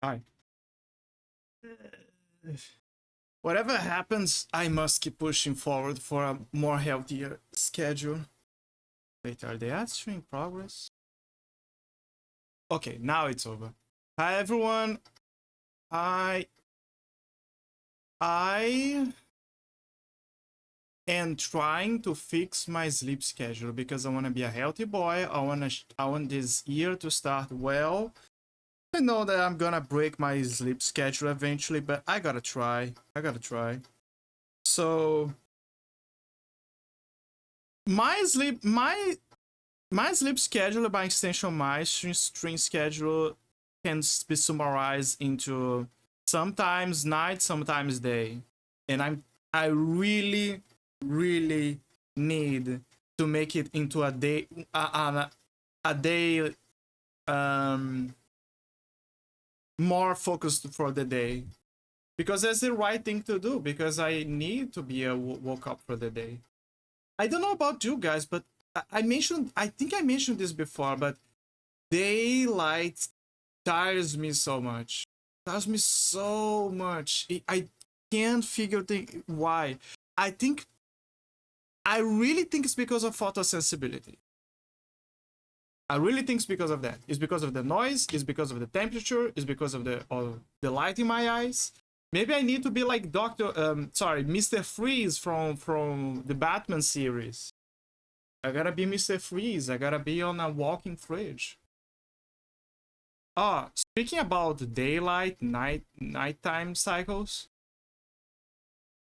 Hi. Whatever happens, I must keep pushing forward for a more healthier schedule. Wait, are the ads showing progress? Okay, now it's over. Hi everyone. I am trying to fix my sleep schedule because I want to be a healthy boy. I want this year to start well. I know that I'm gonna break my sleep schedule eventually, but I gotta try. So my sleep schedule, by extension my stream schedule, can be summarized into sometimes night, sometimes day. And I really need to make it into a day a day more focused for the day, because that's the right thing to do, because I need to be woke up for the day. I don't know about you guys, but I think I mentioned this before, but daylight tires me so much. I can't figure why. I really think it's because of photosensibility. I really think it's because of that. It's because of the noise, it's because of the temperature, it's because of the light in my eyes. Maybe I need to be like Mr. Freeze from the Batman series. I gotta be Mr. Freeze. I gotta be on a walking fridge. Speaking about daylight, nighttime cycles.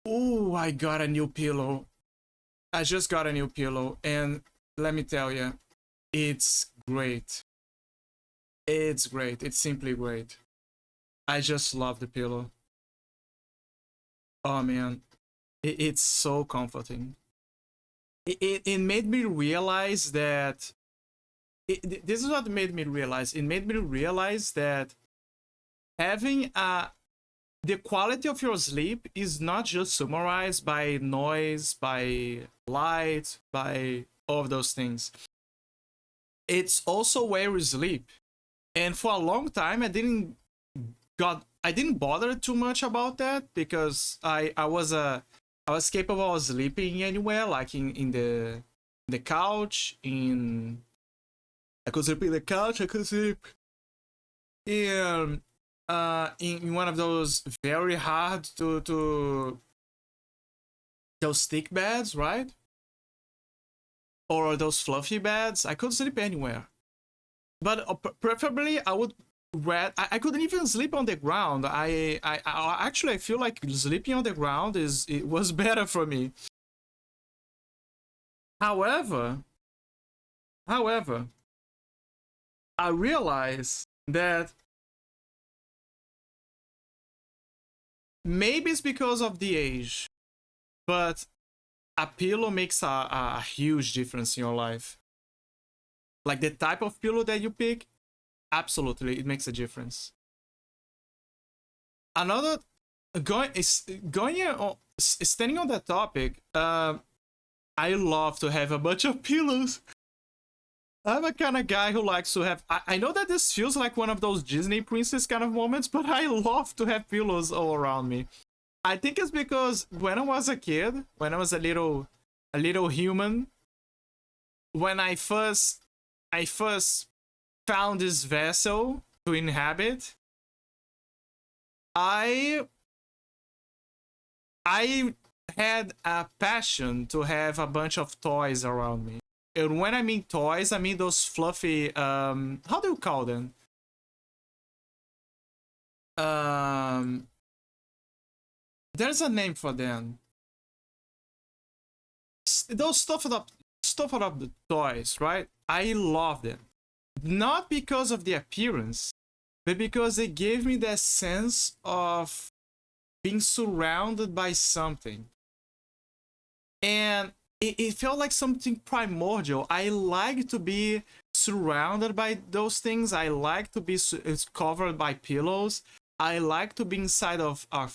Oh, I got a new pillow. I just got a new pillow, and let me tell you, it's great. It's great. It's simply great. I just love the pillow. Oh man, it's so comforting. It made me realize that this is what made me realize. It made me realize that having the quality of your sleep is not just summarized by noise, by light, by all of those things. It's also where you sleep. And for a long time, I didn't bother too much about that, because I was capable of sleeping anywhere, like in the couch, I could sleep in the couch, I could sleep in one of those very hard to those stick beds, right? Or those fluffy beds. I could sleep anywhere. But preferably I would I couldn't even sleep on the ground. I feel like sleeping on the ground it was better for me. However, I realize that maybe it's because of the age, but a pillow makes a huge difference in your life. Like the type of pillow that you pick, absolutely, it makes a difference. Another standing on that topic. I love to have a bunch of pillows. I'm a kind of guy who likes to have. I know that this feels like one of those Disney princess kind of moments, but I love to have pillows all around me. I think it's because when I was a kid, when I was a little human, when I first found this vessel to inhabit, I had a passion to have a bunch of toys around me. And when I mean toys, I mean those fluffy how do you call them? There's a name for them. Those stuffed up the toys, right? I love them. Not because of the appearance, but because they gave me that sense of being surrounded by something. And it felt like something primordial. I like to be surrounded by those things. I like to be covered by pillows. I like to be inside of a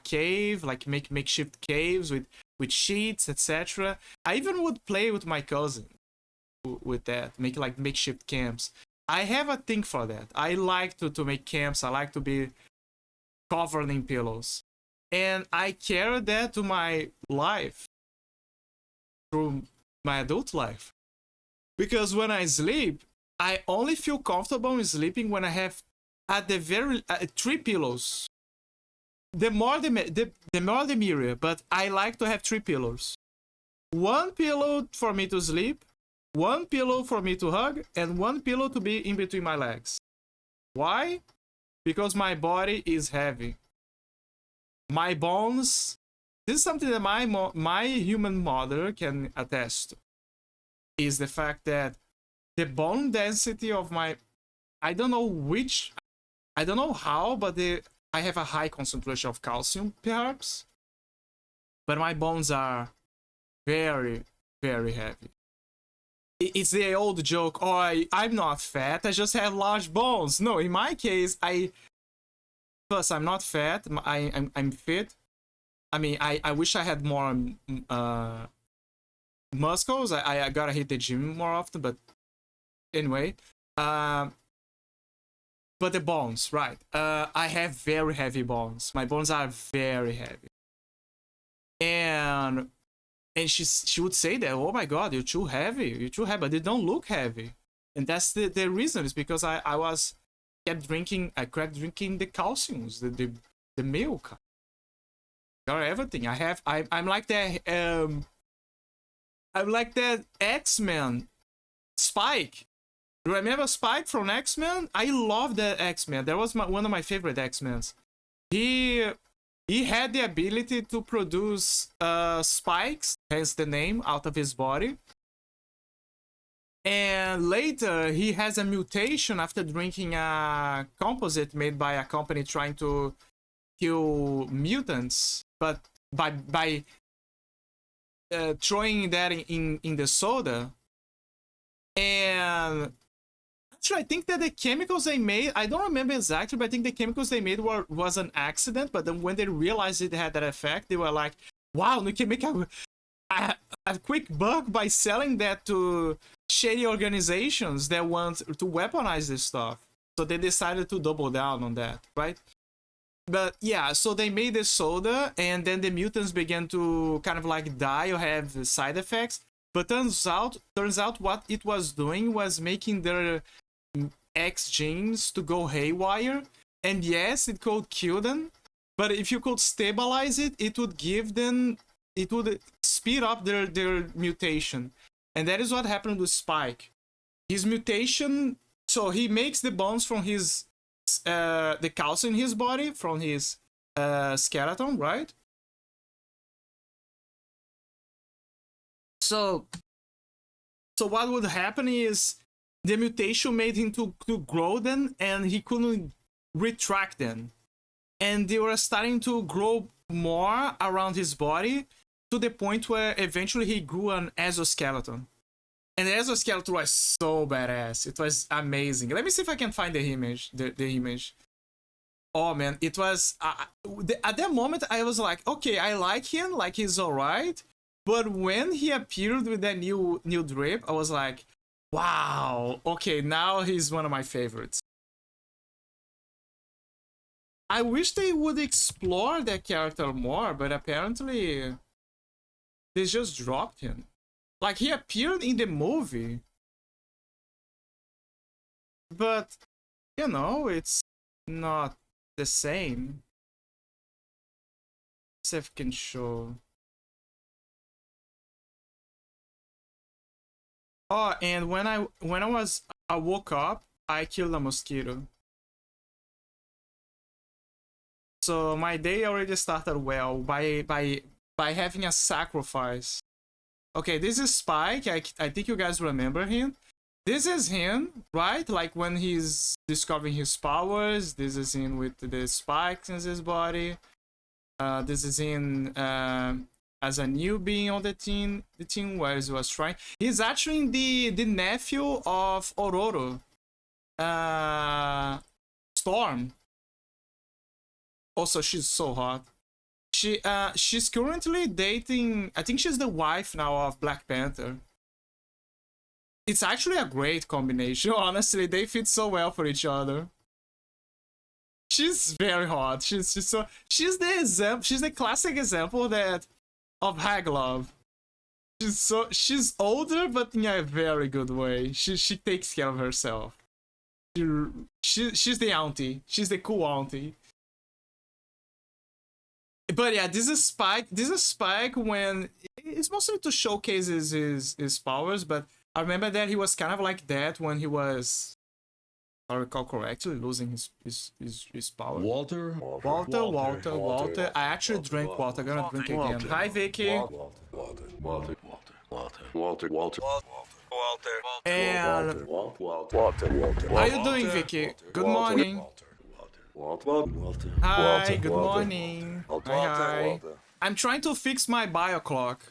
cave, like make makeshift caves with sheets, etc. I even would play with my cousin with that, make like makeshift camps. I have a thing for that. I like to make camps. I like to be covered in pillows. And I carry that to my life, through my adult life. Because when I sleep, I only feel comfortable in sleeping when I have at the very 3 pillows. The more the more the merrier, but I like to have 3 pillows. 1 pillow for me to sleep, 1 pillow for me to hug, and 1 pillow to be in between my legs. Why? Because my body is heavy. My bones. This is something that my human mother can attest to. Is the fact that the bone density of my, I don't know how, but I have a high concentration of calcium, perhaps. But my bones are very, very heavy. It's the old joke, oh, I'm not fat, I just have large bones. No, in my case, plus I'm not fat, I'm fit. I mean, I wish I had more muscles. I gotta hit the gym more often, but anyway. But the bones, right? I have very heavy bones. My bones are very heavy. And she would say that, oh my god, you're too heavy, but they don't look heavy. And that's the reason, is because I kept drinking the calciums, the milk, or everything. I'm like that I'm like that X-Men Spike. Remember Spike from X-Men? I love that X-Men. That was one of my favorite X-Men's. He had the ability to produce spikes, hence the name, out of his body. And later, he has a mutation after drinking a composite made by a company trying to kill mutants, but by throwing that in the soda. And actually, I think that the chemicals they made, I don't remember exactly, but I think the chemicals they made was an accident. But then when they realized it had that effect, they were like, wow, we can make a quick buck by selling that to shady organizations that want to weaponize this stuff. So they decided to double down on that, right? But yeah, so they made this soda, and then the mutants began to kind of like die or have side effects. But turns out what it was doing was making their X genes to go haywire. And yes, it could kill them, but if you could stabilize it, it would speed up their mutation. And that is what happened with Spike. His mutation, so he makes the bones from his the calcium in his body from his skeleton, right? So what would happen is the mutation made him to grow them, and he couldn't retract them. And they were starting to grow more around his body, to the point where eventually he grew an exoskeleton. And the exoskeleton was so badass. It was amazing. Let me see if I can find the image. The image. Oh man, it was... at that moment, I was like, okay, I like him, like he's alright. But when he appeared with that new drip, I was like, wow, okay, now he's one of my favorites. I wish they would explore that character more, but apparently they just dropped him. Like, he appeared in the movie, but, you know, it's not the same. Let's see if I can show. Oh, and when I woke up, I killed a mosquito. So my day already started well by having a sacrifice. Okay, this is Spike. I think you guys remember him. This is him, right? Like when he's discovering his powers. This is him with the spikes in his body. This is him as a new being on the team where he was trying. He's actually the nephew of Ororo. Storm. Also, she's so hot. She's currently dating, I think she's the wife now of Black Panther. it's actually a great combination. Honestly, they fit so well for each other. She's very hot. She's the example. She's the classic example that of hag love. She's older, but in a very good way. She takes care of herself. She's the auntie. She's the cool auntie. But yeah, this is Spike. This is Spike when it's mostly to showcase his powers. But I remember that he was kind of like that when he was, if I recall correctly, losing his power. Walter. Walter. I actually drank water. I'm gonna drink again. Hi, Vicky. Walter. And how you doing, Vicky? Good morning. Hi, good morning. Hi. I'm trying to fix my bio clock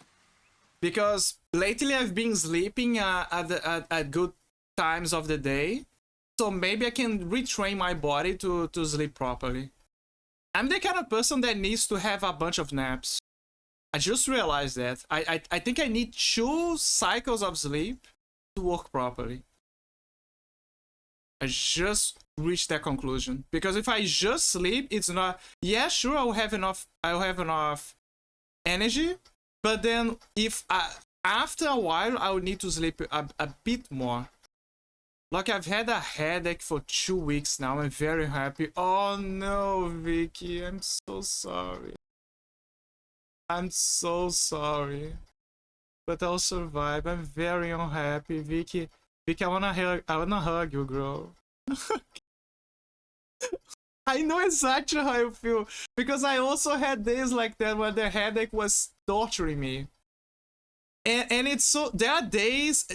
because lately I've been sleeping at good times of the day. So maybe I can retrain my body to sleep properly. I'm the kind of person that needs to have a bunch of naps. I just realized that. I think I need 2 cycles of sleep to work properly. I just reached that conclusion. Because if I just sleep, it's not... Yeah, sure, I'll have enough energy. But then if after a while, I will need to sleep a bit more. Like, I've had a headache for 2 weeks now. I'm very happy. Oh no, Vicky, I'm so sorry. I'm so sorry. But I'll survive. I'm very unhappy. Vicky, I wanna hug you, girl. I know exactly how you feel. Because I also had days like that where the headache was torturing me. And it's so... There are days...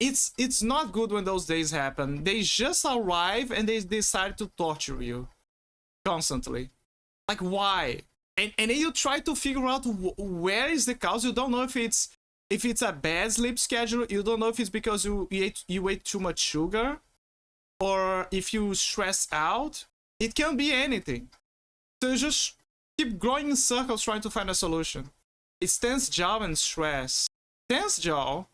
It's not good when those days happen. They just arrive and they decide to torture you constantly. Like, why? And then you try to figure out where is the cause. You don't know if it's a bad sleep schedule. You don't know if it's because you ate too much sugar, or if you stress out. It can be anything. So you just keep going in circles trying to find a solution. It's tense jaw and stress. Tense jaw.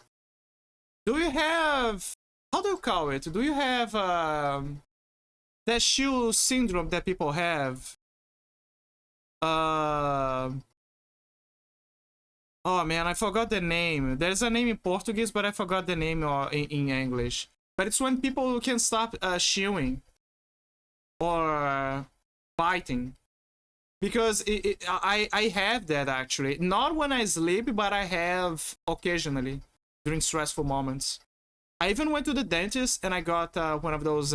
Do you have, how do you call it? Do you have that shoe syndrome that people have? Oh man, I forgot the name. There's a name in Portuguese, but I forgot the name in English. But it's when people can stop chewing or biting. Because I have that actually. Not when I sleep, but I have occasionally during stressful moments. I even went to the dentist and I got one of those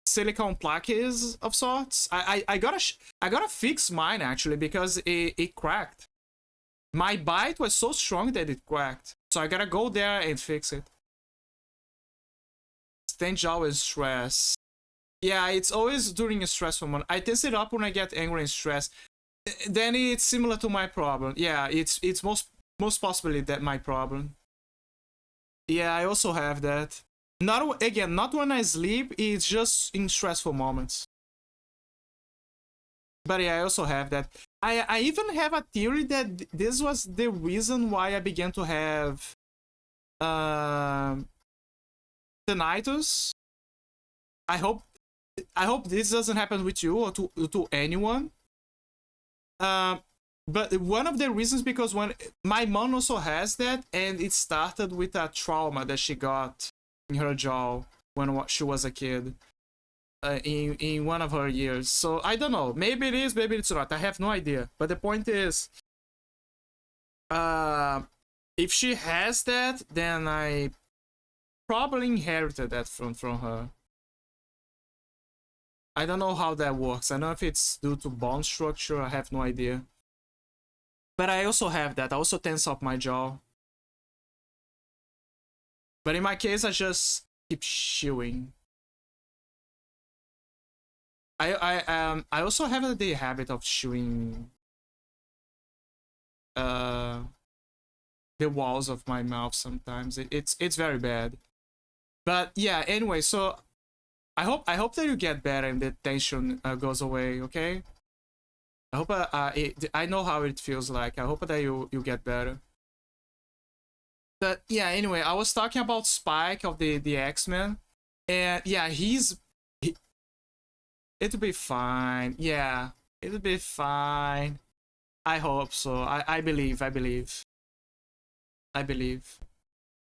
silicone plaques of sorts. I gotta fix mine actually because it cracked. My bite was so strong that it cracked. So I gotta go there and fix it. Stench always stress. Yeah, it's always during a stressful moment. I test it up when I get angry and stressed. Then it's similar to my problem. Yeah, it's most possibly that my problem. Yeah, I also have that. Not when I sleep, it's just in stressful moments. But yeah, I also have that. I even have a theory that this was the reason why I began to have tinnitus. I hope this doesn't happen with you or to anyone. But one of the reasons, because when my mom also has that, and it started with a trauma that she got in her jaw when she was a kid, in one of her years. So I don't know. Maybe it is, maybe it's not. I have no idea. But the point is, if she has that, then I probably inherited that from her. I don't know how that works. I don't know if it's due to bone structure. I have no idea. But I also have that. I also tense up my jaw. But in my case, I just keep chewing. I also have the habit of chewing the walls of my mouth sometimes. It's very bad. But yeah, anyway, so I hope that you get better and the tension goes away, okay? I hope I know how it feels like. I hope that you get better. But yeah, anyway, I was talking about Spike of the X-Men, and yeah, it'll be fine. Yeah, it'll be fine. I hope so. I believe. I believe. I believe.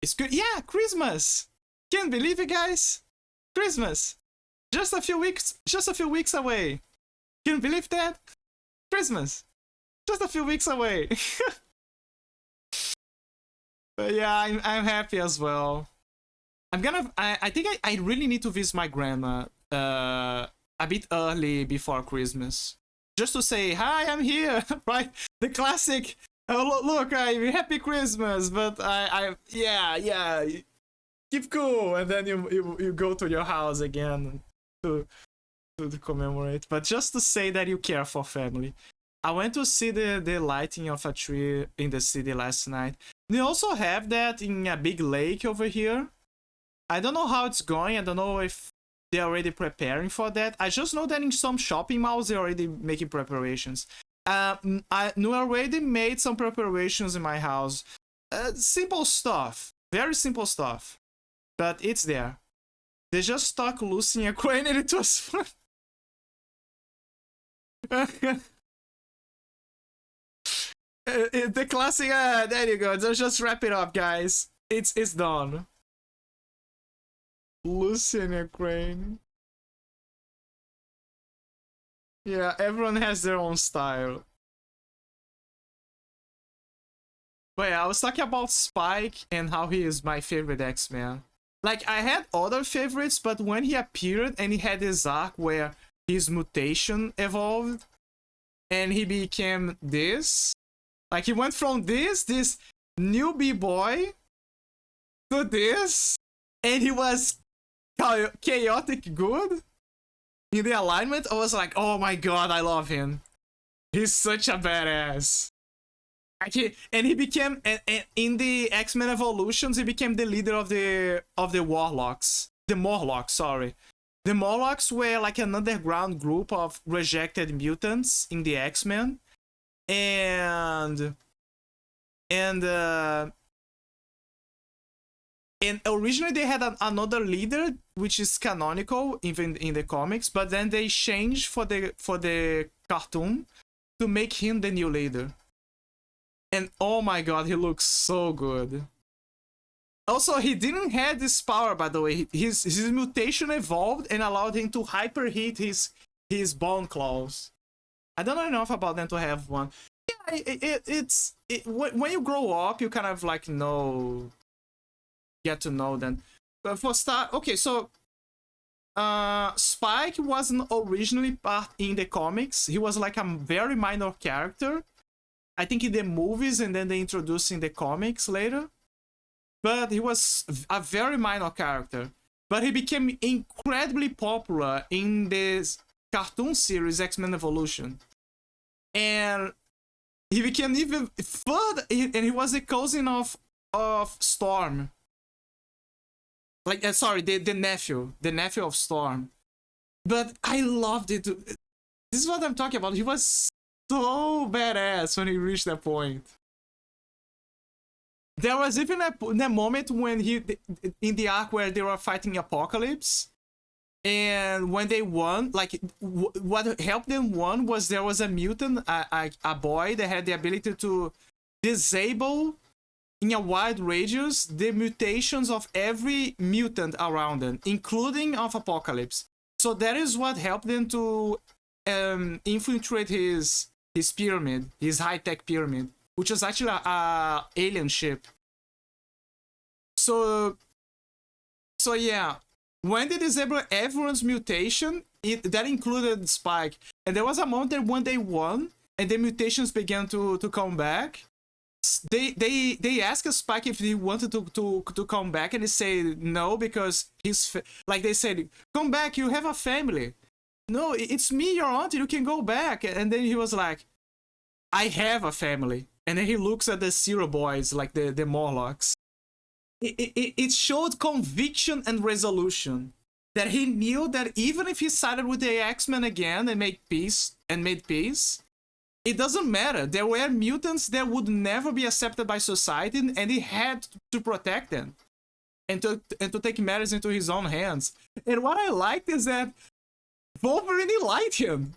It's good. Yeah, Christmas. Can't believe it, guys. Christmas. Just a few weeks. Just a few weeks away. Can you believe that? Christmas. Just a few weeks away. But yeah, I'm happy as well. I think I really need to visit my grandma a bit early before Christmas. Just to say, hi, I'm here, right? The classic, oh, look, happy Christmas, but yeah, keep cool. And then you go to your house again to commemorate. But just to say that you care for family. I went to see the lighting of a tree in the city last night. They also have that in a big lake over here. I don't know how it's going. I don't know if they're already preparing for that. I just know that in some shopping malls, they're already making preparations. I already made some preparations in my house. Simple stuff. Very simple stuff. But it's there. They just stuck Lucy in a crane and it was fun. The classic, there you go. Just wrap it up, guys. It's done. Lucy in a crane. Yeah, everyone has their own style. But yeah, I was talking about Spike and how he is my favorite X-Man. Like, I had other favorites, but when he appeared and he had this arc where his mutation evolved and he became this. Like, he went from this newbie boy to this, and he was chaotic good in the alignment. I was like, oh my god, I love him. He's such a badass. And he became, in the X-Men Evolutions, he became the leader of the Warlocks. The Morlocks, sorry. The Morlocks were like an underground group of rejected mutants in the X-Men. And originally they had another leader, which is canonical even in the comics, but then they changed for the cartoon to make him the new leader. And oh my god, he looks so good. Also, he didn't have this power, by the way. His mutation evolved and allowed him to hyperheat his bone claws. I don't know enough about them to have one. Yeah, when you grow up, you kind of like get to know them. But for start, okay, so Spike wasn't originally part in the comics. He was like a very minor character. I think in the movies, and then they introduced in the comics later. But he was a very minor character. But he became incredibly popular in this cartoon series X-Men Evolution. And he became even further, and he was the cousin of Storm. Like, sorry, the nephew of Storm. But I loved it. This is what I'm talking about. He was so badass when he reached that point. There was even a moment when in the arc where they were fighting Apocalypse, and when they won, like what helped them won was there was a mutant, a boy that had the ability to disable in a wide radius the mutations of every mutant around them, including of Apocalypse. So that is what helped them to infiltrate his pyramid, his high-tech pyramid, which was actually a alien ship. So yeah, when they disabled everyone's mutation, that included Spike. And there was a moment that when they won and the mutations began to come back, they asked Spike if he wanted to come back, and he said no, because like they said, come back, you have a family. No, it's me, your auntie, you can go back. And then he was like, I have a family. And then he looks at the Zero Boys, like the Morlocks. It showed conviction and resolution. That he knew that even if he sided with the X-Men again and made peace, it doesn't matter. There were mutants that would never be accepted by society, and he had to protect them and to take matters into his own hands. And what I liked is that Wolverine liked him.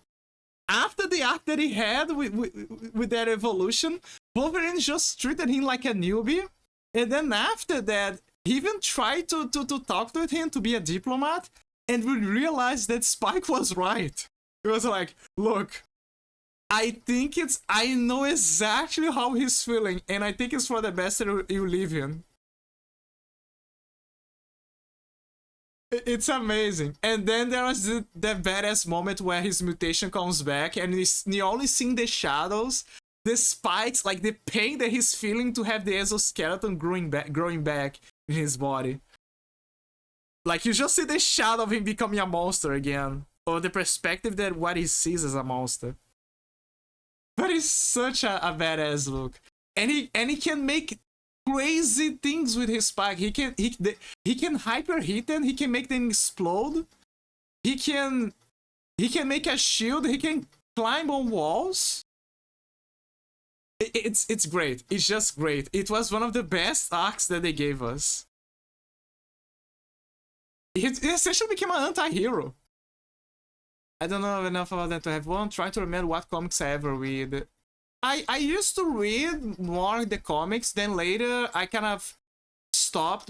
After the arc that he had with that evolution, Wolverine just treated him like a newbie. And then after that, he even tried to talk to him, to be a diplomat, and we realized that Spike was right. It was like, look, I know exactly how he's feeling, and I think it's for the best that you leave him. It's amazing. And then there was the badass moment where his mutation comes back and you only see the shadows, the spikes, like the pain that he's feeling to have the exoskeleton growing back in his body. Like you just see the shadow of him becoming a monster again, or the perspective that what he sees as a monster. But it's such a badass look. And he can make crazy things with his spike. He can hyperheat them. He can make them explode. He can make a shield. He can climb on walls. It's great. It's just great. It was one of the best arcs that they gave us. He essentially became an anti-hero. I don't know enough about that to have one. Trying to remember what comics I ever read. I used to read more the comics, then later I kind of stopped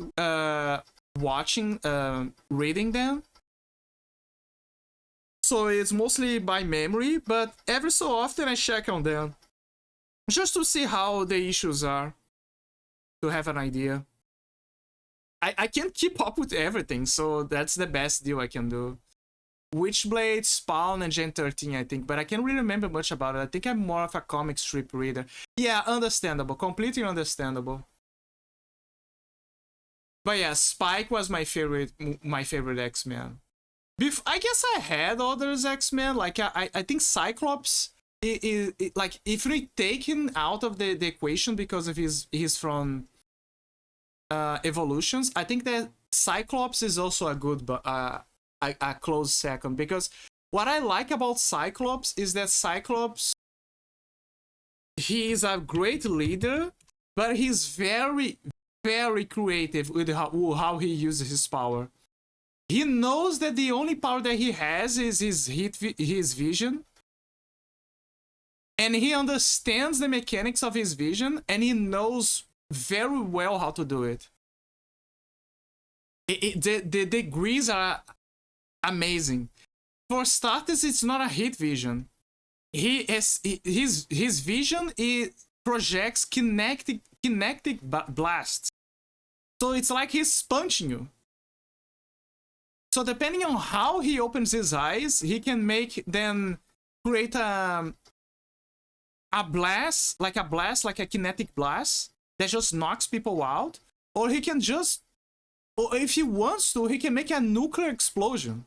reading them. So it's mostly by memory, but every so often I check on them. Just to see how the issues are. To have an idea. I can't keep up with everything, so that's the best deal I can do. Witchblade, Spawn, and Gen 13, I think, but I can't really remember much about it. I think I'm more of a comic strip reader. Yeah, understandable. Completely understandable. But yeah, Spike was my favorite X-Men. I guess I had others X-Men. Like, I think Cyclops, like, if we take him out of the equation because of he's from Evolutions, I think that Cyclops is also a good a close second, because what I like about Cyclops is that Cyclops, he is a great leader, but he's very, very creative with how he uses his power. He knows that the only power that he has is his vision, and he understands the mechanics of his vision, and he knows very well how to do it. The degrees are amazing. For starters, it's not a heat vision. His vision projects kinetic blasts. So it's like he's punching you. So depending on how he opens his eyes, he can make them create a blast, like a kinetic blast that just knocks people out, or he can just, or if he wants to, he can make a nuclear explosion.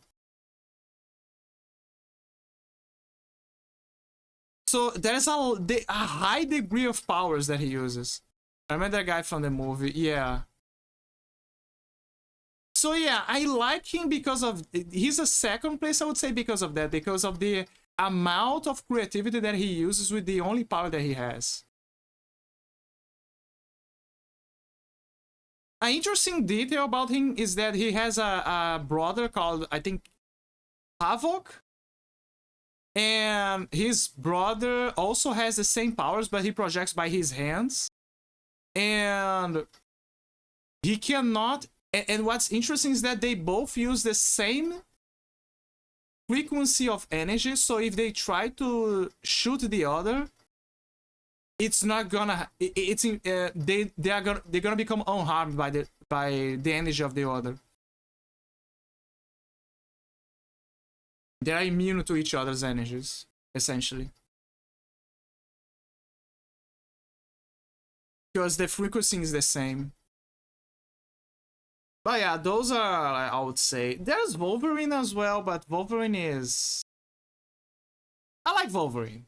So there's a high degree of powers that he uses. I remember that guy from the movie, yeah. So yeah, I like him because of, he's a second place, I would say, because of that, because of the amount of creativity that he uses with the only power that he has. An interesting detail about him is that he has a brother called, I think, Havoc. And his brother also has the same powers, but he projects by his hands. And he cannot... And what's interesting is that they both use the same frequency of energy. So if they try to shoot the other, it's not gonna... they're gonna become unharmed by the energy of the other. They are immune to each other's energies, essentially. Because the frequency is the same. But yeah, those are, I would say. There's Wolverine as well, but Wolverine is... I like Wolverine.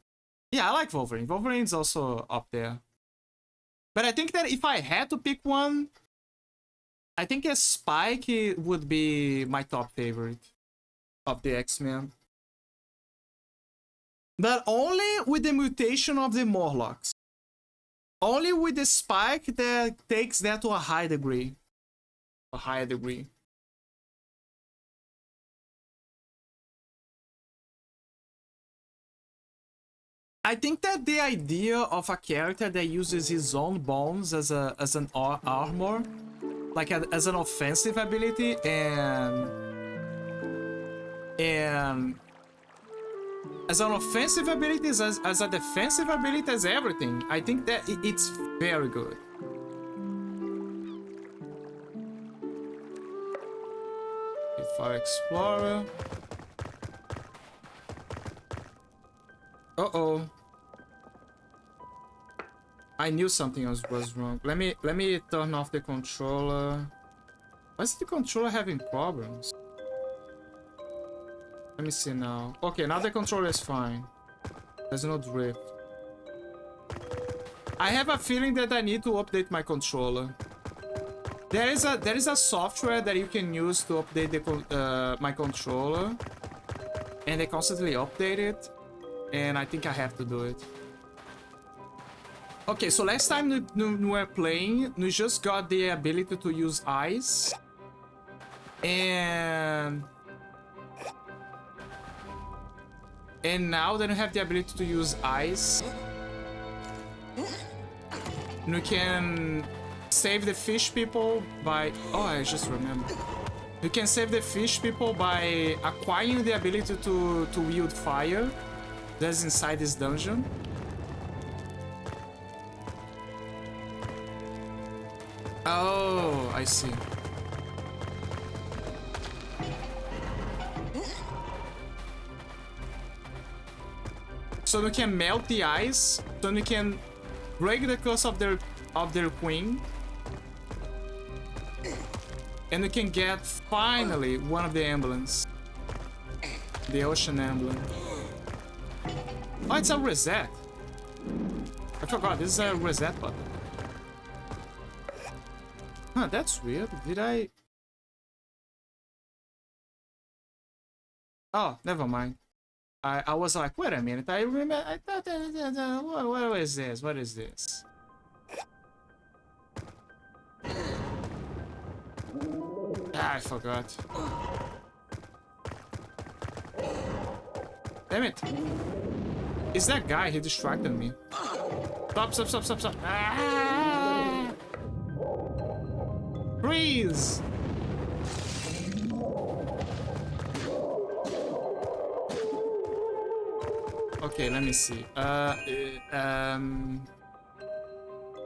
Yeah, I like Wolverine. Wolverine's also up there. But I think that if I had to pick one, I think a Spike would be my top favorite of the X-Men. But only with the mutation of the Morlocks. Only with the spike that takes that to a high degree. A higher degree. I think that the idea of a character that uses his own bones as an armor, like as an offensive ability, and as an offensive ability, as a defensive ability, as everything, I think that it's very good. Fire Explorer. Uh-oh. I knew something else was wrong. Let me turn off the controller. Why is the controller having problems? Let me see now. Okay, now the controller is fine. There's no drift. I have a feeling that I need to update my controller. There is a software that you can use to update the my controller, and they constantly update it, and I think I have to do it. Okay, so last time we were playing, we just got the ability to use ice, and now that we have the ability to use ice, we can save the fish people by... Oh, I just remembered. You can save the fish people by acquiring the ability to wield fire. That's inside this dungeon. Oh, I see. So we can melt the ice, so we can break the curse of their queen. And we can get, finally, one of the emblems. The ocean emblem. Oh, it's a reset. I forgot, this is a reset button. Huh, that's weird. Did I... Oh, never mind. I was like, wait a minute, I remember... I thought what is this? What is this? Ah, I forgot. Damn it. It's that guy, he distracted me. Stop. Ah! Freeze! Okay, let me see.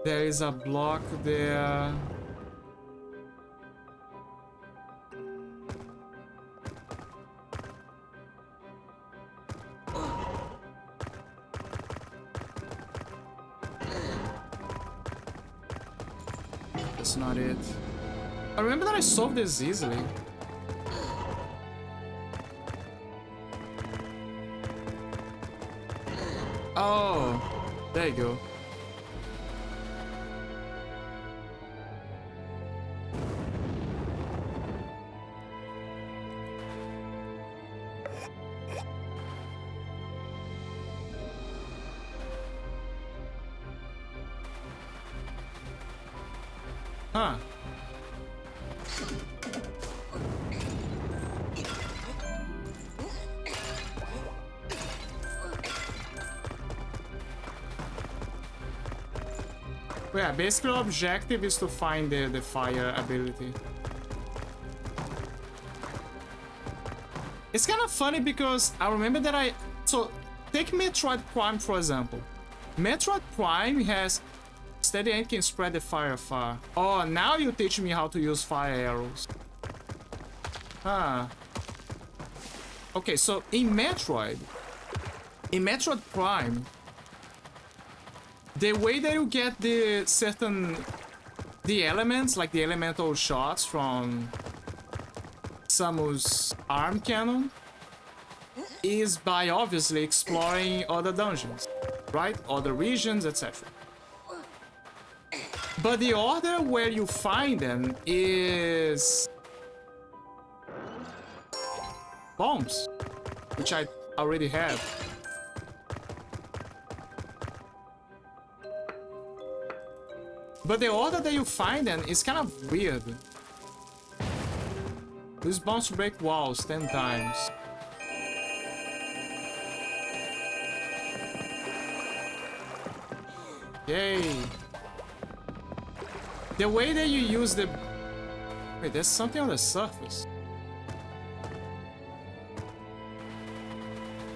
There is a block there. That's not it. I remember that I solved this easily. Oh, there you go. Huh. Yeah, basically the objective is to find the fire ability. It's kind of funny because I remember that so, take Metroid Prime for example. Metroid Prime has steady aim can spread the fire far. Oh, now you teach me how to use fire arrows. Ah. Okay, so in Metroid Prime, the way that you get the elements, like the elemental shots from Samus' arm cannon, is by obviously exploring other dungeons, right? Other regions, etc. But the order where you find them is bombs, which I already have. But the order that you find them is kind of weird. Use bounce to break walls 10 times. Yay. The way that you use the... Wait, there's something on the surface.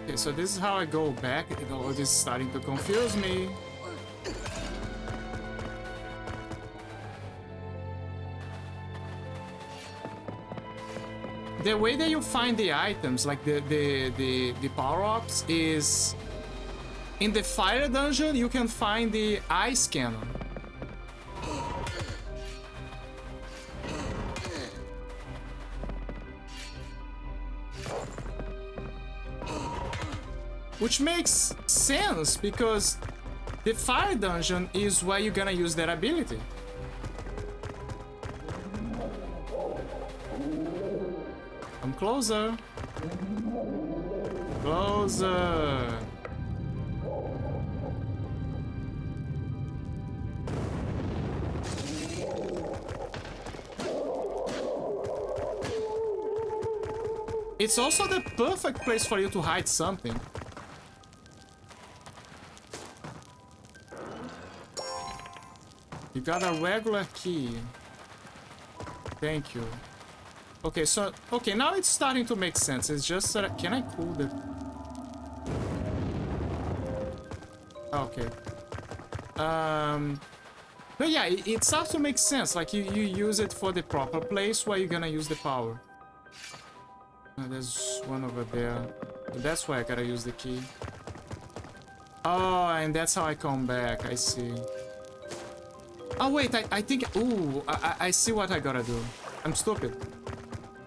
Okay, so this is how I go back. Oh, this is starting to confuse me. The way that you find the items, like the power-ups, is in the fire dungeon you can find the ice cannon. Which makes sense because the fire dungeon is where you're gonna use that ability. Come closer. Closer. It's also the perfect place for you to hide something. You got a regular key. Thank you. Okay, so... Okay, now it's starting to make sense. It's just that... Can I cool the... Okay. But yeah, it starts to make sense. Like, you use it for the proper place where you're gonna use the power. There's one over there. That's why I gotta use the key. Oh, and that's how I come back. I see. Oh, wait, I think... Ooh, I see what I gotta do. I'm stupid.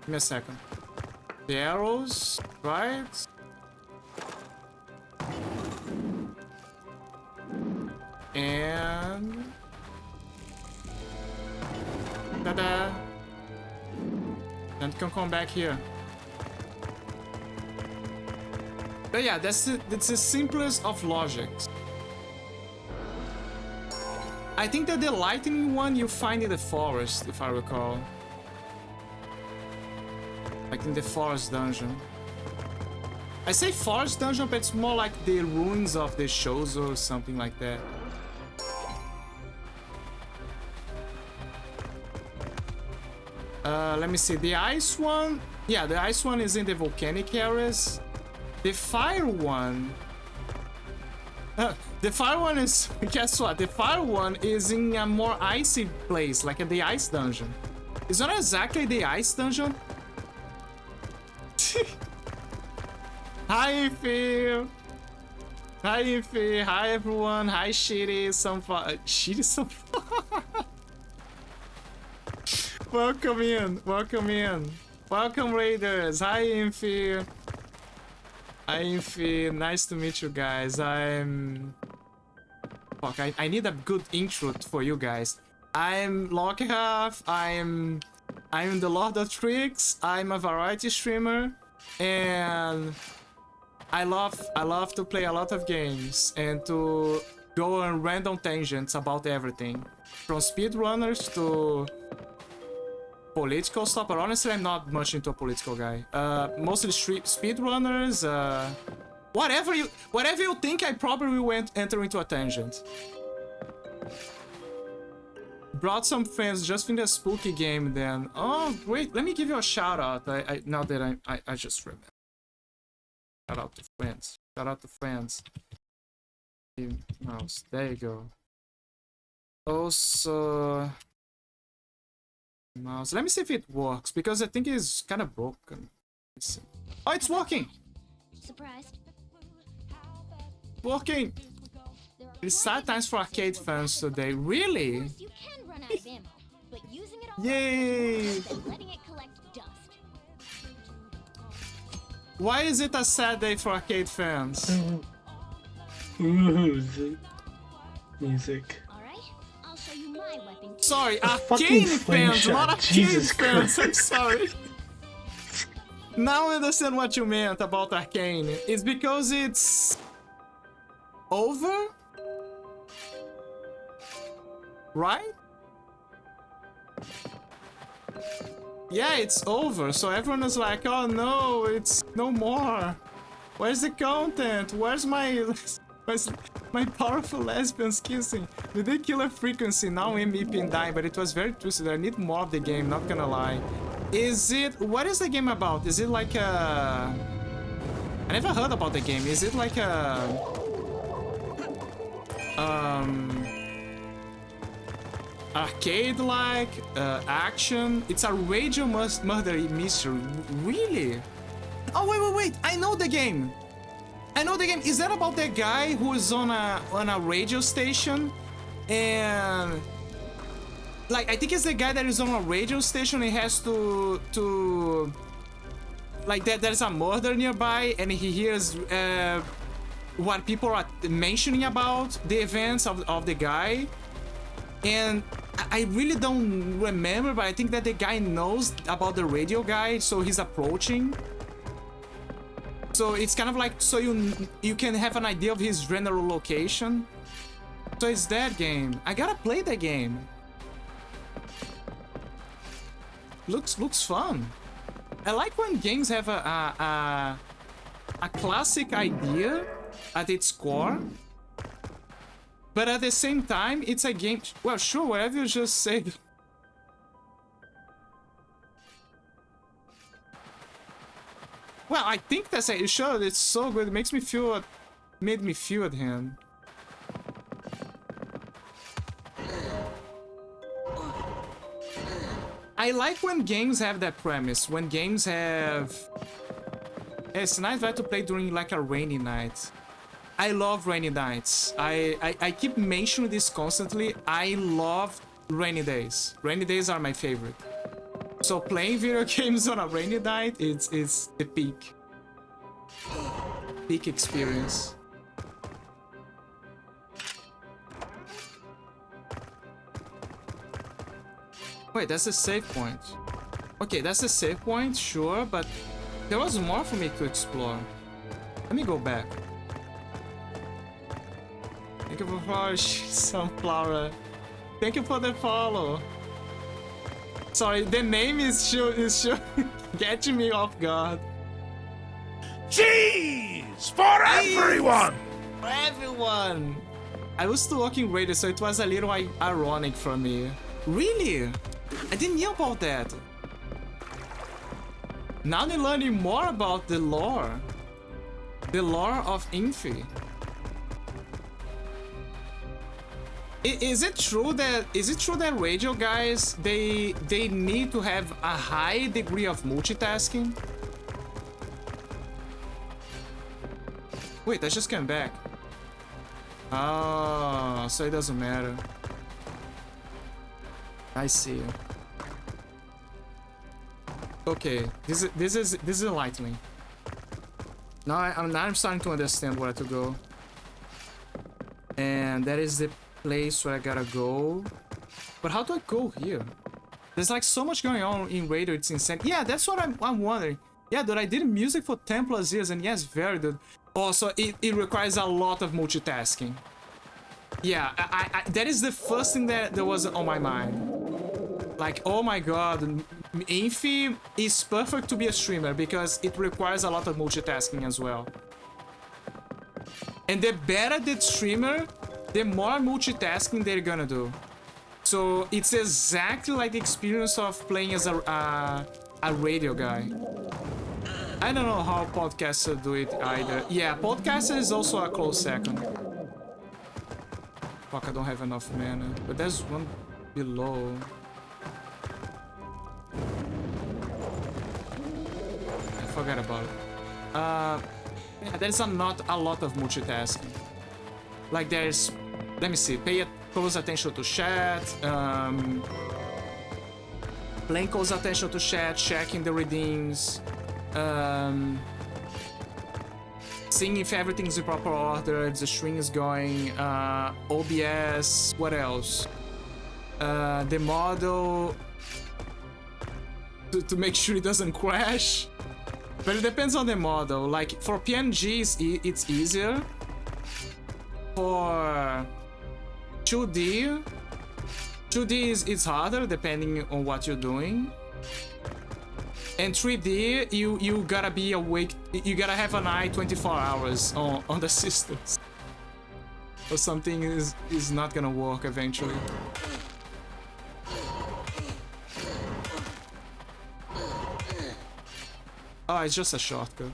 Give me a second. The arrows, right? And... Ta-da! And you can come back here. But yeah, that's the simplest of logics. I think that the lightning one you find in the forest, if I recall. Like in the forest dungeon. I say forest dungeon, but it's more like the ruins of the shows or something like that. Let me see. The ice one... Yeah, the ice one is in the volcanic areas. The fire one... the fire one is... Guess what? The fire one is in a more icy place, like in the ice dungeon. It's not exactly the ice dungeon. Hi, Phil. Hi, Ify. Hi, everyone. Hi, Shitty. Shitty. Welcome in. Welcome in. Welcome, Raiders. Hi, Ify. Hi, Ify. Nice to meet you guys. Fuck, I need a good intro for you guys. I'm Lockhart. I'm the Lord of Tricks. I'm a variety streamer. And... I love to play a lot of games and to go on random tangents about everything. From speedrunners to political stuff, but honestly I'm not much into a political guy. Mostly speedrunners, whatever you think, I probably will enter into a tangent. Brought some friends, just in the spooky game then. Oh wait, let me give you a shout out. Now that I just remember. Shout out to friends. Shout out to friends. Mouse. There you go. Also, mouse. Let me see if it works because I think it's kind of broken. Oh, it's working. Surprised. Working. It's sad times for arcade fans today. Really? You can run out of ammo, but using it all Yay! than letting it collect dust. Why is it a sad day for arcade fans? Music. Alright, I'll show you my weapon. Sorry, fucking arcade flame fans, shot. not arcade Jesus fans. I'm Christ. sorry. Now I understand what you meant about Arcane. It's because it's over? right? Yeah, it's over. So everyone is like, oh no, it's no more. Where's the content? Where's my powerful lesbians kissing? Did they kill a frequency? Now I'm weeping dying, but it was very twisted. I need more of the game, not gonna lie. What is the game about? Is it like a... I never heard about the game. Is it like a... arcade-like action? It's a radio murder mystery. Really? Oh, wait. I know the game. Is that about that guy who is on a radio station and like I think it's the guy that is on a radio station. He has to like there's a murder nearby and he hears what people are mentioning about the events of the guy, and I really don't remember, but I think that the guy knows about the radio guy, so he's approaching. So it's kind of like, so you can have an idea of his general location. So it's that game. I gotta play that game. Looks fun. I like when games have a classic idea at its core, but at the same time it's a game. Well, sure, whatever you just said. Well, I think that's it. Sure, it's so good. It makes me feel, made me feel at him. I like when games have that premise. When games have... It's nice to play during like a rainy night. I love rainy nights. I keep mentioning this constantly. I love rainy days. Rainy days are my favorite. So playing video games on a rainy night, it's the peak experience. Wait, that's a save point. Okay, that's a save point, sure, but there was more for me to explore. Let me go back. Thank you for following, Sunflower. Thank you for the follow. Sorry, the name is sure getting me off guard. Cheese for everyone! For everyone! I was still working radio, so it was a little ironic for me. Really? I didn't know about that. Now they're learning more about the lore. The lore of Infi. Is it true that radio guys they need to have a high degree of multitasking? Wait, I just came back. Oh, so it doesn't matter. I see. Okay, this is enlightening. Now I'm starting to understand where to go. And that is the place where I gotta go. But how do I go here? There's like so much going on in radio, it's insane. Yeah, that's what I'm wondering. Yeah, dude, I did music for 10+ years, and yes, very good. Also, it requires a lot of multitasking. Yeah, that is the first thing that was on my mind. Like, oh my god, Infi is perfect to be a streamer because it requires a lot of multitasking as well. And the better the streamer, the more multitasking they're gonna do. So it's exactly like the experience of playing as a radio guy. I don't know how podcasters do it either. Yeah, podcaster is also a close second. Fuck, I don't have enough mana. But there's one below. I forgot about it. Yeah, there's not a lot of multitasking. Like there's... Let me see. Pay close attention to chat. Paying close attention to chat. Checking the redeems. Seeing if everything's in proper order, the string is going, OBS, what else? The model, to make sure it doesn't crash. But it depends on the model. Like for PNGs, it's easier. For 2D, 2D is harder depending on what you're doing. And 3D, you gotta be awake. You gotta have an eye 24 hours on the systems, or something is not gonna work eventually. Oh, it's just a shortcut.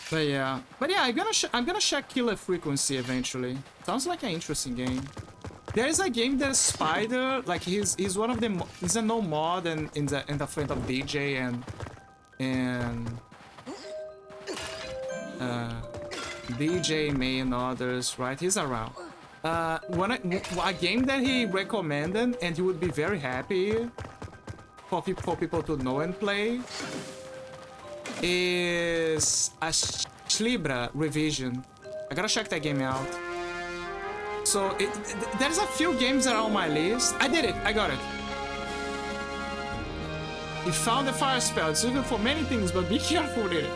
But yeah, I'm gonna check Killer Frequency eventually. Sounds like an interesting game. There is a game that Spider, like he's one of them. He's a no mod and the friend of DJ and DJ May and others, right? He's around. A game that he recommended and he would be very happy for people to know and play is a Libra revision. I gotta check that game out. So there's a few games that are on my list. I did it. I got it. You found the fire spell. It's good for many things, but be careful with it.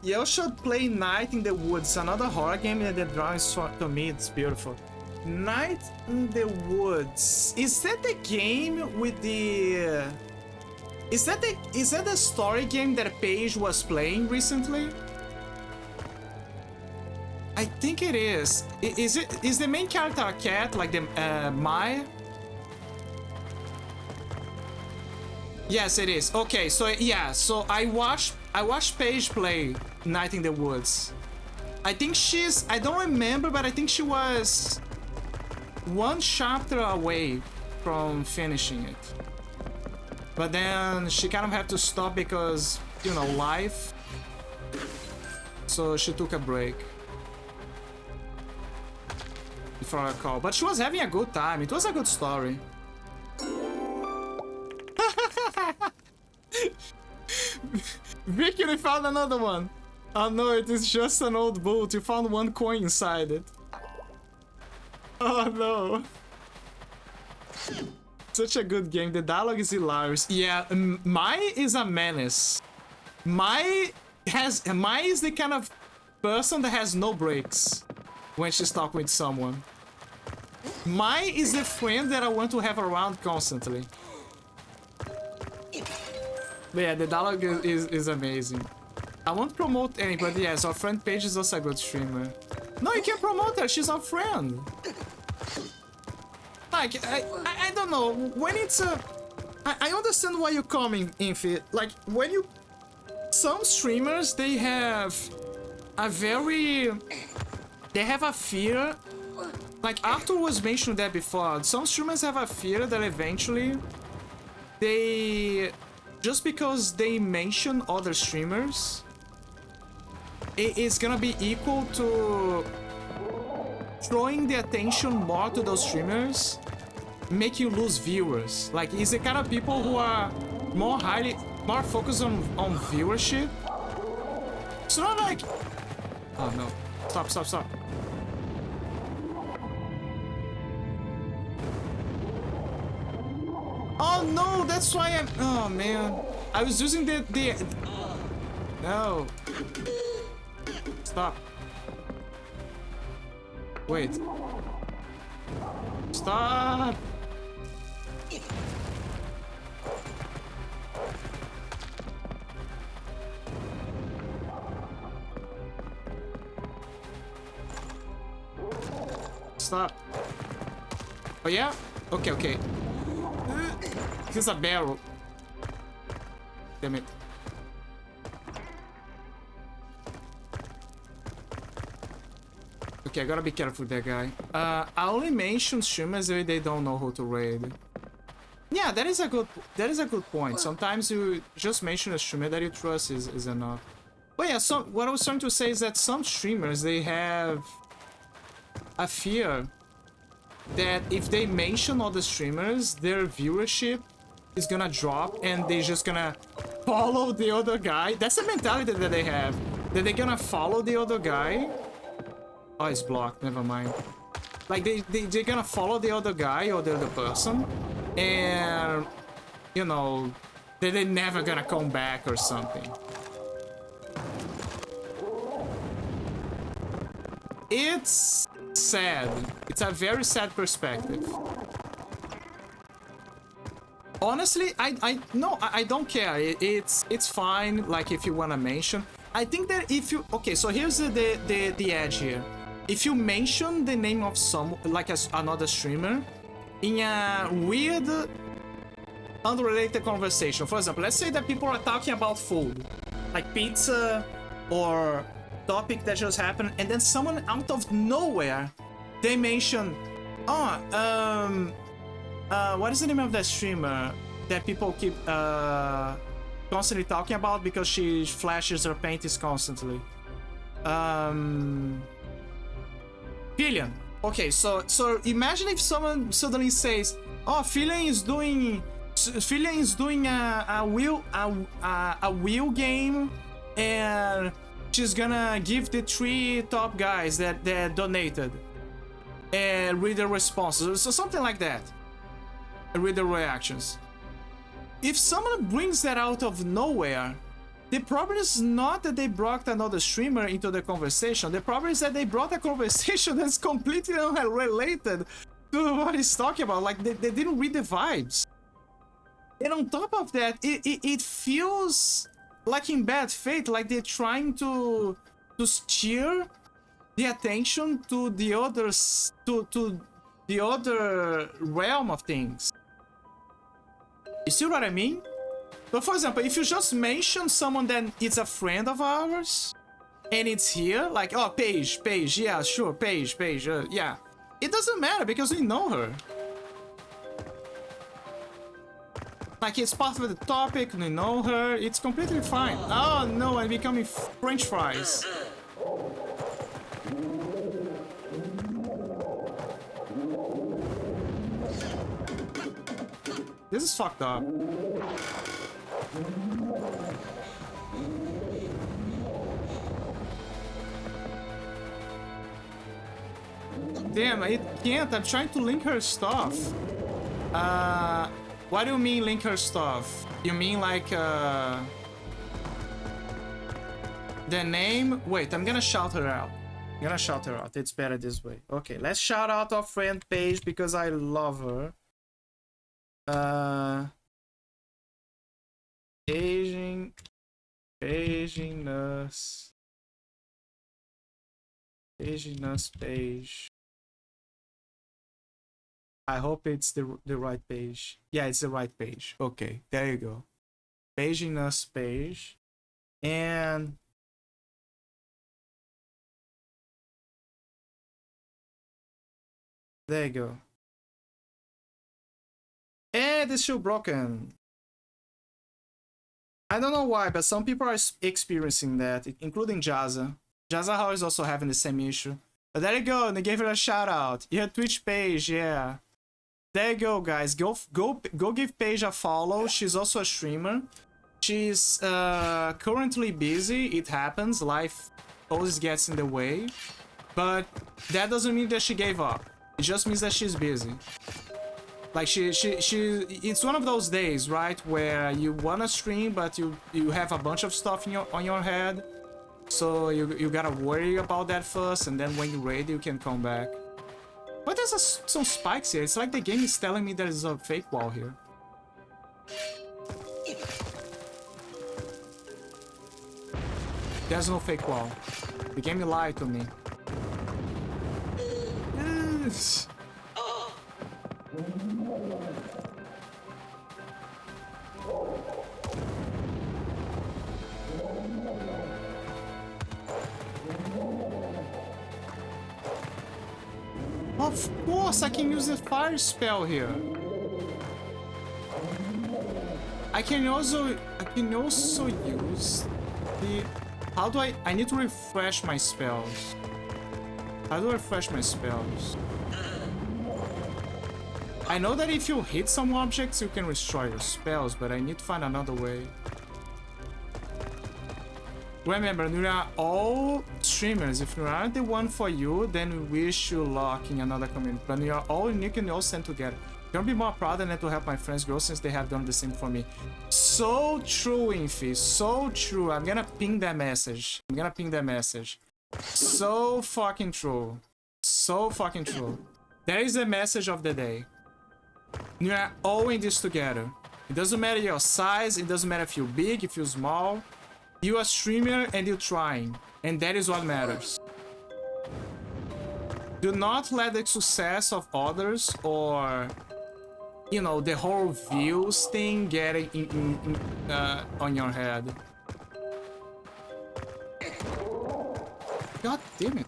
You should play Night in the Woods, another horror game that the drawings to me it's beautiful. Night in the Woods. Is that the game with the? Is that the story game that Paige was playing recently? I think it is. Is the main character a cat like the Mai? Yes, it is. Okay, so yeah, so I watched Paige play Night in the Woods. I think I don't remember, but I think she was one chapter away from finishing it. But then she kind of had to stop because, you know, life. So she took a break. If I recall. But she was having a good time. It was a good story. Vicky, you found another one. Oh no, it is just an old boot. You found one coin inside it. Oh no. Such a good game. The dialogue is hilarious. Yeah, Mai is a menace. Mai is the kind of person that has no breaks when she's talking with someone. Mai is the friend that I want to have around constantly. But yeah, the dialogue is amazing. I won't promote anybody. Yes, our friend Paige is also a good streamer. No, you can't promote her. She's our friend. Like, I don't know. When it's a... I understand why you're coming, Infi. Like, when you... Some streamers, they have a very... They have a fear... Like, Arthur was mentioning that before. Some streamers have a fear that eventually... They... Just because they mention other streamers... It's gonna be equal to... Throwing the attention more to those streamers, make you lose viewers. Like, it's the kind of people who are more focused on viewership. It's not like... Oh no. Stop. Oh no, that's why I'm... Oh man. I was using the... No. Stop. Wait. Stop! Stop. Oh yeah? Okay. Here's a barrel. Damn it. Okay, I gotta be careful with that guy. I only mention streamers if they don't know how to raid. Yeah, that is a good point. Sometimes you just mention a streamer that you trust is enough. But yeah, what I was trying to say is that some streamers, they have a fear that if they mention other streamers, their viewership is gonna drop and they're just gonna follow the other guy. That's the mentality that they have. That they're gonna follow the other guy. Oh, it's blocked. Never mind. Like, they're gonna follow the other guy or the other person. And, you know, that they're never gonna come back or something. It's sad. It's a very sad perspective. Honestly, I don't care. It's fine. Like if you wanna mention, I think that if you so here's the edge here. If you mention the name of some like another streamer in a weird, unrelated conversation, for example, let's say that people are talking about food, like pizza or topic that just happened, and then someone out of nowhere they mention, what is the name of that streamer that people keep constantly talking about because she flashes her panties constantly? Fillion. Okay, so imagine if someone suddenly says, "Oh, Fillion is doing a wheel game, and she's gonna give the 3 top guys that donated and read the responses," so something like that. Read the reactions. If someone brings that out of nowhere, the problem is not that they brought another streamer into the conversation. The problem is that they brought a conversation that's completely unrelated to what he's talking about. Like they didn't read the vibes. And on top of that, it feels like in bad faith, like they're trying to steer the attention to the others, to the other realm of things. You see what I mean? But for example, if you just mention someone that is a friend of ours, and it's here, like, oh, Paige, yeah, sure, Paige, yeah. It doesn't matter because we know her. Like, it's part of the topic, we know her, it's completely fine. Oh no, I'm becoming French fries. This is fucked up. Damn, I can't. I'm trying to link her stuff. What do you mean link her stuff? You mean like, the name? Wait, I'm gonna shout her out. It's better this way. Okay, let's shout out our friend Paige because I love her. Aging us page. I hope it's the right page. Yeah, it's the right page. Okay, there you go. Paging us page. And there you go. And it's still broken. I don't know why, but some people are experiencing that, including Jazza. Jazza Hall is also having the same issue. But there you go, they gave her a shout out. Your Twitch page, yeah. There you go, guys. Go give Paige a follow. She's also a streamer. She's currently busy. It happens. Life always gets in the way. But that doesn't mean that she gave up. It just means that she's busy. Like it's one of those days, right, where you wanna stream, but you have a bunch of stuff on your head, so you gotta worry about that first, and then when you're ready, you can come back. But there's some spikes here. It's like the game is telling me there's a fake wall here. There's no fake wall. The game lied to me. Of course, I can use the fire spell here. I can also use the... How do I need to refresh my spells. How do I refresh my spells? I know that if you hit some objects, you can destroy your spells, but I need to find another way. Remember, we are all streamers. If we aren't the one for you, then we wish you luck in another community. But we are all unique and we all stand together. Can't be more proud than to help my friends grow since they have done the same for me. So true, Infi. So true. I'm gonna ping that message. So fucking true. So fucking true. There is the message of the day. You are all in this together. It doesn't matter your size. It doesn't matter if you're big, if you're small. You're a streamer and you're trying. And that is what matters. Do not let the success of others or, you know, the whole views thing get on your head. God damn it.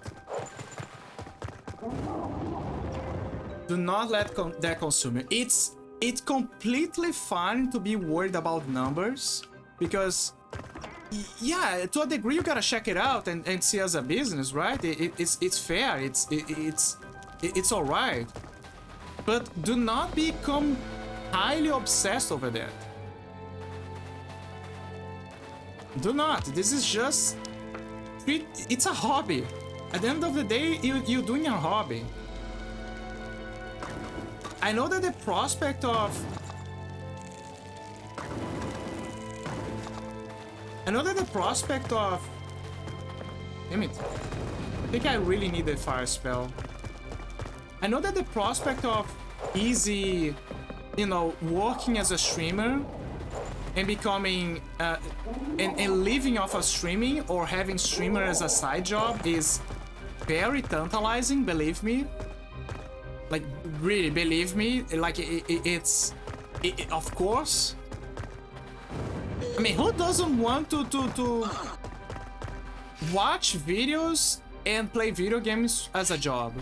Do not let that consume you. It's completely fine to be worried about numbers because, yeah, to a degree you gotta check it out and see as a business, right? It's fair. It's all right. But do not become highly obsessed over that. Do not. This is just... It's a hobby. At the end of the day, you're doing a hobby. I know that the prospect of... Damn it. I think I really need a fire spell. I know that the prospect of easy, you know, working as a streamer and becoming and living off of streaming or having streamer as a side job is very tantalizing, believe me. Like, really, believe me. Like, it's of course. I mean, who doesn't want to watch videos and play video games as a job?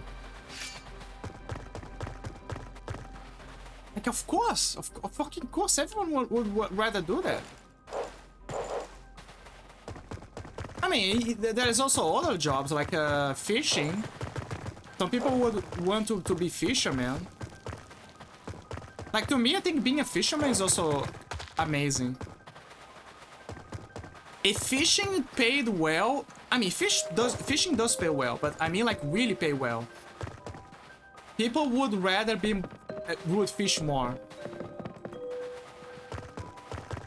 Like, of course, of fucking course, everyone would rather do that. I mean, there is also other jobs like fishing. Some people would want to be fishermen. Like, to me, I think being a fisherman is also amazing. If fishing paid well, I mean, fishing does pay well, but I mean, like, really pay well. People would rather would fish more.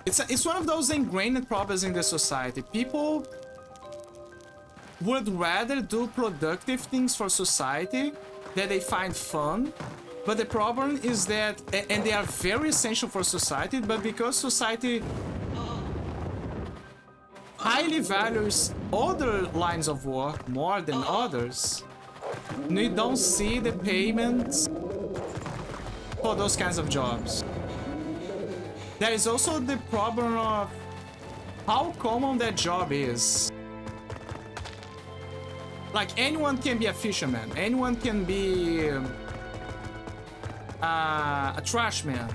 It's one of those ingrained problems in the society. People would rather do productive things for society that they find fun, but the problem is that, and they are very essential for society, but because society highly values other lines of work more than others, we don't see the payments for those kinds of jobs. There is also the problem of how common that job is. Like, anyone can be a fisherman, anyone can be a trash man.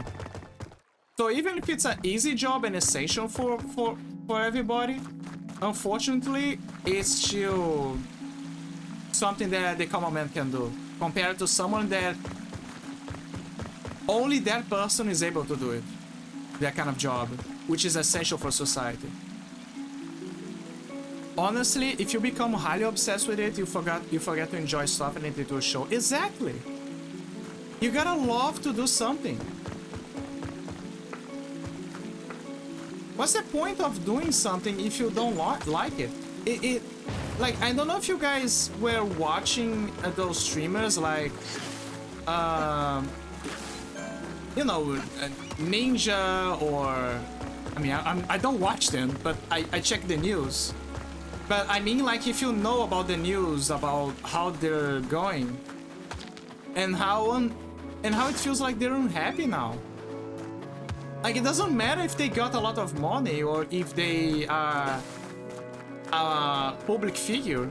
So even if it's an easy job and essential for everybody, unfortunately, it's still something that the common man can do compared to someone that only that person is able to do it. That kind of job, which is essential for society. Honestly, if you become highly obsessed with it, you forget to enjoy stuff and it will show. Exactly. You gotta love to do something. What's the point of doing something if you don't like it? Like, I don't know if you guys were watching those streamers like, you know, Ninja or... I mean, I don't watch them, but I check the news. But I mean, like, if you know about the news, about how they're going, and how it feels like they're unhappy now. Like, it doesn't matter if they got a lot of money or if they are a public figure.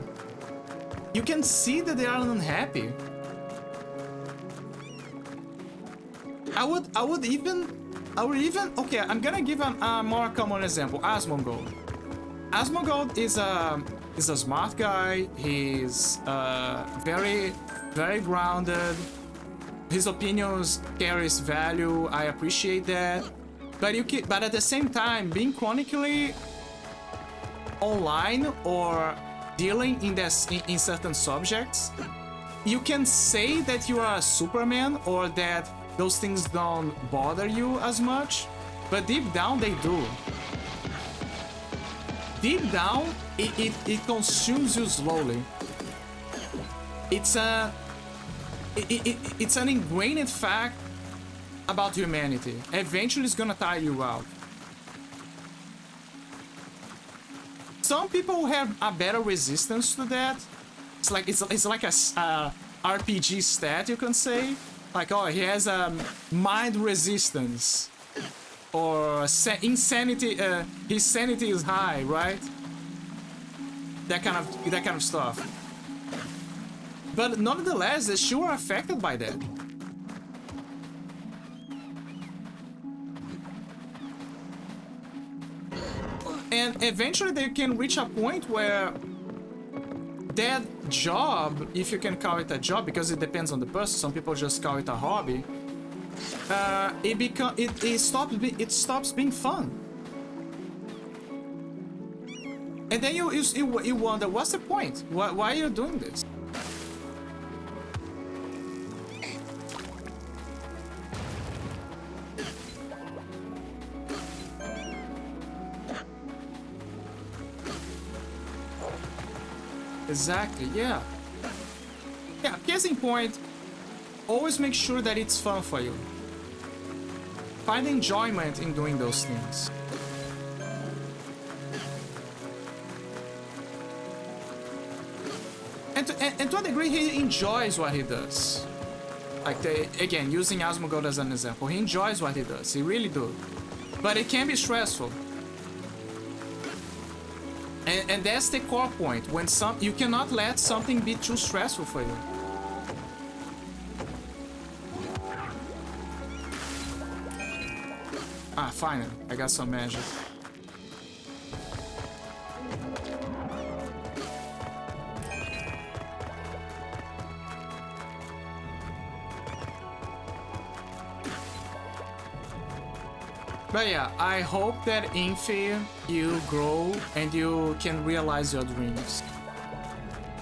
You can see that they are unhappy. I would even okay, I'm gonna give a more common example. Asmongold. Asmongold is a smart guy. He's very grounded. His opinions carries value. I appreciate that. But at the same time, being chronically online or dealing in certain subjects, you can say that you are a Superman or that those things don't bother you as much, But deep down, they do. Deep down, it consumes you slowly. It's it's an ingrained fact about humanity. Eventually, it's gonna tire you out. Some people have a better resistance to that. It's like a RPG stat, you can say. Like, oh, he has a mind resistance, or insanity. His sanity is high, right? That kind of stuff. But nonetheless, they sure are affected by that. And eventually they can reach a point where that job, if you can call it a job, because it depends on the person, some people just call it a hobby, it stops being fun. And then you wonder, what's the point? Why are you doing this? Exactly, yeah. Yeah, case in point, always make sure that it's fun for you. Find enjoyment in doing those things. And to a degree, he enjoys what he does. Like, again, using Asmongold as an example, he enjoys what he does. He really does. But it can be stressful. And that's the core point. When you cannot let something be too stressful for you. Ah, finally, I got some magic. But yeah, I hope that in fear you grow and you can realize your dreams.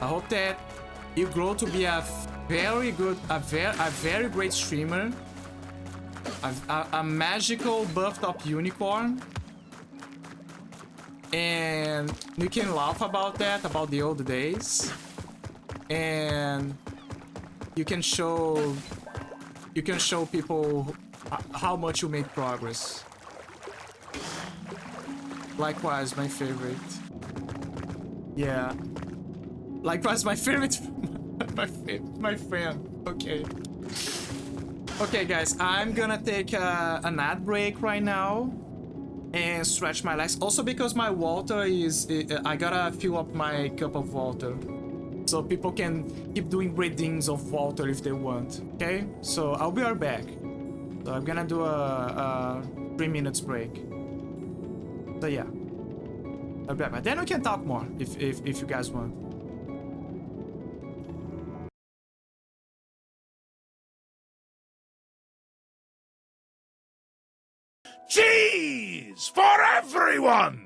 I hope that you grow to be a very good, a very great streamer, a magical buffed up unicorn, and we can laugh about that, about the old days, and you can show people how much you made progress. Likewise, my favorite. Yeah. Likewise, my favorite. my friend. Okay. Okay, guys, I'm gonna take an ad break right now and stretch my legs. Also, because my water is, I gotta fill up my cup of water, so people can keep doing readings of water if they want. Okay, so I'll be right back. So I'm gonna do a 3 minutes break. So yeah, I'll be right back. Then we can talk more if you guys want. Cheese for everyone!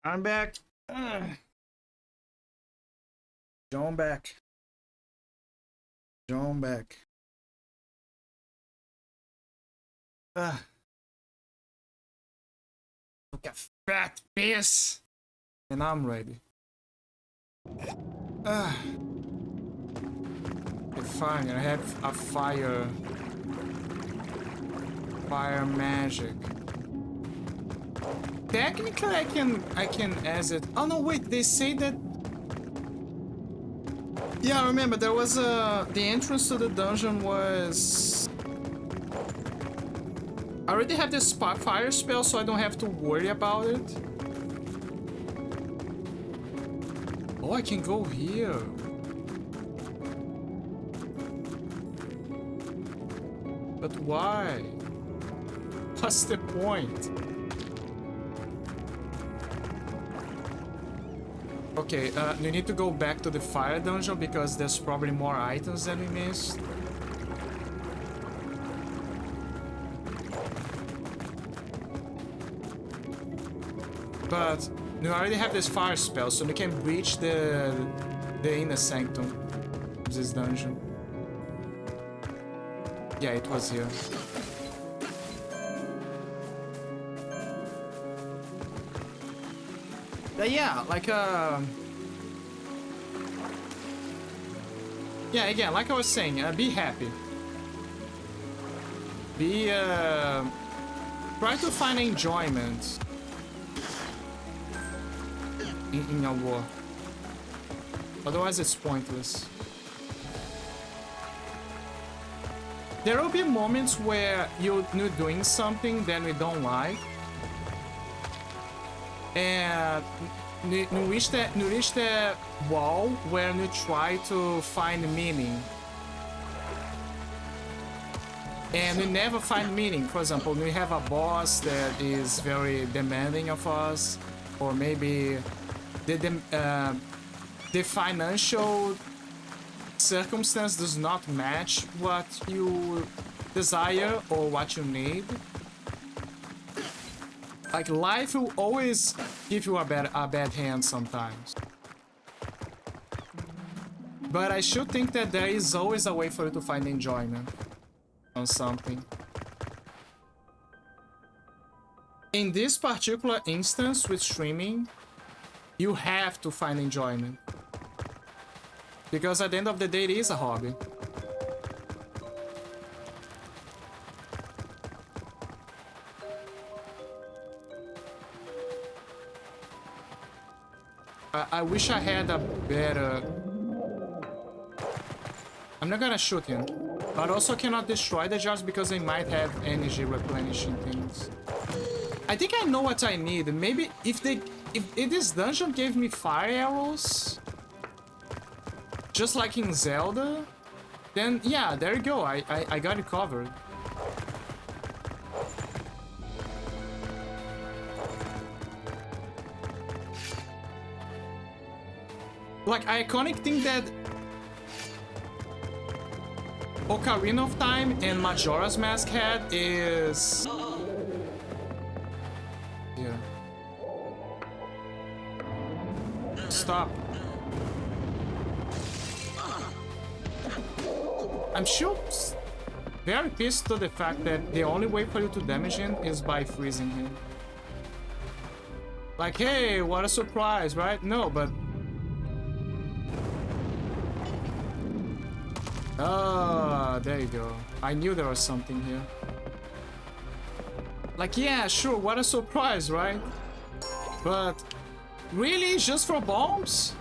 I'm back. John back. John back. Look at fat piss. And I'm ready. Okay, fine. I have a fire magic. Technically, I can exit. Oh no, wait. They say that. Yeah, remember there was the entrance to the dungeon was. I already have this fire spell, so I don't have to worry about it. Oh, I can go here. But why? What's the point? Okay, we need to go back to the fire dungeon because there's probably more items that we missed. But we already have this fire spell, so we can reach the inner sanctum of this dungeon. Yeah, it was here. But yeah, like yeah, again, like I was saying, be happy. Be try to find enjoyment in a war. Otherwise, it's pointless. There will be moments where you're doing something that we don't like, and you reach that wall where you try to find meaning, and we never find meaning. For example, we have a boss that is very demanding of us, or maybe the financial circumstance does not match what you desire or what you need. Like, life will always give you a bad hand sometimes. But I should think that there is always a way for you to find enjoyment on something. In this particular instance with streaming, you have to find enjoyment. Because at the end of the day, it is a hobby. I wish I had a better... I'm not gonna shoot him. But also cannot destroy the jars because they might have energy replenishing things. I think I know what I need. Maybe if this dungeon gave me fire arrows, just like in Zelda, then yeah, there you go. I got it covered. Like, iconic thing that Ocarina of Time and Majora's Mask had is... Yeah. Stop. I'm sure very pissed to the fact that the only way for you to damage him is by freezing him. Like, hey, what a surprise, right? No, but... Ah, there you go. I knew there was something here. Like, yeah, sure, what a surprise, right? But... Really? Just for bombs?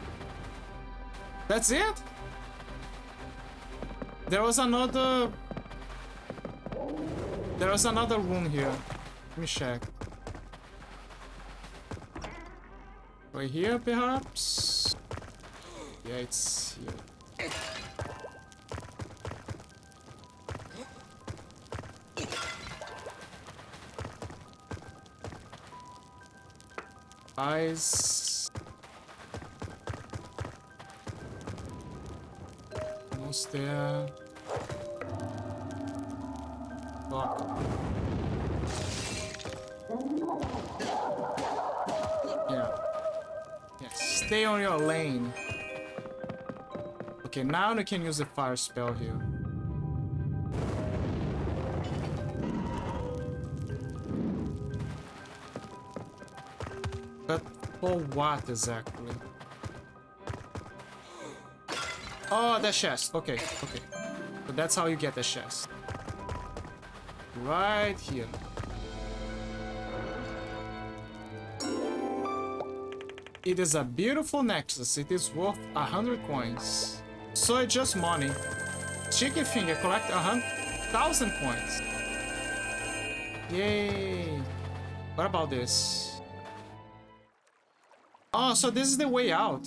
That's it? There was another room here. Let me check. Right here, perhaps? Yeah, it's here. Eyes. Almost there. Fuck. Yeah. stay on your lane. Okay, now you can use the fire spell here. But for what exactly? Oh, the chest. Okay, okay. So that's how you get the chest. Right here. It is a beautiful necklace. It is worth 100 coins. So it's just money. Chicken finger, collect 1,000 coins. Yay. What about this? Oh, so this is the way out.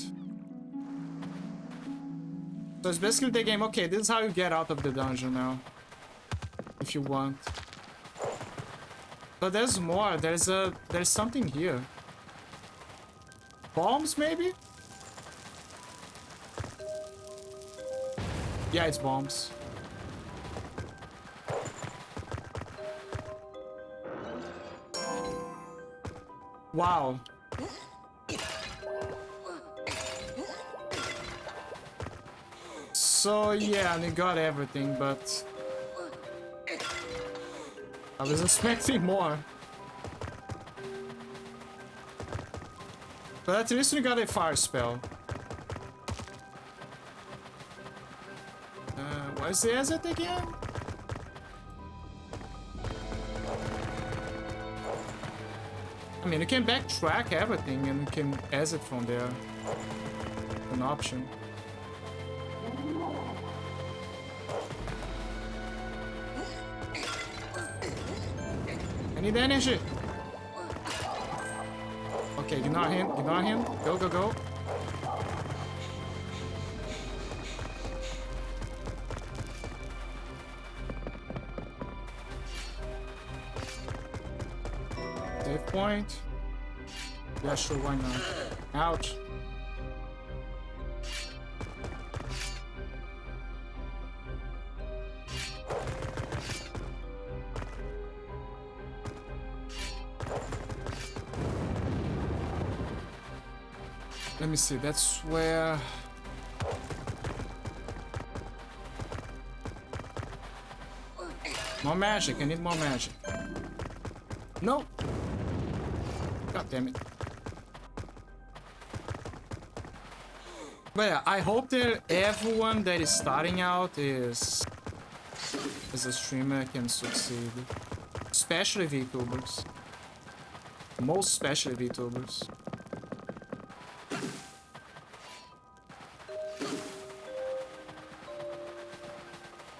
So it's basically the game. Okay, this is how you get out of the dungeon now. If you want. But there's more. There's something here. Bombs, maybe? Yeah, it's bombs. Wow. So yeah, and you got everything, but I was expecting more. But at least we got a fire spell. Where's the exit again? I mean, you can backtrack everything and you can exit from there. An option. I need energy. Okay, ignore him, ignore him. Go, go, go. Save point. Yeah, sure, why not? Ouch. Let me see, that's where... More magic, I need more magic. No! God damn it. But yeah, I hope that everyone that is starting out is as a streamer can succeed. Especially VTubers. Most especially VTubers.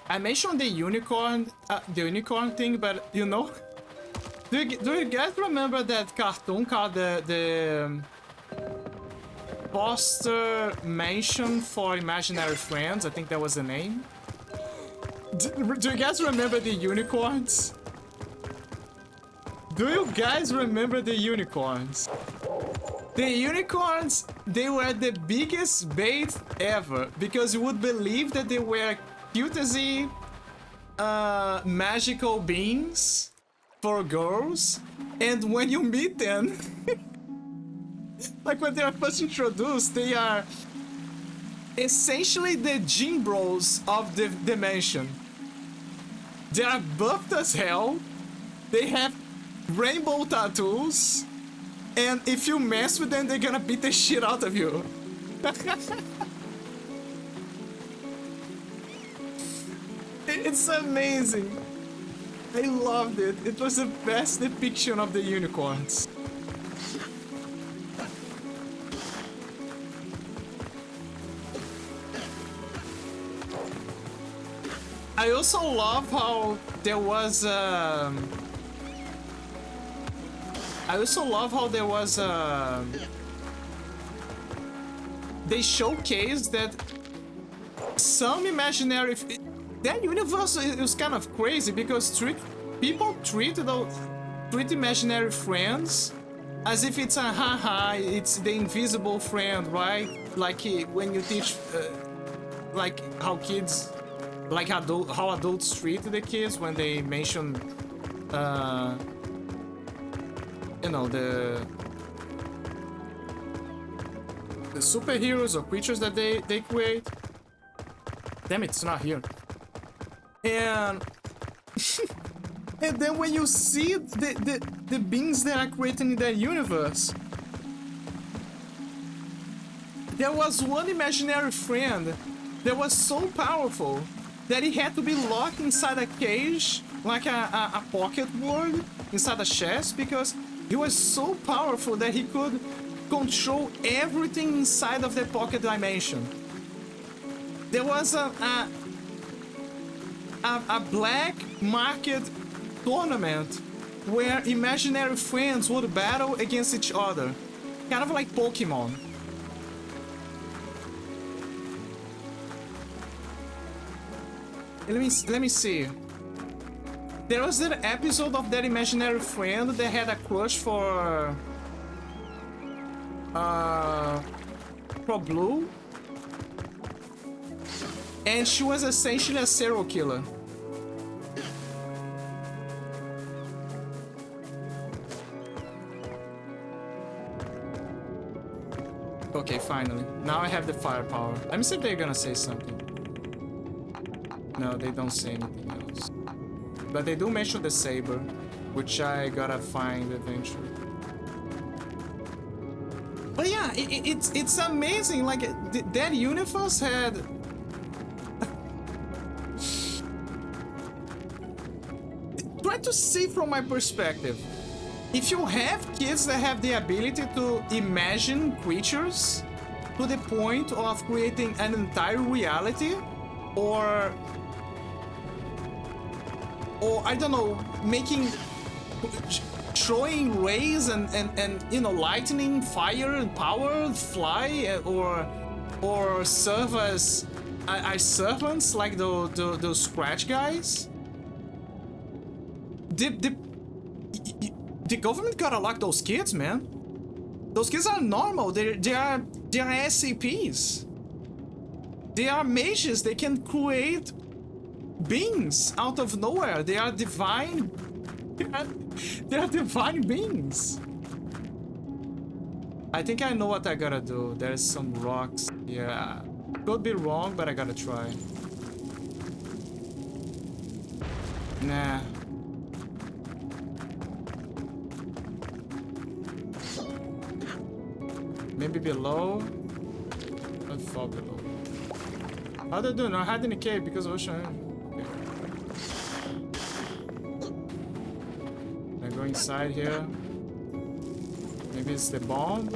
I mentioned the unicorn thing, but you know, do you guys remember that cartoon called the Foster Mansion for Imaginary Friends? I think that was the name. Do you guys remember the unicorns? Do you guys remember the unicorns? The unicorns, they were the biggest bait ever because you would believe that they were cutesy magical beings for girls, and when you meet them like when they are first introduced, they are essentially the gym bros of the dimension. They are buffed as hell, they have rainbow tattoos, and if you mess with them, they're gonna beat the shit out of you. It's amazing. I loved it. It was the best depiction of the unicorns. I also love how there was they showcased that some imaginary that universe is kind of crazy because people treat imaginary friends as if it's a haha, it's the invisible friend, right? Like when you teach, like how kids, like how adults treat the kids when they mention, you know, superheroes or creatures that they create. Damn it, it's not here. And and then when you see the beings that are created in that universe, there was one imaginary friend that was so powerful that he had to be locked inside a cage, like a pocket world, inside a chest, because he was so powerful that he could control everything inside of the pocket dimension. There was a black market tournament where imaginary friends would battle against each other, kind of like Pokemon. Let me see. There was that episode of that imaginary friend that had a crush for Blue, and she was essentially a serial killer. Okay, finally. Now I have the firepower. Let me see if they're gonna say something. No, they don't say anything else. But they do mention the saber, which I gotta find eventually. But yeah, it's amazing. Like that universe had. Try to see from my perspective. If you have kids that have the ability to imagine creatures to the point of creating an entire reality, or I don't know, throwing rays and you know, lightning, fire and power, fly, or serve as servants like those scratch guys. The government gotta lock those kids, man. Those kids are normal. They are SCPs. They are mages. They can create beings out of nowhere. They are divine. They are divine beings. I think I know what I gotta do. There's some rocks. Yeah, could be wrong, but I gotta try. Nah. Maybe below. I fall below. How they do? No, hide in the cave because of ocean. Okay. I go inside here. Maybe it's the bomb.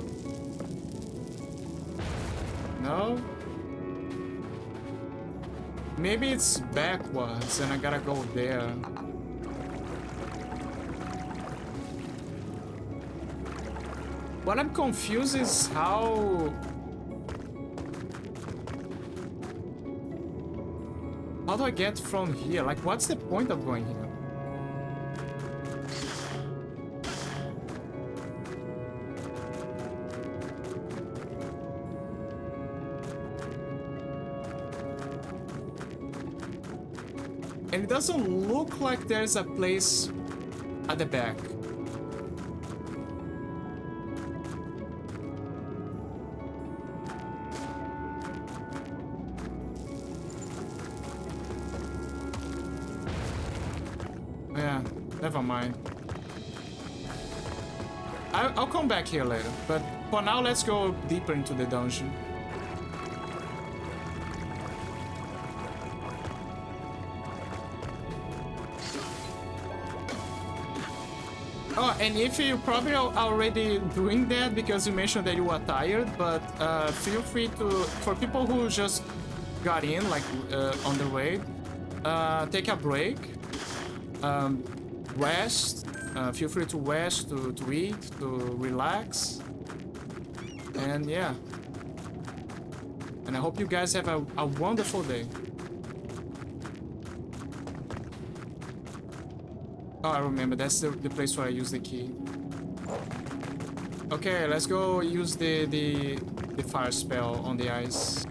No. Maybe it's backwards and I gotta go there. What I'm confused is how do I get from here? Like, what's the point of going here? And it doesn't look like there's a place at the back. Never mind. I'll come back here later, but for now, let's go deeper into the dungeon. Oh, and if you probably are already doing that because you mentioned that you were tired, but feel free to, for people who just got in, like on the raid, take a break. Rest, feel free to rest, to eat, to relax, and yeah. And I hope you guys have a wonderful day. Oh, I remember, that's the place where I use the key. Okay, let's go use the fire spell on the ice.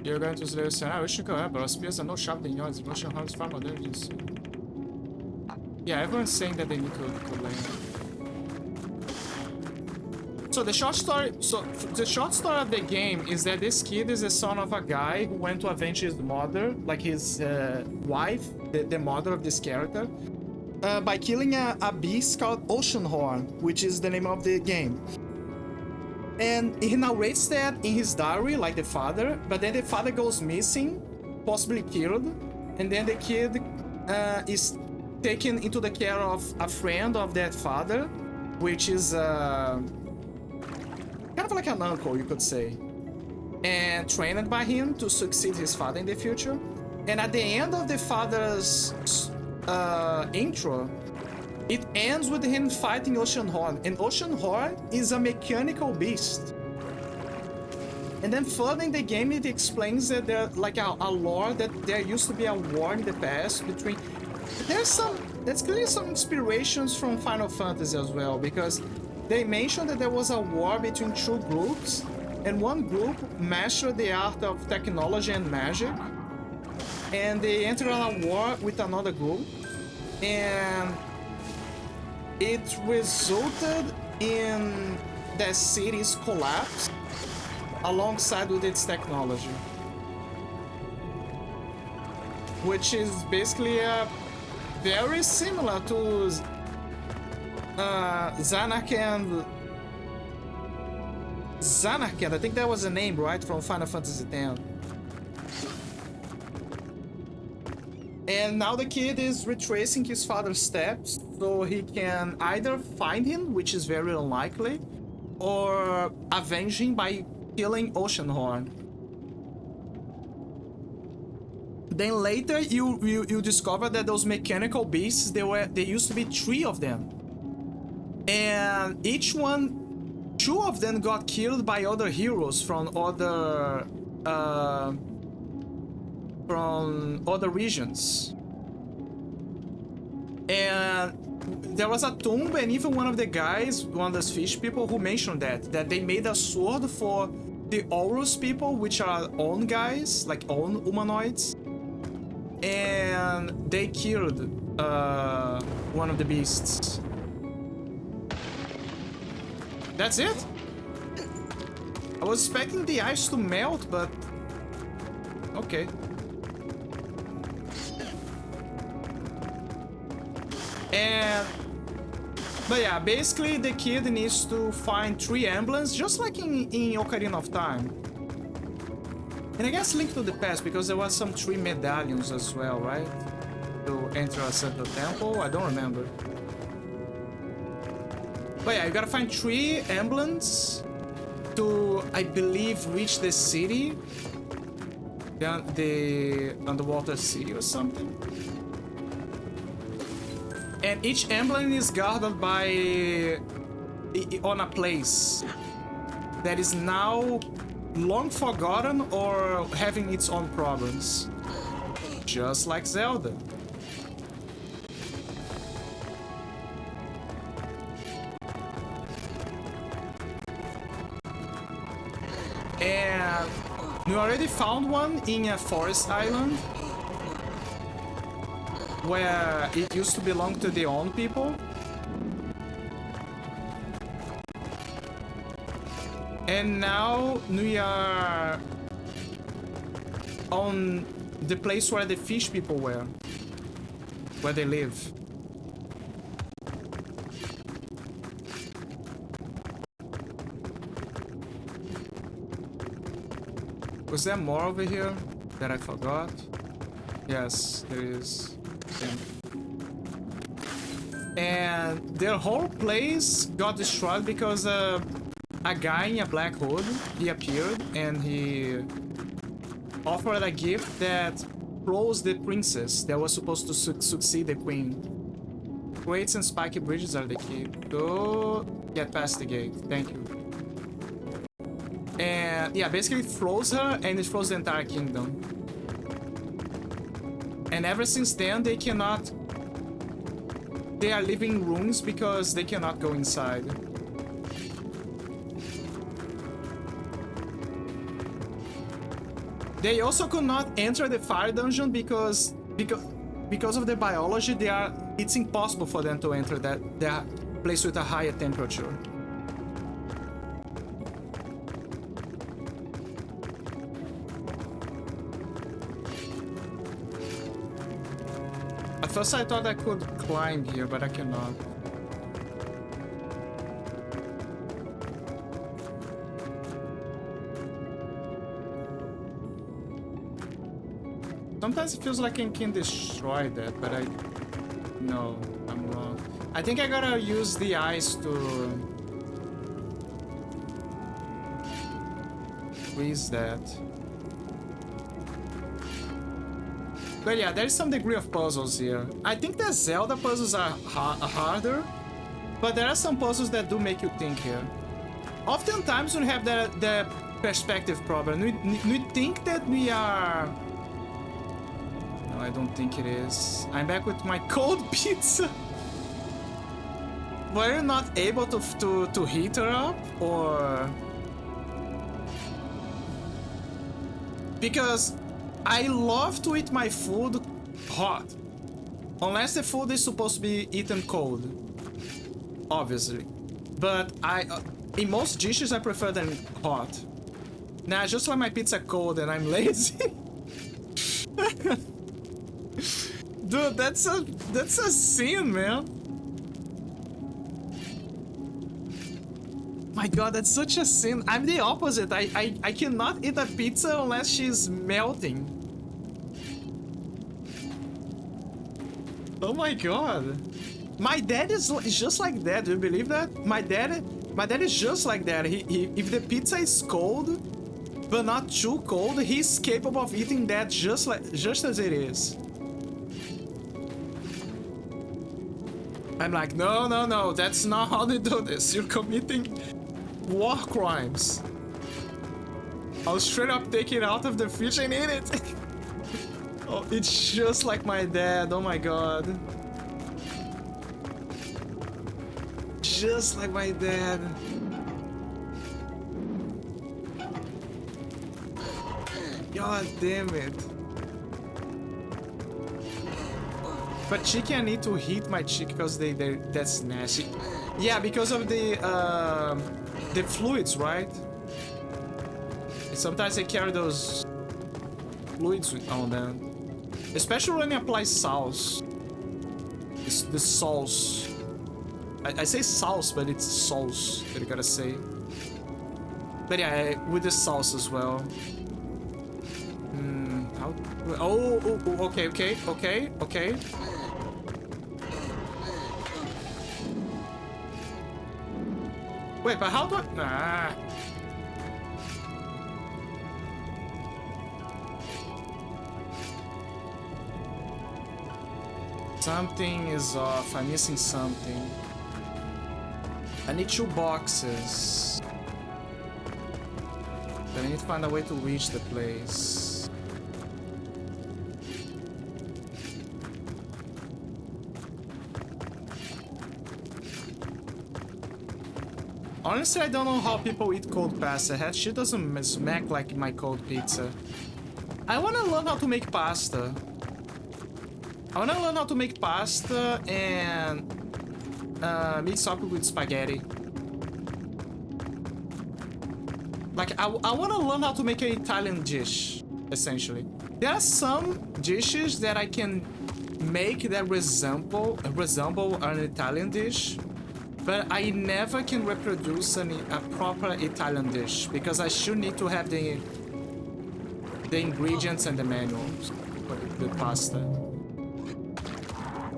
You're going to slay us. I wish you could have, but spears are no sharper than yours. Russian harms far more dangerous. Yeah, everyone's saying that they need to land. So the short story, the short story of the game is that this kid is the son of a guy who went to avenge his mother, like his wife, the mother of this character, by killing a beast called Oceanhorn, which is the name of the game. And he narrates that in his diary, like the father, but then the father goes missing, possibly killed, and then the kid is taken into the care of a friend of that father, which is kind of like an uncle, you could say, and trained by him to succeed his father in the future. And at the end of the father's intro, it ends with him fighting Oceanhorn, and Oceanhorn is a mechanical beast. And then further in the game, it explains that there's like a lore that there used to be a war in the past between. There's clearly some inspirations from Final Fantasy as well, because they mentioned that there was a war between two groups, and one group mastered the art of technology and magic, and they entered on a war with another group, and it resulted in the city's collapse alongside with its technology, which is basically very similar to Zanarkand, I think that was the name, right, from Final Fantasy X. And now the kid is retracing his father's steps so he can either find him, which is very unlikely, or avenge him by killing Oceanhorn. Then later you discover that those mechanical beasts, there used to be 3 of them. And each one, 2 of them got killed by other heroes from other regions. And there was a tomb, and even one of the guys, one of those fish people, who mentioned that they made a sword for the Aurus people, which are own guys, like own humanoids, and they killed one of the beasts. That's it? I was expecting the ice to melt, but okay. But yeah, basically the kid needs to find 3 emblems, just like in Ocarina of Time. And I guess Link to the Past, because there was some 3 medallions as well, right? To enter a certain temple, I don't remember. But yeah, you gotta find 3 emblems to, I believe, reach the city. The underwater city or something. And each emblem is guarded by on a place that is now long forgotten or having its own problems, just like Zelda. And we already found one in a forest island, where it used to belong to the own people. And now we are on the place where the fish people were, where they live. Was there more over here that I forgot? Yes, there is. And their whole place got destroyed because a guy in a black hood, he appeared and he offered a gift that froze the princess that was supposed to succeed the queen. Crates and spiky bridges are the key. Go get past the gate. Thank you. And yeah, basically it froze her and it froze the entire kingdom. And ever since then, they cannot... They are living in ruins because they cannot go inside. They also could not enter the fire dungeon because of the biology. It's impossible for them to enter that place with a higher temperature. first I thought I could climb here, but I cannot. Sometimes it feels like I can destroy that, but no, I'm wrong. I think I gotta use the eyes to freeze that. But yeah, there's some degree of puzzles here. I think the Zelda puzzles are harder, but there are some puzzles that do make you think here. Oftentimes we have the perspective problem. We think that we are... No, I don't think it is. I'm back with my cold pizza. Were you not able to heat her up, or... Because I love to eat my food hot. Unless the food is supposed to be eaten cold. Obviously. But in most dishes I prefer them hot. Now I just like my pizza cold and I'm lazy. Dude, that's a sin, man. My god, that's such a sin. I'm the opposite. I cannot eat a pizza unless she's melting. Oh my god. My dad is just like that. Do you believe that? My dad is just like that. If the pizza is cold, but not too cold, he's capable of eating that just as it is. I'm like, no, that's not how they do this. You're committing war crimes. I'll straight up take it out of the fridge and eat it. Oh, it's just like my dad. Oh my god. Just like my dad. God damn it. But chicken, I need to heat my chicken because that's nasty. Yeah, because of the fluids, right? Sometimes they carry those fluids on them. Especially when you apply sauce. It's the sauce. I say sauce, but it's sauce that you gotta say. But yeah, with the sauce as well. Okay. Wait, but how do I... Nah. Something is off. I'm missing something. I need 2 boxes. But I need to find a way to reach the place. Honestly, I don't know how people eat cold pasta. That shit doesn't smack like my cold pizza. I wanna learn how to make pasta. I wanna learn how to make pasta and mix up with spaghetti. Like, I wanna learn how to make an Italian dish, essentially. There are some dishes that I can make that resemble an Italian dish, but I never can reproduce a proper Italian dish because I should need to have the ingredients and the manuals for the pasta.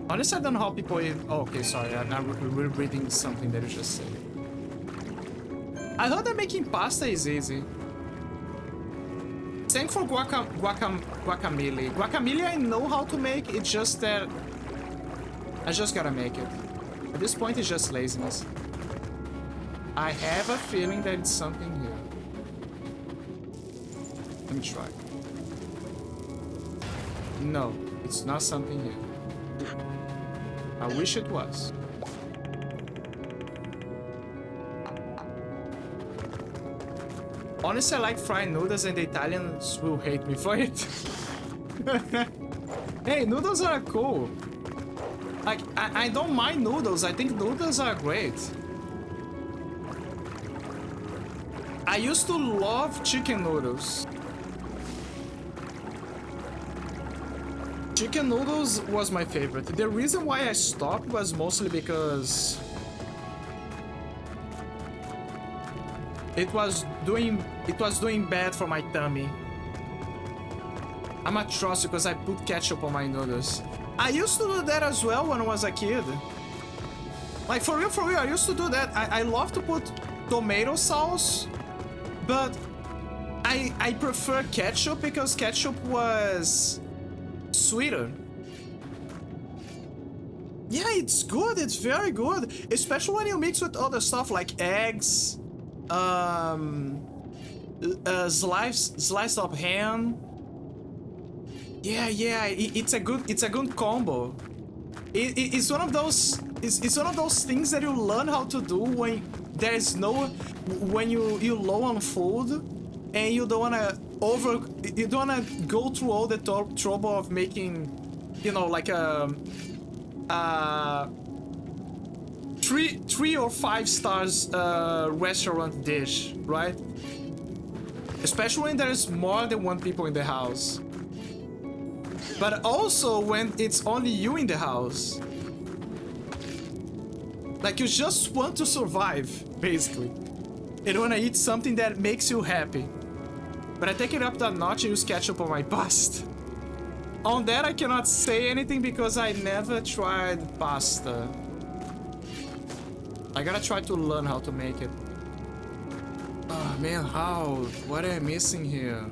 Honestly, I don't know how people eat. Oh, okay, sorry. I'm rereading something that you just said. I heard that making pasta is easy. Same for guacamole. Guacamole I know how to make. It's just that I just gotta make it. At this point, it's just laziness. I have a feeling that it's something here. Let me try. No, it's not something here. I wish it was. Honestly, I like fried noodles and the Italians will hate me for it. Hey, noodles are cool. Like, I don't mind noodles. I think noodles are great. I used to love chicken noodles. Chicken noodles was my favorite. The reason why I stopped was mostly because it was doing bad for my tummy. I'm a trust because I put ketchup on my noodles. I used to do that as well when I was a kid. Like for real, I used to do that. I love to put tomato sauce, but I prefer ketchup because ketchup was sweeter. Yeah, it's good. It's very good, especially when you mix with other stuff like eggs, sliced up ham. Yeah, it's a good combo. It's one of those things that you learn how to do when when you're low on food and you don't wanna go through all the trouble of making, you know, like a 3 or 5 stars restaurant dish, right? Especially when there's more than one people in the house. But also when it's only you in the house. Like you just want to survive, basically. You wanna eat something that makes you happy. But I take it up that notch and use ketchup on my pasta. On that I cannot say anything because I never tried pasta. I gotta try to learn how to make it. Oh man, how? What am I missing here?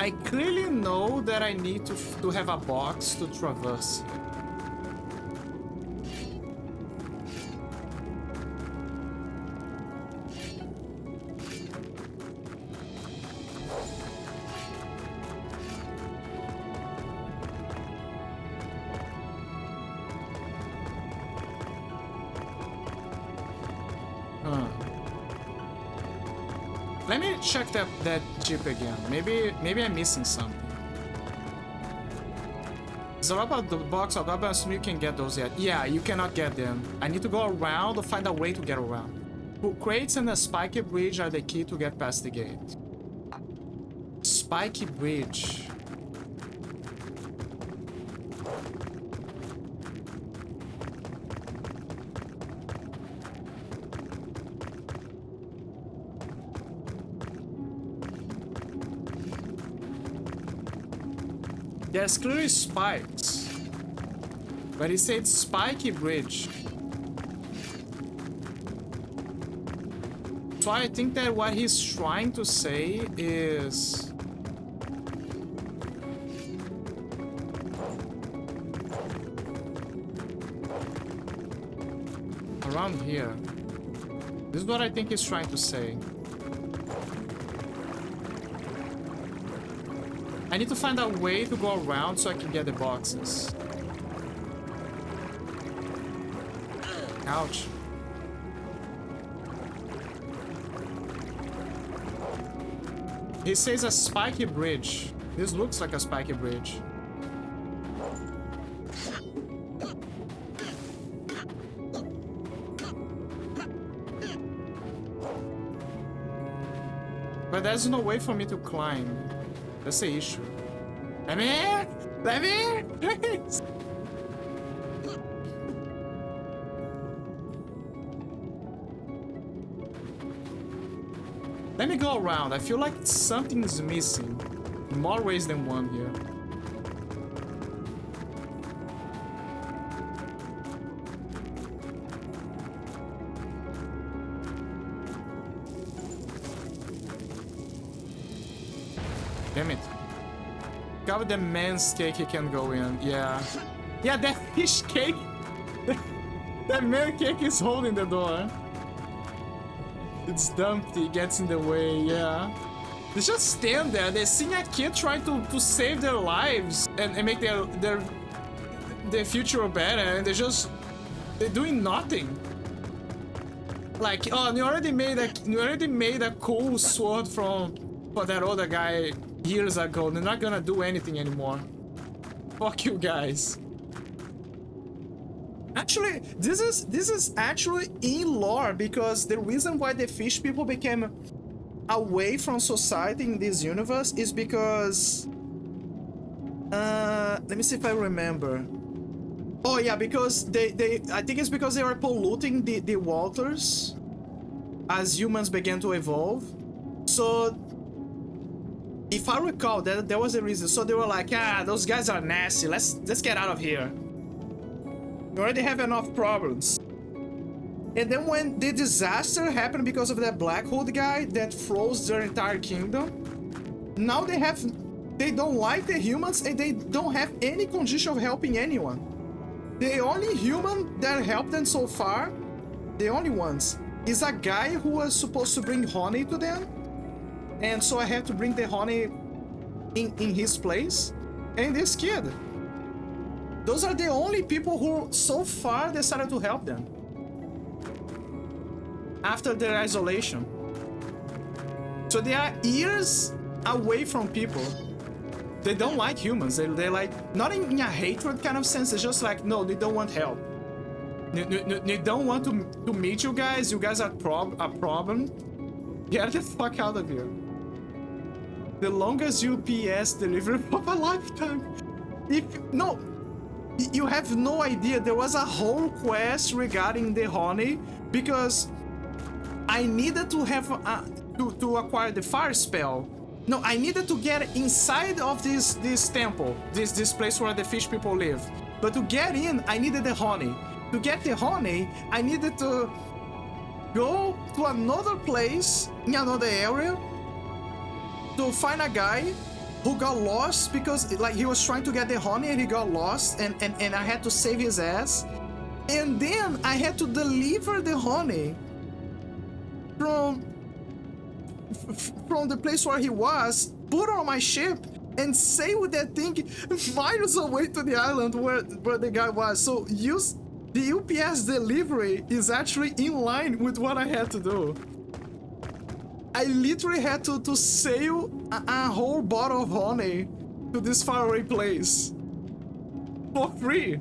I clearly know that I need to have a box to traverse. Let me check that jeep again. Maybe I'm missing something. Is there about the box of weapons? You can get those yet? Yeah, you cannot get them. I need to go around or find a way to get around. Crates and a spiky bridge are the key to get past the gate. Spiky bridge. There's clearly spikes, but he said spiky bridge. So I think that what he's trying to say is around here. This is what I think he's trying to say. I need to find a way to go around so I can get the boxes. Ouch. He says a spiky bridge. This looks like a spiky bridge. But there's no way for me to climb. That's the issue. Let me in! Let me in! Please! Let me go around. I feel like something is missing. In more ways than one here. Damn it. Cover the man's cake he can go in. Yeah. Yeah, that fish cake. That man cake is holding the door. It's dumpty, it gets in the way, yeah. They just stand there, they see a kid trying to save their lives and make their future better, and they're doing nothing. Like, oh, you already made a cool sword for that other guy years ago. They're not gonna do anything anymore. Fuck you guys. Actually, this is actually in lore, because the reason why the fish people became away from society in this universe is because let me see if I remember. Oh yeah, because they I think it's because they were polluting the waters as humans began to evolve. So if I recall, that there was a reason. So they were like, ah, those guys are nasty. Let's get out of here. We already have enough problems. And then when the disaster happened because of that black hood guy that froze their entire kingdom, now they don't like the humans, and they don't have any condition of helping anyone. The only human that helped them so far, the only ones, is a guy who was supposed to bring honey to them. And so I had to bring the honey in his place. And this kid. Those are the only people who so far decided to help them after their isolation. So they are years away from people. They don't like humans. They're like, not in a hatred kind of sense. It's just like, no, they don't want help. They don't want to meet you guys. You guys are a problem. Get the fuck out of here. The longest UPS delivery of a lifetime. You have no idea. There was a whole quest regarding the honey because I needed to have to acquire the fire spell. No, I needed to get inside of this temple, this place where the fish people live. But to get in, I needed the honey. To get the honey, I needed to go to another place in another area to find a guy who got lost because like he was trying to get the honey and he got lost, and I had to save his ass. And then I had to deliver the honey from the place where he was, put on my ship, and sail with that thing miles away to the island where the guy was. So the UPS delivery is actually in line with what I had to do. I literally had to sail a whole bottle of honey to this faraway place for free.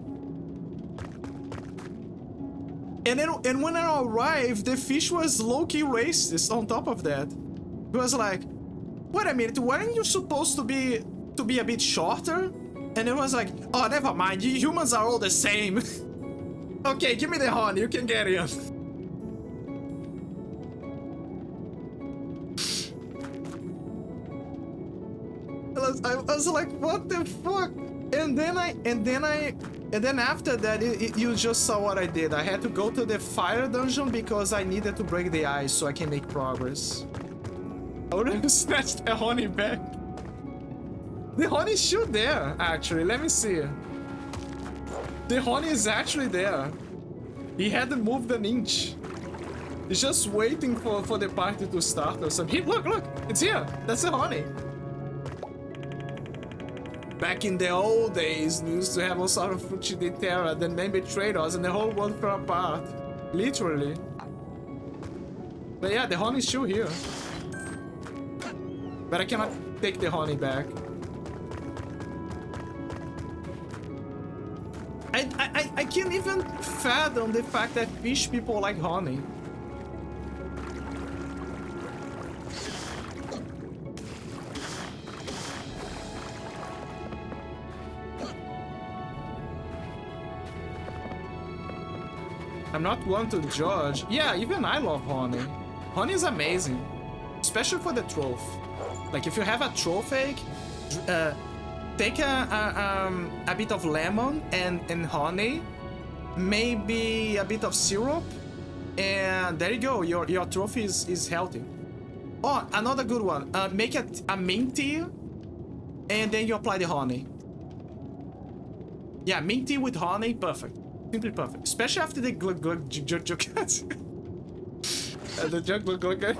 And when I arrived, the fish was low-key racist on top of that. It was like, wait a minute, weren't you supposed to be a bit shorter? And it was like, oh, never mind, you humans are all the same. Okay, give me the honey, you can get in. I was like, what the fuck? And then after that, you just saw what I did. I had to go to the fire dungeon because I needed to break the ice so I can make progress. I would have snatched the honey back. The honey is still there, actually. Let me see. The honey is actually there. He hadn't moved an inch. He's just waiting for the party to start or something. Look, it's here. That's the honey. Back in the old days, we used to have all sort of Frutti di Terra, then they betrayed us and the whole world fell apart. Literally. But yeah, the honey is still here. But I cannot take the honey back. I can't even fathom the fact that fish people like honey. I'm not one to judge. Yeah, even I love honey. Honey is amazing. Especially for the trophy. Like if you have a trophy, take a bit of lemon and honey, maybe a bit of syrup, and there you go. Your trophy is healthy. Oh, another good one. Make a mint tea, and then you apply the honey. Yeah, mint tea with honey, perfect. Simply perfect. Especially after the glug glug jug jug. The jug glug glug.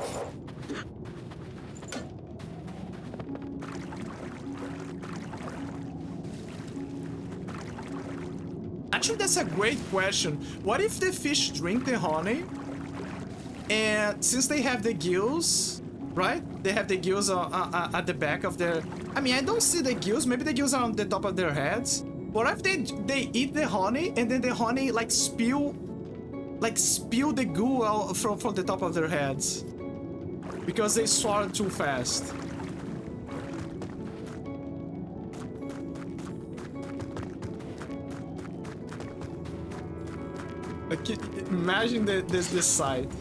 Actually, that's a great question. What if the fish drink the honey And since they have the gills, right? They have the gills at the back of their... I mean, I don't see the gills. Maybe the gills are on the top of their heads. What if they eat the honey and then the honey like spill the goo out from the top of their heads because they swallowed too fast? Like, imagine this sight.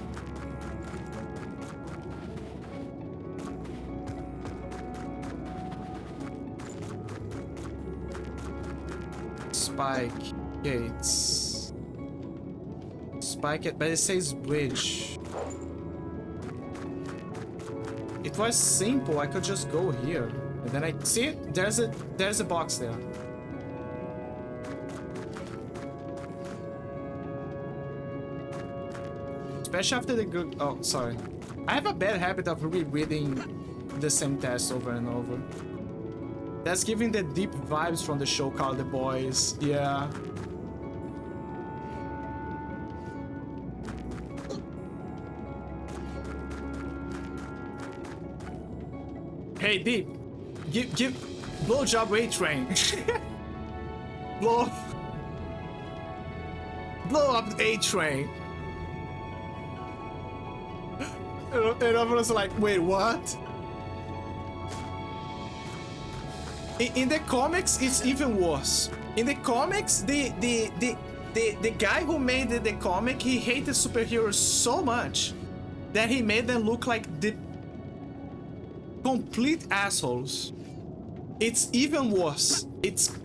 Spike gates. Spike it, but it says bridge. It was simple. I could just go here, and then I see it. There's a box there. Especially after the good. Oh, sorry. I have a bad habit of rereading the same test over and over. That's giving the deep vibes from the show called The Boys. Yeah. Hey, Deep. Give blowjob A-Train. blow up A-Train. And everyone's like, wait, what? In the comics, it's even worse. In the comics, the guy who made the comic, he hated superheroes so much that he made them look like the complete assholes. It's even worse. It's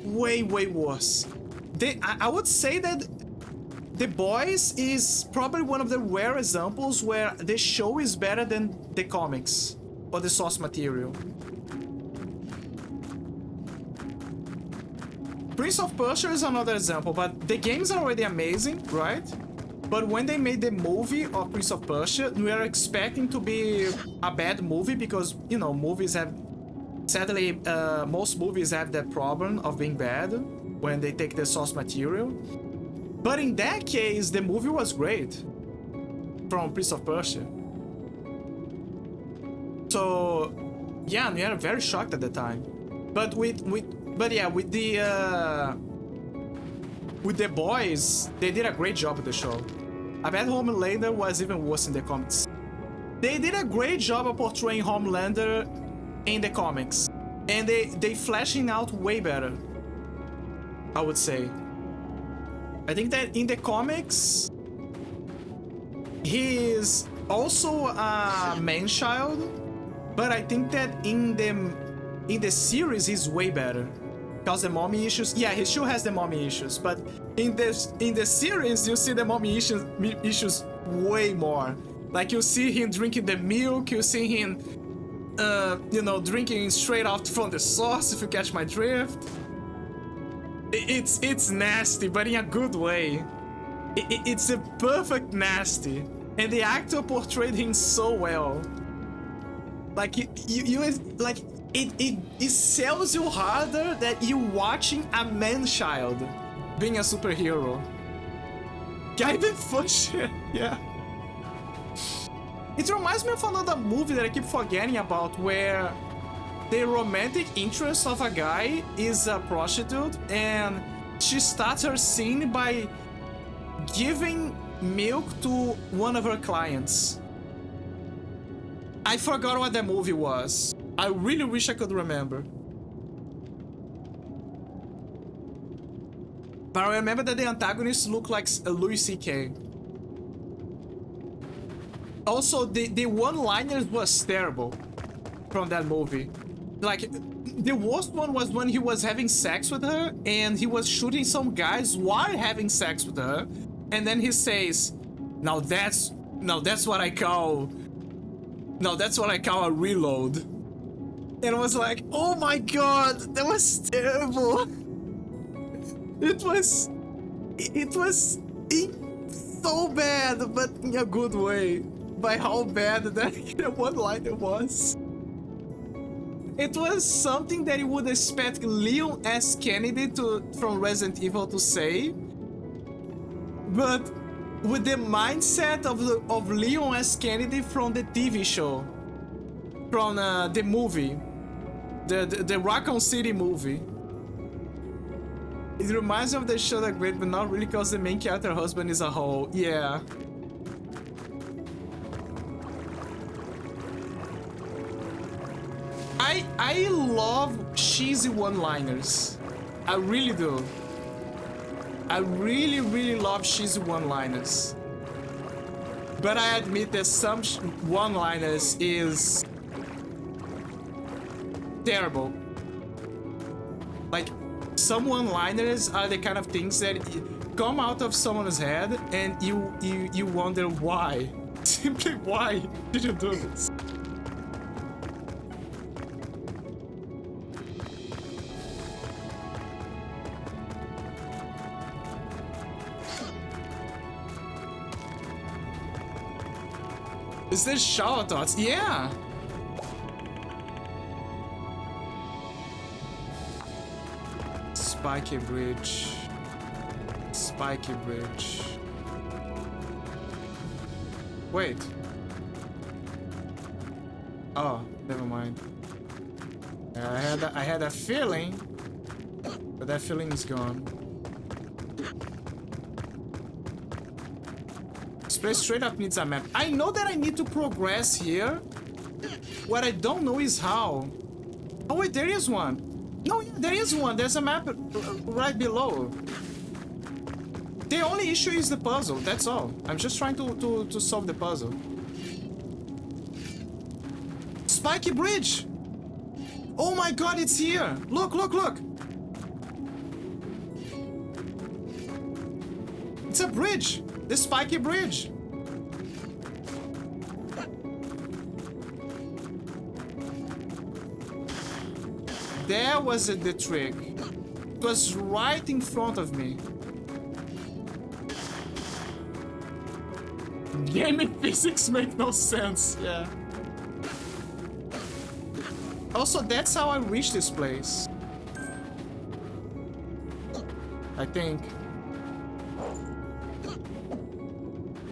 way worse. I would say that The Boys is probably one of the rare examples where the show is better than the comics or the source material. Prince of Persia is another example, but the games are already amazing, right? But when they made the movie of Prince of Persia, we were expecting to be a bad movie because, you know, movies have... Sadly, most movies have that problem of being bad when they take the source material. But in that case, the movie was great from Prince of Persia. So, yeah, we were very shocked at the time. But with the Boys, they did a great job with the show. I bet Homelander was even worse in the comics. They did a great job of portraying Homelander in the comics, and they fleshing out way better, I would say. I think that in the comics, he is also a man-child, but I think that in the series he's way better. Because the mommy issues, yeah, he still has the mommy issues, but in the series you see the mommy issues way more. Like you see him drinking the milk, you see him, you know, drinking straight out from the source. If you catch my drift, it's nasty, but in a good way. It's a perfect nasty, and the actor portrayed him so well. Like it sells you harder that you watching a man-child being a superhero. Can't even push it, yeah. It reminds me of another movie that I keep forgetting about, where the romantic interest of a guy is a prostitute and she starts her scene by giving milk to one of her clients. I forgot what the movie was. I really wish I could remember. But I remember that the antagonists look like Louis C.K. Also, the one-liners was terrible from that movie. Like, the worst one was when he was having sex with her and he was shooting some guys while having sex with her, and then he says, now that's what I call a reload. And I was like, oh my god, that was terrible. It was so bad, but in a good way. By how bad that one liner was. It was something that you would expect Leon S. Kennedy from Resident Evil to say. But with the mindset of Leon S. Kennedy from the TV show, from the movie, the Raccoon City movie. It reminds me of the show that great, but not really, because the main character husband is a hoe. Yeah. I love cheesy one-liners. I really do. I really love cheesy one-liners. But I admit that some one-liners is terrible. Like, some one-liners are the kind of things that come out of someone's head and you wonder why. Simply why did you do this? Is this shower thoughts? Yeah! Spiky bridge. Spiky bridge. Wait. Oh, never mind. I had a feeling, but that feeling is gone. This place straight up needs a map. I know that I need to progress here. What I don't know is how. Oh wait, there is one. No, yeah, there is one. There's a map right below. The only issue is the puzzle. That's all. I'm just trying to solve the puzzle. Spiky bridge. Oh my god, it's here. Look, look, look. It's a bridge. The spiky bridge. There was the trick. It was right in front of me. Gaming physics make no sense, yeah. Also, that's how I reached this place. I think.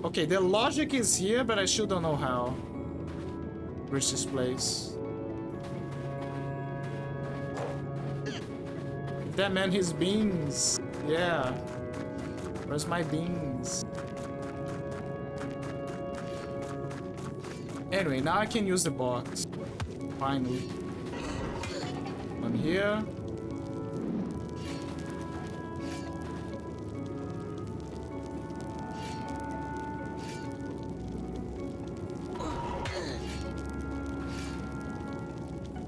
Okay, the logic is here, but I still don't know how. Reach this place. That man, his beans. Yeah. Where's my beans? Anyway, now I can use the box. Finally. On here.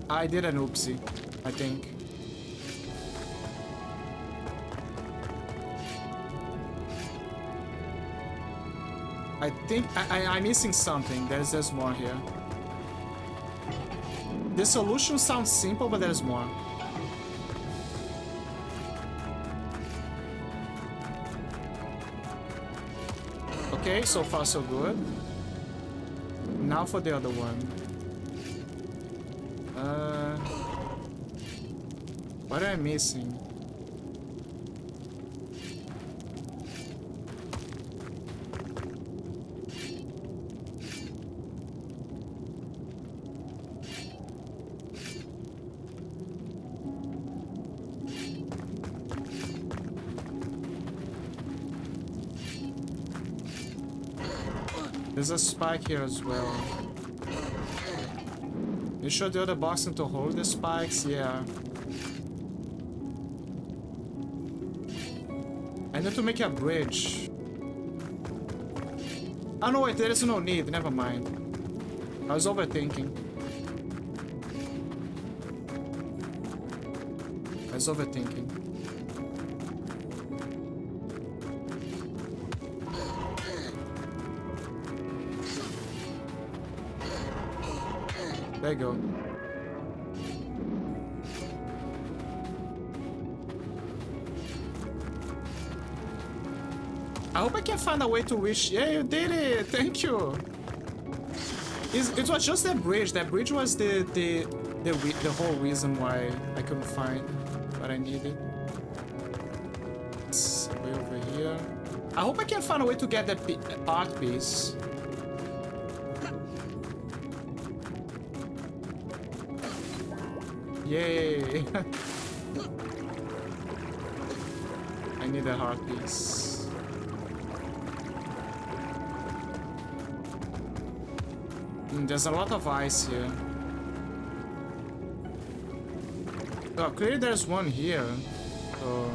I did an oopsie, I think. I think I'm missing something. There's more here. The solution sounds simple, but there's more. Okay, so far so good. Now for the other one. What am I missing? There's a spike here as well. You sure the other box to hold the spikes? Yeah. I need to make a bridge. Oh no, wait, there is no need. Never mind. I was overthinking. I was overthinking. There you go. I hope I can find a way to reach. Yeah, you did it. Thank you. It was just that bridge. That bridge was the whole reason why I couldn't find what I needed. It's way over here. I hope I can find a way to get that art piece. Yay! I need a heart piece. There's a lot of ice here. Oh, clearly there's one here. So...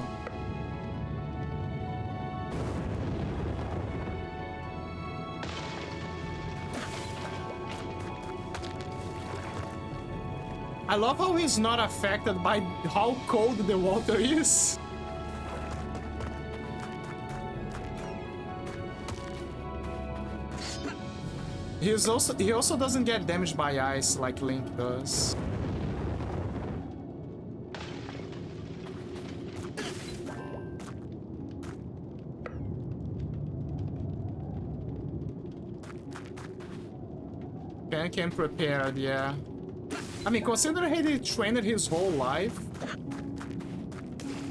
I love how he's not affected by how cold the water is. He also doesn't get damaged by ice like Link does. Ken came prepared, yeah. I mean, considering he trained his whole life,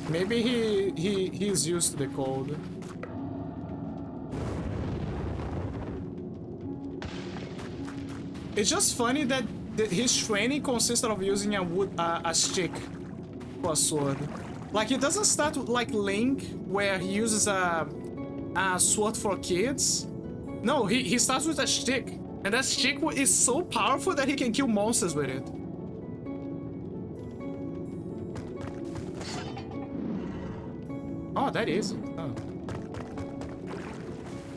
maybe he's used to the cold. It's just funny that his training consisted of using a stick for a sword. Like, it doesn't start like Link, where he uses a sword for kids. No, he starts with a stick. And that stick is so powerful that he can kill monsters with it. Oh, that is it. Oh.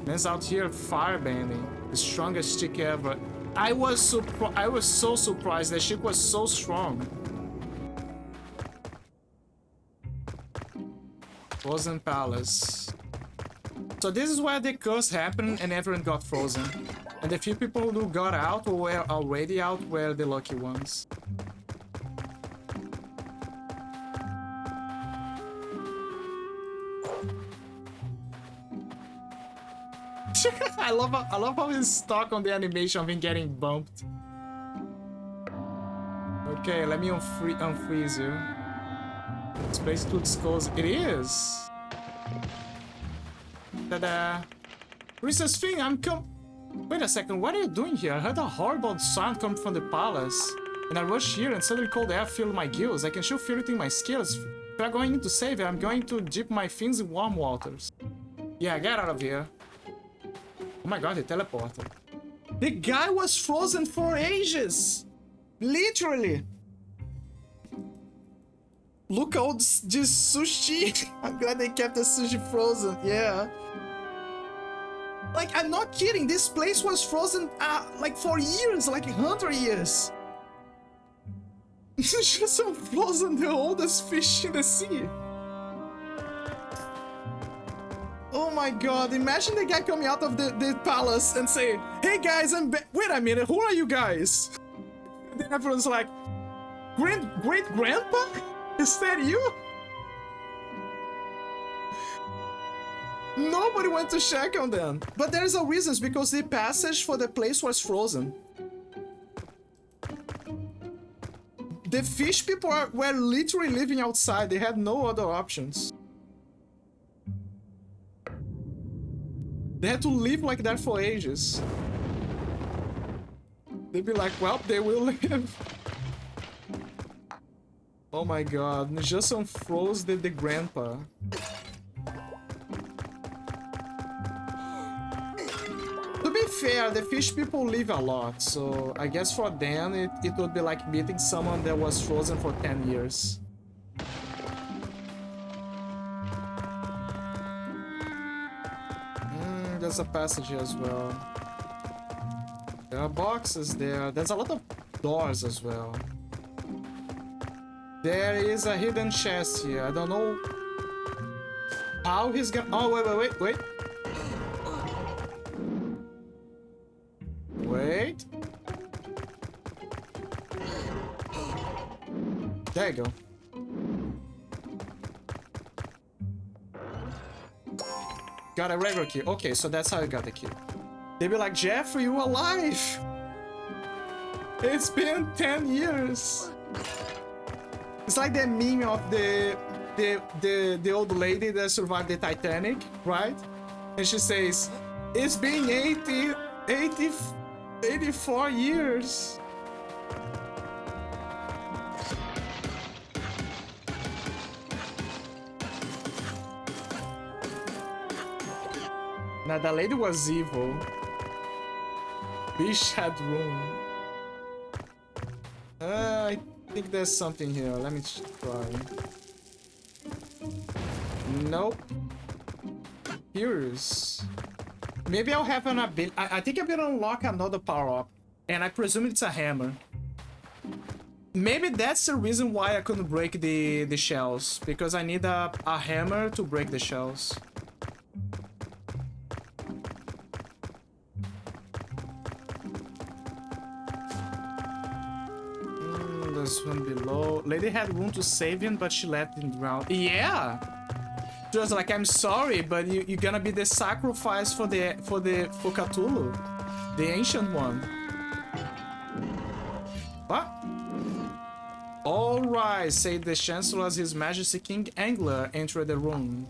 Man's out here firebending. The strongest stick ever. I was so surprised. That stick was so strong. Frozen Palace. So this is where the curse happened and everyone got frozen. And the few people who got out or were already out were the lucky ones. I love how he's stuck on the animation of him getting bumped. Okay, let me unfreeze you. This place looks cozy. It is. Ta-da! Princess Thing, Wait a second, what are you doing here? I heard a horrible sound coming from the palace. And I rushed here and suddenly cold air filled my gills. I can still feel it in my skills. If I'm going to save it, I'm going to dip my fins in warm waters. Yeah, get out of here. Oh my god, he teleported. The guy was frozen for ages! Literally! Look all this sushi! I'm glad they kept the sushi frozen, yeah. Like, I'm not kidding, this place was frozen, like, for years, like 100 years. It's just so frozen, the oldest fish in the sea. Oh my god, imagine the guy coming out of the palace and say, hey guys, wait a minute, who are you guys? And then everyone's like, Great-grandpa? Is that you? Nobody went to check on them. But there's a reason, because the passage for the place was frozen. The fish people were literally living outside. They had no other options. They had to live like that for ages. They'd be like, well, they will live. Oh my god, just unfroze the grandpa. To be fair, the fish people live a lot, so I guess for them it would be like meeting someone that was frozen for 10 years. There's a passage here as well. There are boxes there. There's a lot of doors as well. There is a hidden chest here. I don't know how he's gonna... Oh, wait. Wait. There you go. Got a regular key. Okay, so that's how you got the key. They'd be like, Jeffrey, you alive? It's been 10 years. It's like the meme of the old lady that survived the Titanic, right? And she says, it's been 84 years. Now the lady was evil. Bish had room. I think there's something here. Let me try. Nope. Here's. Maybe I'll have an ability. I think I'm gonna unlock another power-up. And I presume it's a hammer. Maybe that's the reason why I couldn't break the shells. Because I need a hammer to break the shells. There's one below. Lady had room to save him, but she let him drown. Yeah! She was like, I'm sorry, but you're gonna be the sacrifice for Cthulhu. The ancient one. What? Alright, said the Chancellor as His Majesty King Angler entered the room.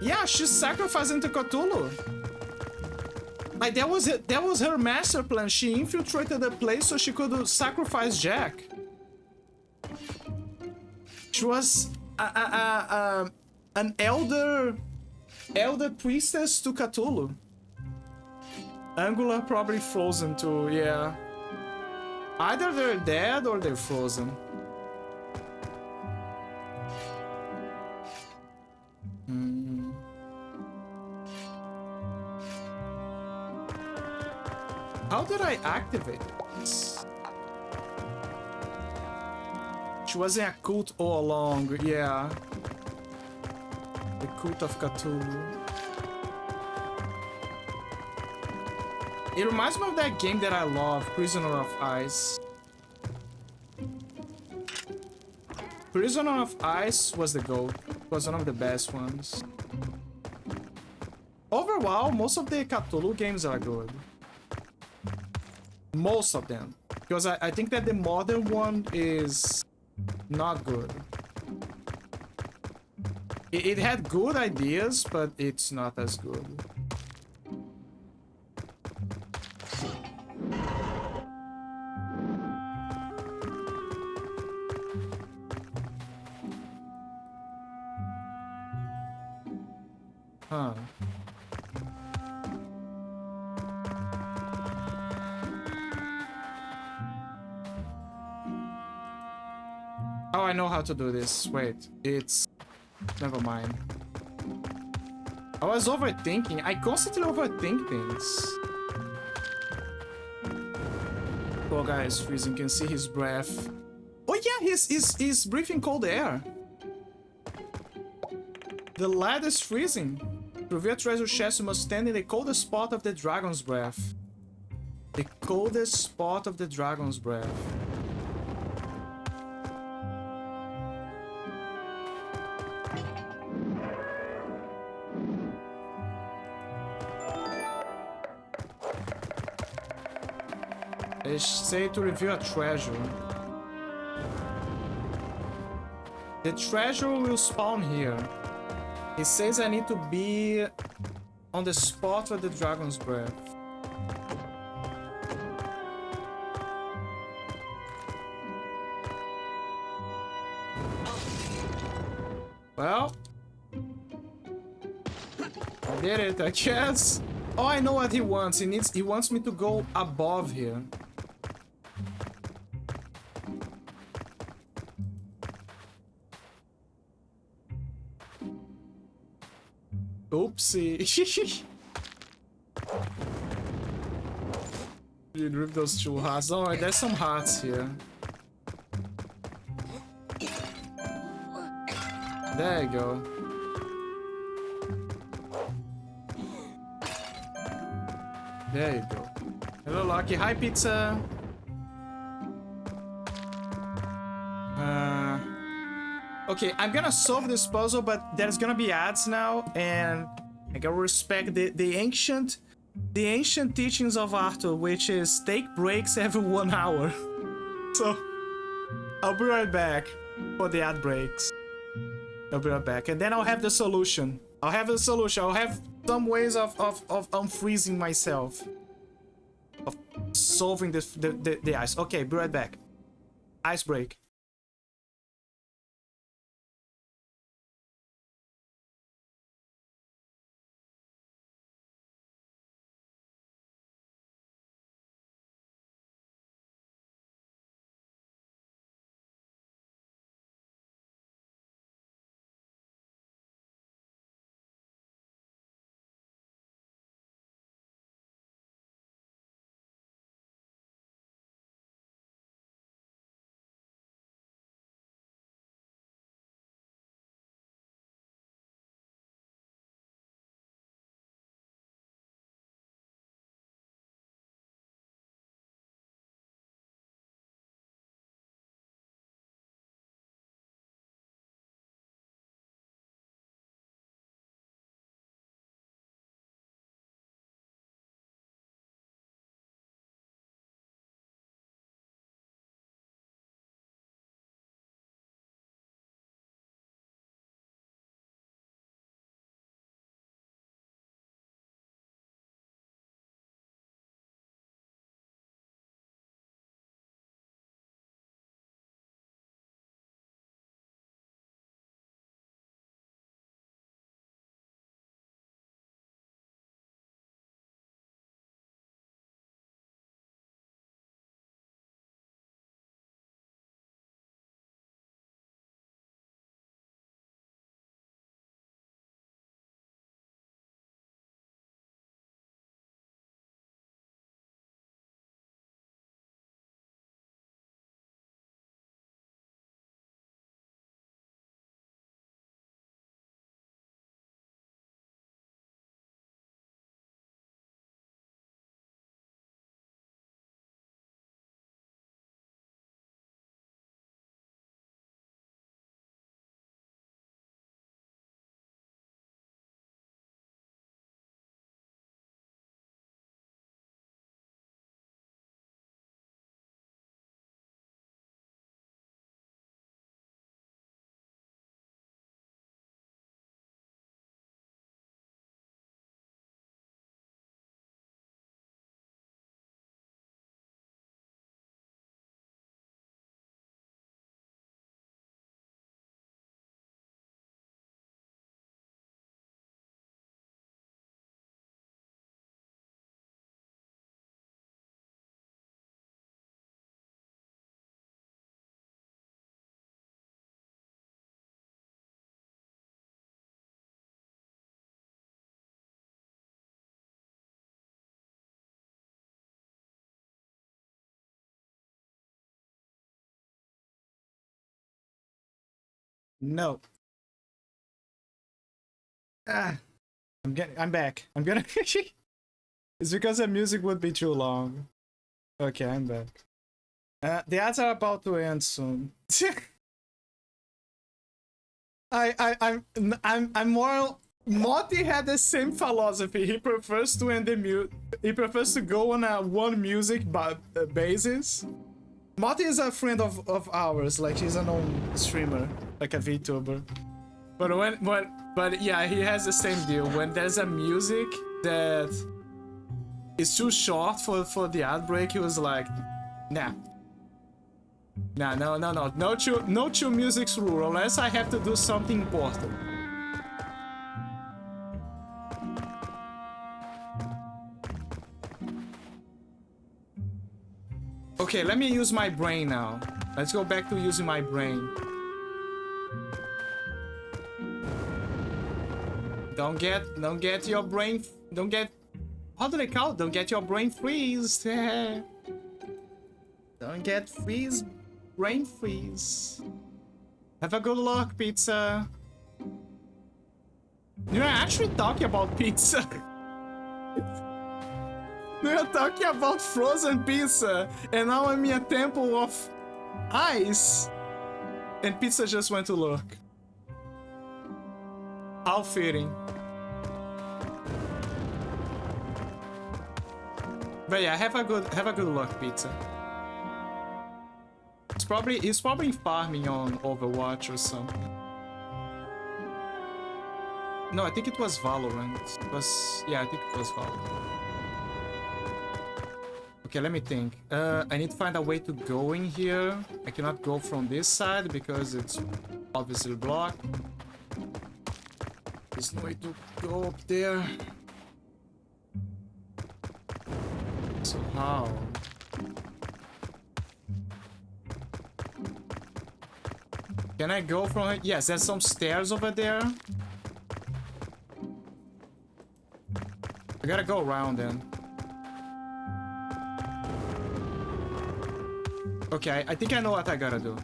Yeah, she's sacrificing to Cthulhu. Like, that was her master plan. She infiltrated the place so she could sacrifice Jack. She was an elder priestess to Cthulhu. Angular probably frozen too, yeah. Either they're dead or they're frozen. How did I activate this? She was in a cult all along, yeah. The cult of Cthulhu. It reminds me of that game that I love, Prisoner of Ice. Prisoner of Ice was the GOAT. It was one of the best ones. Overall, most of the Cthulhu games are good. Most of them. Because I think that the modern one is not good. It had good ideas, but it's not as good. Huh. Oh, I know how to do this. Wait, it's... Never mind. I was overthinking. I constantly overthink things. Poor guy is freezing. Can see his breath. Oh yeah, he's breathing cold air. The lad is freezing. To reveal treasure chest, you must stand in the coldest spot of the dragon's breath. The coldest spot of the dragon's breath. They say to reveal a treasure. The treasure will spawn here. He says I need to be on the spot of the dragon's breath. Well, I did it, I guess. Oh, I know what he wants. He wants me to go above here. Oopsie. You rip those 2 hearts. Oh, there's some hearts here. There you go. There you go. Hello, Lucky. Hi, pizza. Okay, I'm gonna solve this puzzle, but there's gonna be ads now, and I gotta respect the ancient teachings of Arthur, which is take breaks every 1 hour. So I'll be right back for the ad breaks. I'll be right back. And then I'll have the solution. I'll have some ways of unfreezing myself. Of solving the ice. Okay, be right back. Ice break. No. Ah, I'm back. I'm gonna. It's because the music would be too long. Okay, I'm back. The ads are about to end soon. I'm more. Motti had the same philosophy. He prefers to end he prefers to go on a one music basis. Motti is a friend of ours. Like he's a known streamer, like a VTuber. But yeah, he has the same deal. When there's a music that is too short for the ad break, he was like, nah. Nah, no two musics rule unless I have to do something important. Okay, let me use my brain now. Let's go back to using my brain. Don't get your brain, how do they call it? Don't get your brain freezed. Don't get brain freeze. Have a good luck, pizza. You're actually talking about pizza. We're talking about frozen pizza, and now I'm in a temple of ice, and pizza just went to lurk. How fitting. But yeah, have a good luck, pizza. He's probably farming on Overwatch or something. No, I think it was Valorant. It was... Yeah, I think it was Valorant. Okay, let me think. I need to find a way to go in here. I cannot go from this side because it's obviously blocked. There's no way to go up there. So how? Can I go from it? Yes, there's some stairs over there. I gotta go around then. Okay, I think I know what I gotta do.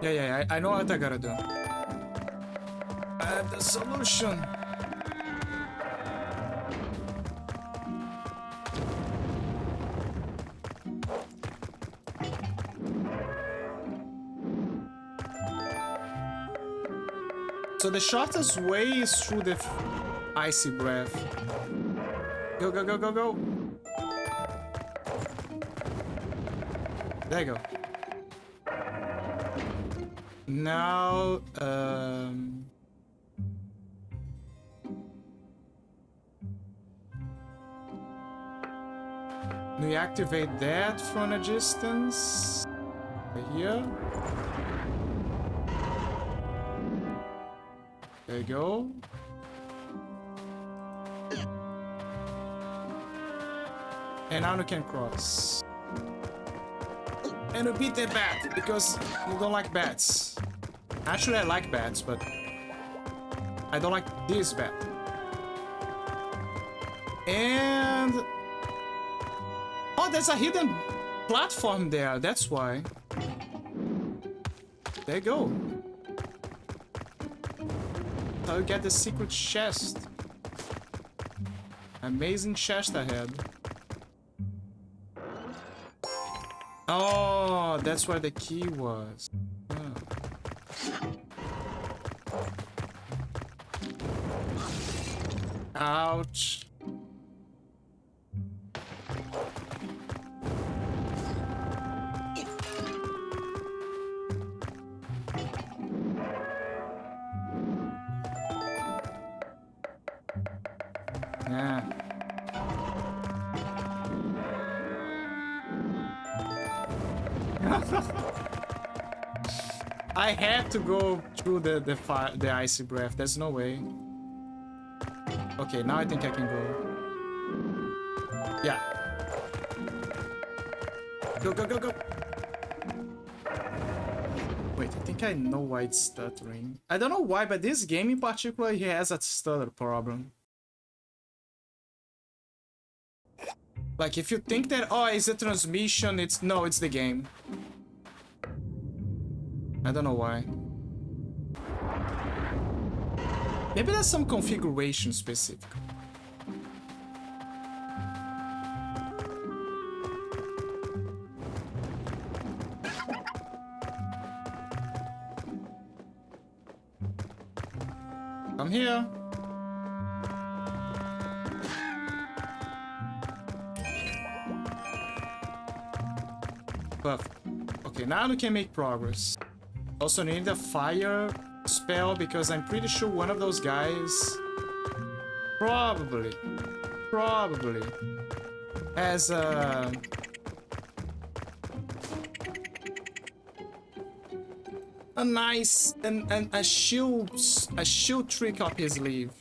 Yeah, I know what I gotta do. I have the solution. So the shortest way is through the icy breath. Go, go, go, go, go. There you go. Now, we activate that from a distance. Right here. There you go. And now we can cross. And we beat the bat because we don't like bats. Actually, I like bats, but I don't like this bat. And oh, there's a hidden platform there. That's why. There you go. How you get the secret chest. Amazing chest ahead. Oh, that's where the key was. Oh. Ouch. Yeah. I had to go through the icy breath. There's no way. Okay, now I think I can go. Yeah. Go, go, go, go. Wait, I think I know why it's stuttering. I don't know why, but this game in particular, he has a stutter problem. Like, if you think that, oh, it's a transmission, no, it's the game. I don't know why. Maybe there's some configuration specific. Come here. Perfect. Okay, now we can make progress. Also need a fire spell because I'm pretty sure one of those guys probably has a nice and a shield trick up his sleeve.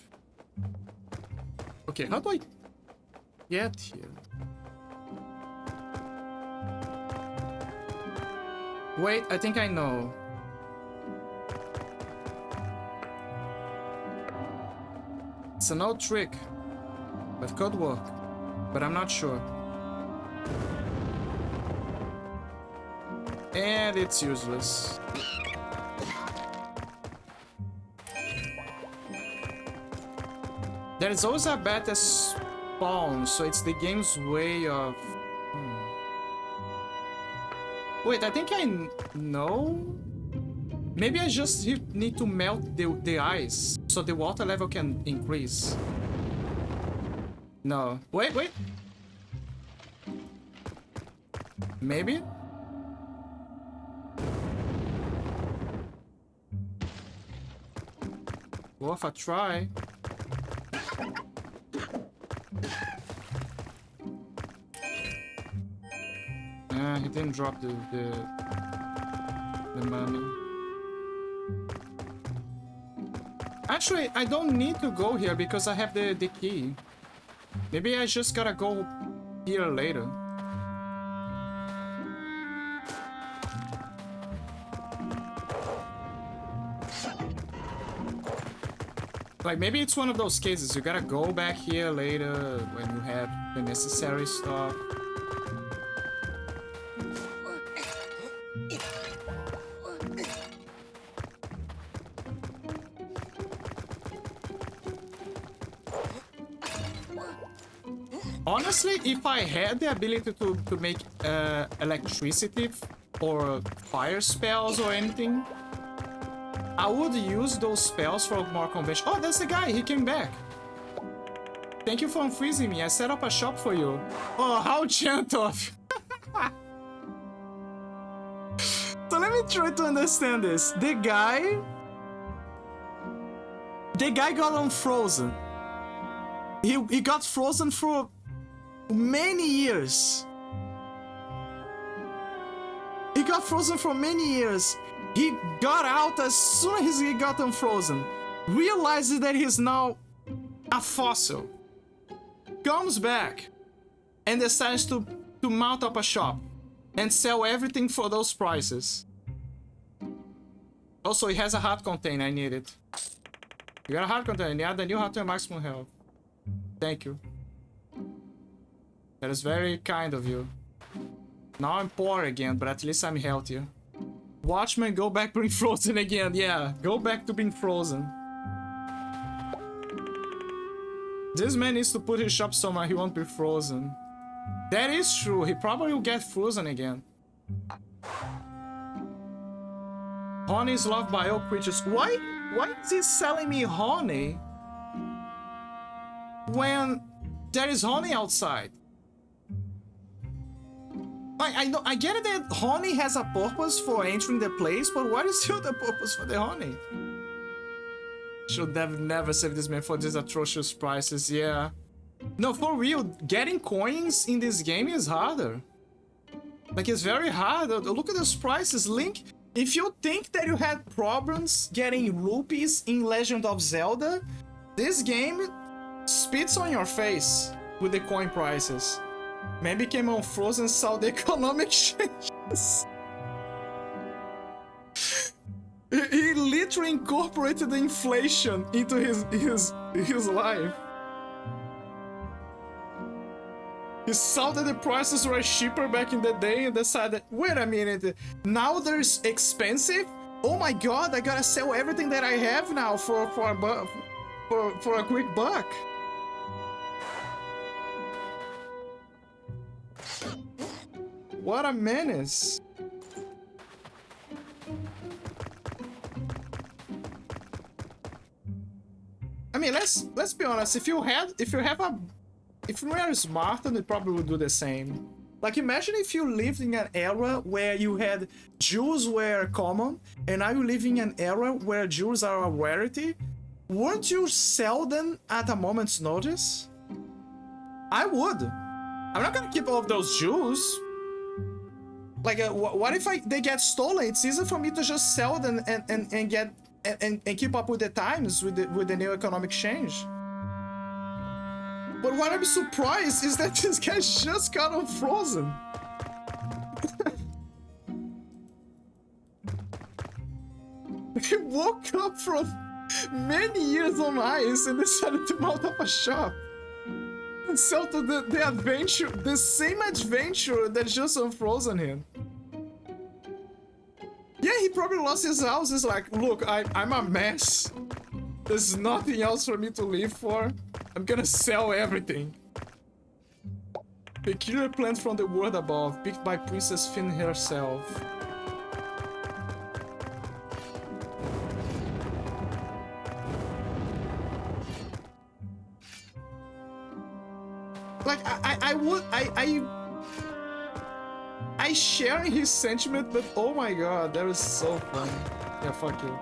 Okay, how do I get here? Wait, I think I know. It's an old trick, but could work, but I'm not sure. And it's useless. There is always a bat that spawns, so it's the game's way of... Wait, I think I know? Maybe I just need to melt the ice so the water level can increase. No. Wait. Maybe? Worth a try. He didn't drop the money. Actually, I don't need to go here because I have the key. Maybe I just gotta go here later. Like, maybe it's one of those cases. You gotta go back here later when you have the necessary stuff. Honestly, if I had the ability to make electricity or fire spells or anything, I would use those spells for more conventional. Oh, that's the guy. He came back. Thank you for unfreezing me. I set up a shop for you. Oh, how gentle of you. So let me try to understand this. The guy got unfrozen. He got frozen for many years. He got frozen for many years. He got out as soon as he got unfrozen. Realizes that he's now a fossil. Comes back and decides to mount up a shop and sell everything for those prices. Also, he has a heart container. I need it. You got a heart container. Yeah, then you have to have maximum health. Thank you. That is very kind of you. Now I'm poor again, but at least I'm healthier. Watchman, go back being frozen again. Yeah, go back to being frozen. This man needs to put his shop somewhere he won't be frozen. That is true. He probably will get frozen again. Honey is loved by all creatures. Why is he selling me honey when there is honey outside? I get it that honey has a purpose for entering the place, but what is still the purpose for the honey? Should have never saved this man for these atrocious prices, yeah. No, for real, getting coins in this game is harder. Like, it's very hard. Look at those prices. Link, if you think that you had problems getting rupees in Legend of Zelda, this game spits on your face with the coin prices. Man became unfrozen and saw the economic changes. He literally incorporated the inflation into his life. He saw that the prices were cheaper back in the day and decided, wait a minute, now there's expensive? Oh my god, I gotta sell everything that I have now for a quick buck. What a menace. I mean, let's be honest. If you were smart, then you probably would do the same. Like, imagine if you lived in an era where you had jewels were common, and now you live in an era where jewels are a rarity. Wouldn't you sell them at a moment's notice? I would. I'm not gonna keep all of those jewels. Like, what if they get stolen? It's easier for me to just sell them and get and keep up with the times with the new economic change. But what I'm surprised is that this guy just got unfrozen. He woke up from many years on ice and decided to mount up a shop and sell to the adventure, the same adventurer that just unfrozen him. Yeah, he probably lost his house. He's like, look, I'm a mess. There's nothing else for me to live for. I'm gonna sell everything. Peculiar plant from the world above, picked by Princess Finn herself. Like, I share his sentiment, but oh my god, that was so funny. Yeah, fuck you.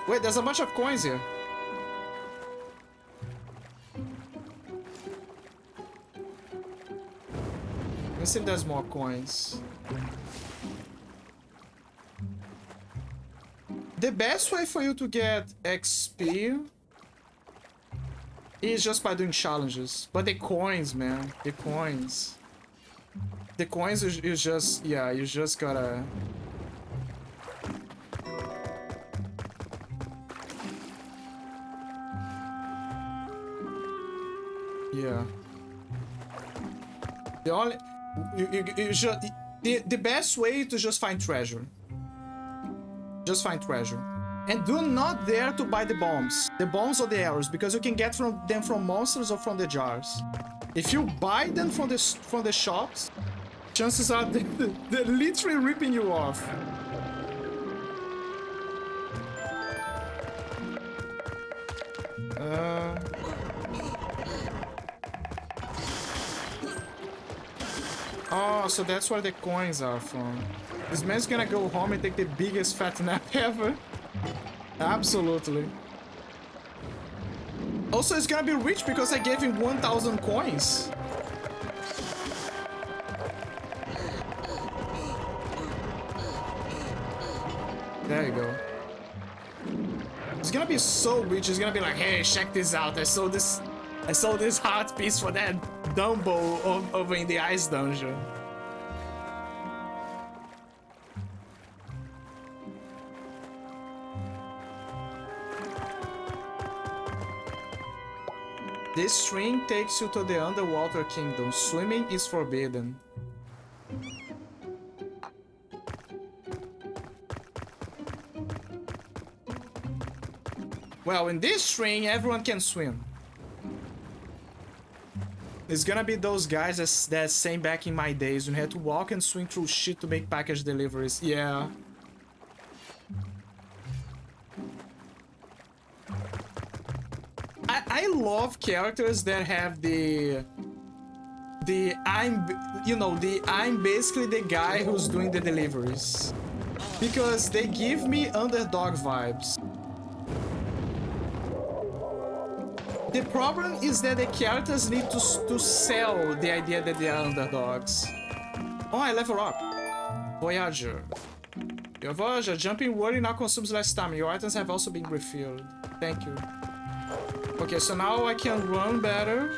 Wait, there's a bunch of coins here. Let's see if there's more coins. The best way for you to get XP is just by doing challenges. But the coins, man. The coins. The coins you just... Yeah, you just gotta... Yeah. The only... You just... The best way to just find treasure. Just find treasure. And do not dare to buy the bombs. The bombs or the arrows, because you can get them from monsters or from the jars. If you buy them from the shops, chances are they're literally ripping you off. Oh, so that's where the coins are from. This man's gonna go home and take the biggest fat nap ever. Absolutely. Also, he's gonna be rich because I gave him 1,000 coins. There you go. He's gonna be so rich. He's gonna be like, hey, check this out. I sold this heart piece for that Dumbo over in the ice dungeon. This string takes you to the underwater kingdom. Swimming is forbidden. Well, in this string, everyone can swim. It's gonna be those guys that same back in my days when you had to walk and swim through shit to make package deliveries. Yeah. I love characters that have I'm basically the guy who's doing the deliveries, because they give me underdog vibes. The problem is that the characters need to sell the idea that they are underdogs. Oh, I level up. Voyager. Your Voyager, jumping worry now consumes less time. Your items have also been refilled. Thank you. Okay, so now I can run better.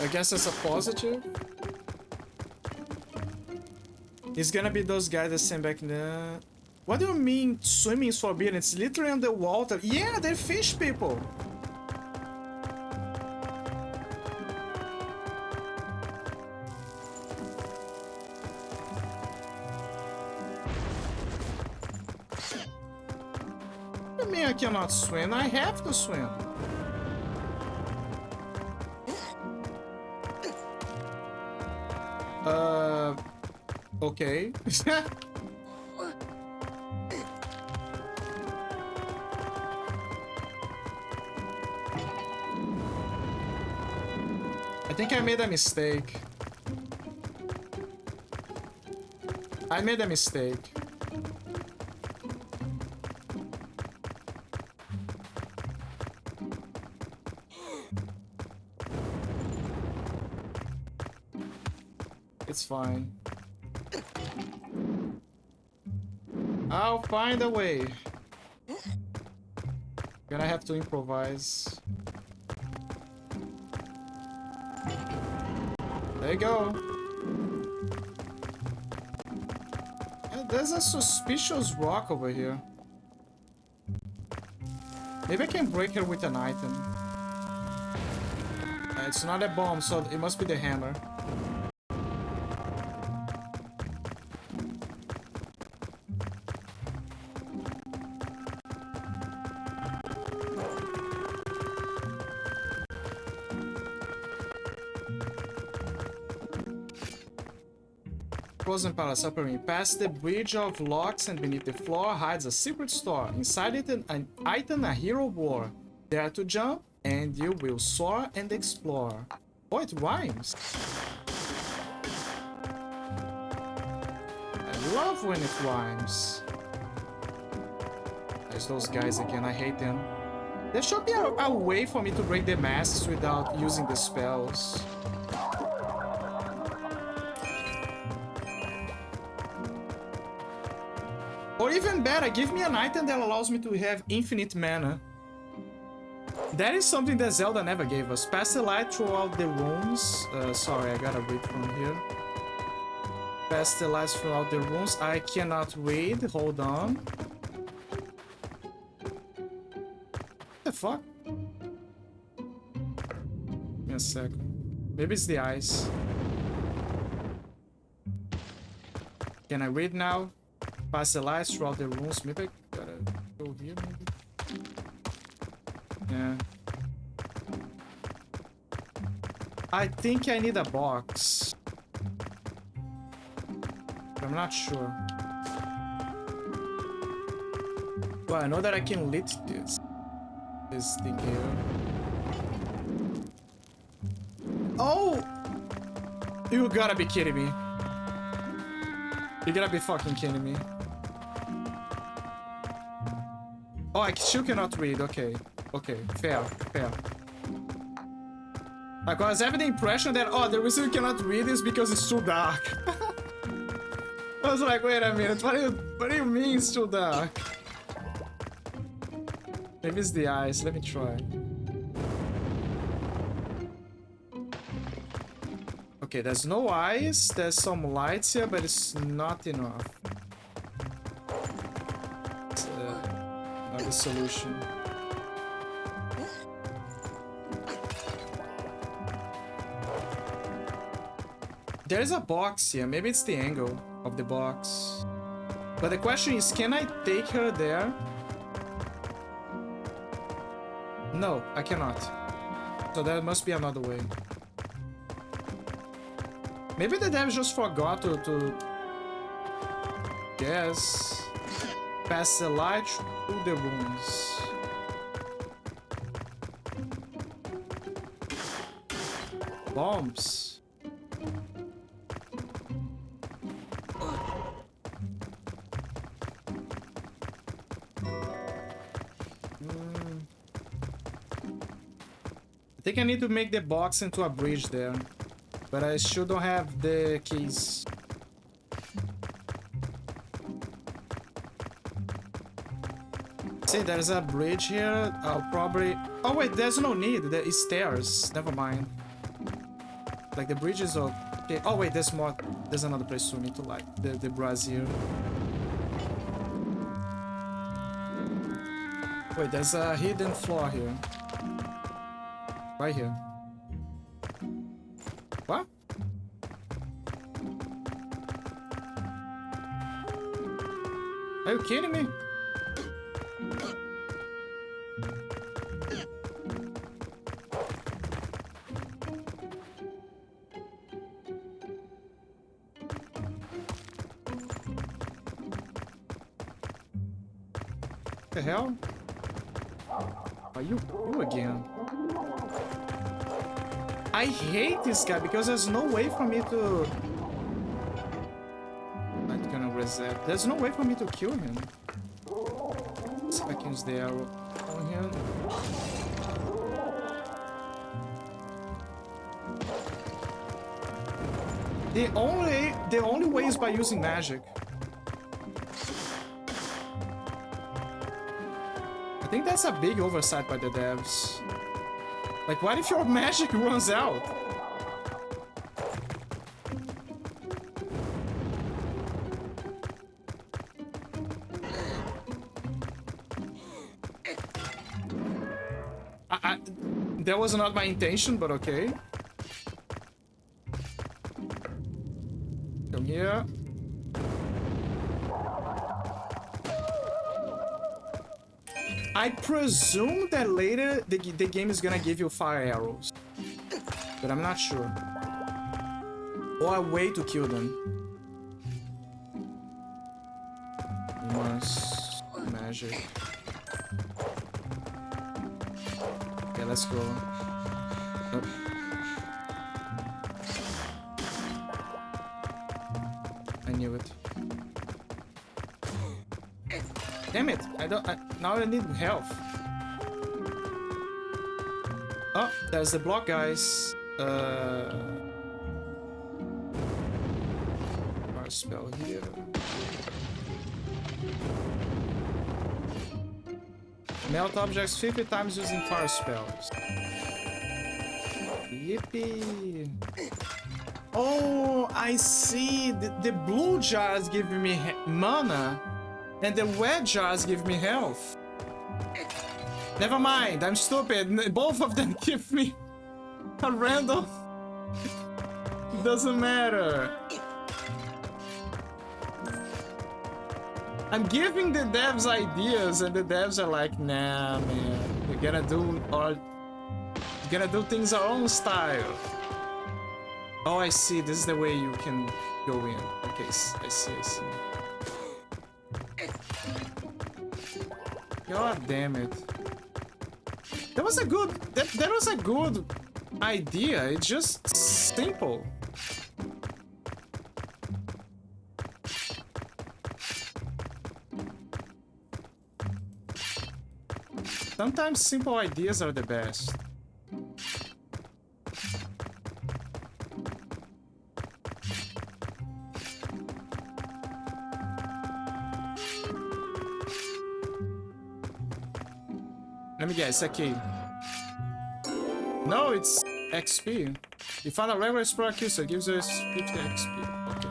I guess that's a positive. It's gonna be those guys that send back there. What do you mean swimming is forbidden? It's literally underwater. Yeah, they're fish people. What do you mean I cannot swim? I have to swim. Okay. I think I made a mistake. I made a mistake. It's fine. I'll find a way. Gonna have to improvise. There you go. Yeah, there's a suspicious rock over here. Maybe I can break her with an item. It's not a bomb, so it must be the hammer. Frozen Palace, upper ring. Past the bridge of locks and beneath the floor hides a secret store. Inside it, an item a hero wore. Dare to jump, and you will soar and explore. Oh, it rhymes. love when it rhymes. There's those guys again, I hate them. There should be a way for me to break the masks without using the spells. Or even better, give me an item that allows me to have infinite mana. That is something that Zelda never gave us. Pass the light throughout the rooms. Sorry, I gotta read from here. Pass the light throughout the rooms. I cannot read. Hold on. What the fuck? Give me a second. Maybe it's the ice. Can I read now? Pass the lights throughout the rooms. Maybe I gotta go here, maybe? Yeah. I think I need a box. But I'm not sure. Well, I know that I can lit this thing here. Oh! You gotta be kidding me. You gotta be fucking kidding me. Oh, I still cannot read. Okay. Okay, fair, fair. Like, I was having the impression that, oh, the reason you cannot read is because it's too dark. I was like, wait a minute, what do you mean it's too dark? Maybe it's the eyes, let me try. Okay, there's no eyes, there's some lights here, but it's not enough. It's not the solution. There's a box here. Maybe it's the angle of the box. But the question is, can I take her there? No, I cannot. So there must be another way. Maybe the devs just forgot to guess. Pass the light through the rooms. Bombs. I think I need to make the box into a bridge there, but I still don't have the keys. See, there's a bridge here. I'll probably... Oh wait, there's no need. There is stairs. Never mind. Like the bridge is okay. Oh wait, there's more. There's another place for me to like the brazier. Wait, there's a hidden floor here. Right here. What? Are you kidding me? What the hell? Are you again? I hate this guy because there's no way for me to... I'm not gonna reset. There's no way for me to kill him. Let's see if I can use the arrow on him. The only way is by using magic. I think that's a big oversight by the devs. Like, what if your magic runs out? That was not my intention, but okay. Come here. I presume that later the game is gonna give you fire arrows, but I'm not sure. Or a way to kill them. Once magic. Okay, let's go. Oh. I knew it. Damn it! Now I need health. Oh, there's the block, guys. Our spell here. Melt objects 50 times using fire spells. Yippee! Oh, I see. The blue jars give me mana, and the red jars give me health. Never mind, I'm stupid. Both of them give me a random. Doesn't matter. I'm giving the devs ideas, and the devs are like, nah, man. We're gonna do things our own style. Oh, I see. This is the way you can go in. Okay, I see. God damn it. That was a good. That was a good idea. It's just simple. Sometimes simple ideas are the best. Let me guess, okay. No, it's XP. You found a regular explorer kill, so it gives us 50 XP. Okay.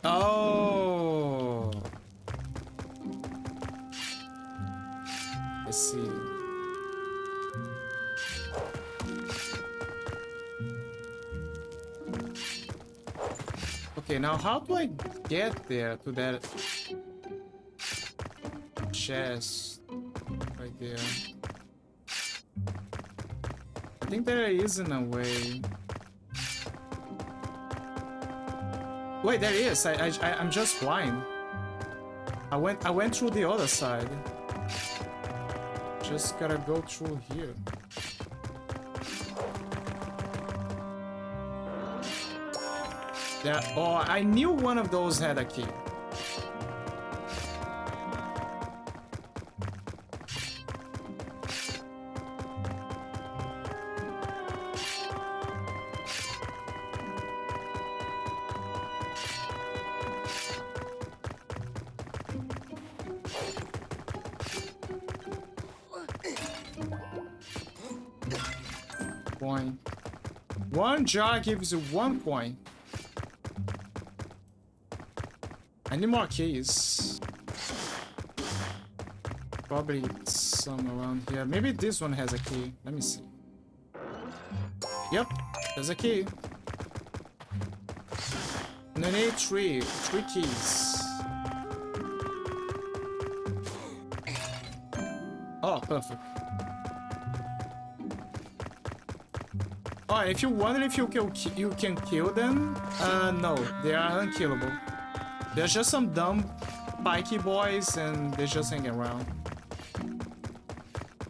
Oh, I see. Okay, now how do I get there to that chest right there? I think there isn't a way. Wait, there is. I'm just blind. I went through the other side. Just gotta go through here. Yeah. Oh, I knew one of those had a key. Point. One jar gives you 1 point. I need more keys. Probably some around here. Maybe this one has a key. Let me see. Yep, there's a key. And I need three keys. Oh, perfect. Oh, if you wonder if you can kill them, no, they are unkillable. They're just some dumb pikey boys, and they just hang around.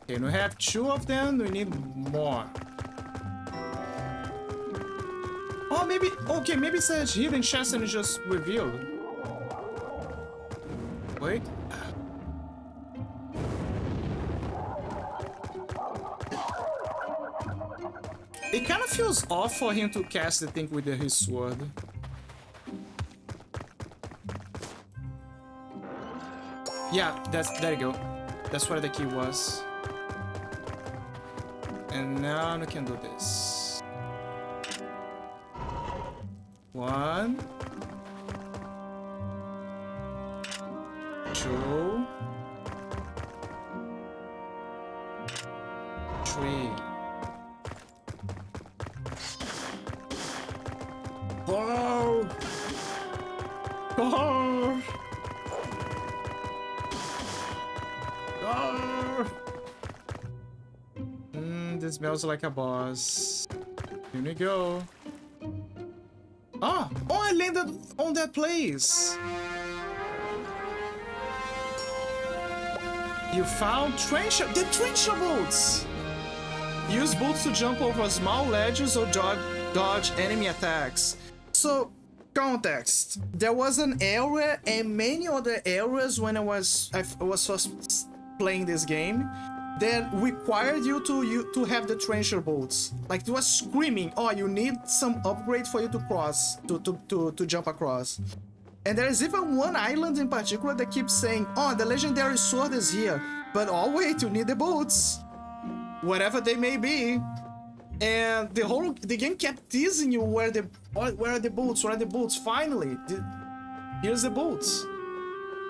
Okay, we have 2 of them. We need more. Oh, maybe. Okay, maybe it's a hidden chest and it's just revealed. Wait. It kind of feels off for him to cast the thing with his sword. Yeah, there you go. That's where the key was. And now we can do this. 1, 2, 3. 4. 4. This smells like a boss. Here we go. Oh, I landed on that place. You found the trencher bolts. Use bolts to jump over small ledges or dodge enemy attacks. So, context. There was an area and many other areas when I was first playing this game that required you to have the trencher bolts. Like, it was screaming, oh, you need some upgrade for you to cross, to jump across. And there is even one island in particular that keeps saying, oh, the legendary sword is here, but oh wait, you need the bolts, whatever they may be. And the game kept teasing you where are the bolts, where are the bolts. Finally, here's the bolts.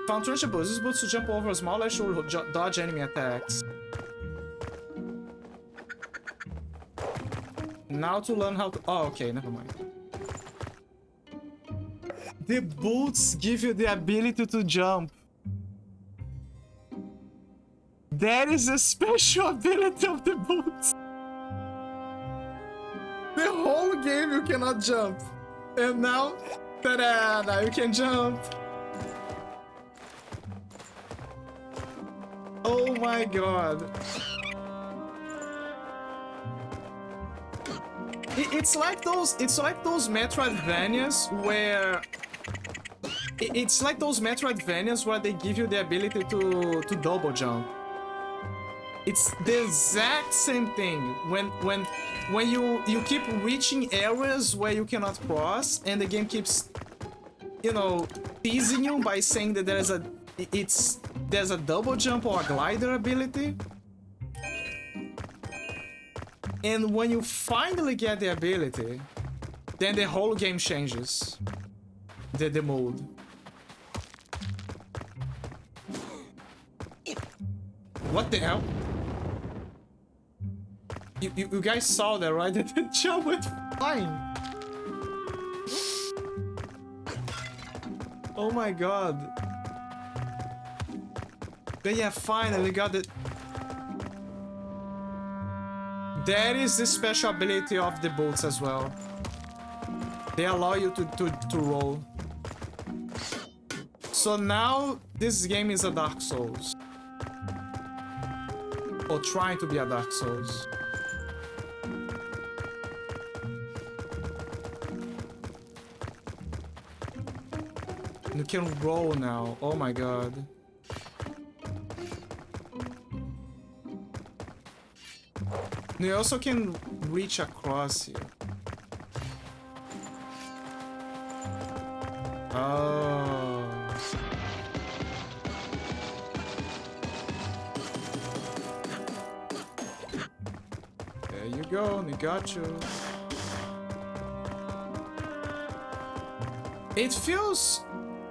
Found trencher bolts. These bolts to jump over a small ledge or dodge enemy attacks. Now to learn how to... Oh, okay, never mind. The boots give you the ability to jump. That is a special ability of the boots. The whole game you cannot jump. And now, ta-da, now you can jump. Oh my god. It's like those Metroidvanias where they give you the ability to double jump. It's the exact same thing when you keep reaching areas where you cannot cross and the game keeps, you know, teasing you by saying that there's a double jump or a glider ability. And when you finally get the ability, then the whole game changes. The mode. What the hell? You guys saw that, right? The jump went flying. Oh my god. But yeah, finally got it. That is the special ability of the bolts as well. They allow you to roll. So now this game is a Dark Souls. Or trying to be a Dark Souls. You can roll now. Oh my god. You also can reach across here. Oh. There you go, they got you. It feels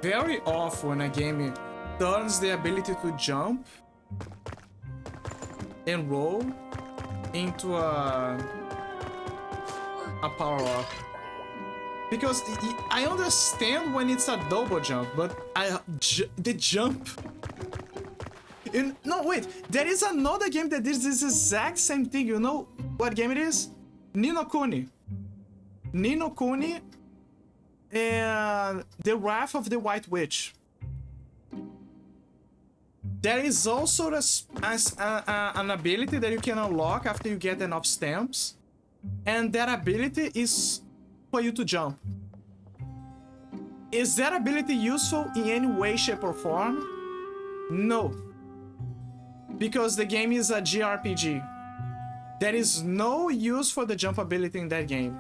very off when a game turns the ability to jump and roll into a power-up. Because I understand when it's a double jump, but the jump... No, wait, there is another game that does this exact same thing. You know what game it is? Ni no Kuni. Ni no Kuni and The Wrath of the White Witch. There is also an ability that you can unlock after you get enough stamps. And that ability is for you to jump. Is that ability useful in any way, shape, or form? No. Because the game is a JRPG. There is no use for the jump ability in that game.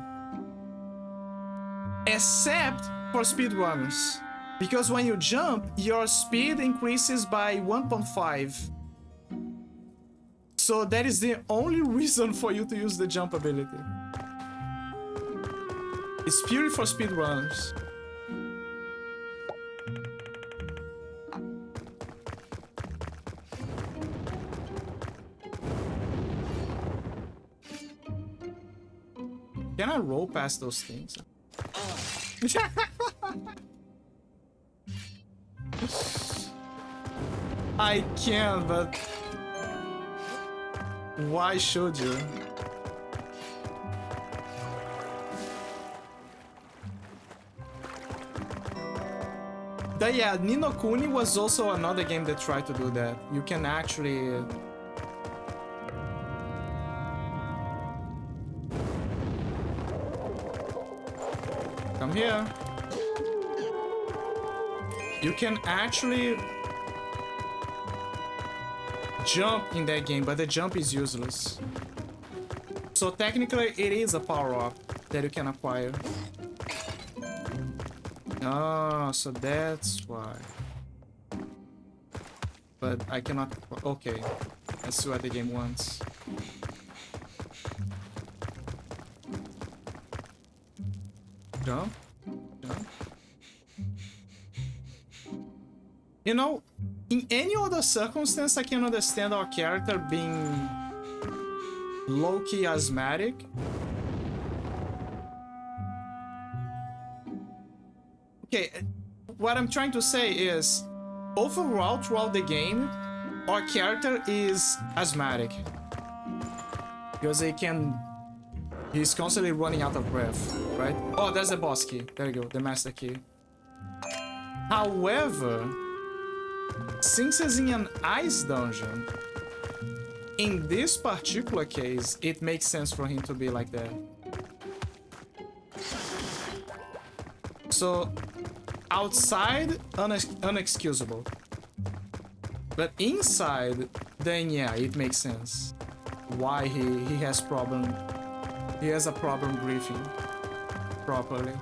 Except for speedrunners. Because when you jump, your speed increases by 1.5. So that is the only reason for you to use the jump ability. It's purely for speedrunners. Can I roll past those things? I can, but why should you? But yeah, Ni no Kuni was also another game that tried to do that. You can actually... Come here. You can actually jump in that game, but the jump is useless. So technically it is a power-up that you can acquire. Oh, so that's why. But I cannot... Okay. Let's see what the game wants. Jump. Jump. You know, in any other circumstance, I can understand our character being low-key asthmatic. Okay, what I'm trying to say is, overall, throughout the game, our character is asthmatic. Because he's constantly running out of breath, right? Oh, there's the boss key. There you go, the master key. However, since he's in an ice dungeon, in this particular case, it makes sense for him to be like that. So, outside, unexcusable. But inside, then yeah, it makes sense. Why he has problem. He has a problem breathing properly.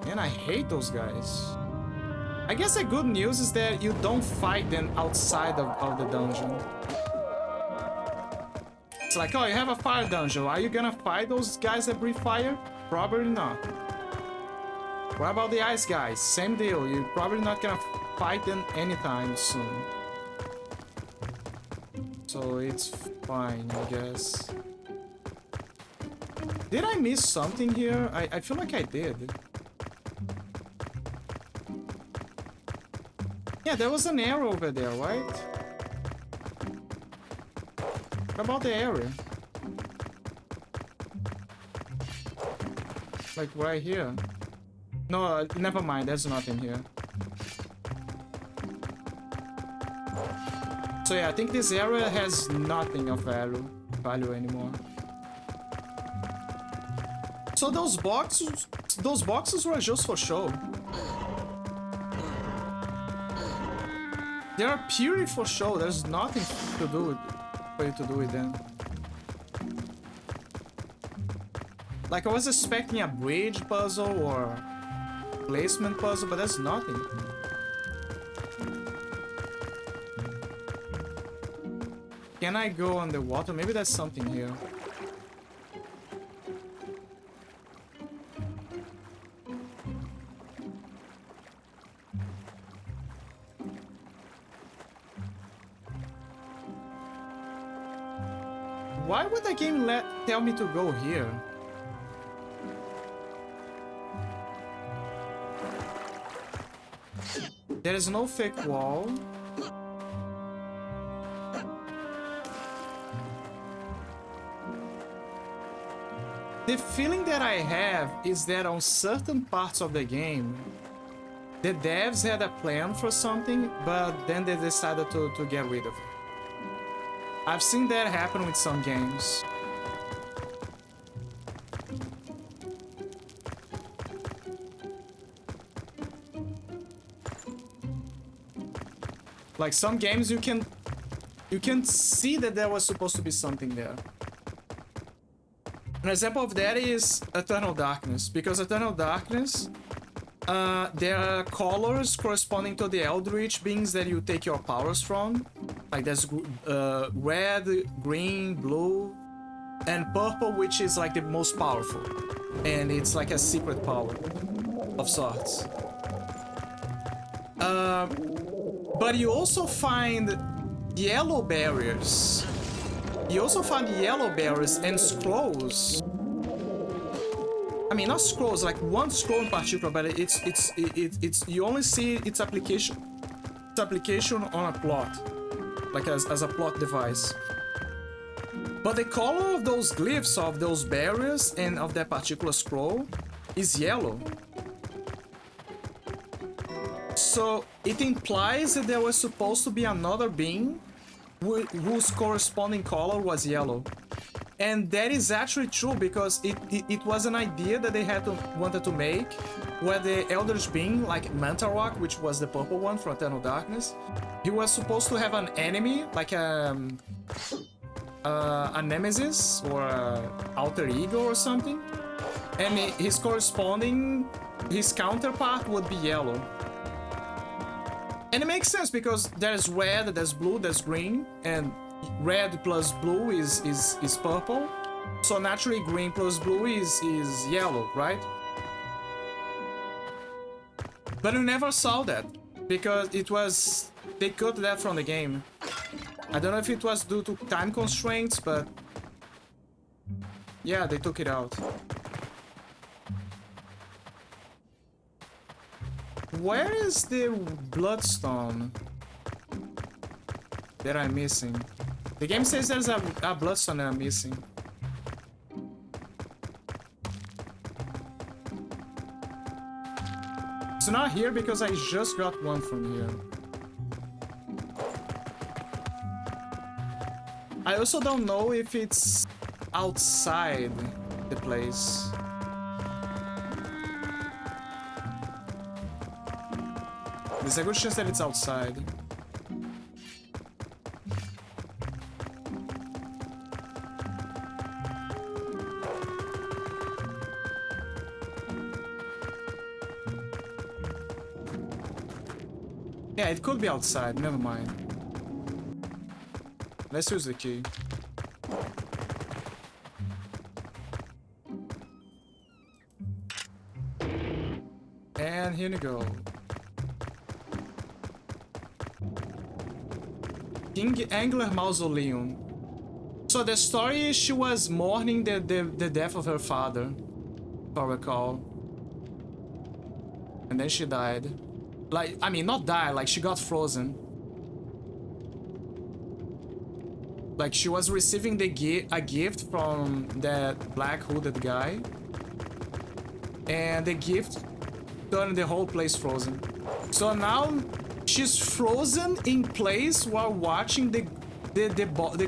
And I hate those guys. I guess the good news is that you don't fight them outside of the dungeon. It's like, oh, you have a fire dungeon. Are you gonna fight those guys that breathe fire? Probably not. What about the ice guys? Same deal. You're probably not gonna fight them anytime soon. So it's fine, I guess. Did I miss something here? I feel like I did. Yeah, there was an arrow over there, right? What about the area? Like right here. No, never mind, there's nothing here. So yeah, I think this area has nothing of value anymore. So those boxes were just for show. They are purely for show. There's nothing to do with for you to do with them. Like I was expecting a bridge puzzle or placement puzzle, but there's nothing. Can I go underwater? Maybe there's something here. Why would the game tell me to go here? There is no fake wall. The feeling that I have is that on certain parts of the game, the devs had a plan for something, but then they decided to get rid of it. I've seen that happen with some games. Like some games you can see that there was supposed to be something there. An example of that is Eternal Darkness, because Eternal Darkness, there are colors corresponding to the Eldritch beings that you take your powers from. Like there's red, green, blue, and purple, which is like the most powerful. And it's like a secret power of sorts. But you also find yellow barriers. You also find yellow barriers and scrolls. I mean, not scrolls, like one scroll in particular, but it's you only see its application on a plot, like as a plot device. But the color of those glyphs, of those barriers and of that particular scroll is yellow. So it implies that there was supposed to be another being whose corresponding color was yellow. And that is actually true because it was an idea that they wanted to make, where the Elder's Being, like Mantarok, which was the purple one from Eternal Darkness, he was supposed to have an enemy, like a nemesis or a alter ego or something, and his counterpart would be yellow. And it makes sense because there's red, there's blue, there's green, and red plus blue is purple. So naturally green plus blue is yellow, right? But we never saw that because they cut that from the game. I don't know if it was due to time constraints, but yeah, they took it out. Where is the bloodstone that I'm missing? The game says there's a bloodstone that I'm missing. It's not here because I just got one from here. I also don't know if it's outside the place. There's a good chance that it's outside. Yeah, it could be outside, never mind. Let's use the key. And here we go. King Angler Mausoleum. So the story is she was mourning the death of her father, if I recall. And then she died. Like, I mean, not died, like she got frozen. Like she was receiving a gift from that black hooded guy. And the gift turned the whole place frozen. So now she's frozen in place while watching the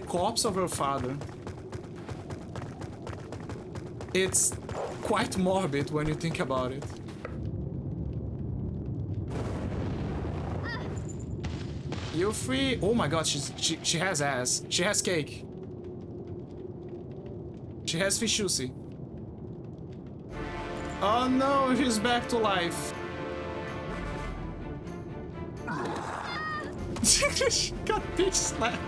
corpse of her father. It's quite morbid when you think about it. You free? Oh my god, she has ass. She has cake. She has fishusi. Oh no, she's back to life. She got bitch slapped.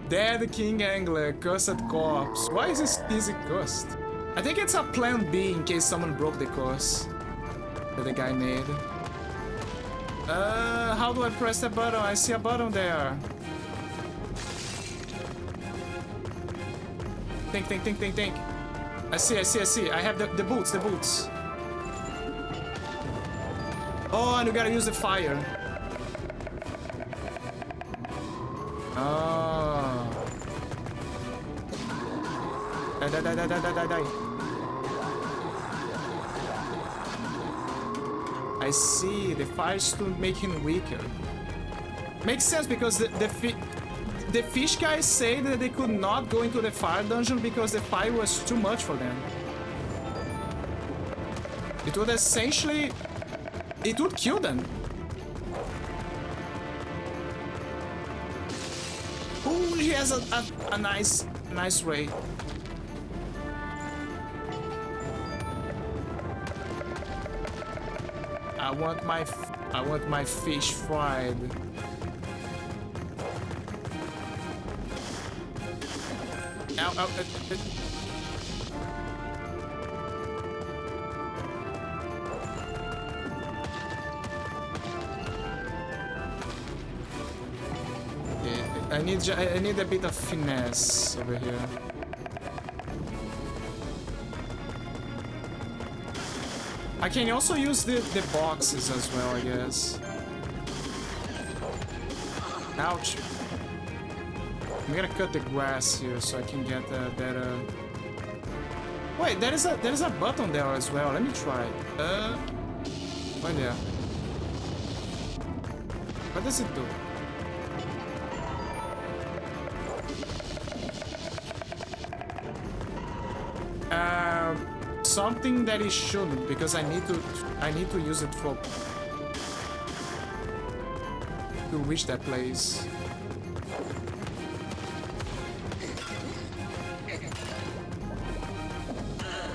Dead King Angler, cursed corpse. Why is this easy cursed? I think it's a plan B in case someone broke the curse that the guy made. How do I press the button? I see a button there. Think. I see. I have the boots. Oh, and you gotta use the fire. Oh. Die. I see, the fire's to make him weaker. Makes sense because the fish guys say that they could not go into the fire dungeon because the fire was too much for them. It would essentially... it would kill them. Ooh, he has a nice ray. I want my fish fried. Ow. I need a bit of finesse over here. I can also use the boxes as well, I guess. Ouch. I'm gonna cut the grass here so I can get a better... Wait, there is a button there as well. Let me try. Oh yeah. What does it do? Something that it shouldn't, because I need to use it for to reach that place.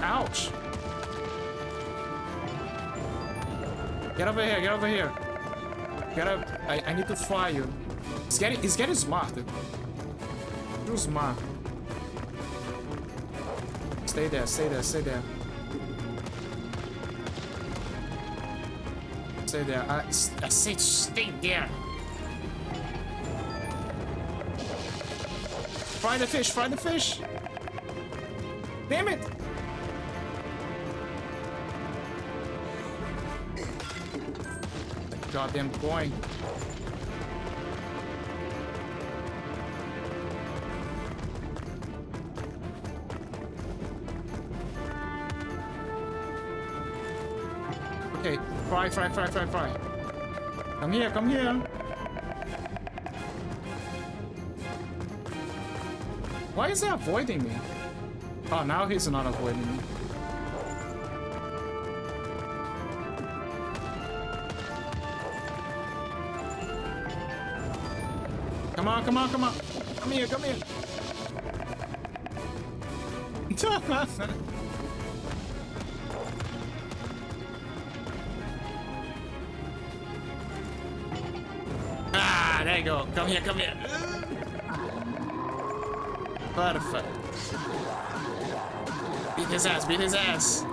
Ouch! Get over here, get over here. Get up. I need to fly you. It's getting smart. Too smart. Stay there, stay there, stay there. Stay there. I said stay there. Fry the fish, fry the fish. Damn it. Goddamn coin. Okay, fry. Come here, come here. Why is he avoiding me? Oh, now he's not avoiding me. Come on, come on, come on. Come here, come here. Ah, there you go. Come here, come here. Perfect. Beat his ass, beat his ass.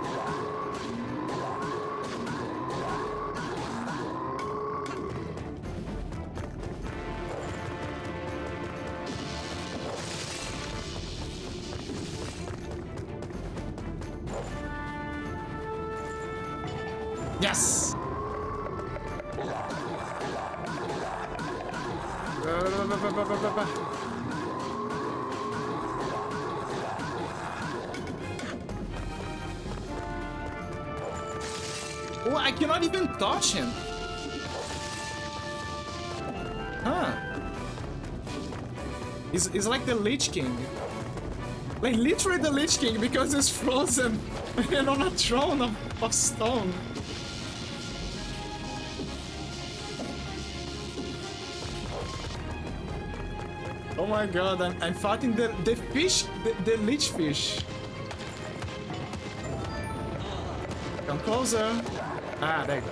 Yes! Oh, I cannot even touch him. Huh. He's like the Lich King. Like literally the Lich King, because he's frozen and on a throne of stone. Oh my god, I'm fighting the fish, the Lich fish. Come closer. Ah, there you go.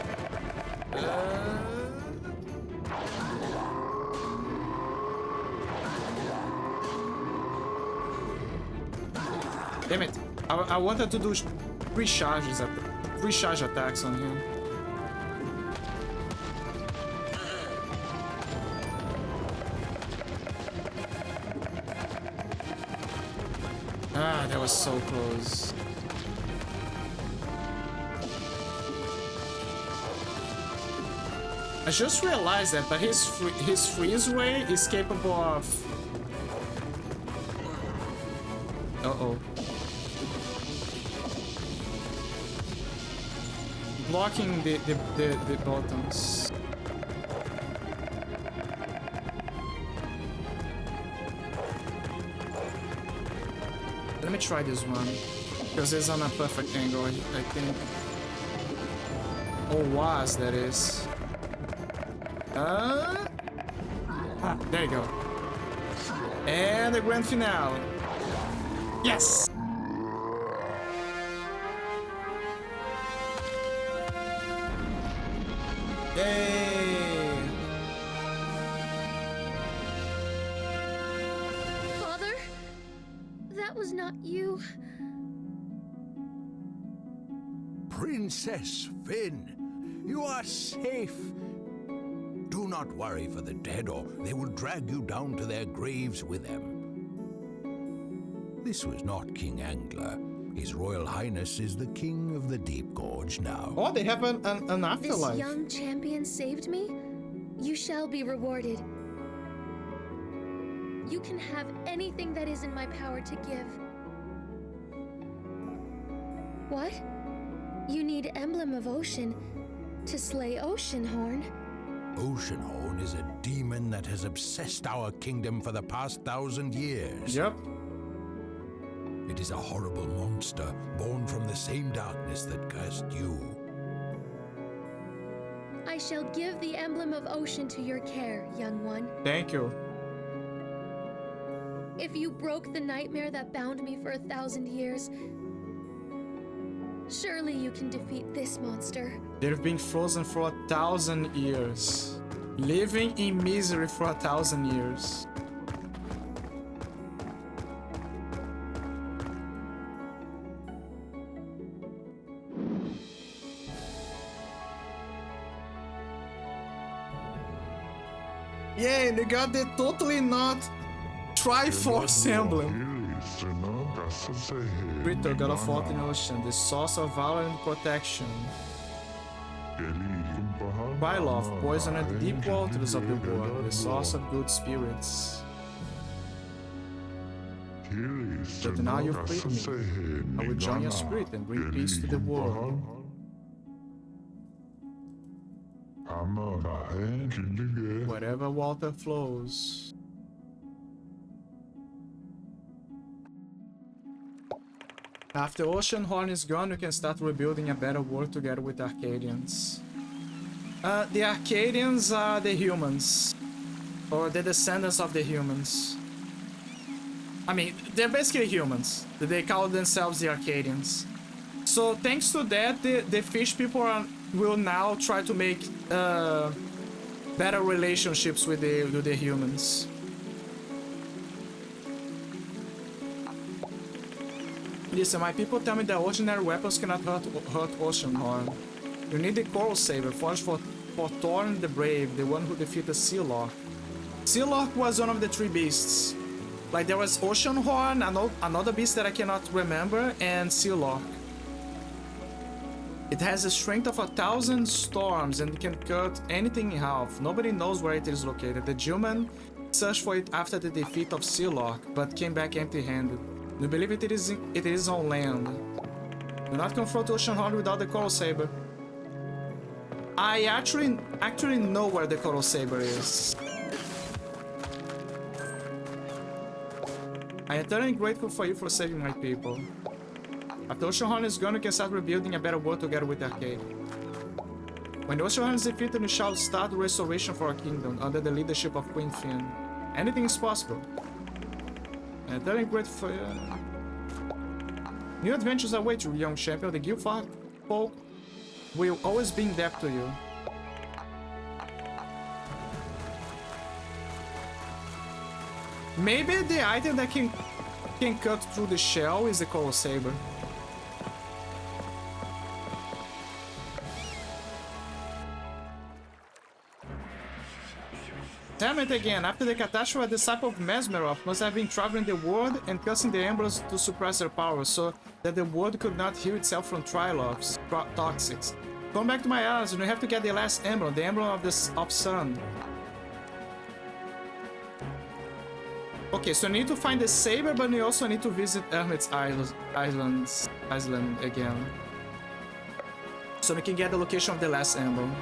Damn it. I wanted to do three charge attacks on him. Ah, that was so close. I just realized that, but his freeze ray is capable of. Uh-oh. Blocking the buttons. Let me try this one, because it's on a perfect angle, I think. Or was, that is. There you go. And the grand finale. Yes! Yay! Father? That was not you. Princess Finn, you are safe. Do not worry for the dead, or they will drag you down to their graves with them. This was not King Angler. His Royal Highness is the King of the Deep Gorge now. Oh, they have an This afterlife. young champion saved me. You shall be rewarded. You can have anything that is in my power to give. What? You need Emblem of Ocean to slay Oceanhorn? Oceanhorn is a demon that has obsessed our kingdom for the past 1,000 years. Yep. It is a horrible monster born from the same darkness that cursed you. I shall give the emblem of ocean to your care, young one. Thank you. If you broke the nightmare that bound me for 1,000 years, surely you can defeat this monster. They've been frozen for 1,000 years. Living in misery for 1,000 years. Yay, they got the totally not Triforce emblem. Britter, God of Water and Ocean, the source of valor and protection. Bylov, poison at the deep waters of the world, the source of good spirits. But now you've freed me. I will join your spirit and bring peace to the world. Wherever water flows. After Oceanhorn is gone, we can start rebuilding a better world together with the Arcadians. The Arcadians are the humans. Or the descendants of the humans. I mean, they're basically humans. They call themselves the Arcadians. So thanks to that, the fish people will now try to make better relationships with the humans. Listen, my people tell me that ordinary weapons cannot hurt Oceanhorn. You need the Coral Saber, forged for Thorn the Brave, the one who defeated Sealork. Sealork was one of the three beasts. Like, there was Oceanhorn, another beast that I cannot remember, and Sealork. It has the strength of 1,000 storms and can cut anything in half. Nobody knows where it is located. The Gilman searched for it after the defeat of Sealork, but came back empty-handed. We believe it is on land. Do not confront Oceanhorn without the Coral Saber. I actually know where the Coral Saber is. I am eternally grateful for you for saving my people. After Oceanhorn is gone, we can start rebuilding a better world together with the Arcade. When the Oceanhorn is defeated, we shall start the restoration for our kingdom under the leadership of Queen Finn. Anything is possible. I am eternally grateful for you. New adventures await you, young champion. The guild folk will always be in debt to you. Maybe the item that can cut through the shell is the Coral Saber. Damn it again, after the catastrophe, a disciple of Mesmerov must have been traveling the world and cursing the emblems to suppress their power so that the world could not heal itself from Trilops, toxics. Come back to my islands and we have to get the last emblem, the emblem of Sun. Okay, so I need to find the saber, but we also need to visit Hermit's Island again. So we can get the location of the last emblem.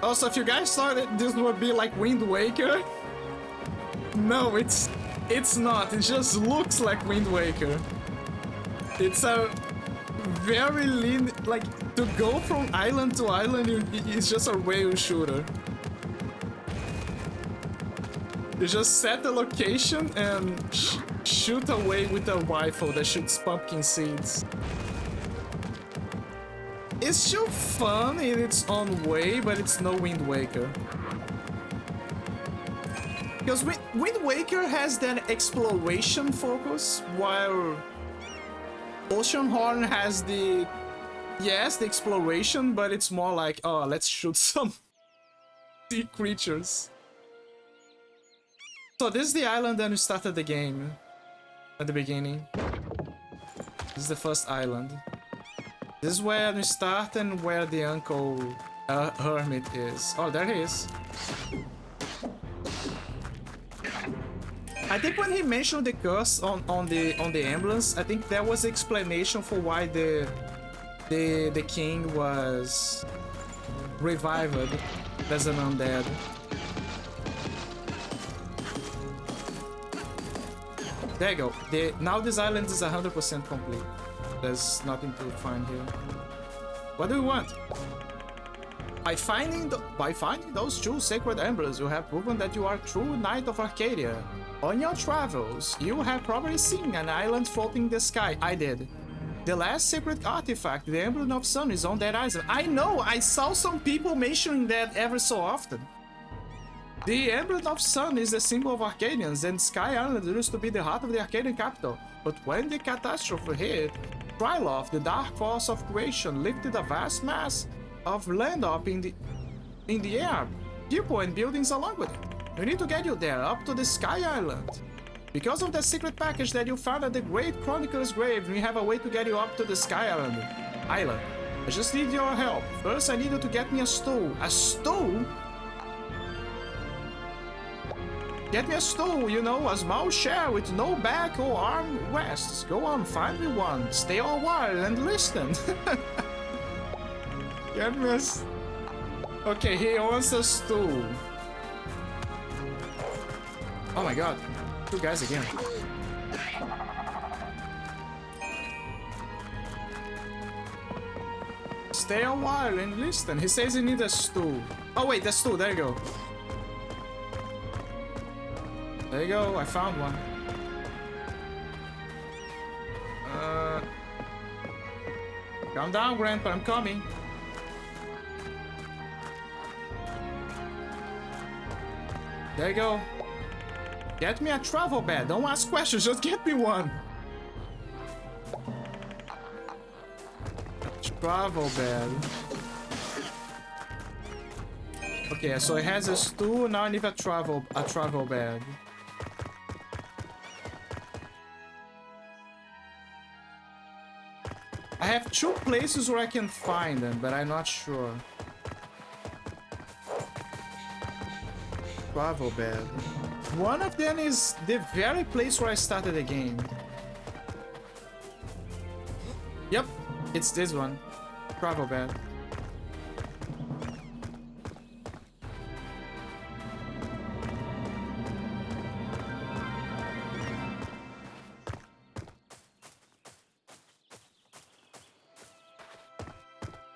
Also, if you guys thought that this would be like Wind Waker, no, it's not. It just looks like Wind Waker. It's a very lean, like, to go from island to island, it's just a rail shooter. You just set the location and shoot away with a rifle that shoots pumpkin seeds. It's still fun in its own way, but it's no Wind Waker. Because Wind Waker has that exploration focus, while Oceanhorn has the exploration, but it's more like, oh, let's shoot some sea creatures. So this is the island that we started the game at the beginning. This is the first island. This is where we start and where the uncle Hermit is. Oh, there he is. I think when he mentioned the curse on the emblems, I think there was explanation for why the king was revived as an undead. There you go. Now this island is 100% complete. There's nothing to find here. What do you want? By finding those two sacred embers, you have proven that you are a true knight of Arcadia. On your travels, you have probably seen an island floating in the sky. I did. The last sacred artifact, the Emblem of Sun, is on that island. I know! I saw some people mentioning that every so often. The Emblem of Sun is the symbol of Arcadians, and Sky Island used to be the heart of the Arcadian capital. But when the catastrophe hit, Tryloth, the dark force of creation, lifted a vast mass of land up in the air, people and buildings along with it. We need to get you there, up to the Sky Island. Because of the secret package that you found at the Great Chronicler's grave, we have a way to get you up to the Sky Island. I just need your help. First, I need you to get me a stool. A stool? Get me a stool, you know, a small chair with no back or arm rests. Go on, find me one. Stay a while and listen. Get me a... Okay, he wants a stool. Oh my god. Two guys again. Stay a while and listen. He says he needs a stool. Oh wait, the stool. There you go. There you go. I found one. Calm down, Grandpa. I'm coming. There you go. Get me a travel bed. Don't ask questions, just get me one. Travel bed. Okay, so it has a stool, now I need a travel bed. I have two places where I can find them, but I'm not sure. Travel bed. One of them is the very place where I started the game. Yep, it's this one. Travel bed.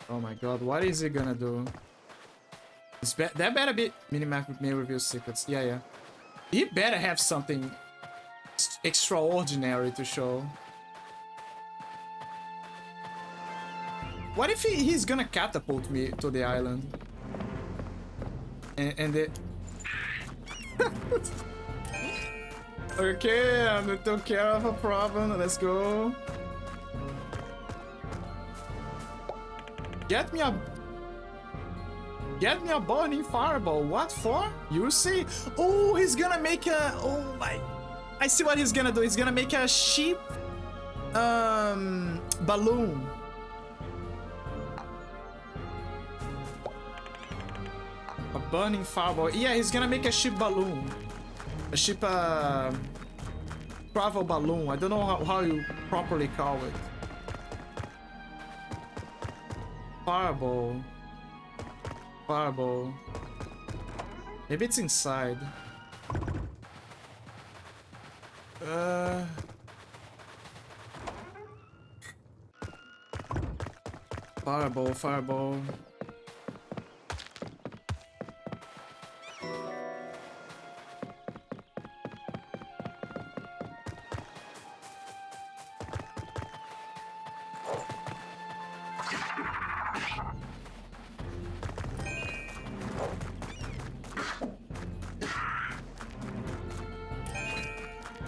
Oh my god, what is he gonna do? That better be minimap with me reveal secrets. Yeah. He better have something extraordinary to show. What if he's gonna catapult me to the island? And the... Okay, I took care of a problem. Let's go. Get me a burning fireball. What for? You see? Oh, he's gonna make a... Oh my... I see what he's gonna do. He's gonna make a sheep... balloon. A burning fireball. Yeah, he's gonna make a sheep balloon. A sheep... travel balloon. I don't know how you properly call it. Fireball. Fireball. Maybe it's inside. Fireball, fireball.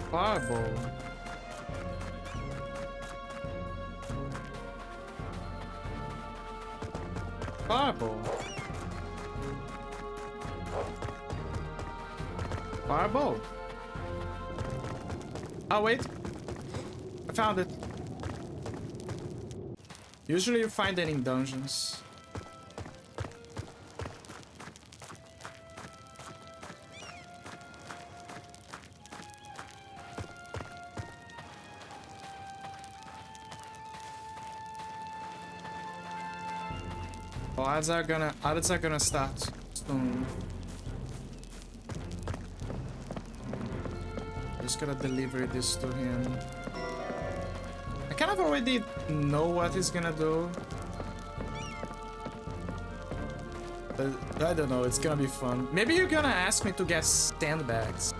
Fireball. Fireball. Fireball. Oh wait. I found it. Usually you find it in dungeons. Oh, ads are gonna start soon. Just gotta deliver this to him. I kind of already know what he's gonna do. But I don't know, it's gonna be fun. Maybe you're gonna ask me to get sandbags.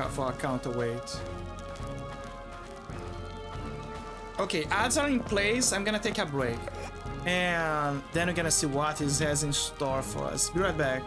For a counterweight. Okay, ads are in place. I'm gonna take a break. And then we're gonna see what he has in store for us. Be right back.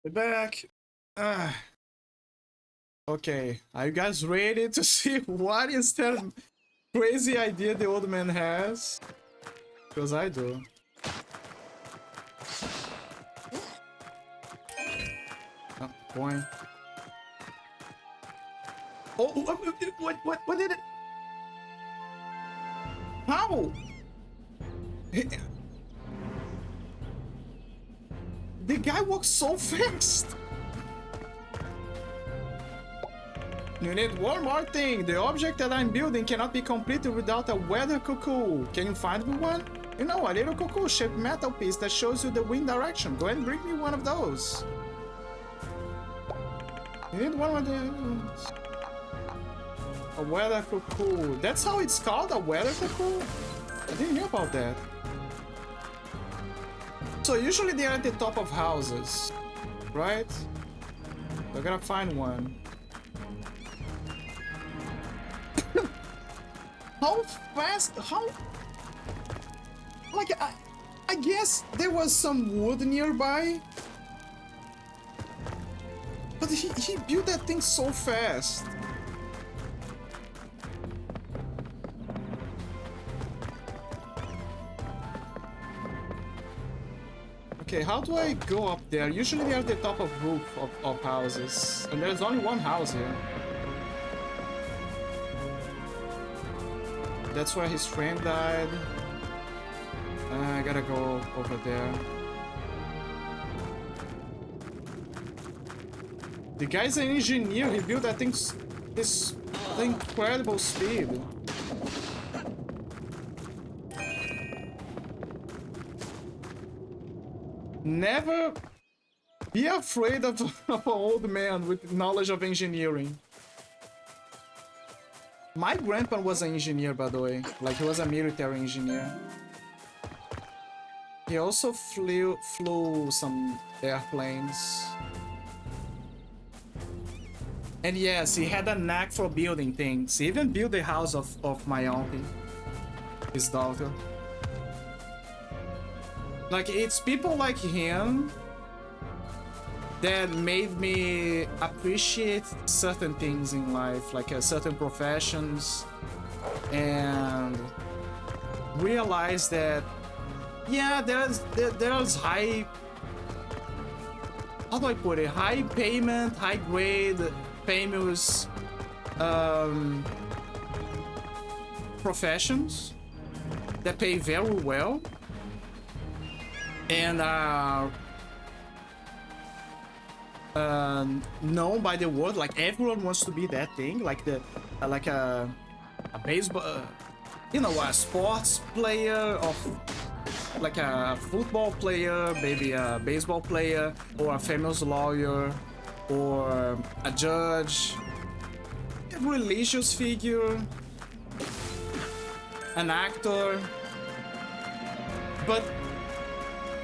We're back. Ah. Okay, are you guys ready to see what is that crazy idea the old man has? Because I do. Oh, coin. Oh, what did it? How? The guy walks so fast. You need one more thing. The object that I'm building cannot be completed without a weather cuckoo. Can you find me one? You know, a little cuckoo-shaped metal piece that shows you the wind direction. Go and bring me one of those. You need one of those. A weather cuckoo. That's how it's called, a weather cuckoo? I didn't know about that. So usually they are at the top of houses, right? I gotta find one. How fast? How? Like, I guess there was some wood nearby. But he built that thing so fast. Okay, how do I go up there? Usually they're at the top of roof of houses. And there's only one house here. That's where his friend died. I gotta go over there. The guy's an engineer. He built that thing this incredible speed. Never be afraid of an old man with knowledge of engineering. My grandpa was an engineer, by the way. Like, he was a military engineer. He also flew some airplanes. And yes, he had a knack for building things. He even built the house of my auntie, his daughter. Like, it's people like him that made me appreciate certain things in life, like certain professions, and realize that, yeah, there's high, how do I put it, high payment, high grade, famous professions that pay very well and are known by the world. Like, everyone wants to be that thing, like the like a baseball, you know, a sports player, of like a football player, maybe a baseball player, or a famous lawyer, or a judge, a religious figure, an actor. But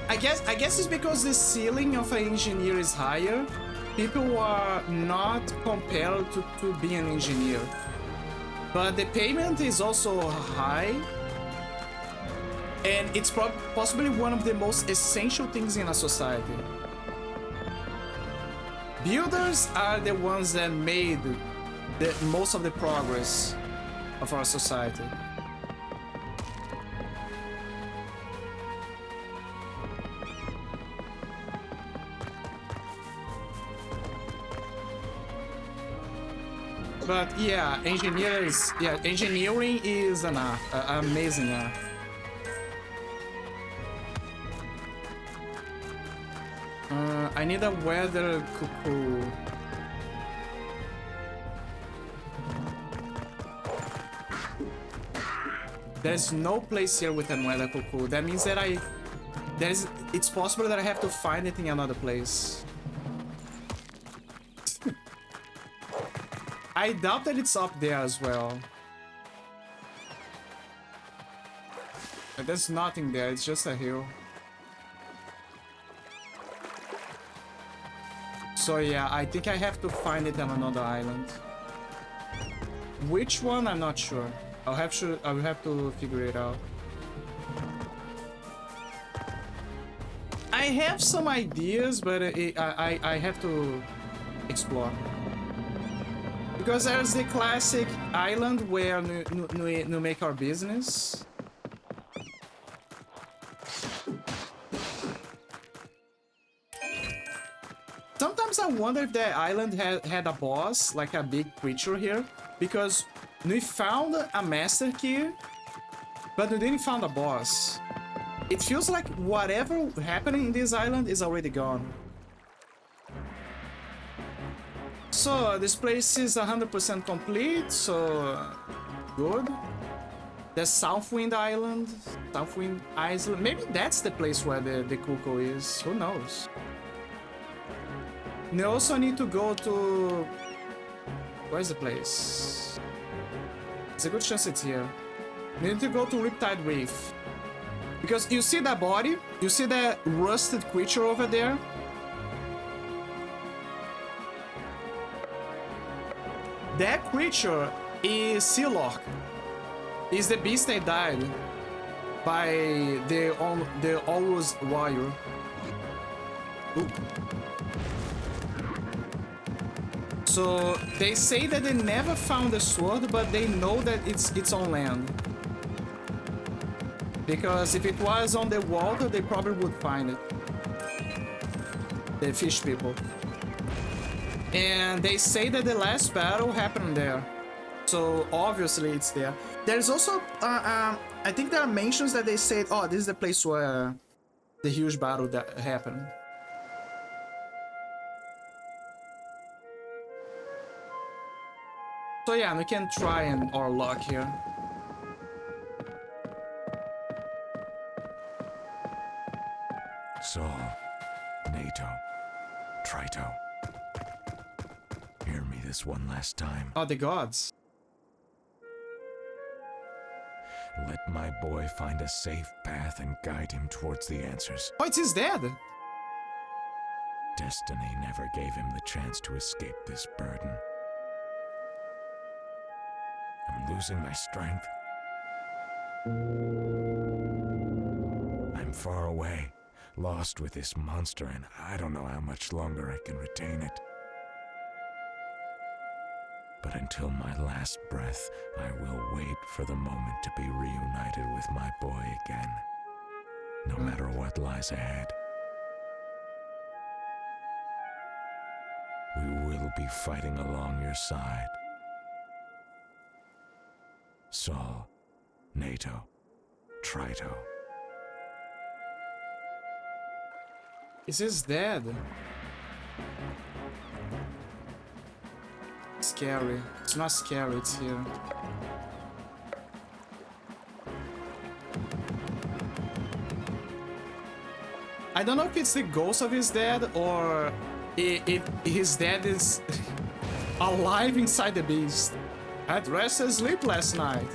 I guess it's because the ceiling of an engineer is higher. People are not compelled to be an engineer. But the payment is also high. And it's possibly one of the most essential things in a society. Builders are the ones that made most of the progress of our society. But yeah, engineering is an art, amazing art. I need a weather cuckoo. There's no place here with a weather cuckoo. That means that it's possible that I have to find it in another place. I doubt that it's up there as well. But there's nothing there, it's just a hill. So yeah, I think I have to find it on another island. Which one? I'm not sure. I'll have to figure it out. I have some ideas, but I have to explore. Because there's the classic island where we make our business. Sometimes I wonder if the island had a boss, like a big creature here. Because we found a master key, but we didn't find a boss. It feels like whatever happening in this island is already gone. So this place is 100% complete, so good. The Southwind Island, Southwind Island. Maybe that's the place where the Cuckoo is. Who knows? We also need to go to... Where's the place? There's a good chance it's here. We need to go to Riptide Reef. Because you see that body? You see that rusted creature over there? That creature is Sealork. Is the beast that died by the Aurus Warrior. Ooh. So they say that they never found the sword, but they know that it's on land. Because if it was on the water, they probably would find it. The fish people. And they say that the last battle happened there. So obviously it's there. There's also, I think there are mentions that they said, oh, this is the place where the huge battle that happened. So yeah, we can try our luck here. Saul, NATO, Trito. Hear me this one last time. Oh, the gods. Let my boy find a safe path and guide him towards the answers. Oh, it's his dad. Destiny never gave him the chance to escape this burden. I'm losing my strength. I'm far away, lost with this monster, and I don't know how much longer I can retain it. But until my last breath, I will wait for the moment to be reunited with my boy again, no matter what lies ahead. We will be fighting along your side. Saul, NATO, Trito. Is his dad? Scary. It's not scary, it's here. I don't know if it's the ghost of his dad or if his dad is alive inside the beast. Had rest and sleep last night.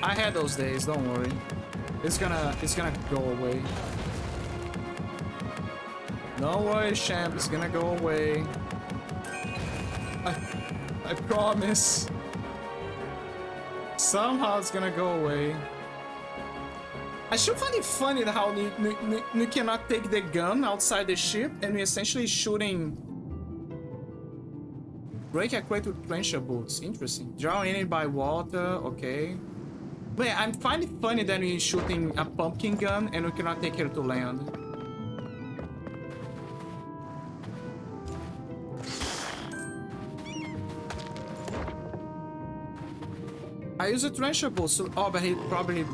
I had those days, don't worry. It's gonna go away. Don't worry, champ, it's gonna go away. I promise. Somehow it's gonna go away. I should find it funny how we cannot take the gun outside the ship and we're essentially shooting. Break a crate with trencher boots. Interesting. Draw in by water. Okay. But yeah, I find it funny that we're shooting a pumpkin gun and we cannot take it to land. I use a trencher bolt, so... Oh, but he probably...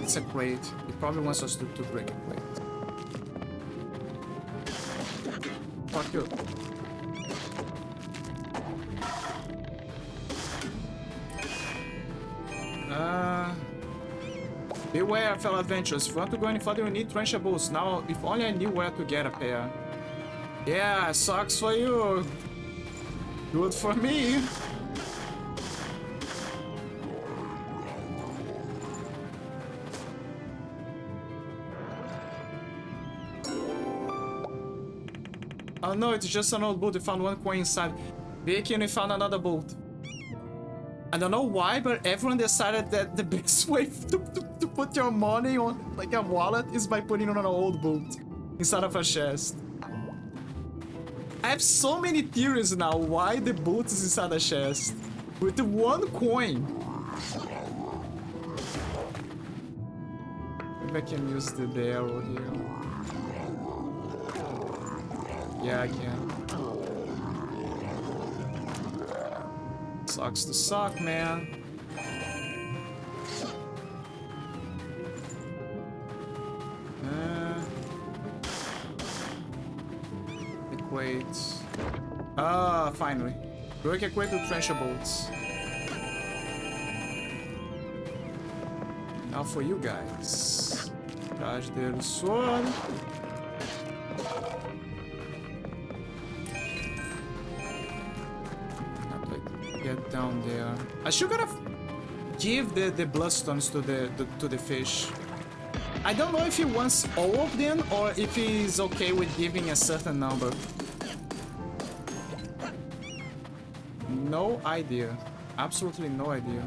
It's a crate. He probably wants us to break a crate. Fuck you. Beware, fellow adventurers. If you want to go any further, you need trencher bolts. Now, if only I knew where to get a pair. Yeah, sucks for you. Good for me. Oh no, it's just an old boat. We found one coin inside. Vicky, and we found another boat. I don't know why, but everyone decided that the best way to put your money on, like a wallet, is by putting it on an old boat inside of a chest. I have so many theories now why the boat is inside a chest with one coin. Maybe I can use the arrow here. Yeah, I can. Sucks to suck, man. The equate. Ah, finally. Heroic equate with trencher bolts. Now for you guys. Charge their sword. Have to get down there. I should gotta give the bloodstones to the fish. I don't know if he wants all of them or if he's okay with giving a certain number. No idea. Absolutely no idea.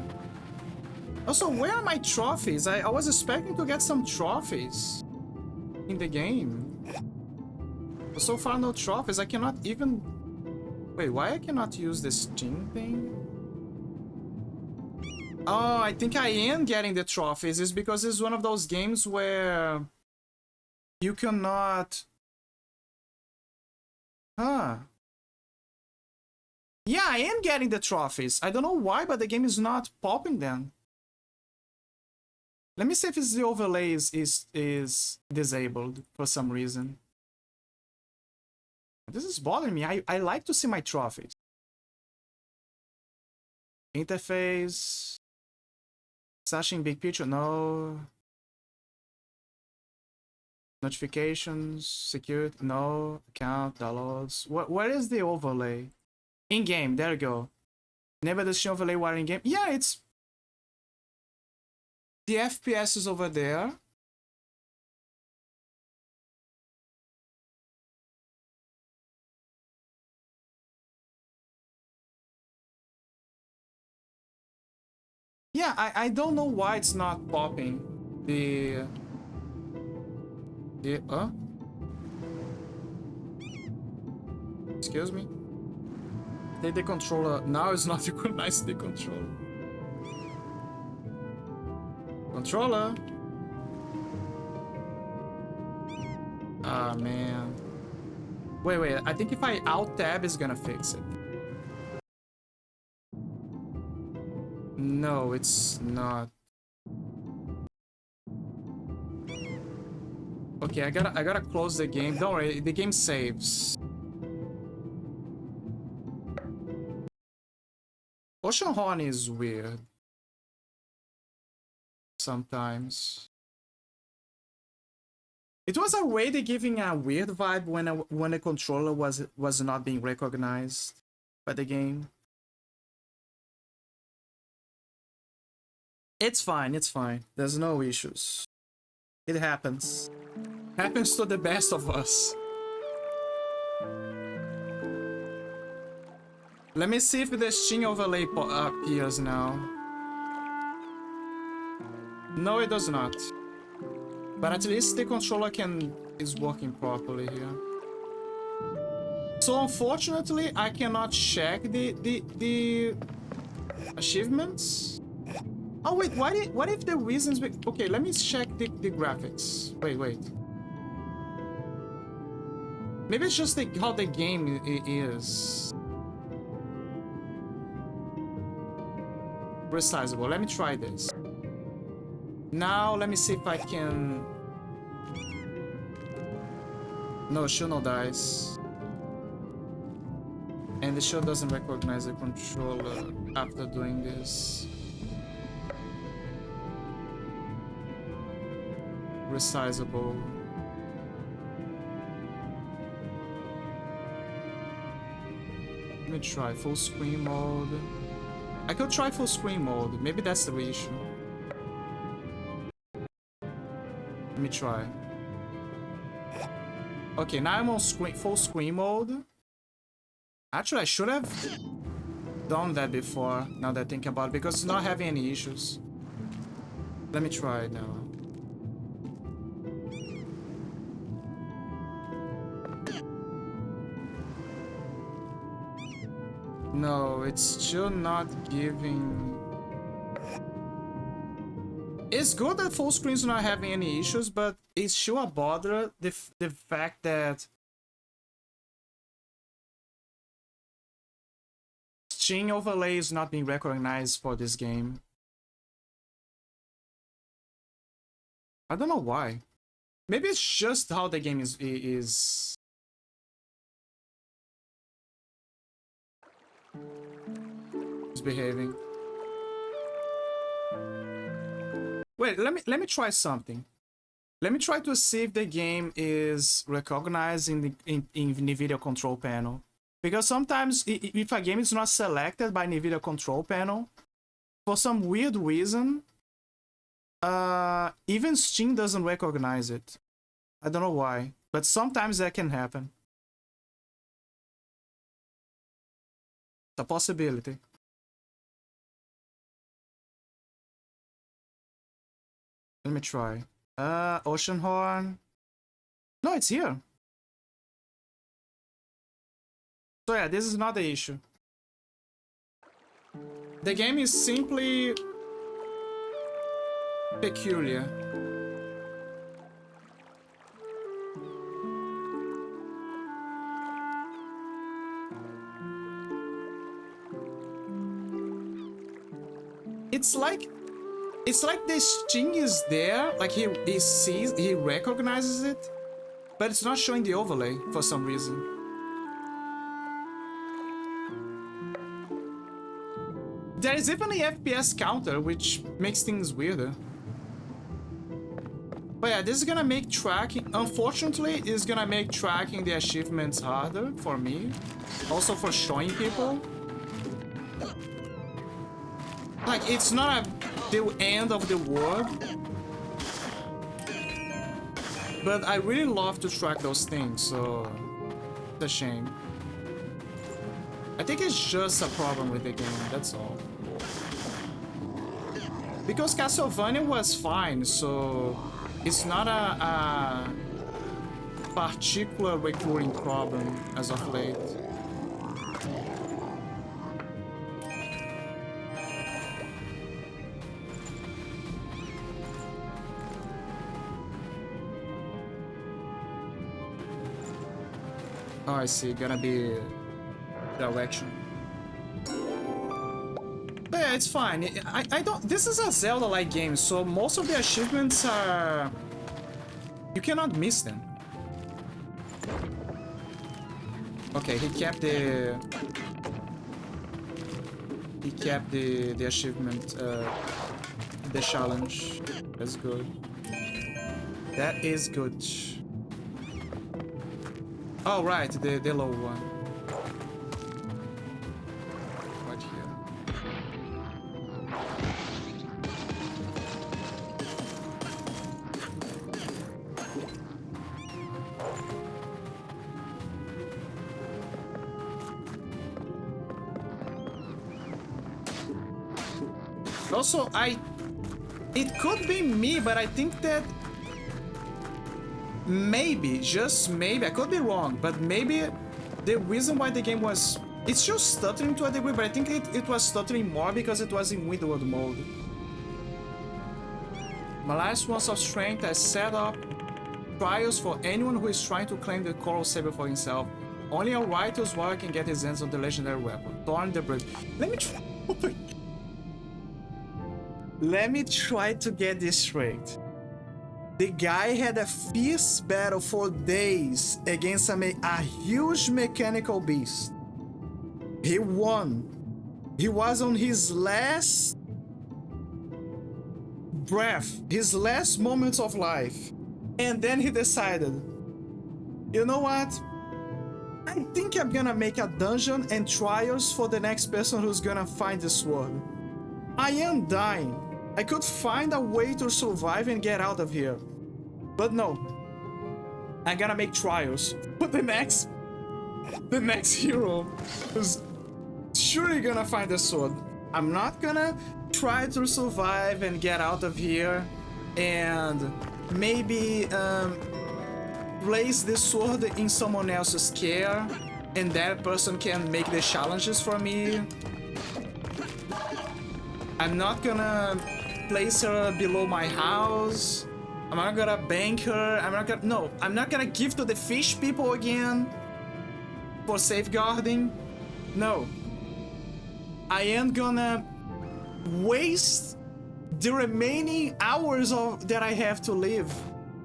Also, where are my trophies? I was expecting to get some trophies in the game. But so far, no trophies. I cannot even... Wait, why I cannot use the Steam thing? Oh, I think I am getting the trophies. It's because it's one of those games where you cannot... Huh. Yeah, I am getting the trophies. I don't know why, but the game is not popping them. Let me see if the overlay is disabled for some reason. This is bothering me. I like to see my trophies. Interface. Searching big picture. No. Notifications. Security. No. Account. Downloads. Where is the overlay? In-game. There you go. Never the overlay while in-game. Yeah, it's... The FPS is over there. Yeah, I don't know why it's not popping. Excuse me? Take the controller. Now it's not recognized the controller. Controller. Ah, man. Wait. I think if I Alt-Tab, it's gonna fix it. No, it's not. Okay, I gotta close the game. Don't worry, the game saves. Ocean Horn is weird. Sometimes. It was already giving a weird vibe when a controller was not being recognized by the game. It's fine, it's fine. There's no issues. It happens. Happens to the best of us. Let me see if the Steam overlay appears now. No, it does not. But at least the controller is working properly here. So unfortunately, I cannot check the achievements. Oh wait, what if the reasons... Okay, let me check the graphics. Wait. Maybe it's just how the game is. Resizable. Let me try this. Now, let me see if I can... No, show no dice. And the show doesn't recognize the controller after doing this. Resizable. Let me try full screen mode. I could try full screen mode. Maybe that's the issue. Let me try. Okay, now I'm on full screen mode. Actually, I should have done that before, now that I think about it, because it's not having any issues. Let me try it now. No, it's still not giving... It's good that full screen's not having any issues, but it's still a bother the fact that Steam overlay is not being recognized for this game. I don't know why. Maybe it's just how the game is misbehaving. Wait, let me try something. Let me try to see if the game is recognized in the video control panel. Because sometimes if a game is not selected by NVIDIA control panel, for some weird reason, even Steam doesn't recognize it. I don't know why, but sometimes that can happen. It's a possibility. Let me try. Ocean Horn. No, it's here. So yeah, this is not the issue. The game is simply peculiar. It's like the sting is there, like he sees, he recognizes it, but it's not showing the overlay for some reason. There is even a FPS counter, which makes things weirder. But yeah, this is gonna make tracking, unfortunately, it's gonna make tracking the achievements harder for me. Also for showing people. Like, it's not the end of the world. But I really love to track those things, so it's a shame. I think it's just a problem with the game, that's all. Because Castlevania was fine, so it's not a particular recurring problem as of late. Oh, I see, gonna be direction. But yeah, it's fine. I don't. This is a Zelda-like game, so most of the achievements are. You cannot miss them. Okay, he kept the. He kept the achievement, the challenge. That's good. That is good. Oh right, the low one. Right here. Also, it could be me, but I think that maybe, just maybe, I could be wrong, but maybe the reason why the game was... It's still stuttering to a degree, but I think it was stuttering more because it was in windowed mode. My last ones of strength has set up trials for anyone who is trying to claim the Coral Saber for himself. Only a righteous warrior can get his hands on the legendary weapon. Thorn the Brave. Let me try... Let me try to get this straight. The guy had a fierce battle for days against a huge mechanical beast. He won. He was on his last breath, his last moments of life. And then he decided, you know what? I think I'm gonna make a dungeon and trials for the next person who's gonna find the sword. I am dying. I could find a way to survive and get out of here. But no. I'm gonna make trials for the next hero who's surely gonna find the sword. I'm not gonna try to survive and get out of here and maybe place the sword in someone else's care and that person can make the challenges for me. I'm not gonna place her below my house. I'm not gonna bank her. I'm not gonna give to the fish people again for safeguarding. No. I am gonna waste the remaining hours that I have to live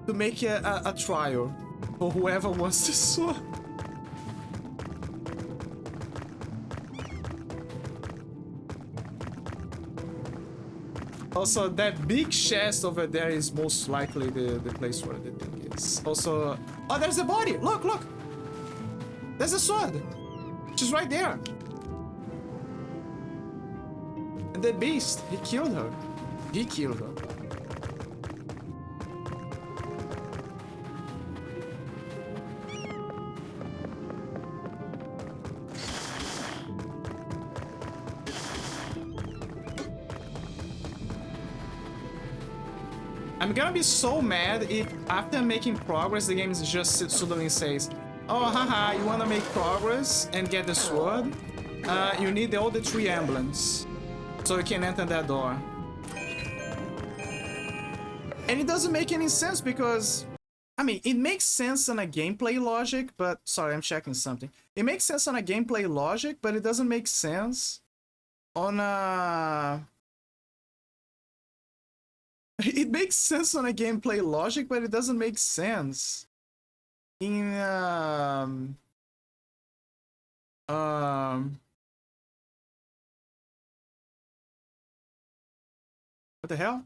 to make a trial for whoever wants this sword. Also, that big chest over there is most likely the place where the thing is. Also, oh, there's a body. Look, look. There's a sword. She's right there. And the beast, he killed her. He killed her. I'm gonna be so mad if after making progress the game just suddenly says, oh haha, you wanna make progress and get the sword? You need all the 3 emblems so you can enter that door. And it doesn't make any sense because, I mean, it makes sense on a gameplay logic, but sorry, I'm checking something. It makes sense on a gameplay logic, but it doesn't make sense on a... It makes sense on a gameplay logic, but it doesn't make sense in what the hell?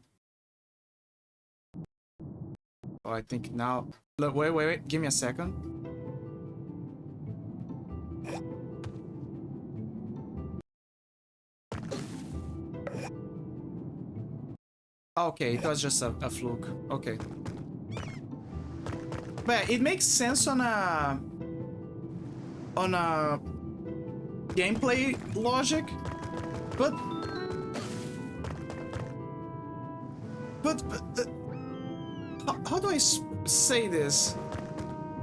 Oh, I think now. Look, wait, give me a second. Okay, it was just a fluke. Okay. But it makes sense on a gameplay logic, but how do I say this?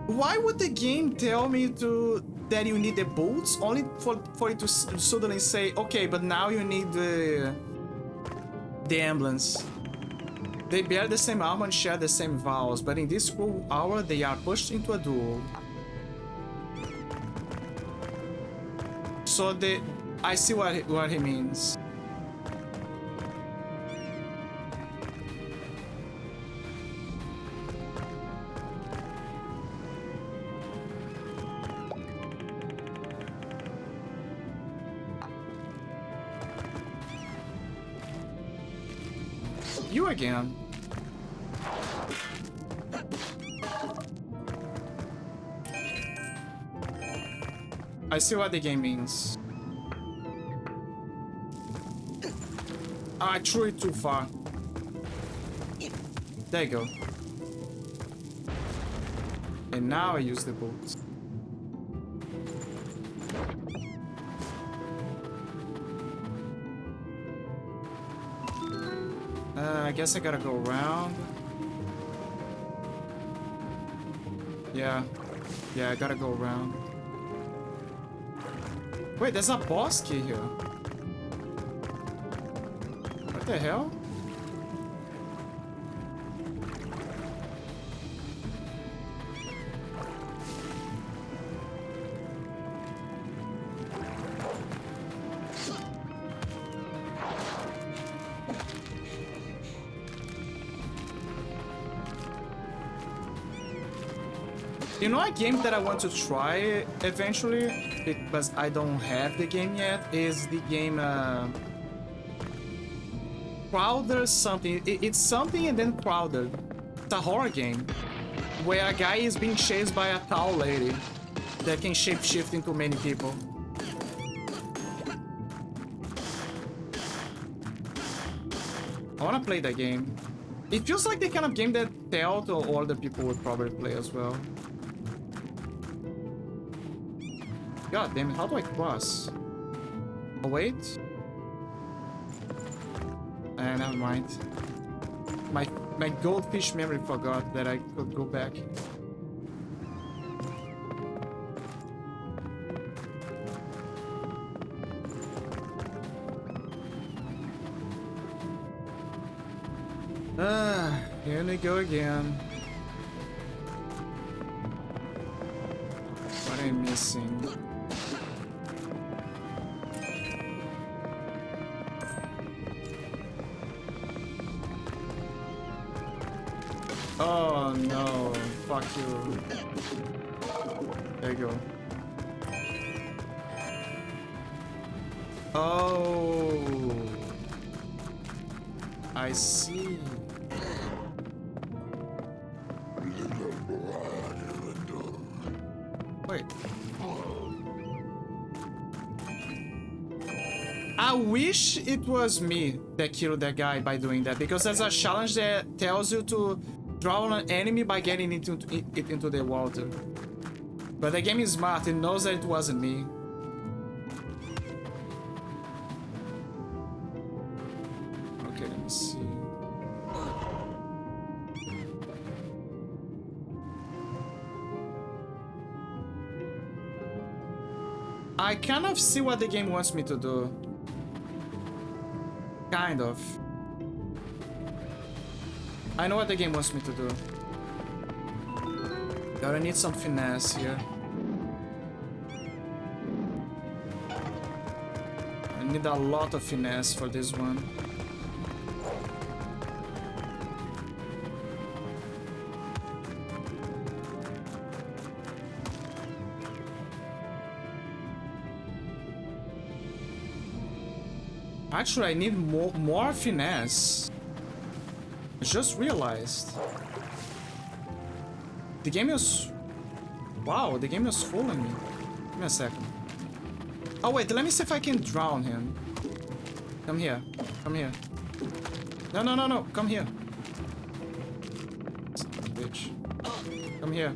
Why would the game tell me that you need the boots only for it to suddenly say, okay, but now you need the emblems? They bear the same armor and share the same vows, but in this cruel hour they are pushed into a duel. So I see what he means. You again. I see what the game means. I threw it too far. There you go. And now I use the bolts. I guess I gotta go around. Yeah, I gotta go around. Wait, there's a boss key here. What the hell? You know, a game that I want to try eventually, because I don't have the game yet, is the game Crowder something. It's something and then Crowder. It's a horror game where a guy is being chased by a tall lady that can shapeshift into many people. I want to play that game. It feels like the kind of game that Telltale or other people would probably play as well. God damn it, how do I cross? Oh, wait. Never mind. My goldfish memory forgot that I could go back. Here we go again. What am I missing? Oh no, fuck you. There you go. Oh. I see. Wait. I wish it was me that killed that guy by doing that, because there's a challenge that tells you to draw on an enemy by getting it into the water. But the game is smart, it knows that it wasn't me. Okay, let me see. I kind of see what the game wants me to do. Kind of. I know what the game wants me to do. Gotta need some finesse here. I need a lot of finesse for this one. Actually, I need more finesse. I just realized. The game is... Wow, the game is fooling me. Give me a second. Oh wait, let me see if I can drown him. Come here. Come here. No, no, no, no. Come here. Son of a bitch. Come here.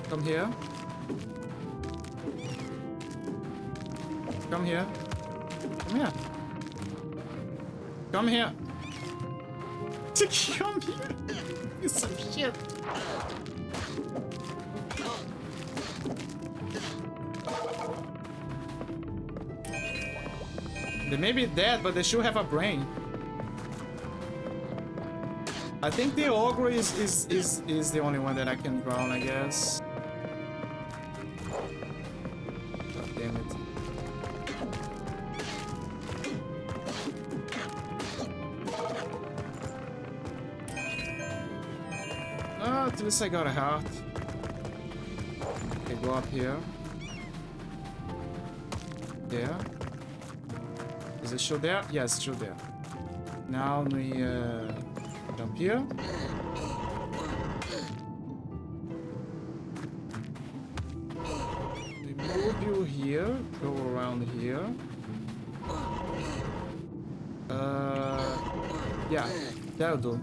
Come here. Come here. Come here. Come here. Come here. You some shit. They may be dead, but they should have a brain. I think the ogre is the only one that I can drown, I guess. God damn it. Oh, at least I got a heart. Okay, go up here. There. Is it still there? Yeah, it's still there. Now we jump here. We move you here, go around here. Yeah, that'll do.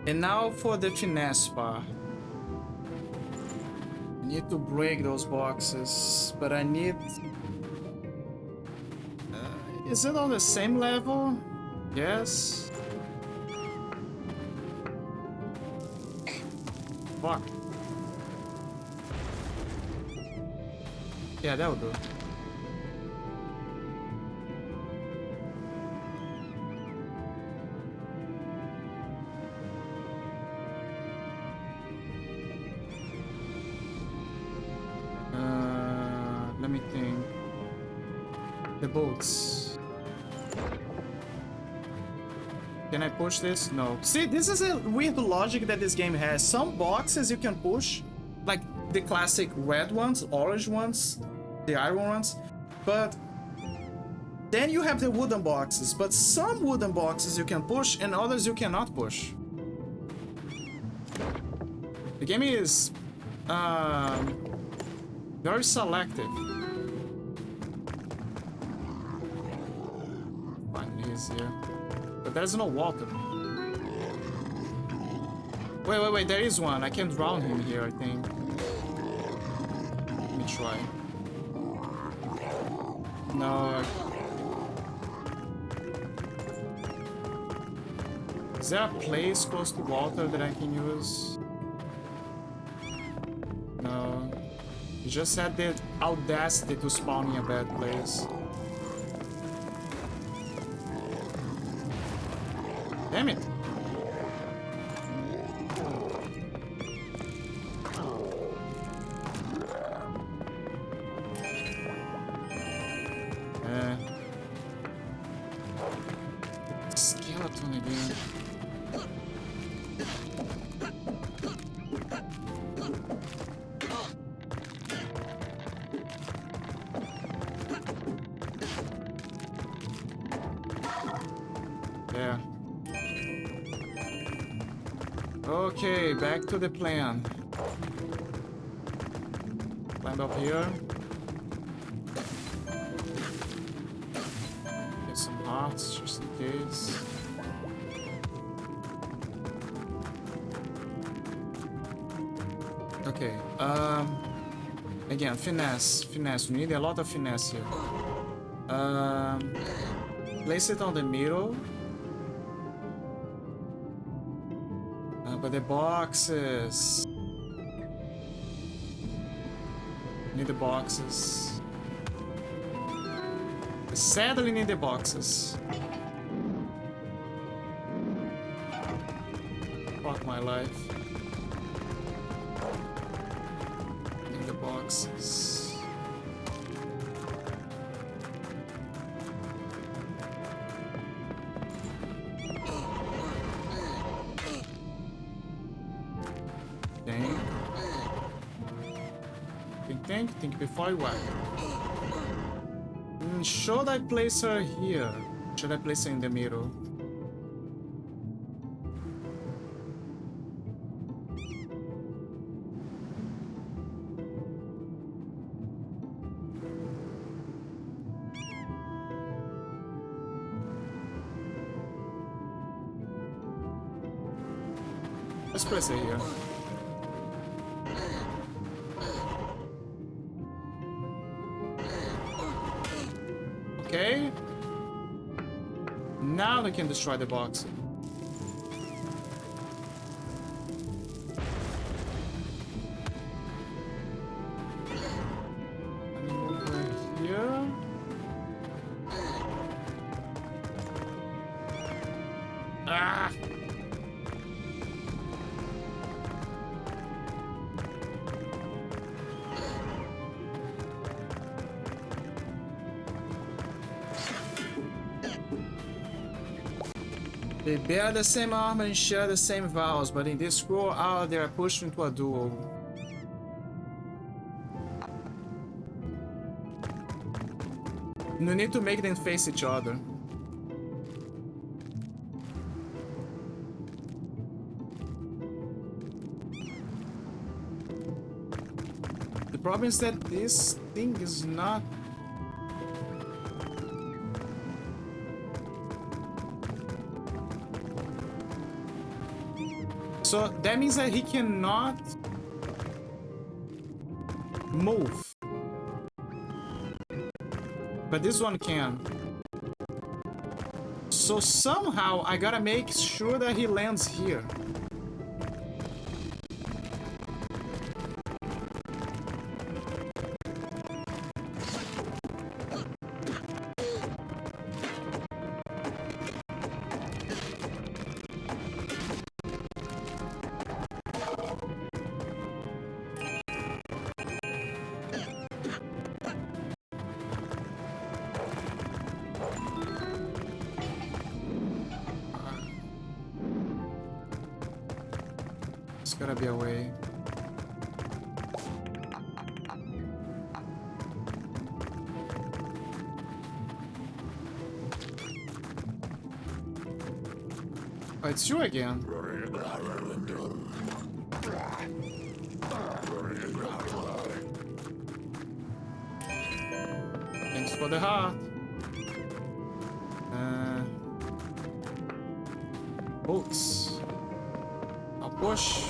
And now for the finesse bar. I need to break those boxes, but I need... is it on the same level? Yes. Fuck. Yeah, that'll do. Let me think. The boats. Can I push this? No. See, this is a weird logic that this game has. Some boxes you can push, like the classic red ones, orange ones, the iron ones, but then you have the wooden boxes. But some wooden boxes you can push and others you cannot push. The game is very selective. Finally, he's here. But there's no water. Wait, there is one. I can drown him here, I think. Let me try. No. Is there a place close to water that I can use? No. You just had the audacity to spawn in a bad place. Damn it! Skeleton again. Okay, back to the plan. Climb up here. Get some hearts just in case. Okay, again, finesse. We need a lot of finesse here. Place it on the middle. But the boxes. Need the boxes. Sadly, need the boxes. Fuck my life. Need the boxes. Think before I whack. Should I place her here? Should I place her in the middle? Let's place her here. Okay. Now they can destroy the box. And over here. Ah! They bear the same armor and share the same vows, but in this scroll hour they are pushed into a duel. You need to make them face each other. The problem is that this thing is not... So that means that he cannot move. But this one can. So somehow I gotta make sure that he lands here. There's gotta be a way. Oh, it's you again. Thanks for the heart. Boots. I'll push.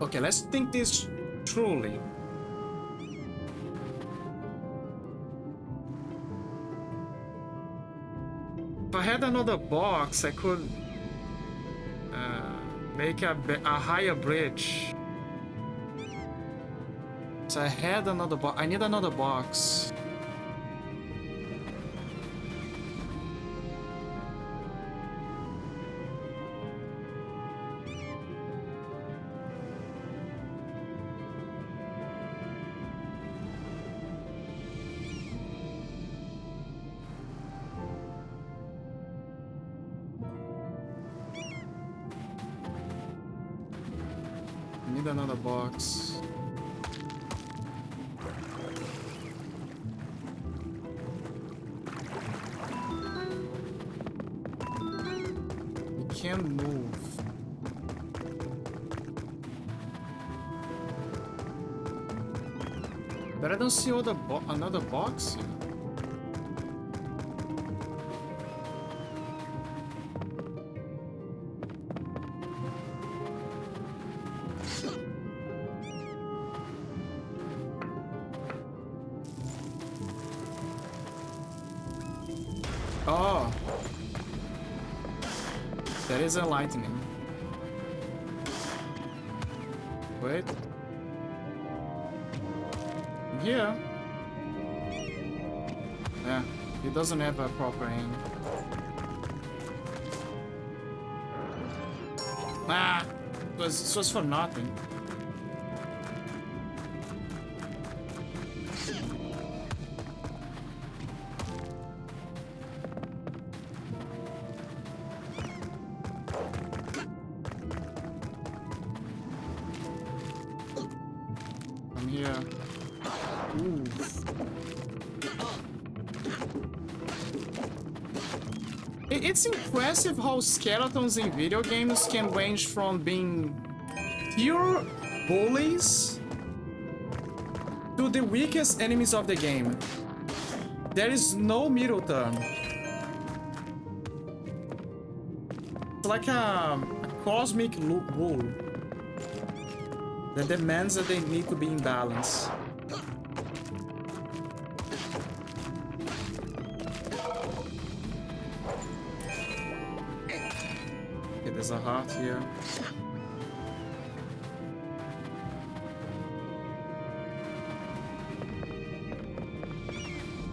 Okay, let's think this truly. If I had another box, I could make a higher bridge. So I had another box. I need another box. Need another box. can move. But I don't see another box here. Oh. That is a lightning. Wait. Here. Yeah, he doesn't have a proper aim. Ah! It was for nothing. I'm here. Ooh. It's impressive how skeletons in video games can range from being pure bullies to the weakest enemies of the game. There is no middle term. It's like a cosmic rule that demands that they need to be in balance. Okay, there's a heart here.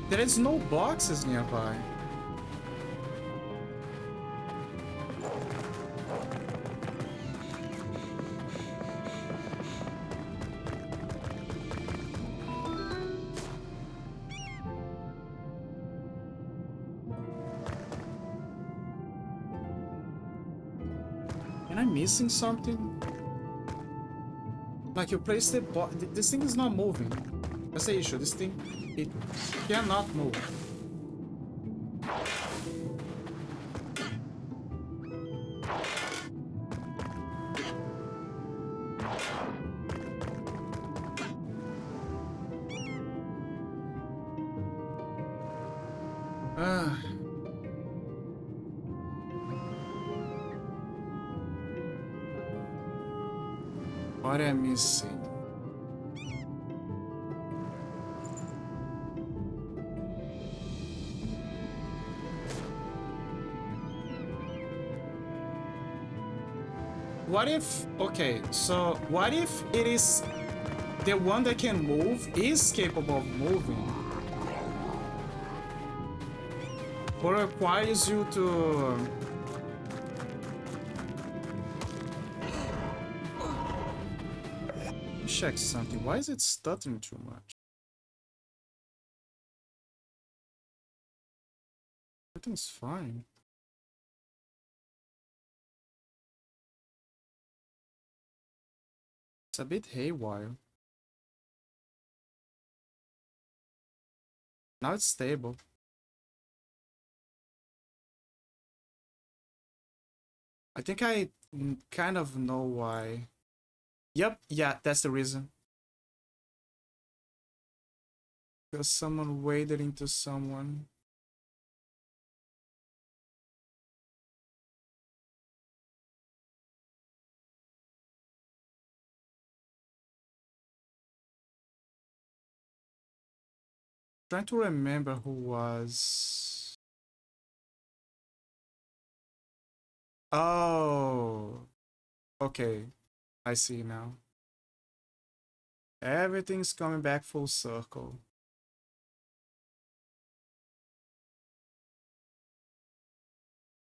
There is no boxes nearby. Am I missing something? Like you place the box. This thing is not moving. That's the issue. This thing, it cannot move. What am I missing? What if, okay, so what if it is the one that can move is capable of moving, but requires you to check something. Why is it stuttering too much? Everything's fine. It's a bit haywire. Now it's stable. I think I kind of know why. Yep, yeah, that's the reason. Because someone waded into someone. Trying to remember who was. Oh, okay. I see now. Everything's coming back full circle.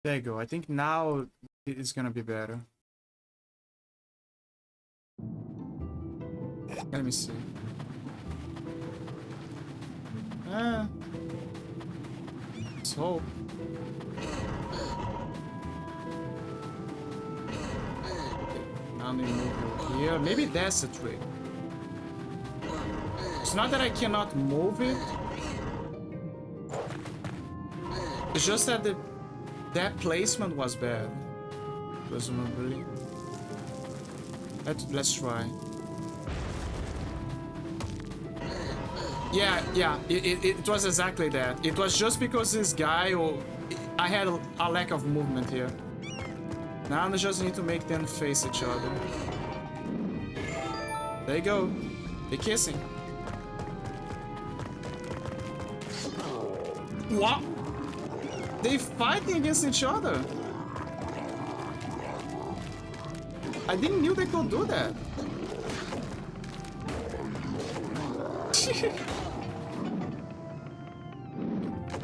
There you go. I think now it's gonna be better. Let me see. Let's hope. Now they move over here. Maybe that's the trick. It's not that I cannot move it. It's just that that placement was bad. presumably. Let's try. Yeah, it was exactly that. It was just because this guy, or I had a lack of movement here. Now I just need to make them face each other. There you go. They're kissing. What? They fighting against each other. I didn't knew they could do that.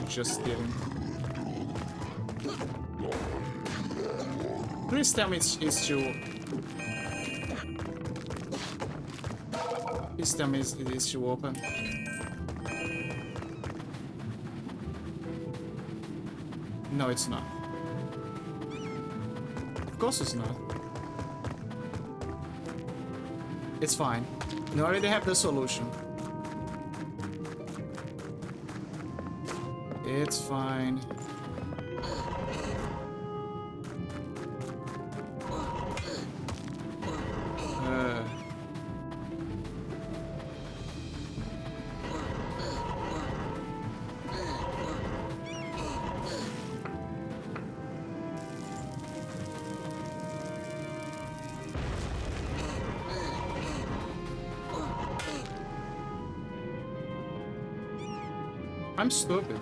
Just kidding. Please tell me it's still. Please tell me it is still open. No, it's not. Of course it's not. It's fine. We already have the solution. It's fine. I'm stupid.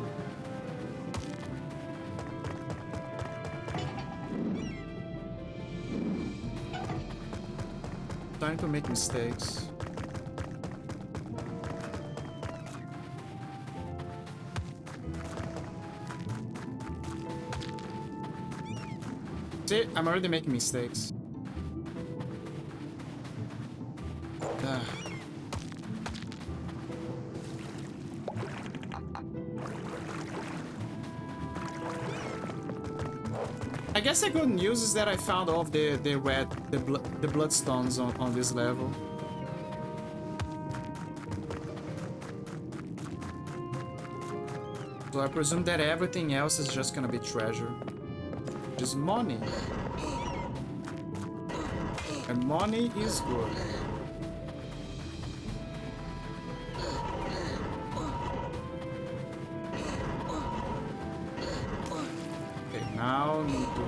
Time to make mistakes. See, I'm already making mistakes. I guess the good news is that I found all of the bloodstones on this level. So I presume that everything else is just gonna be treasure. Just money. And money is good. Now we need to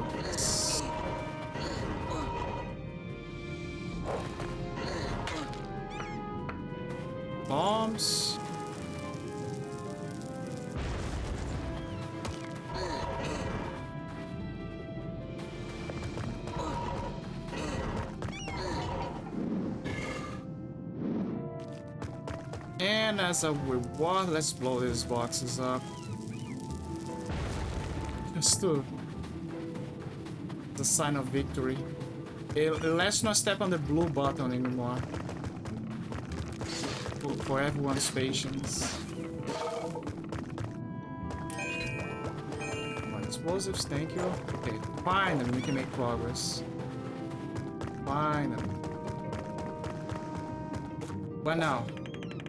bombs. And as a reward, let's blow these boxes up. Just to the sign of victory. Let's not step on the blue button anymore. For everyone's patience. More explosives, thank you. Okay, finally we can make progress. Finally. But now,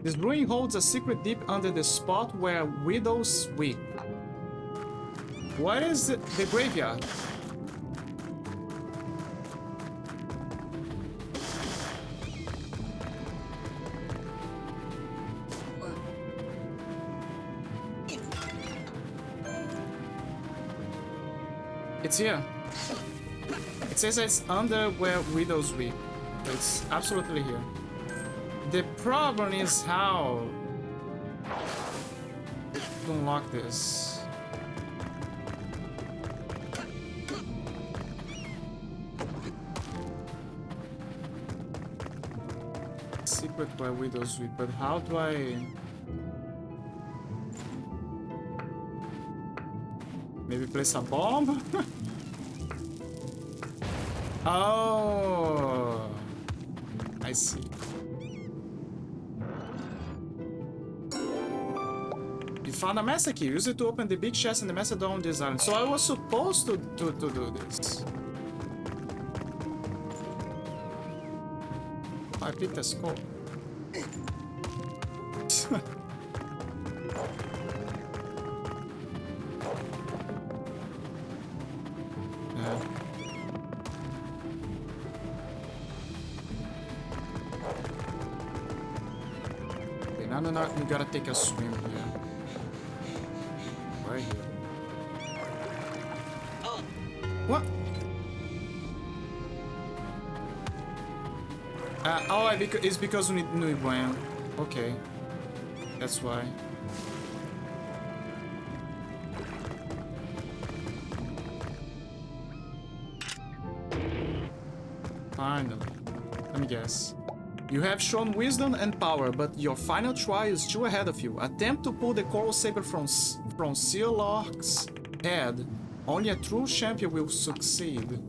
this ruin holds a secret deep under the spot where widows weep. What is it? The graveyard? It's here. It says it's under where widows weep. It's absolutely here. The problem is how to unlock this. Secret where widows weep, but how do I? Maybe place a bomb? Oh, I see. You found a master key. Use it to open the big chest in the master door on this island. So I was supposed to do this. I picked a scope. No, no, no, we gotta take a swim here. Right here. What? Oh, it's because we need Brian. Okay. That's why. Finally. Let me guess. You have shown wisdom and power, but your final try is still ahead of you. Attempt to pull the coral saber from Sealork's head. Only a true champion will succeed.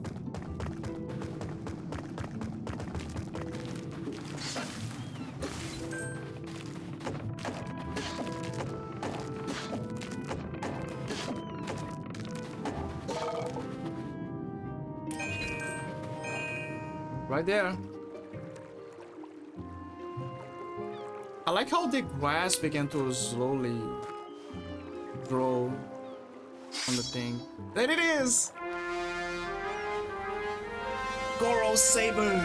Right there. I like how the grass began to slowly grow on the thing. There it is! Coral Saber!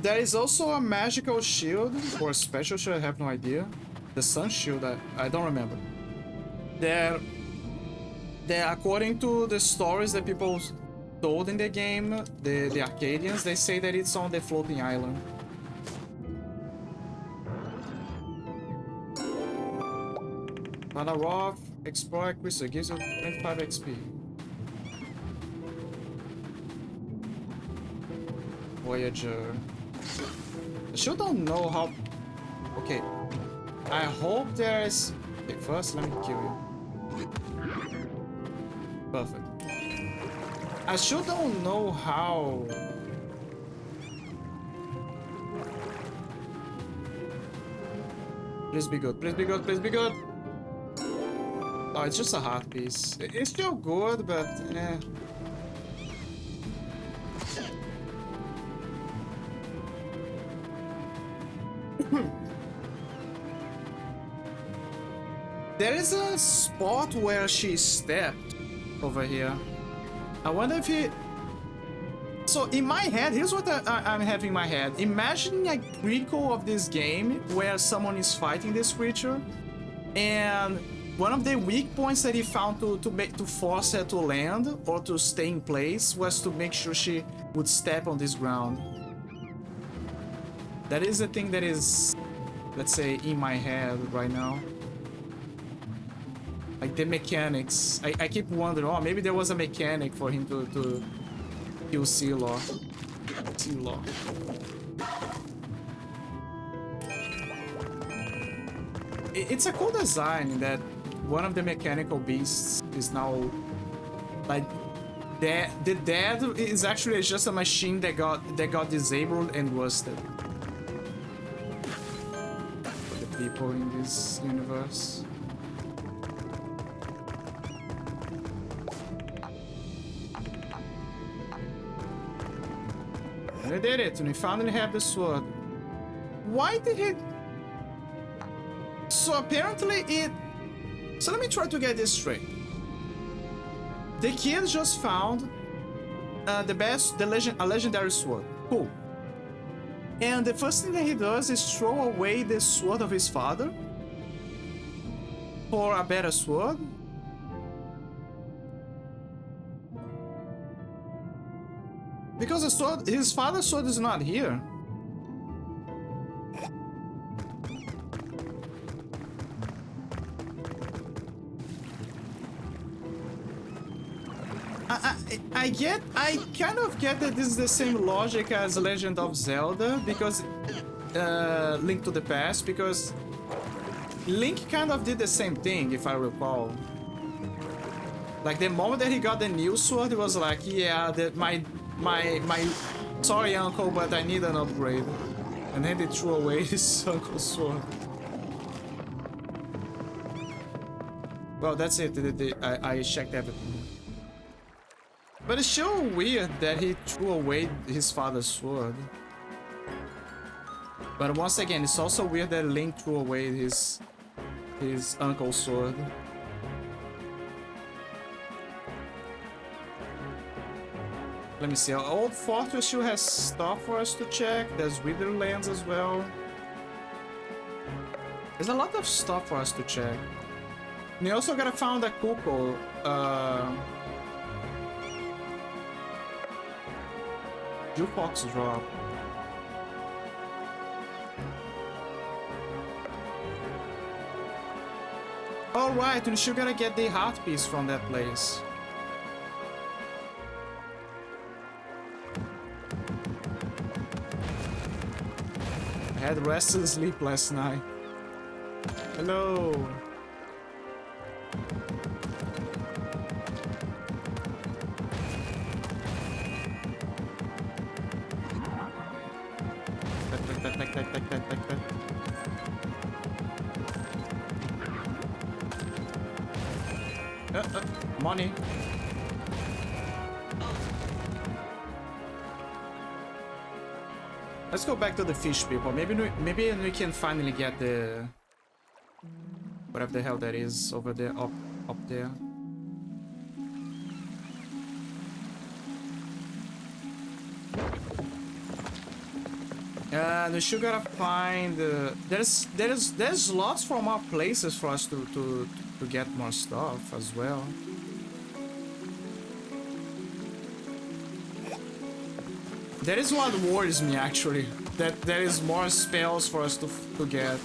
There is also a magical shield, or a special shield, I have no idea. The sun shield, I don't remember. There, according to the stories that people told in the game, the Arcadians, they say that it's on the floating island. Palaroth, Explore Crystal, gives you 25 XP. Voyager. I still don't know how... Okay. I hope there is... Okay, first let me kill you. Perfect. I still don't know how... Please be good, please be good, please be good! Oh, it's just a heart piece. It's still good, but... eh. There is a spot where she stepped over here. I wonder if he... So in my head, here's what I'm having in my head. Imagine a prequel of this game where someone is fighting this creature, and one of the weak points that he found to force her to land or to stay in place was to make sure she would step on this ground. That is the thing that is, let's say, in my head right now. Like the mechanics. I keep wondering, oh, maybe there was a mechanic for him to kill Sealor. It's a cool design that one of the mechanical beasts is now like the dead is actually just a machine that got disabled and rusted. For the people in this universe. We did it, and we finally have the sword. Why did he... So apparently it... So let me try to get this straight. The kid just found a legendary sword. Cool. And the first thing that he does is throw away the sword of his father for a better sword. Because the sword, his father's sword is not here. I kind of get that this is the same logic as Legend of Zelda, because Link to the Past, because Link kind of did the same thing, if I recall. Like the moment that he got the new sword, it was like, yeah, that my sorry uncle, but I need an upgrade. And then they threw away his uncle's sword. Well, that's it. I checked everything. But it's still weird that he threw away his father's sword. But once again, it's also weird that Link threw away his uncle's sword. Let me see. Old Fortress still has stuff for us to check. There's Witherlands as well. There's a lot of stuff for us to check. And you also gotta find a Kuko. Jukebox drop. Alright, and you still gotta get the heart piece from that place. I had restless sleep last night. Hello. Money. Let's go back to the fish people. Maybe we can finally get the whatever the hell that is over there, up there. And we should gotta find. There's lots from more places for us to get more stuff as well. That is what worries me actually. That there is more spells for us to get.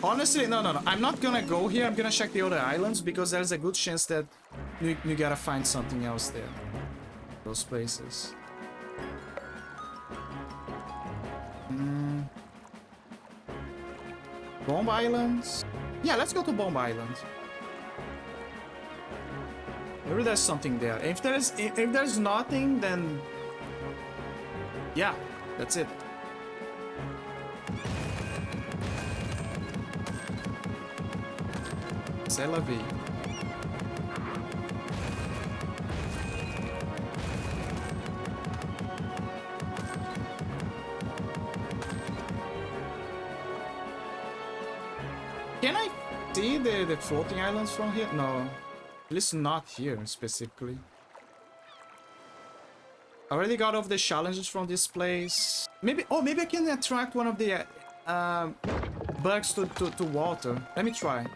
Honestly, no. I'm not gonna go here. I'm gonna check the other islands because there's a good chance that we gotta find something else there. Those places. Bomb Islands? Yeah, let's go to Bomb Island. Maybe there's something there. If there's nothing, then yeah, that's it. C'est la vie. Can I see the floating islands from here? No. At least not here specifically. I already got off the challenges from this place. Maybe I can attract one of the bugs to water. Let me try.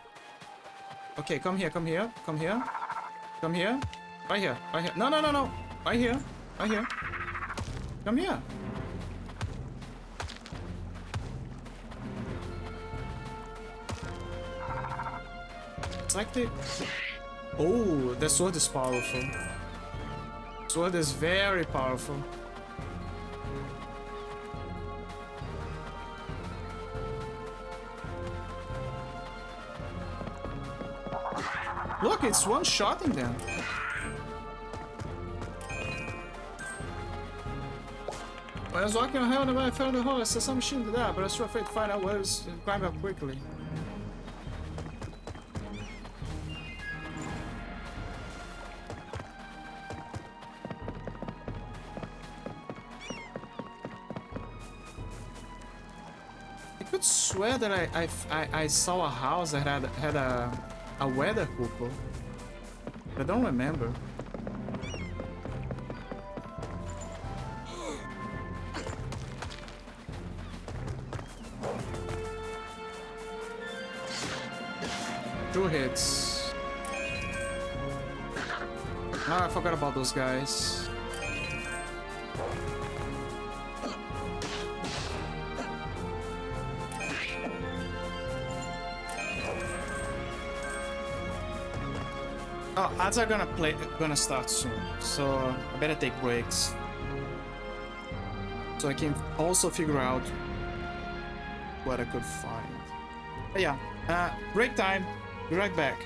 Okay, come here. Right here. No. Right here. Come here. It's like the... Oh, the sword is powerful. Sword is very powerful. Look, it's one-shotting them. When I was walking around, I found the hole. I saw some machine there, but I was too afraid to find out where it was and climb up quickly. I could swear that I saw a house that had a weather cupola. I don't remember. Two hits. Ah, I forgot about those guys. Oh, ads are gonna start soon, so I better take breaks. So I can also figure out what I could find. But yeah, break time. Be right back.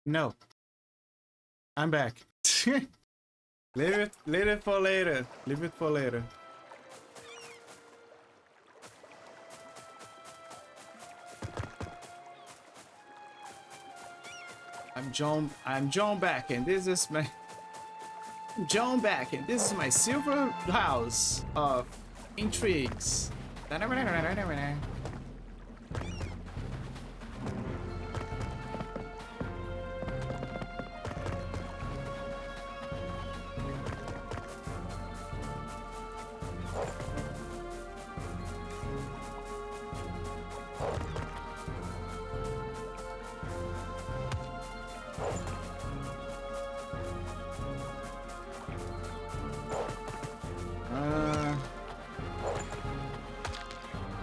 No. I'm back. Leave it for later. Leave it for later. I'm John back, and this is my John back, and this is my silver house of intrigues.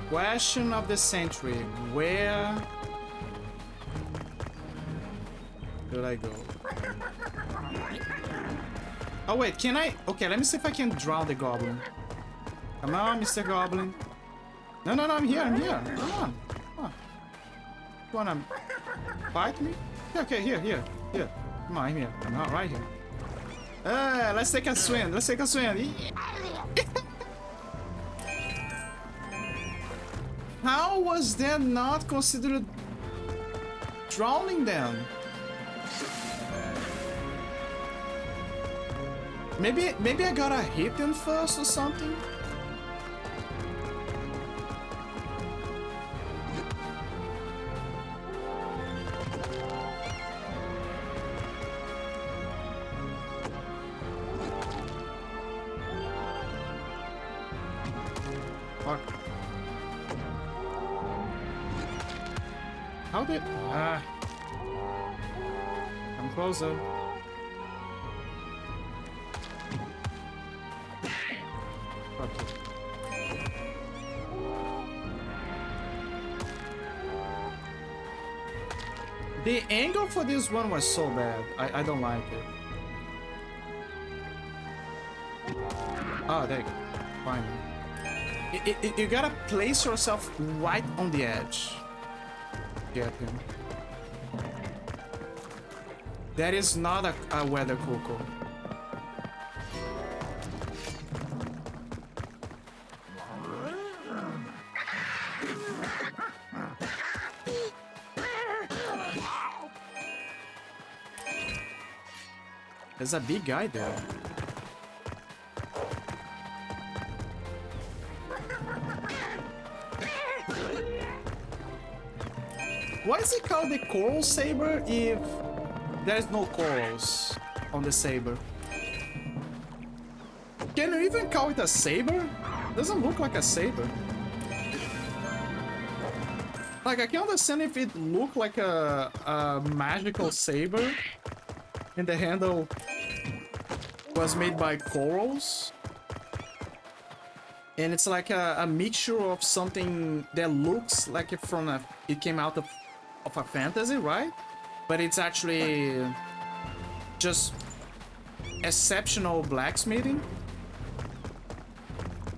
Question of the century. Where should I go? Oh wait, can I? Okay, let me see if I can drown the goblin. Come on, Mr. Goblin. No, I'm here, I'm here. Come on. Come on. You wanna fight me? Okay, here. Come on, I'm here. I'm not right here. Let's take a swim. Let's take a swim. How was that not considered drowning them? Maybe I gotta hit them first or something? Fuck. How did... come closer. Fuck it. The angle for this one was so bad. I don't like it. Oh, there you go. Finally. You gotta place yourself right on the edge. Get him. That is not a weather cocoa. There's a big guy there. Why is it called the coral saber if there's no corals on the saber? Can you even call it a saber? Doesn't look like a saber. Like, I can understand if it looked like a magical saber and the handle was made by corals. And it's like a mixture of something that looks like it came out of a fantasy, right? But it's actually just exceptional blacksmithing.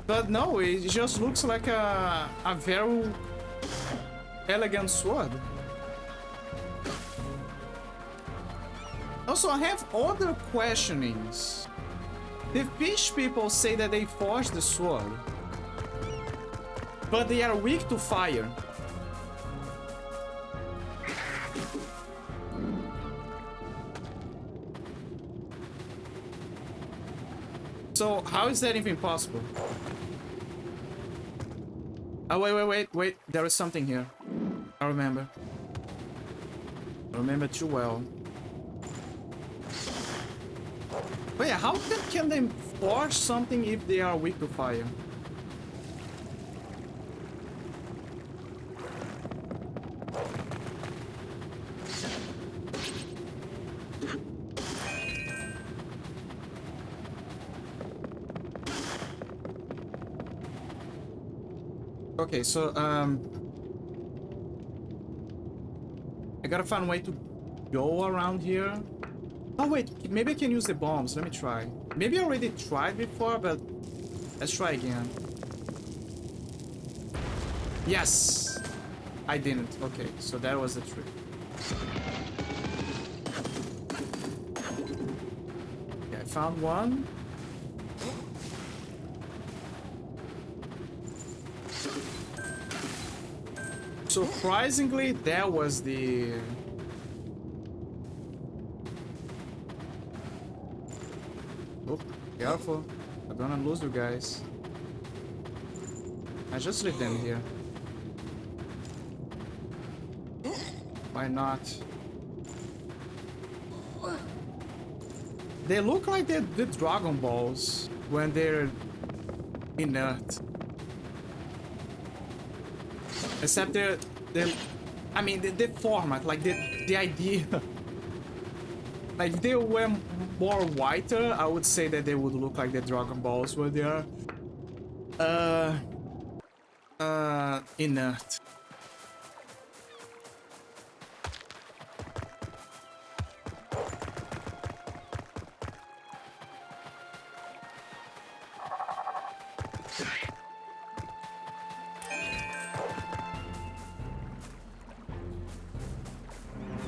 But no, it just looks like a very elegant sword. Also, I have other questionings. The fish people say that they forged the sword, but they are weak to fire. So how is that even possible? Oh, wait. There is something here. I remember. I remember too well. But yeah, how can they forge something if they are weak to fire? Okay, so I gotta find a way to go around here. Oh wait, maybe I can use the bombs. Let me try. Maybe I already tried before, but let's try again. Yes! I didn't. Okay, so that was the trick. found one. Surprisingly, that was the... Oh, careful. I'm gonna lose you guys. I just leave them here. Why not? They look like the Dragon Balls when they're inert. Except they're I mean the format, like the idea. Like if they were more whiter, I would say that they would look like the Dragon Balls when they are inert.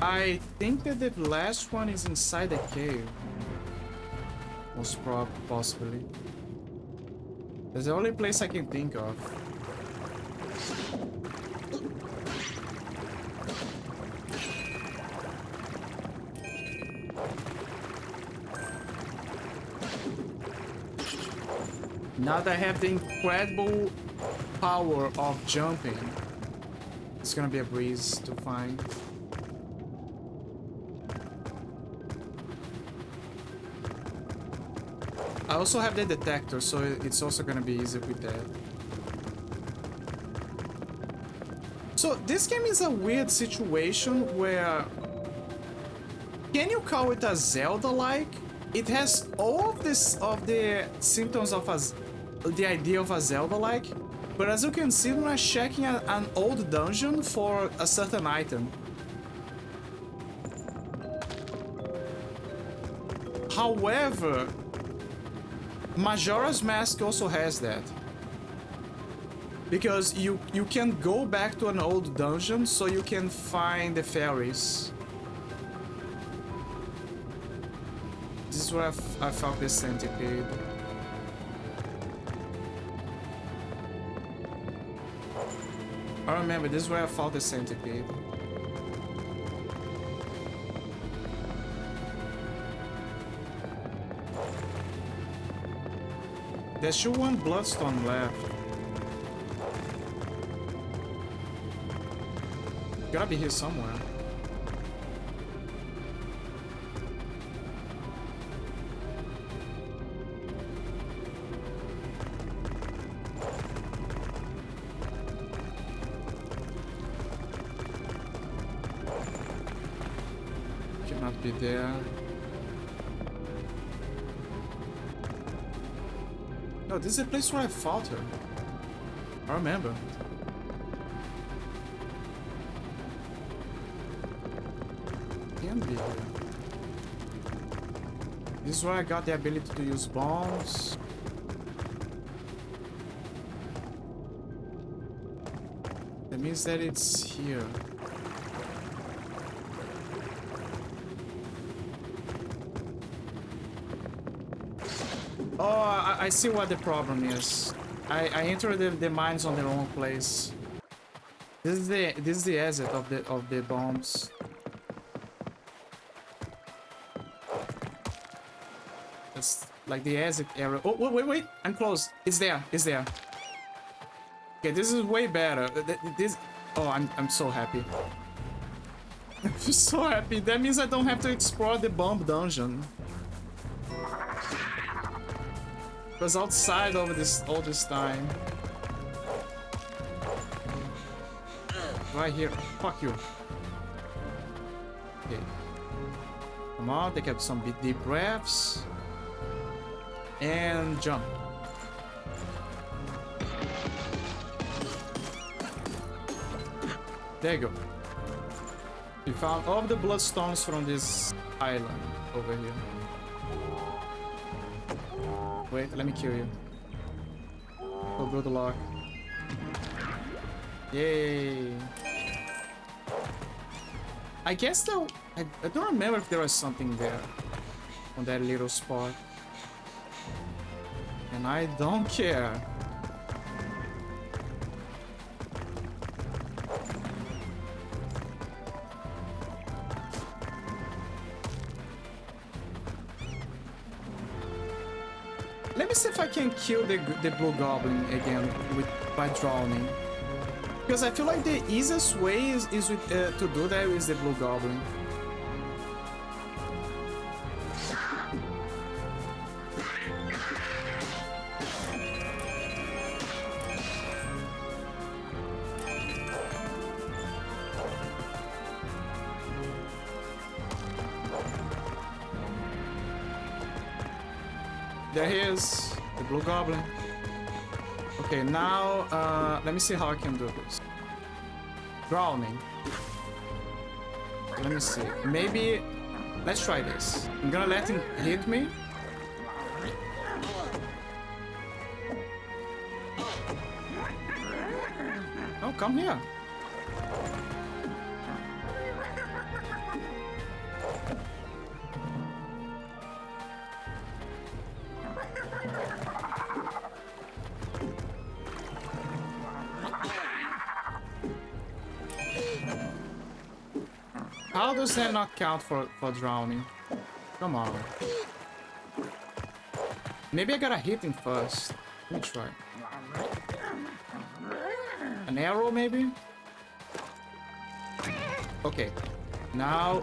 I think that the last one is inside the cave. Most possibly. That's the only place I can think of. Now that I have the incredible power of jumping, it's gonna be a breeze to find. I also have the detector, so it's also gonna be easy with that. So this game is a weird situation where... Can you call it a Zelda-like? It has all of the symptoms of the idea of a Zelda-like, but as you can see, we're checking an old dungeon for a certain item. However, Majora's Mask also has that. Because you can go back to an old dungeon so you can find the fairies. This is where I found the centipede. I remember, this is where I found the centipede. There's still one bloodstone left. Gotta be here somewhere. Cannot be there. No, this is a place where I fought her. I remember. Can be here. This is where I got the ability to use bombs. That means that it's here. Oh, I see what the problem is. I entered the mines on the wrong place. This is the exit of the bombs. That's like the exit area. Oh wait! I'm close. It's there. It's there. Okay, this is way better. This. Oh, I'm so happy. I'm so happy. That means I don't have to explore the bomb dungeon. Was outside over all this time. Right here. Fuck you. Okay. Come on, take up some deep breaths. And jump. There you go. We found all of the bloodstones from this island over here. Wait, let me kill you. Oh, good luck. Yay. I guess though, I don't remember if there was something there on that little spot. And I don't care. Let me see if I can kill the blue goblin again by drowning. Because I feel like the easiest way is with, to do that is the blue goblin. There he is, the blue goblin. Okay, now let me see how I can do this. Drowning. Let me see. Maybe let's try this. I'm gonna let him hit me. Oh, come here. How does that not count for drowning? Come on. Maybe I gotta hit him first. Let me try. An arrow, maybe? Okay. Now,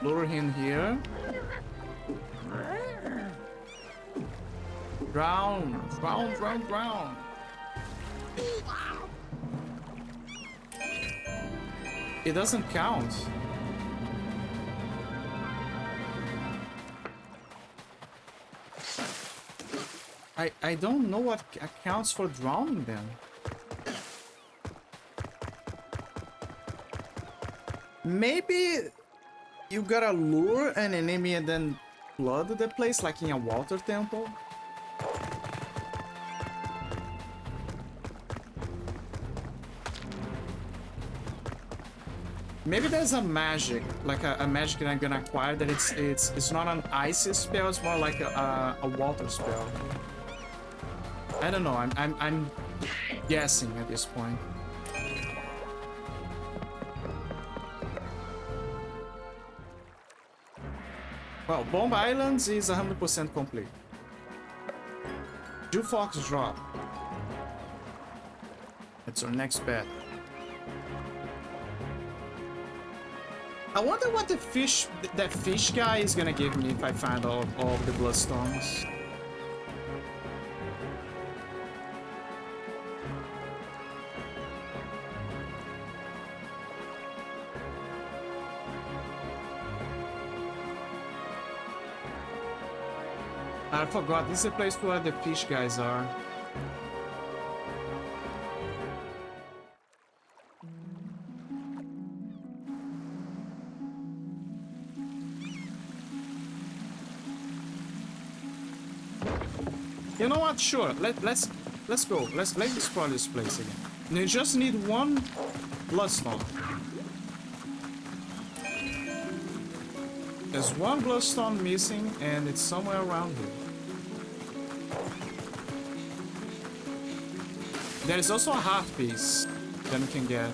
lure him here. Drown! Drown, drown, drown! It doesn't count. I don't know what accounts for drowning then. Maybe you gotta lure an enemy and then flood the place like in a water temple. Maybe there's a magic, like a magic that I'm gonna acquire that it's not an icy spell, it's more like a water spell. I don't know. I'm guessing at this point. Well, Bomb Islands is 100% complete. Jukebox drop. That's our next bet. I wonder what that fish guy is gonna give me if I find all of the bloodstones. I forgot, this is the place where the fish guys are. You know what? Sure. Let's go. Let's explore this place again. You just need one bloodstone. There's one bloodstone missing, and it's somewhere around here. There is also a half piece that we can get.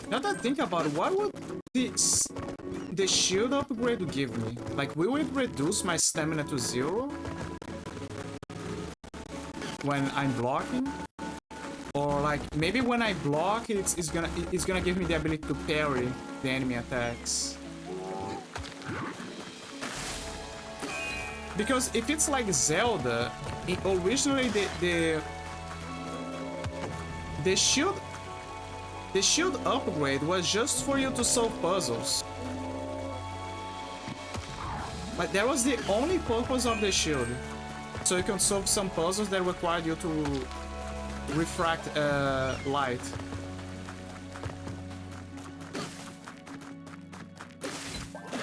Now that I think about it, what would the shield upgrade give me? Like, will it reduce my stamina to 0 when I'm blocking? Or like maybe when I block, it's gonna give me the ability to parry the enemy attacks. Because if it's like Zelda, originally the shield upgrade was just for you to solve puzzles. Like that was the only purpose of the shield. So you can solve some puzzles that required you to refract light.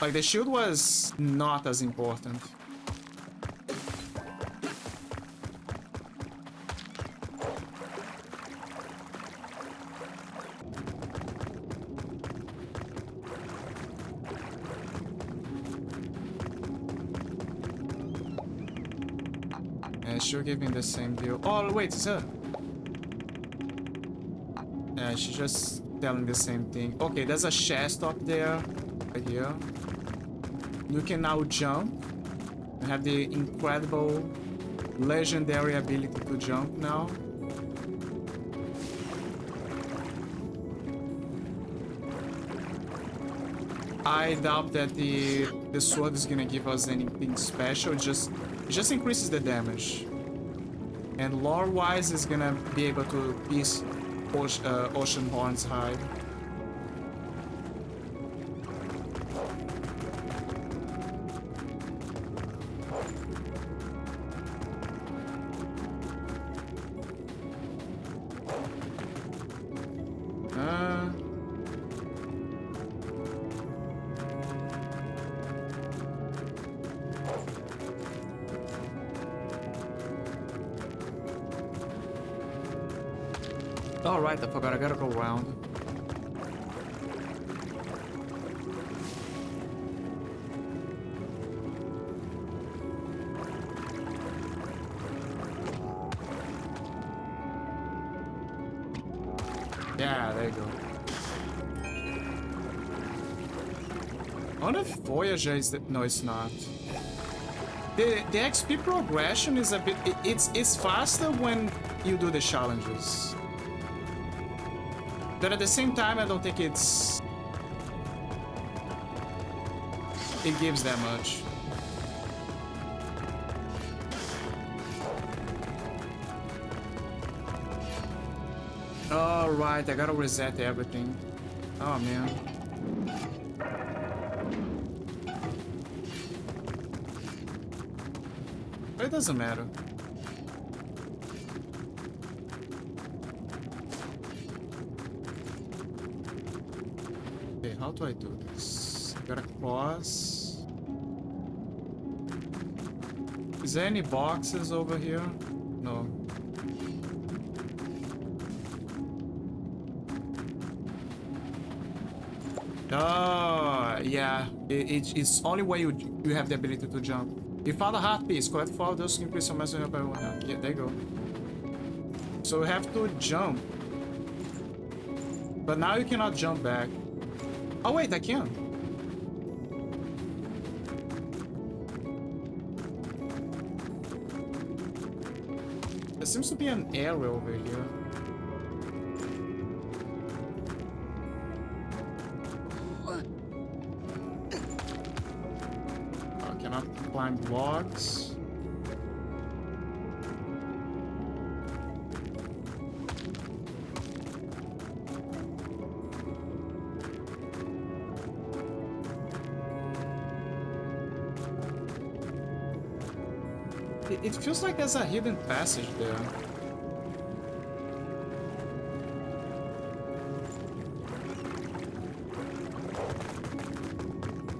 Like the shield was not as important. And she'll give me the same deal. Oh wait, it's her. Yeah, she's just telling the same thing. Okay, there's a chest up there. Right here. You can now jump. You have the incredible, legendary ability to jump now. I doubt that the sword is gonna give us anything special. It just increases the damage. And lore-wise, is gonna be able to pierce Oceanhorn's hide. Oh, right, I forgot. I gotta go around. Yeah, there you go. I wonder if Voyager is the... No, it's not. The XP progression is a bit... It's faster when you do the challenges. But at the same time, I don't think it gives that much. All right, I gotta reset everything. Oh man. But it doesn't matter. How do I do this? I gotta cross. Is there any boxes over here? No. Oh, yeah. It's only way you have the ability to jump. You found a heart piece. Collect 4 of those to increase your mastery by 1 hand. Yeah, there you go. So we have to jump. But now you cannot jump back. Oh wait, I can. There seems to be an area over here. I cannot climb logs. It feels like there's a hidden passage there.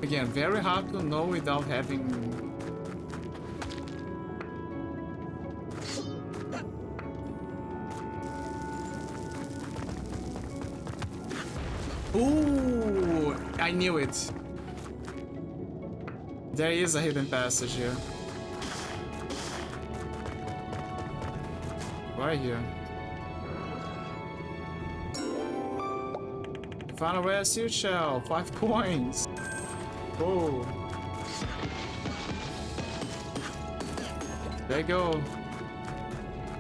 Again, very hard to know without having... Ooh, I knew it. There is a hidden passage here. Right here. Found a rare seal shell, 5 coins. Oh. There you go.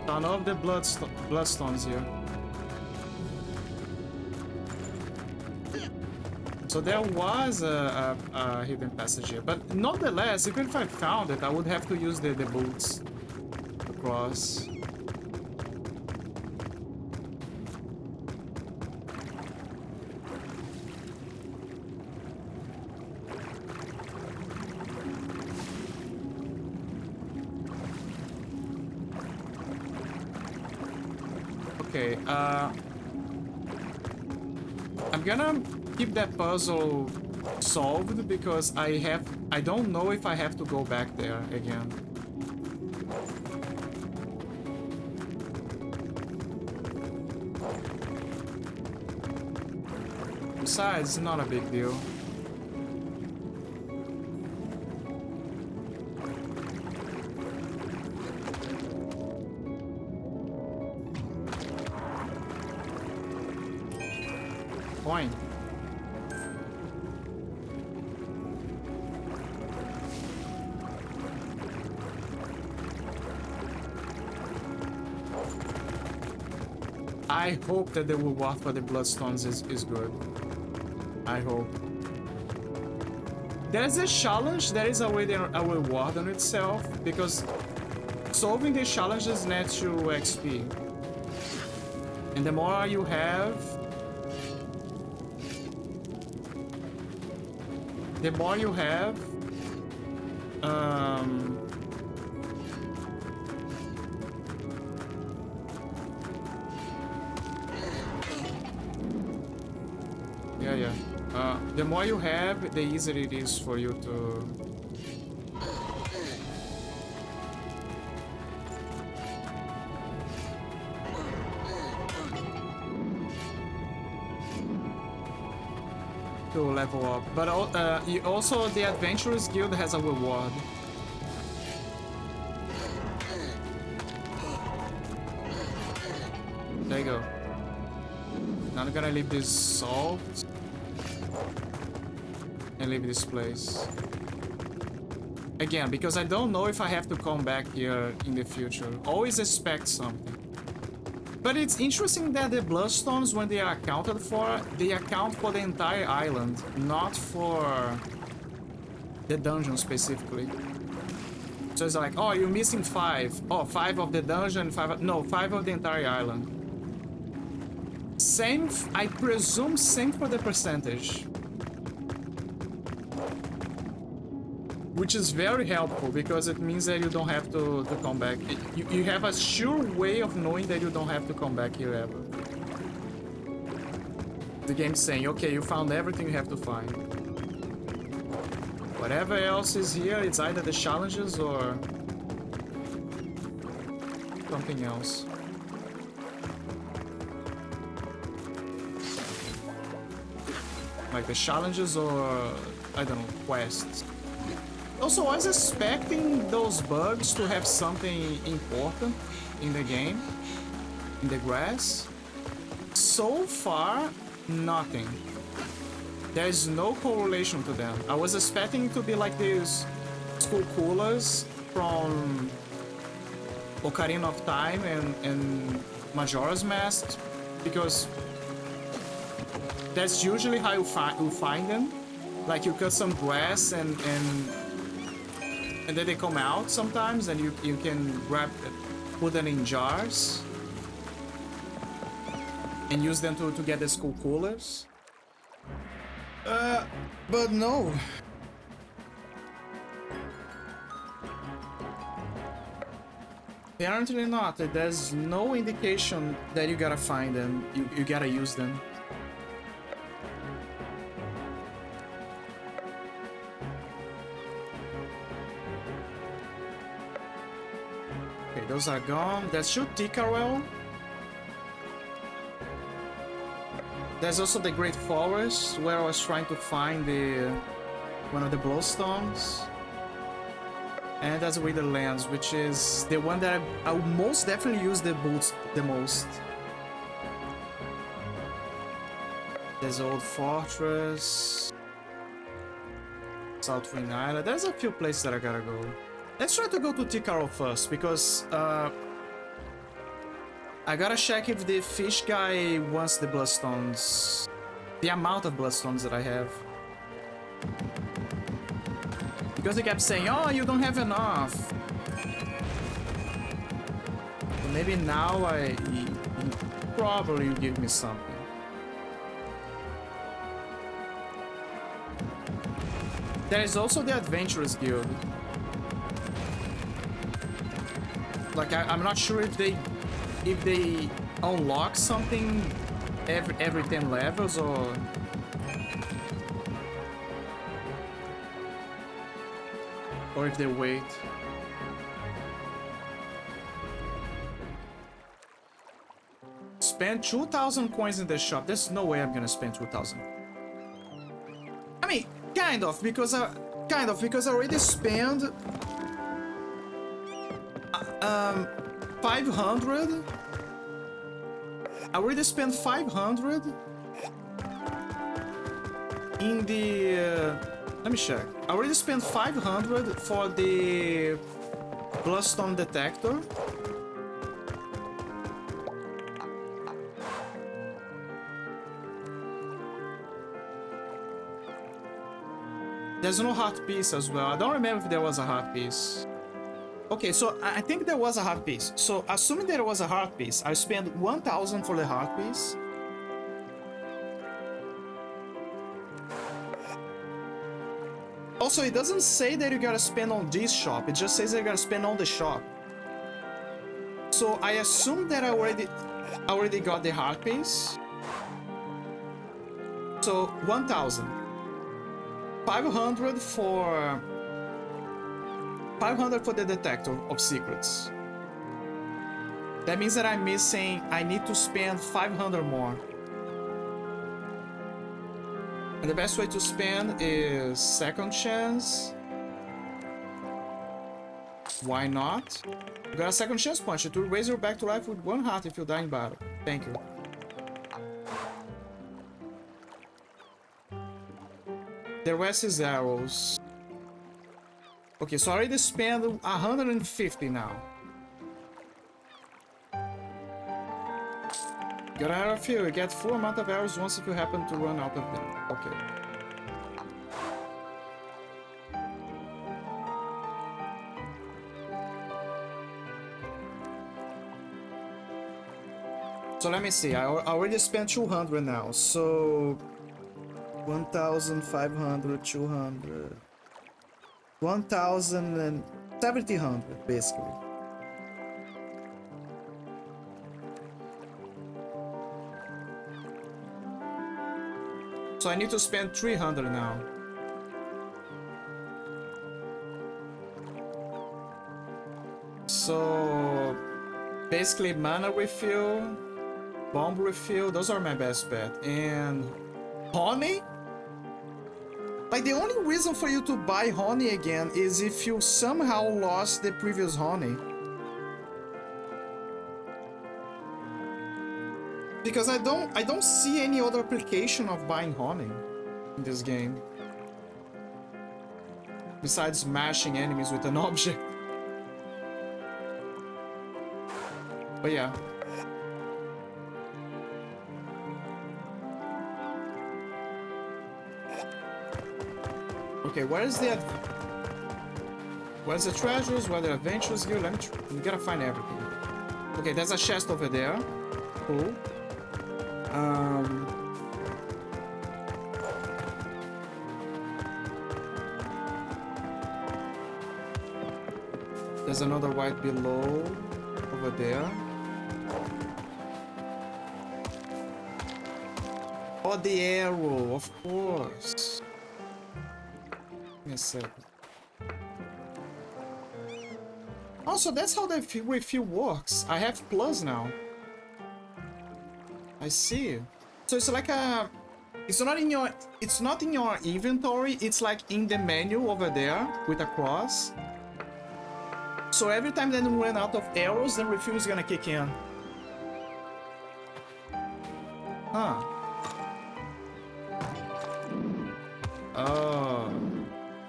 Found all of the bloodstones here. So there was a hidden passage here, but nonetheless, even if I found it, I would have to use the boots to cross. Okay, I'm gonna keep that puzzle solved because I don't know if I have to go back there again. Besides, not a big deal. Coin. I hope that the reward for the Bloodstones is good. I hope. There is a challenge, there is a reward on itself, because solving the challenges nets you XP. And the more you have, the more you have, the more you have, the easier it is for you to... to level up. But also the Adventurers Guild has a reward. There you go. Now I'm gonna leave this solved and leave this place. Again, because I don't know if I have to come back here in the future. Always expect something. But it's interesting that the Bloodstones, when they are accounted for, they account for the entire island, not for the dungeon specifically. So it's like, oh, you're missing 5. Oh, 5 of the dungeon, 5... No, 5 of the entire island. Same, I presume same for the percentage. Which is very helpful, because it means that you don't have to come back. You have a sure way of knowing that you don't have to come back here ever. The game's saying, okay, you found everything you have to find. Whatever else is here, it's either the challenges or something else. Like the challenges or, I don't know, quests. Also, I was expecting those bugs to have something important in the game, in the grass. So far, nothing. There is no correlation to them. I was expecting it to be like these school coolers from Ocarina of Time and Majora's Mask, because that's usually how you find them. Like you cut some grass and then they come out sometimes, and you can put them in jars and use them to get the school coolers. But no. Apparently not. There's no indication that you gotta find them. You gotta use them. Those are gone. Let's shoot Ticarwell. There's also the Great Forest, where I was trying to find one of the Bloodstones. And that's Witherlands, which is the one that I would most definitely use the boots the most. There's Old Fortress, South Wind Island. There's a few places that I gotta go. Let's try to go to Ticarwell first, because I gotta check if the fish guy wants the Bloodstones. The amount of Bloodstones that I have. Because he kept saying, oh, you don't have enough. So maybe now he probably will give me something. There is also the Adventurers Guild. Like I'm not sure if they unlock something every 10 levels, or if they wait. Spend 2,000 coins in the shop. There's no way I'm gonna spend 2,000. I mean, kind of, because I already spent 500. I already spent 500 in the. Let me check. I already spent 500 for the bloodstone detector. There's no heart piece as well. I don't remember if there was a heart piece. Okay, so I think there was a heart piece. So assuming there was a heart piece, I spent 1,000 for the heart piece. Also, it doesn't say that you gotta spend on this shop. It just says that you gotta spend on the shop. So I assume that I already got the heart piece. So 1,000. 500 for the detector of secrets. That means that I'm missing. I need to spend 500 more. And the best way to spend is second chance. Why not? You got a second chance punch. It will raise your back to life with 1 heart if you die in battle. Thank you. The rest is arrows. Okay, so I already spent 150 now. Got an arrow field. You get full amount of arrows once if you happen to run out of them. Okay. So let me see. I already spent 200 now. So 1,500, 200, 1,000 and 1,700 basically. So I need to spend 300 now. So basically mana refill, bomb refill, those are my best bet. And honey? Like, the only reason for you to buy honey again is if you somehow lost the previous honey. Because I don't see any other application of buying honey in this game. Besides smashing enemies with an object. But yeah. Okay, where's the treasures? Where the adventures go? We gotta find everything. Okay, there's a chest over there. Cool. There's another white below over there. Oh, the arrow, of course. Give me a second. Oh, so that's how the refill works. I have plus now. I see. So it's like a... It's not in your inventory. It's like in the menu over there with a cross. So every time that you run out of arrows, the refill is gonna kick in. Huh. Oh,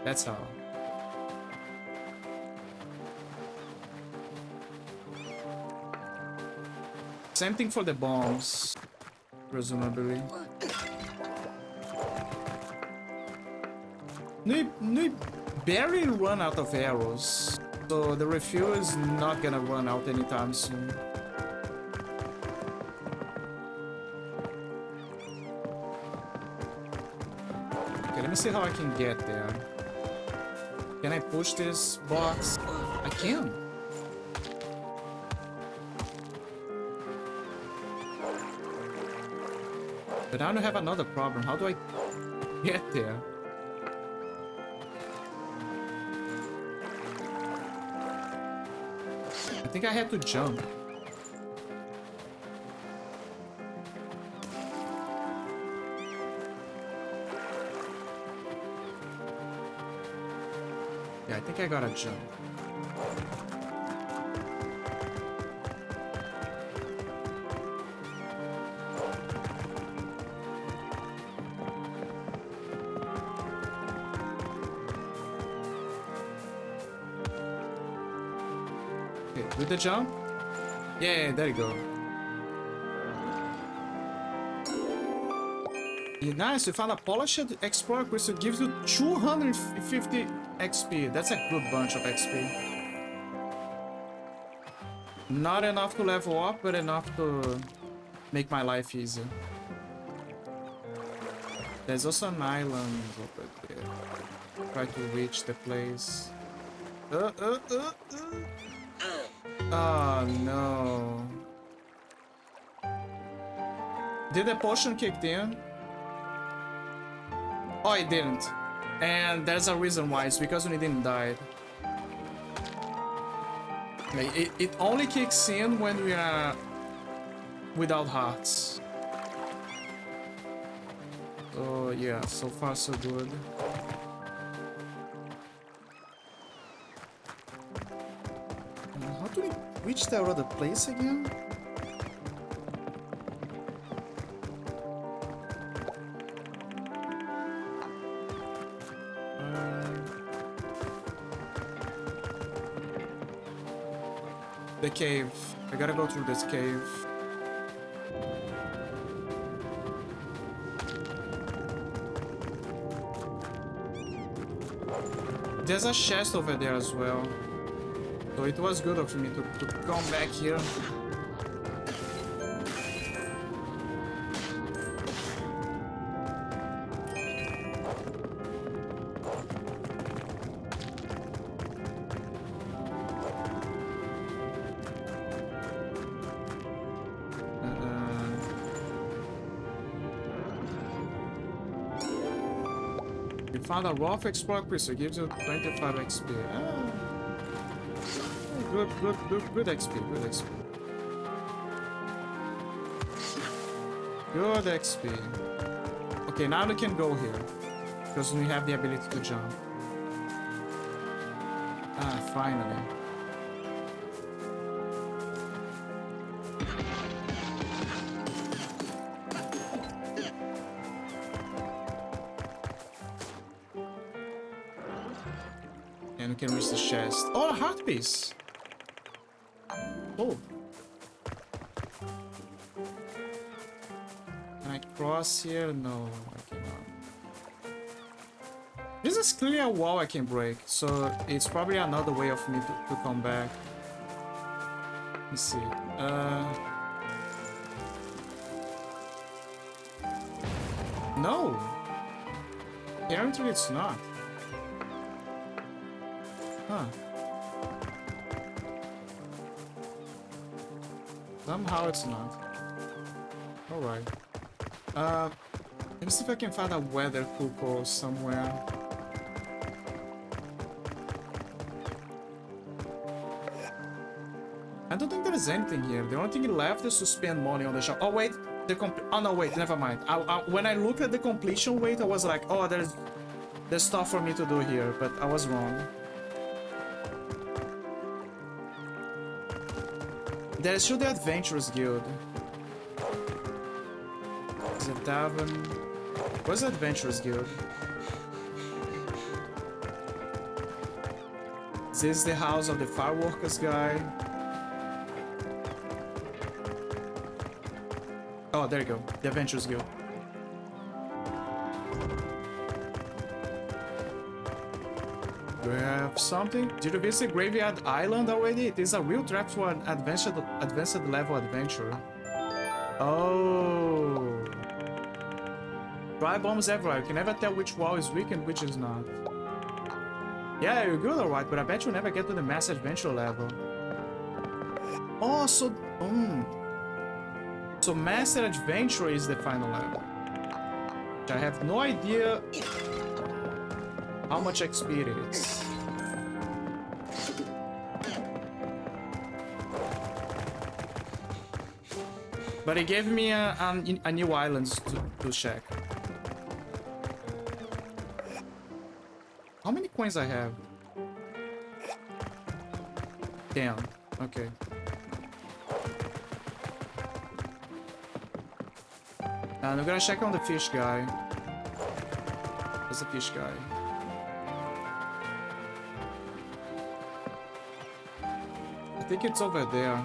that's how. Same thing for the bombs, presumably. We barely run out of arrows, so the refuel is not gonna run out anytime soon. Okay, let me see how I can get there. Can I push this box? I can. But now I have another problem. How do I get there? I think I had to jump. Yeah, I think I gotta jump. Okay, with the jump? Yeah, there you go. Yeah, nice, we found a polished explorer crystal. Gives you 250 XP. That's a good bunch of XP. Not enough to level up, but enough to make my life easier. There's also an island over there. Try to reach the place. Oh no. Did the potion kick in? Oh, it didn't. And there's a reason why. It's because we didn't die. Okay, it only kicks in when we are without hearts. So yeah, so far so good. How do we reach that other place again? The cave. I gotta go through this cave. There's a chest over there as well. So it was good of me to come back here. Found a rough explorer crystal, gives you 25 XP. Ah. Good XP, good XP. Good XP. Okay, now we can go here. Because we have the ability to jump. Ah, finally. And we can reach the chest. Oh, a heart piece! Oh. Can I cross here? No, I cannot. This is clearly a wall I can break, so it's probably another way of me to come back. Let's see. No! Apparently it's not. Huh. Somehow it's not. Alright. Let me see if I can find a weather cuckoo somewhere. I don't think there is anything here. The only thing left is to spend money on the shop. Oh wait, oh no, wait, never mind. When I looked at the completion weight, I was like, oh, there's stuff for me to do here, but I was wrong. There's still the Adventurers Guild. Is it Tavern? Where's the Adventurers Guild? Is this the house of the fireworkers guy? Oh, there you go. The Adventurers Guild. Do we have something? Did you visit Graveyard Island already? It is a real trap for an advanced level adventure. Oh. Dry bombs everywhere. You can never tell which wall is weak and which is not. Yeah, you're good alright, but I bet you'll never get to the mass adventure level. Oh, so... So Master Adventure is the final level. I have no idea how much XP it is. But it gave me a new island to check. How many coins I have? 10. Okay. And I'm gonna check on the fish guy. There's a fish guy. I think it's over there.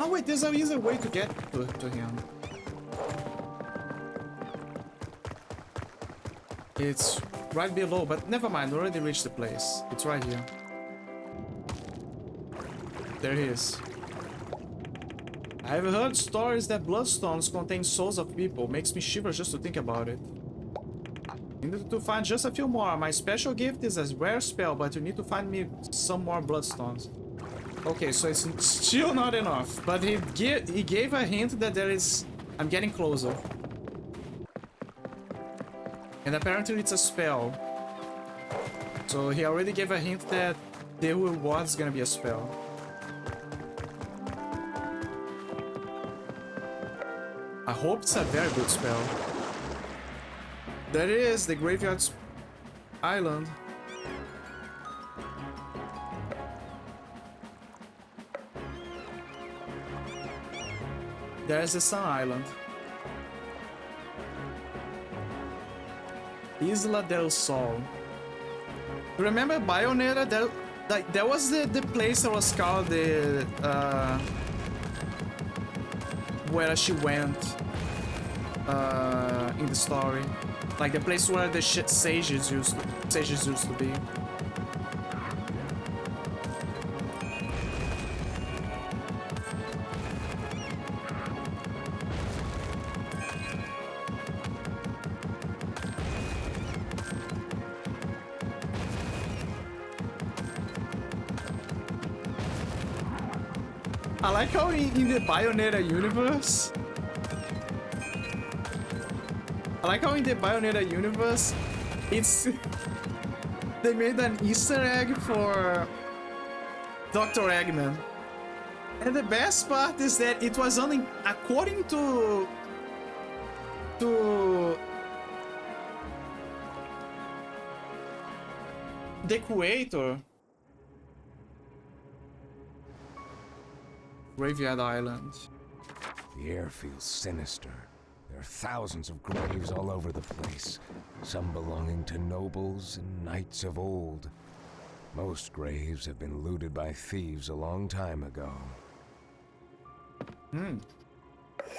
Oh wait, there's an easy way to get to him. It's right below, but never mind, I already reached the place. It's right here. There he is. I've heard stories that bloodstones contain souls of people. Makes me shiver just to think about it. You need to find just a few more. My special gift is a rare spell, but you need to find me some more bloodstones. Okay, so it's still not enough. But he gave a hint that there is... I'm getting closer. And apparently it's a spell. So he already gave a hint that the reward is gonna be a spell. I hope it's a very good spell. There it is, the Graveyard Island. There's the Sun Island. Isla del Sol. Remember Bayonetta? There was the place that was called the where she went in the story, like the place where the sages used to be. I like how in the Bayonetta universe, it's they made an Easter egg for Dr. Eggman, and the best part is that it was only according to the creator. Graveyard Island. The air feels sinister. There are thousands of graves all over the place, some belonging to nobles and knights of old. Most graves have been looted by thieves a long time ago.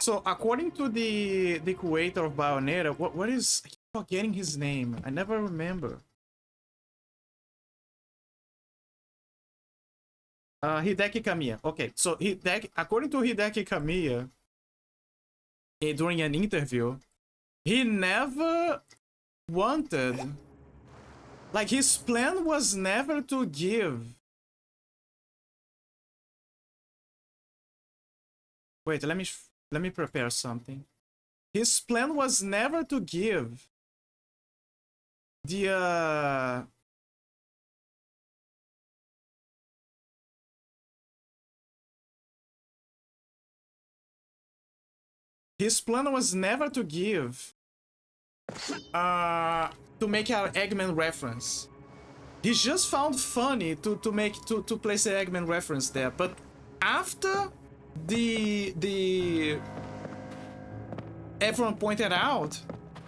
So according to the creator of Bayonetta, what is, I keep forgetting his name. I never remember. Hideki Kamiya. Okay, so according to Hideki Kamiya, during an interview, he never wanted, like his plan was never to give. Wait, let me prepare something. His plan was never to give the his plan was never to give to make an Eggman reference. He just found funny to place an Eggman reference there. But after the everyone pointed out,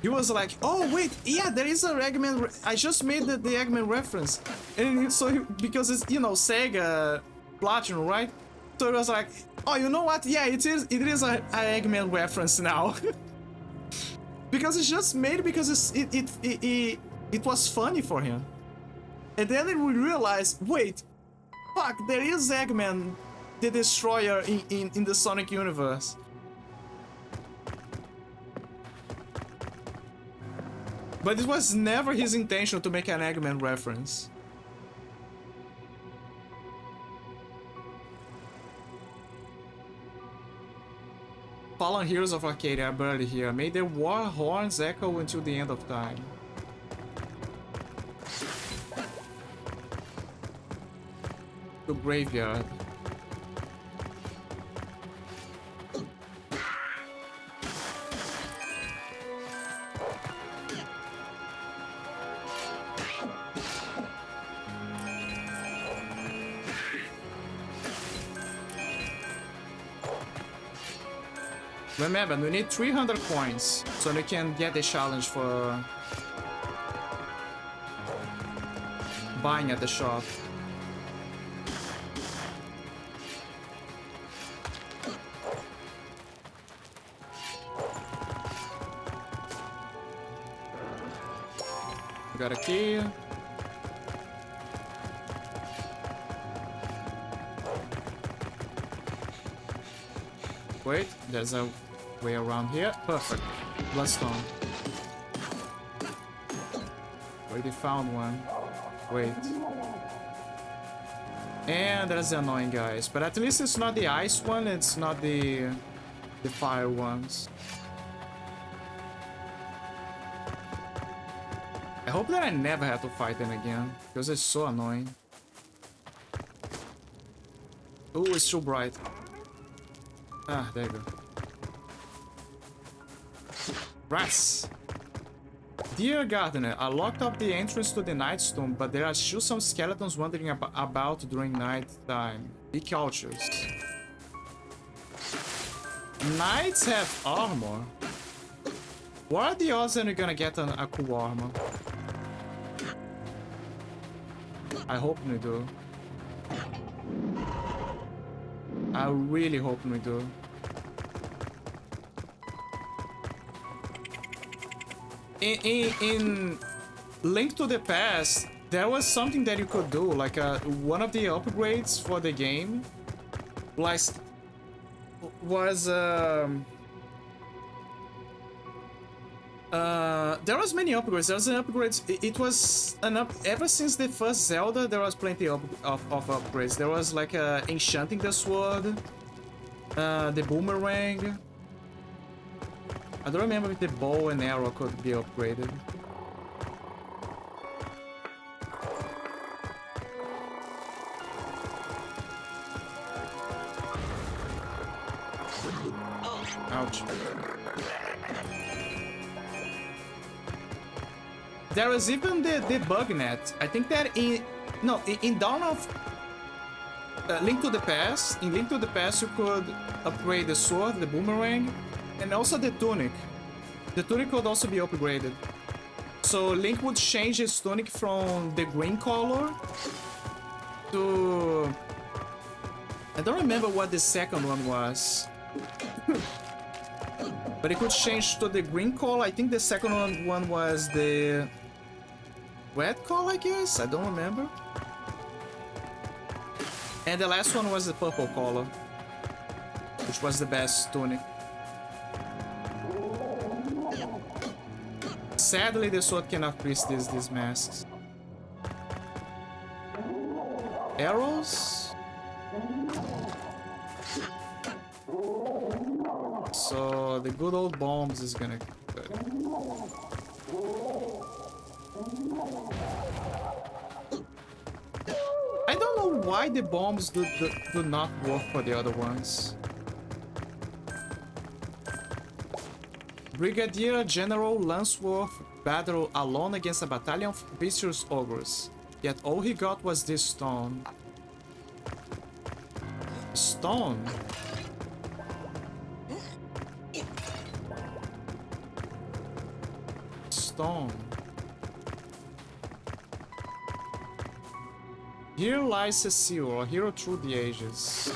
he was like, oh wait, yeah, there is a Eggman. I just made the Eggman reference, and so because it's, you know, Sega Platinum, right? So it was like, oh, you know what? Yeah, it is a Eggman reference now. Because it's just made because it was funny for him. And then we realized, wait, fuck, there is Eggman, the Destroyer in the Sonic universe. But it was never his intention to make an Eggman reference. fallen heroes of Arcadia are buried here. May their war horns echo until the end of time. The graveyard. Remember, we need 300 coins so we can get the challenge for buying at the shop. We got a key. Wait, there's a way around here. Perfect. Bloodstone. Already found one. Wait. And there's the annoying guys. But at least it's not the ice one, it's not the fire ones. I hope that I never have to fight them again, because it's so annoying. Oh, it's too bright. Ah, there you go. Rats! Dear Gardener, I locked up the entrance to the Knight's Tomb, but there are still some skeletons wandering about during night time. Be cautious. Knights have armor? What are the odds that you're gonna get a cool armor? I hope we do. I really hope we do. In Link to the Past, there was something that you could do, like one of the upgrades for the game, like, was there was many upgrades. There was an upgrade. It was an up ever since the first Zelda. There was plenty of upgrades. There was like enchanting the sword, the boomerang. I don't remember if the bow and arrow could be upgraded. Ouch. There was even the bug net. I think that in Dawn of Link to the Past, in Link to the Past you could upgrade the sword, the boomerang, and also the tunic. The tunic could also be upgraded. So Link would change his tunic from the green color to... I don't remember what the second one was. But it could change to the green color. I think the second one was the red color, I guess? I don't remember. And the last one was the purple color, which was the best tunic. Sadly, the sword cannot pierce these masks. Arrows? So the good old bombs is gonna be good. I don't know why the bombs do not work for the other ones. Brigadier General Lansworth battled alone against a battalion of vicious ogres, yet all he got was this stone. Stone? Stone. Here lies Cecile, a hero through the ages.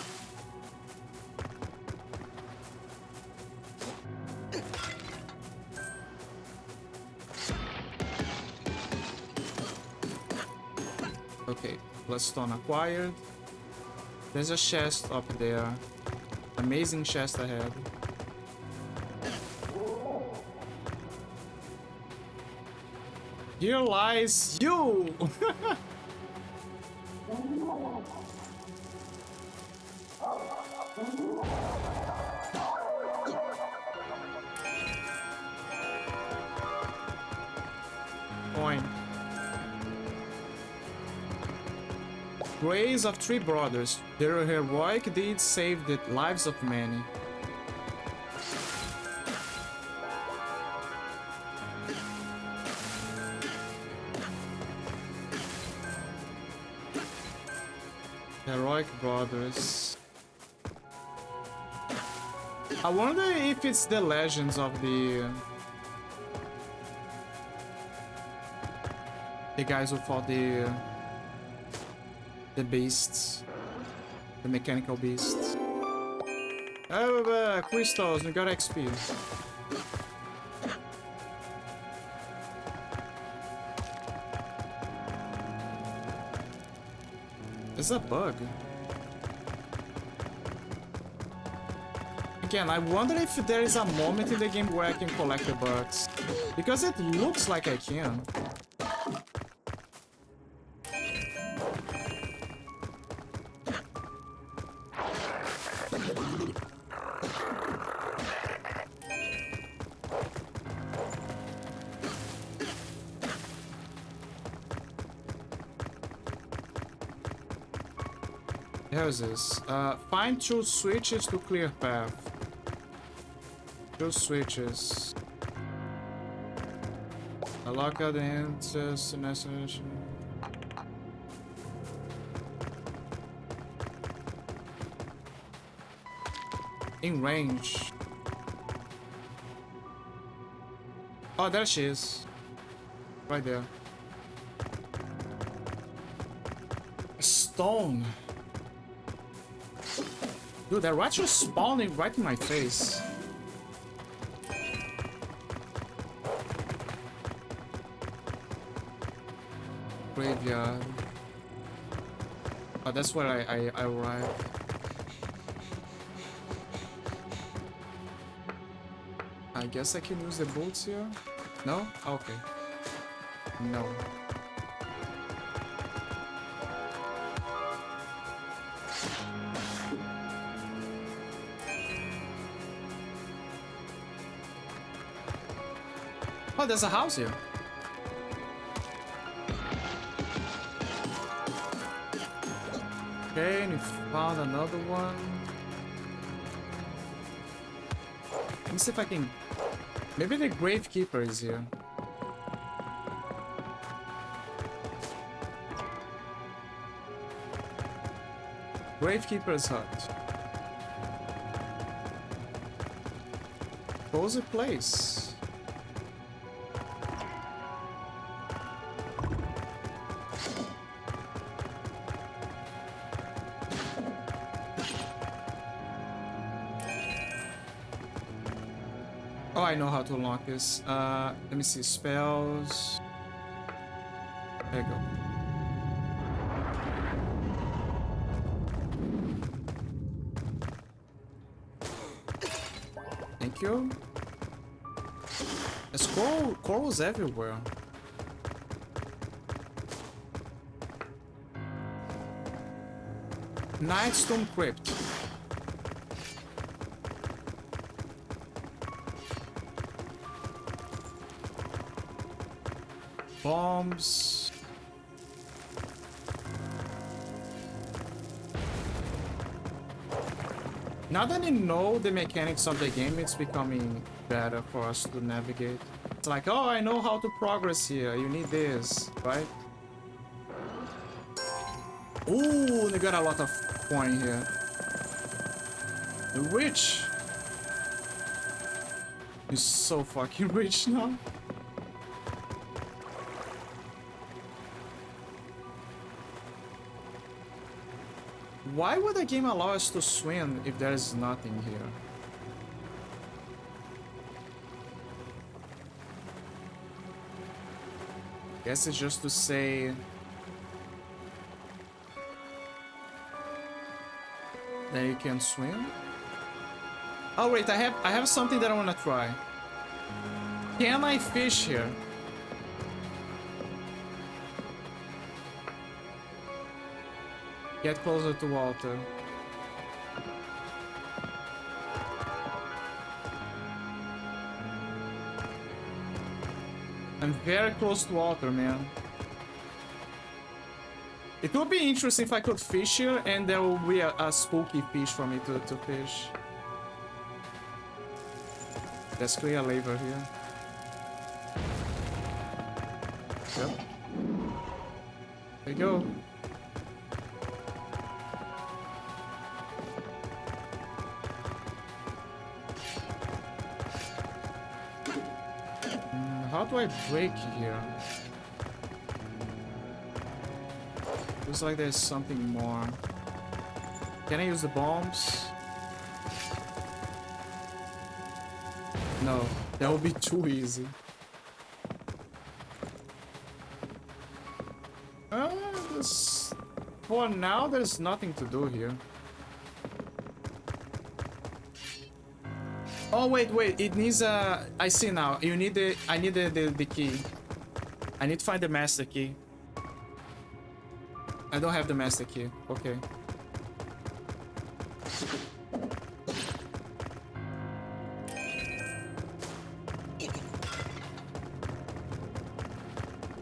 Okay, Bloodstone acquired. There's a chest up there. Amazing chest ahead. Here lies you! graves of three brothers. Their heroic deeds saved the lives of many. Heroic brothers. I wonder if it's the legends of the guys who fought the beasts, the mechanical beasts. Oh, crystals, we got XP. There's a bug. Again, I wonder if there is a moment in the game where I can collect the bugs. Because it looks like I can. How's this? Find two switches to clear path. Two switches. Unlock the answers. In range. Oh, there she is. Right there. A stone. Dude, they're actually spawning right in my face. Graveyard. Oh, that's where I arrived. I guess I can use the boots here. No? Okay. No. Oh, there's a house here. Okay, and we found another one. Let me see if I can... Maybe the Gravekeeper is here. Gravekeeper's hut. Cozy place. Oh, I know how to unlock this. Let me see. Spells. There you go. Thank you. There's corals everywhere. Nightstone Crypt. Bombs. Now that you know the mechanics of the game, it's becoming better for us to navigate. It's like, oh, I know how to progress here. You need this, right? Ooh, they got a lot of coin here. The rich. He's so fucking rich now. Why would the game allow us to swim if there is nothing here? Guess it's just to say that you can swim. Oh wait, I have something that I want to try. Can I fish here? Get closer to water. I'm very close to water, man. It would be interesting if I could fish here and there will be a spooky fish for me to fish. Let's clear a lever here. Yep. There you go. How do I break here? Looks like there's something more. Can I use the bombs? No, that would be too easy. For now, there's nothing to do here. Oh wait, it needs a. I see now. You need the. I need the key. I need to find the master key. I don't have the master key. Okay.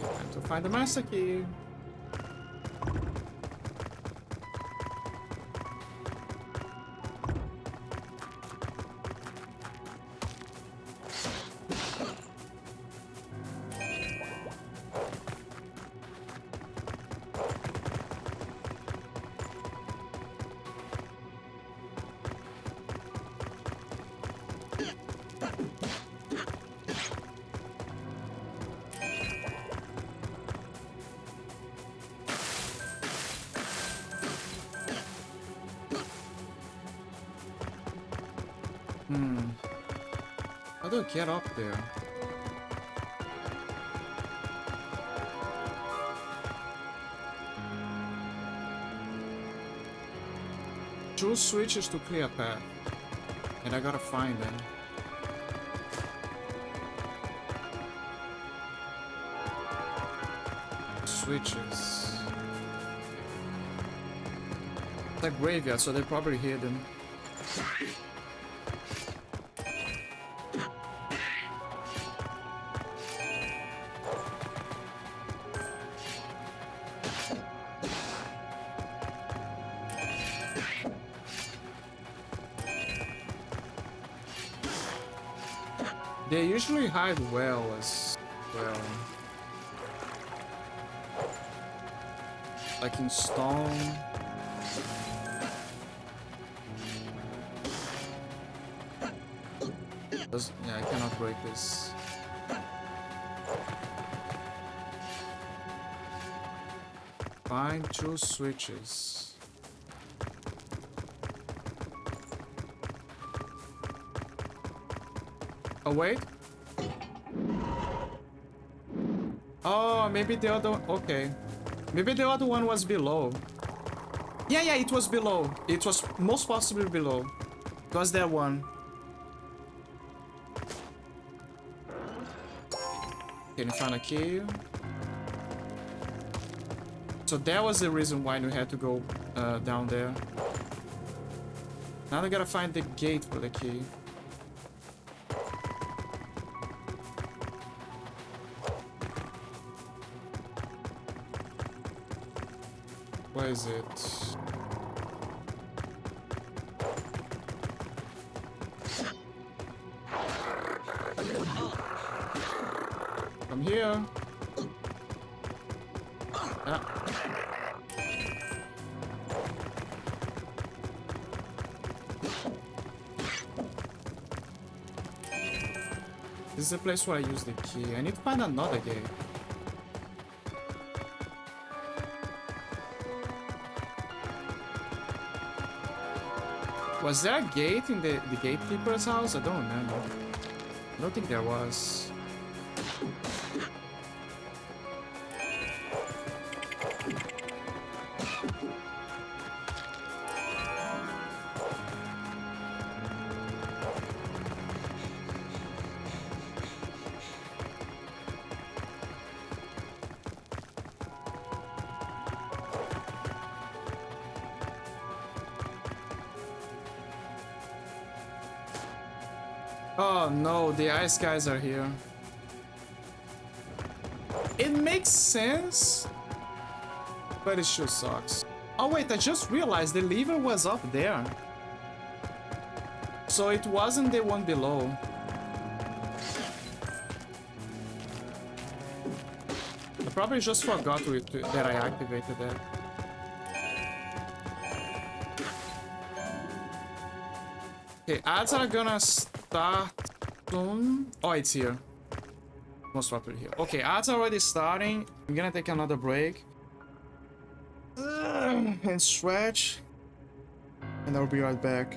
Time to find the master key. How do I get up there? Choose switches to clear a path. And I gotta find them. Switches. It's a graveyard, so they probably hid them. They usually hide well as well. Like in stone. Yeah, I cannot break this. Find two switches. Oh, wait. Oh, maybe the other... Okay. Maybe the other one was below. Yeah, it was below. It was most possibly below. It was that one. Can you find a key? So that was the reason why we had to go down there. Now I gotta find the gate for the key. Where is it? From here. Ah. This is the place where I use the key. I need to find another gate. Was there a gate in the gatekeeper's house? I don't remember. I don't think there was. Oh no, the ice guys are here. It makes sense But it sure sucks. Oh wait, I just realized the lever was up there. So it wasn't the one below. I probably just forgot that I activated that. Okay, ads are gonna start soon. Oh, it's here. Most probably here. Okay, ads are already starting. I'm gonna take another break. And stretch. And I'll be right back.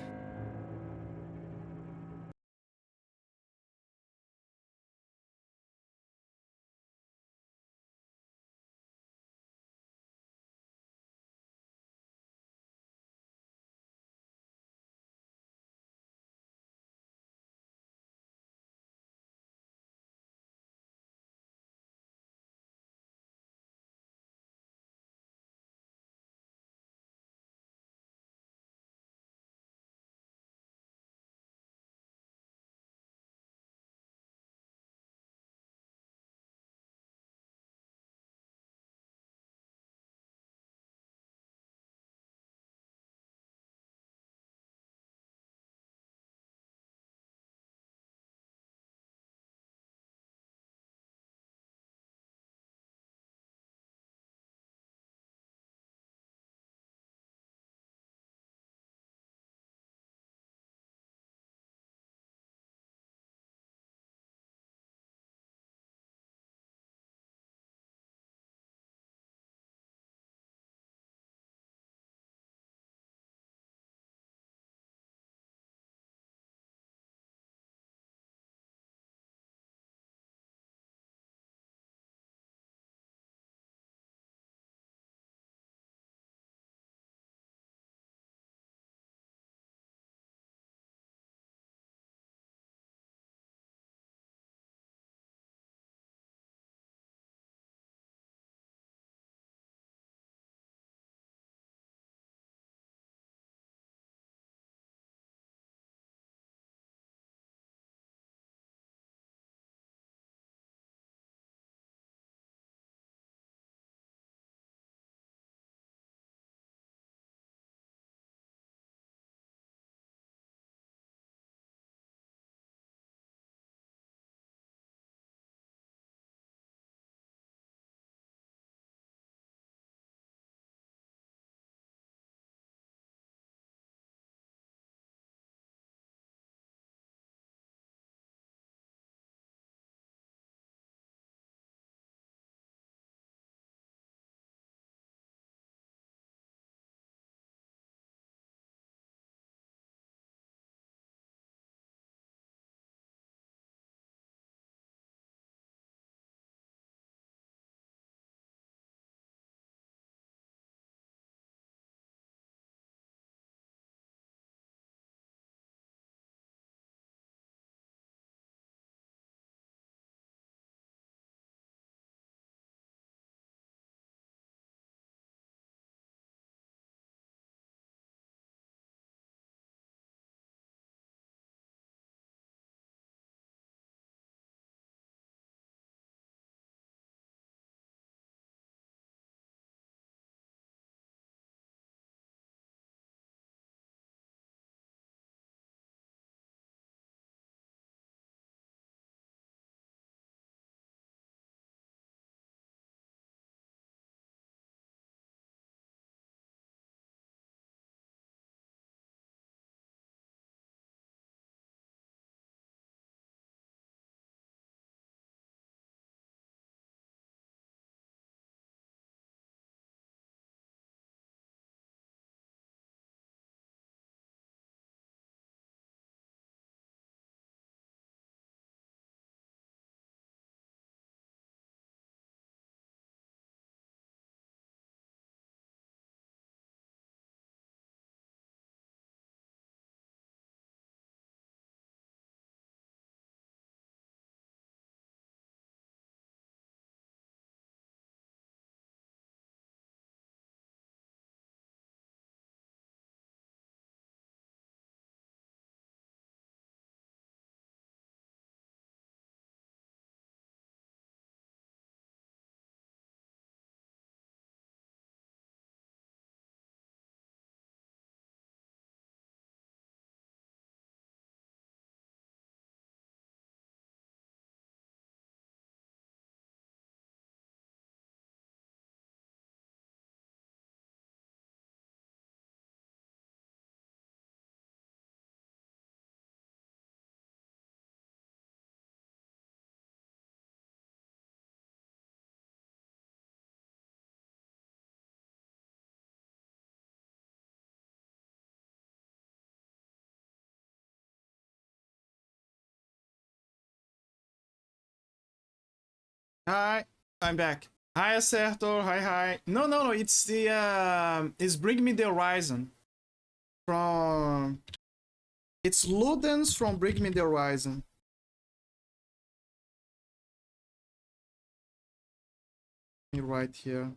Hi, I'm back. Hi, Acerto. Hi, hi. No. It's the it's Bring Me the Horizon from. It's Ludens from Bring Me the Horizon. Let me write here.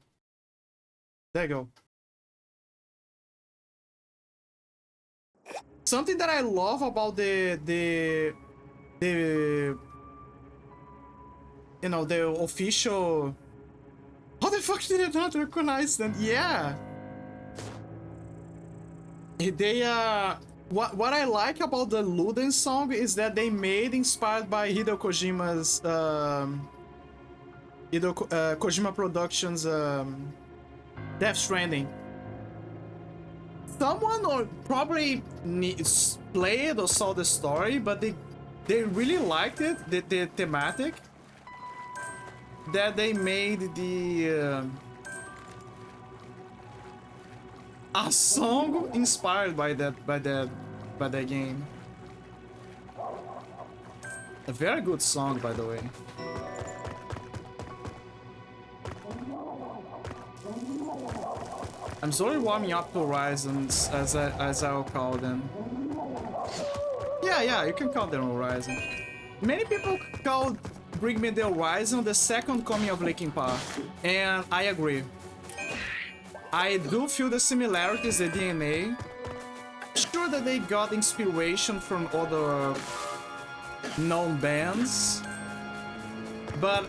There you go. Something that I love about the the official. How the fuck did I not recognize them? Yeah. They what I like about the Luden song is that they made inspired by Hideo Kojima's Kojima Productions Death Stranding. Someone or probably played or saw the story, but they really liked it, the thematic that they made a song inspired by that game. A very good song, by the way. I'm slowly warming up to Horizons, as I'll call them. Yeah, you can call them Horizon. Many people call Bring Me the Horizon the second coming of Linkin Park, and I agree. I do feel the similarities, the DNA. Sure that they got inspiration from other known bands, but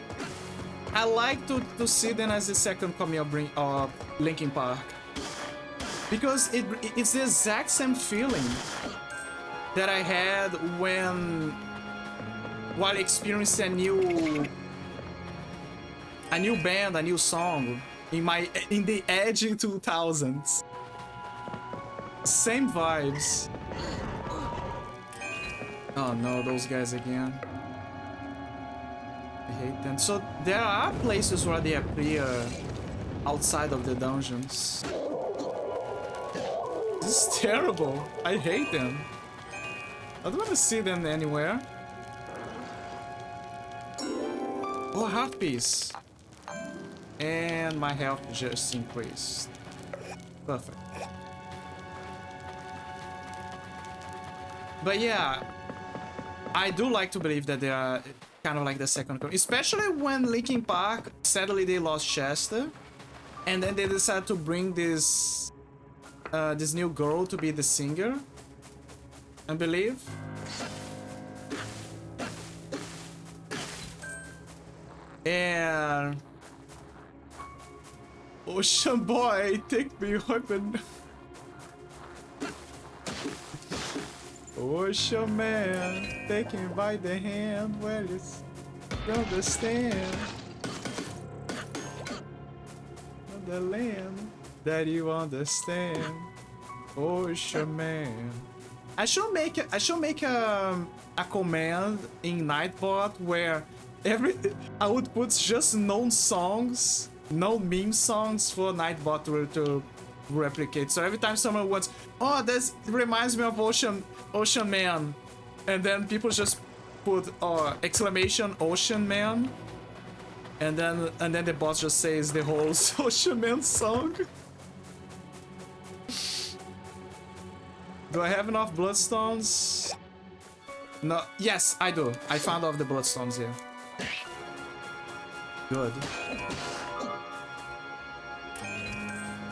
I like to see them as the second coming of Linkin Park, because it's the exact same feeling that I had while experiencing a new band, a new song in the edgy 2000s. Same vibes. Oh no, those guys again. I hate them. So there are places where they appear outside of the dungeons. This is terrible. I hate them. I don't want to see them anywhere. Oh, heart piece. And my health just increased. Perfect. But yeah, I do like to believe that they are kind of like the second coming, especially when Linkin Park, sadly they lost Chester, and then they decided to bring this new girl to be the singer, I believe. And Ocean Boy, take me open. Ocean Man, take him by the hand, well, it's understand the land that you understand. Ocean Man. I should make a command in Nightbot where I would put just known songs, known meme songs for Nightbot to replicate. So every time someone wants, oh, this reminds me of Ocean Man, and then people just put exclamation Ocean Man, and then the bot just says the whole Ocean Man song. Do I have enough bloodstones? No. Yes, I do. I found all the bloodstones here. Good.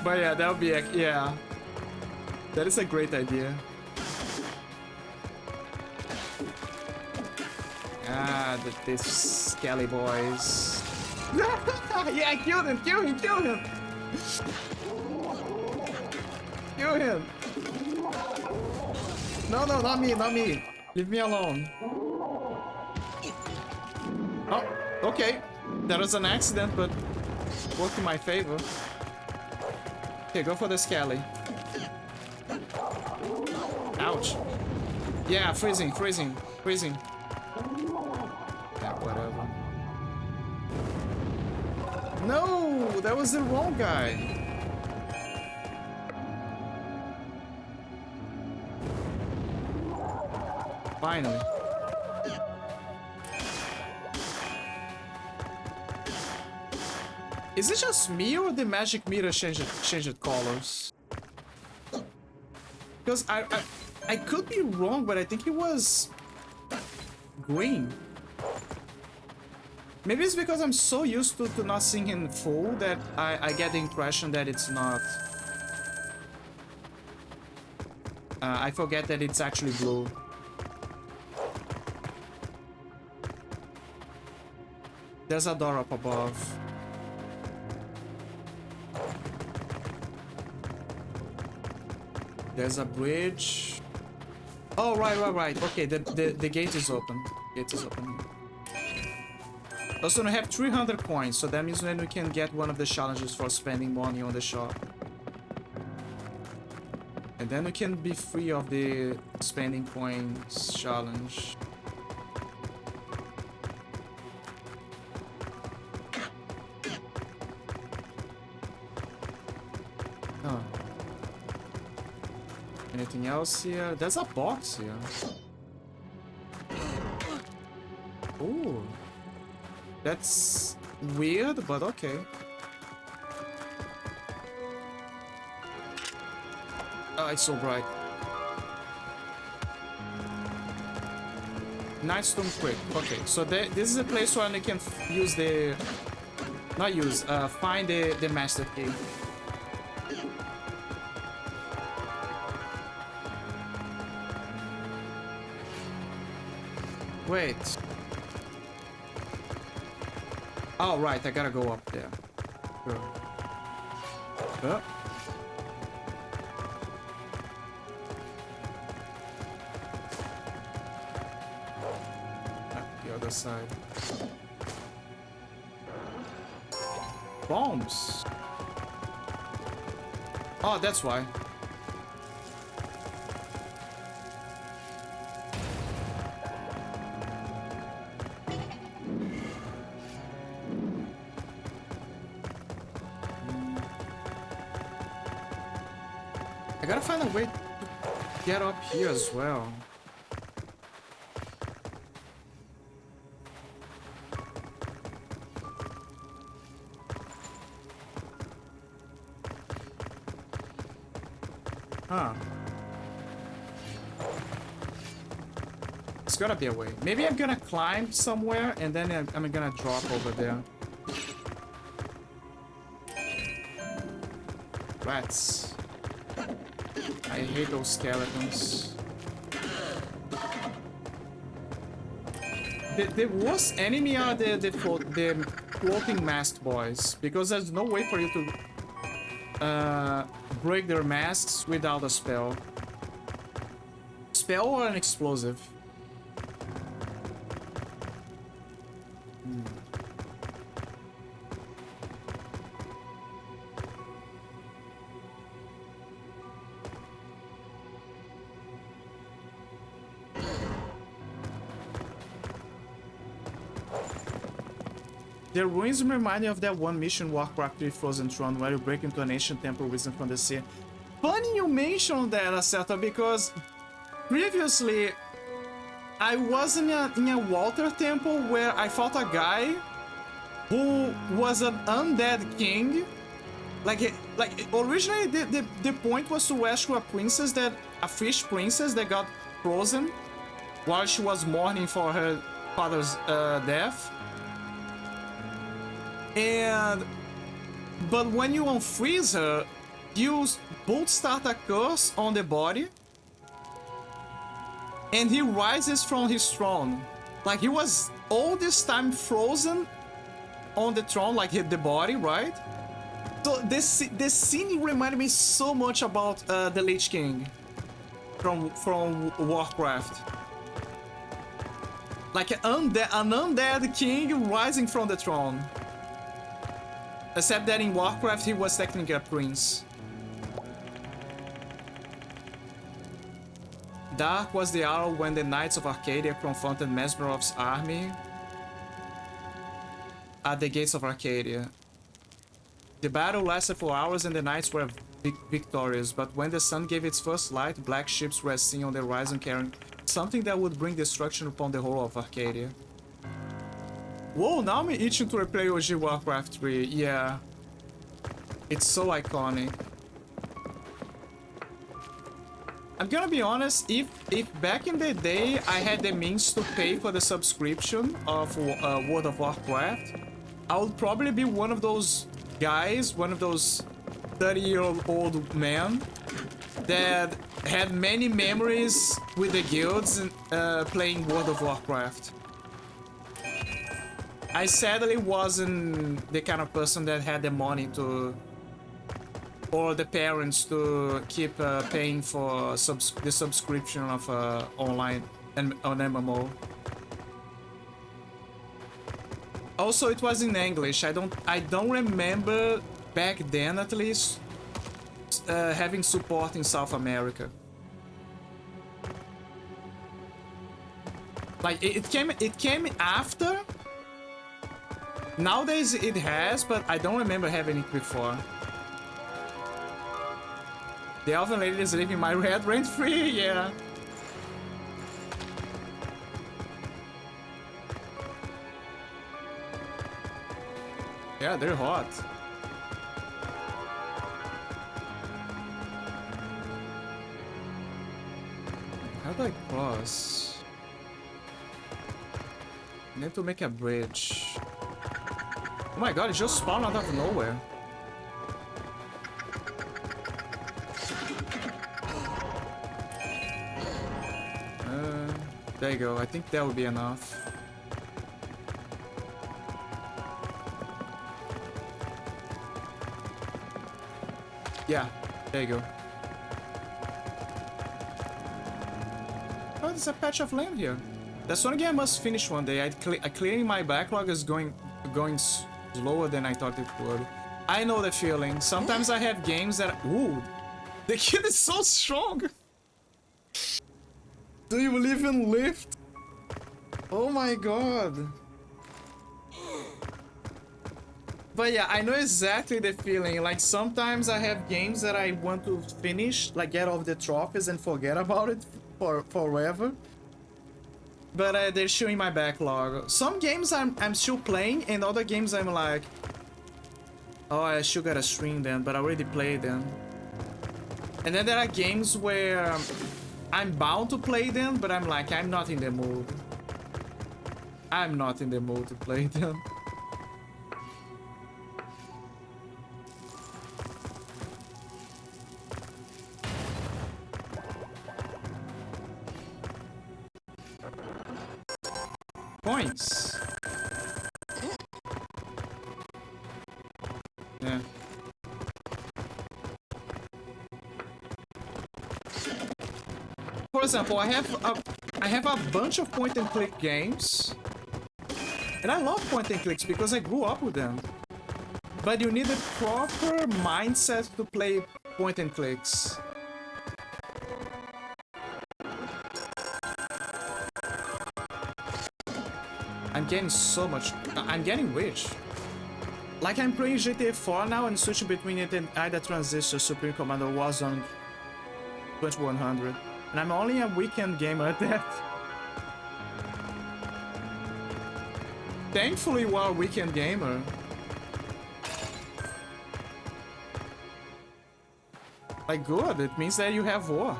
But yeah, that would be yeah. That is a great idea. Ah, these Skelly boys. Yeah, kill him! Kill him! Kill him! Kill him! No, not me, not me. Leave me alone. Oh, okay. That was an accident, but worked in my favor. Okay, go for the Skelly. Ouch. Yeah, freezing. Yeah, whatever. No, that was the wrong guy. Finally. Is it just me or the magic meter changed colors? Because I could be wrong, but I think it was green. Maybe it's because I'm so used to not seeing in full that I get the impression that it's not. I forget that it's actually blue. There's a door up above. There's a bridge. Oh, right. Okay, the gate is open. Gate is open. Also, we have 300 coins, so that means then we can get one of the challenges for spending money on the shop. And then we can be free of the spending coins challenge. Oh. Anything else here? There's a box here. Ooh. That's weird, but okay. Ah, it's so bright. Nightstone quick. Okay, so this is a place where you can use the... Not use, find the master key. Wait. Oh, right, I gotta go up there. Sure. The other side. Bombs. Oh, that's why. I gotta find a way to get up here as well. Huh. It's gotta be a way. Maybe I'm gonna climb somewhere and then I'm gonna drop over there. Rats. I hate those skeletons. The worst enemy are the floating masked boys, because there's no way for you to break their masks without a spell. Spell or an explosive? The ruins remind me of that one mission Warcraft 3 Frozen Throne where you break into an ancient temple risen from the sea. Funny you mentioned that, Acerta, because previously I was in a water temple where I fought a guy who was an undead king. Like originally the point was to rescue a fish princess that got frozen while she was mourning for her father's death. But when you unfreeze her, you both start a curse on the body, and he rises from his throne. Like, he was all this time frozen on the throne, like hit the body, right? So this scene reminded me so much about the Lich King from Warcraft. Like an undead king rising from the throne. Except that in Warcraft he was technically a prince. Dark was the hour when the Knights of Arcadia confronted Mesmerov's army at the gates of Arcadia. The battle lasted for hours and the knights were victorious, but when the sun gave its first light, black ships were seen on the horizon carrying something that would bring destruction upon the whole of Arcadia. Whoa, now I'm itching to replay OG Warcraft 3, yeah. It's so iconic. I'm gonna be honest, if back in the day I had the means to pay for the subscription of World of Warcraft, I would probably be one of those guys, one of those 30-year-old men that had many memories with the guilds and playing World of Warcraft. I sadly wasn't the kind of person that had the money to, or the parents to keep paying for the subscription of online and on MMO. Also, it was in English. I don't remember back then, at least, having support in South America. Like it came after. Nowadays it has, but I don't remember having it before. The elven lady is living my red rent-free, yeah. Yeah, they're hot. How do I cross? I need to make a bridge. Oh my god, it just spawned out of nowhere. There you go. I think that would be enough. Yeah, there you go. Oh, there's a patch of land here. That's one game I must finish one day. Clearing my backlog is going slower than I thought it would. I know the feeling. Sometimes I have games that... Ooh, the kid is so strong. Do you believe in lift? Oh my god. But yeah, I know exactly the feeling. Like sometimes I have games that I want to finish, like get all the trophies and forget about it for forever. But they're showing my backlog. Some games I'm still playing, and other games I'm like, oh, I still gotta stream them, but I already played them. And then there are games where I'm bound to play them, but I'm like, I'm not in the mood. I'm not in the mood to play them. Points. Yeah. For example, I have a bunch of point-and-click games, and I love point-and-clicks because I grew up with them. But you need a proper mindset to play point-and-clicks. I'm getting so much. I'm getting rich. Like I'm playing GTA 4 now and switching between it and either Transistor, Supreme Commander, Warzone 2100. And I'm only a weekend gamer at that. Thankfully, we're a weekend gamer. Like, good. It means that you have war.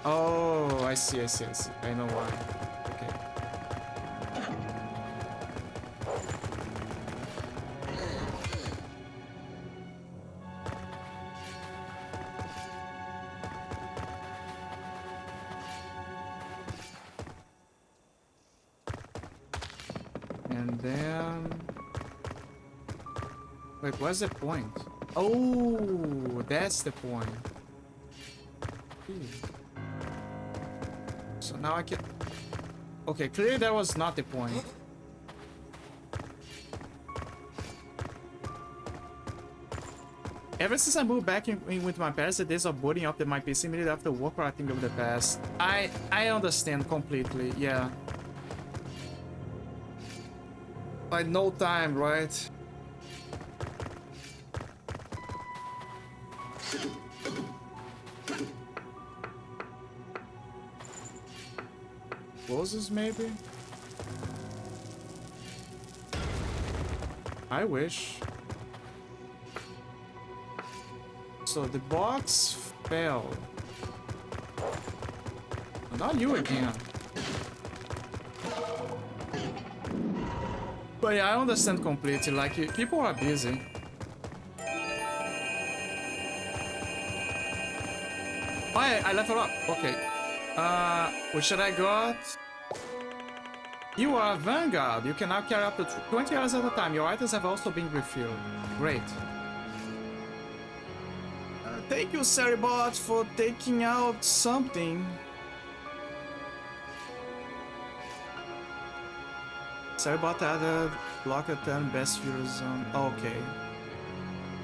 Oh, I see. I know why. Okay. And then... Wait, what's the point? Oh, that's the point. So now I can... Okay, clearly that was not the point. Ever since I moved back in with my parents, the days of booting up my PC immediately after work or I think of the past. I understand completely, yeah. Like no time, right? Closes maybe? I wish. So the box fell. Not you again. But yeah, I understand completely. Like, people are busy. Oh, I leveled up. Okay. What should I got? You are a Vanguard. You can now carry up to 20 hours at a time. Your items have also been refilled. Great. Thank you, Saribot, for taking out something. Saribot added block a 10 best viewers on. Okay.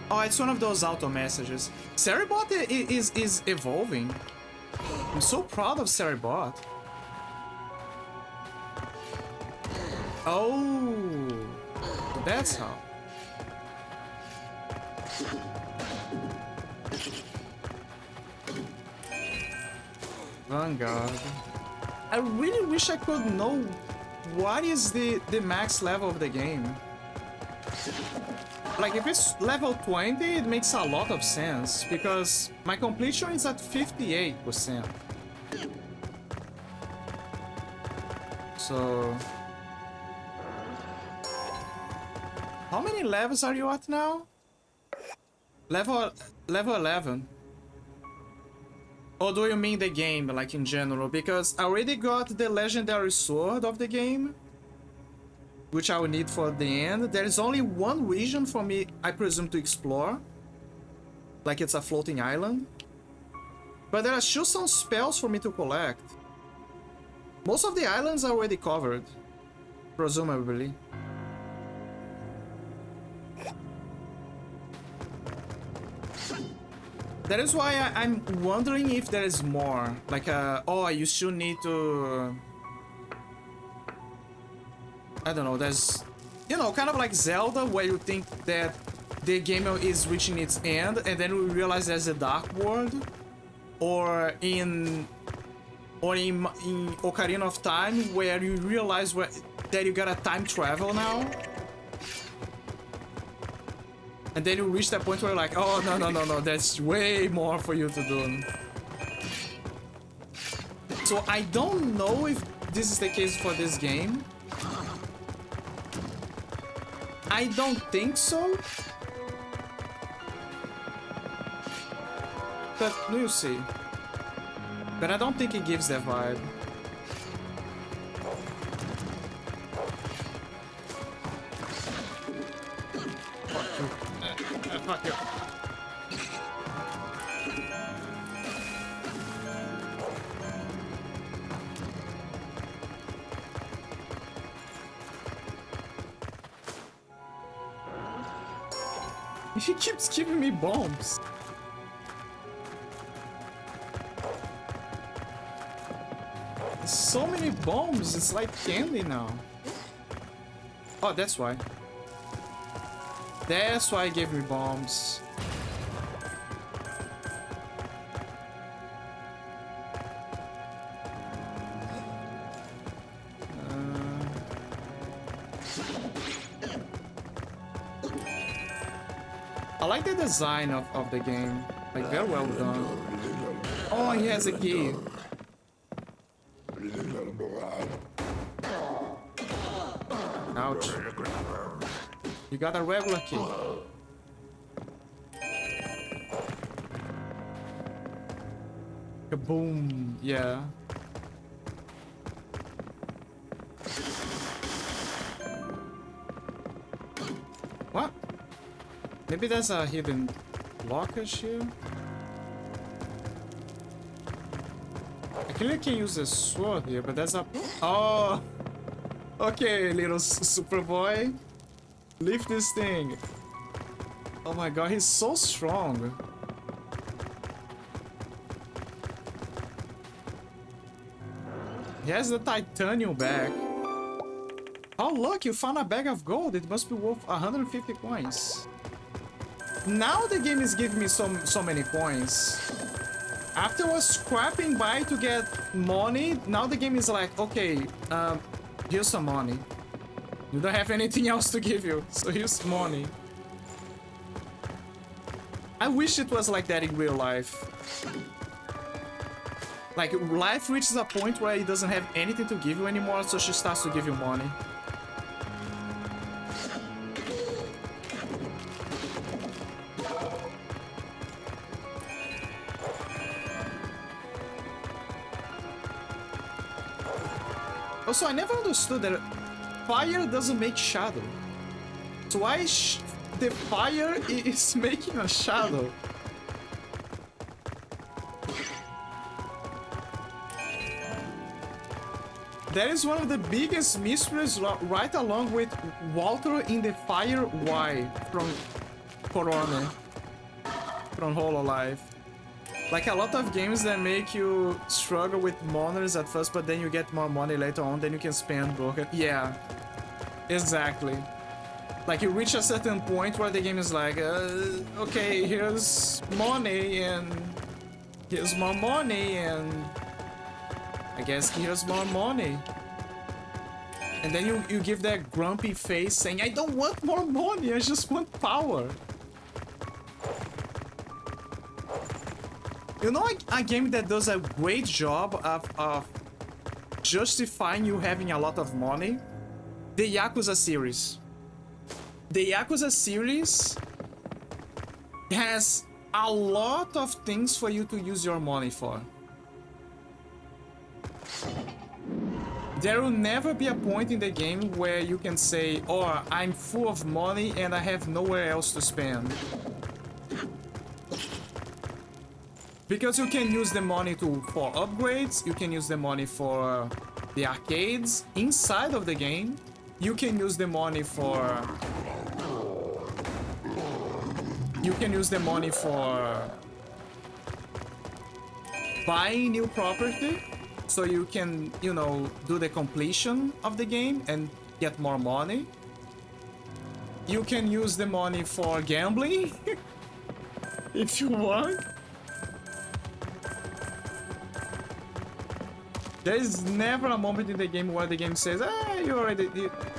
Oh, it's one of those auto messages. Saribot is evolving. I'm so proud of Saribot. Oh, that's how. Vanguard. I really wish I could know what is the max level of the game. Like, if it's level 20, it makes a lot of sense, because my completion is at 58%. So... how many levels are you at now? Level 11. Or do you mean the game, like in general? Because I already got the legendary sword of the game, which I will need for the end. There is only one region for me, I presume, to explore. Like it's a floating island. But there are still some spells for me to collect. Most of the islands are already covered, presumably. That is why I'm wondering if there is more. Like, oh, you still need to... I don't know, there's... you know, kind of like Zelda, where you think that the game is reaching its end, and then we realize there's a dark world. Or in Ocarina of Time, where you realize that you gotta time travel now. And then you reach that point where you're like, oh, no, there's way more for you to do. So I don't know if this is the case for this game. I don't think so. But we'll see. But I don't think it gives that vibe. Fuck you. He keeps giving me bombs. So many bombs, it's like candy now. Oh, that's why. That's why he gave me bombs. I like the design of the game. Like, very well done. Oh, he has a key. Ouch. You got a regular key. Kaboom. Yeah. What? Maybe there's a hidden blockage here. I clearly can use a sword here, but there's a... oh! Okay, little Superboy. Lift this thing. Oh my god, he's so strong. He has the titanium back. Oh look, you found a bag of gold. It must be worth 150 coins. Now the game is giving me so many coins. After I was scrapping by to get money, now the game is like, okay, here's some money. You don't have anything else to give you, so here's money. I wish it was like that in real life. Like, life reaches a point where it doesn't have anything to give you anymore, so she starts to give you money. Also, I never understood that fire doesn't make shadow. So why the fire is making a shadow? That is one of the biggest mysteries, right along with Walter in the Fire Y from Corona, from Hololive. Like a lot of games that make you struggle with monitors at first, but then you get more money later on, then you can spend broken. Yeah, exactly. Like you reach a certain point where the game is like, okay, here's money and here's more money and I guess here's more money. And then you give that grumpy face saying, I don't want more money, I just want power. You know, a game that does a great job of justifying you having a lot of money? The Yakuza series. The Yakuza series has a lot of things for you to use your money for. There will never be a point in the game where you can say, oh, I'm full of money and I have nowhere else to spend. Because you can use the money for upgrades, you can use the money for the arcades inside of the game, you can use the money for... You can use the money for buying new property, so you can, you know, do the completion of the game and get more money. You can use the money for gambling, if you want. There is never a moment in the game where the game says,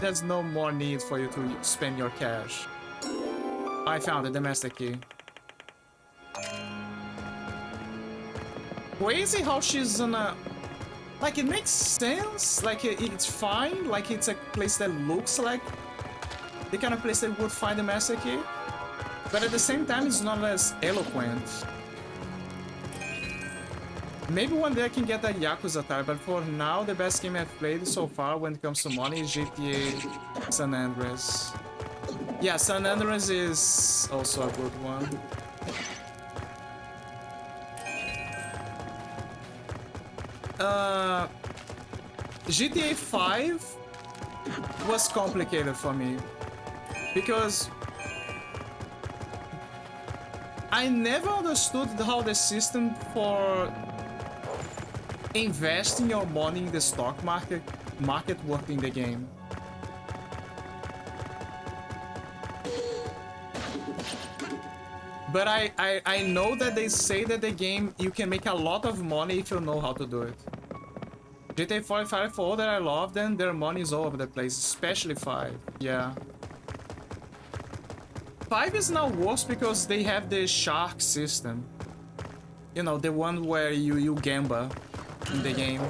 there's no more need for you to spend your cash. I found it, the master key. Crazy how she's on a... Like, it makes sense, like, it's fine, like, it's a place that looks like the kind of place that would find the master key. But at the same time, it's not as eloquent. Maybe one day I can get a Yakuza type, but for now, the best game I've played so far when it comes to money is GTA San Andreas. Yeah, San Andreas is also a good one. GTA 5 was complicated for me because I never understood how the system for investing your money in the stock market worked in the game. But I know that they say that the game, you can make a lot of money if you know how to do it. GTA 5, for all that I love them, their money is all over the place, especially 5, yeah. 5 is now worse because they have the shark system. You know, the one where you gamble in the game.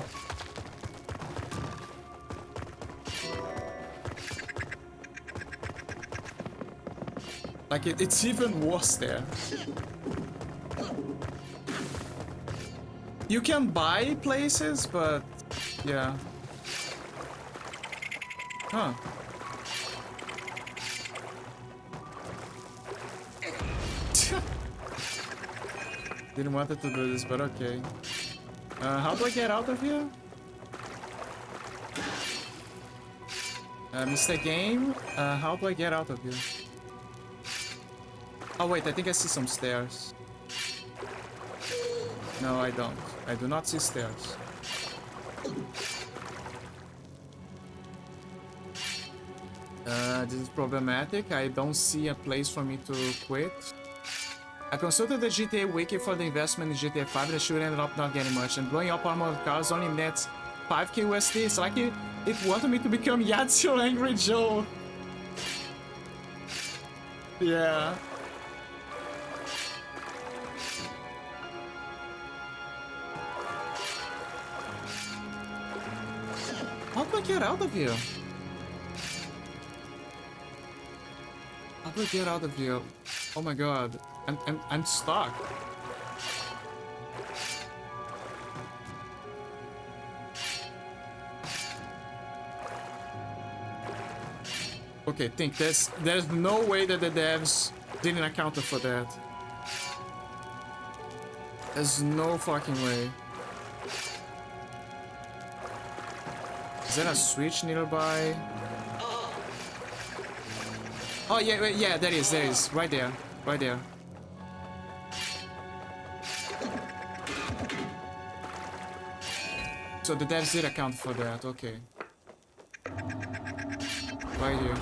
Like, it's even worse there. You can buy places, but... yeah. Huh. Didn't want it to do this, but okay. How do I get out of here? Mr. Game, how do I get out of here? Oh wait, I think I see some stairs. No, I don't. I do not see stairs. This is problematic. I don't see a place for me to quit. I consulted the GTA wiki for the investment in GTA 5 that should end up not getting much, and blowing up armored cars only nets 5k USD. It's like it wanted me to become Yahtzee or Angry Joe. Yeah. How do I get out of here? How do I get out of here? Oh my god. I'm stuck. Okay, think there's no way that the devs didn't account for that. There's no fucking way. Is there a switch nearby? Oh yeah, yeah, there is, right there, right there. So the devs did account for that, okay. Right here.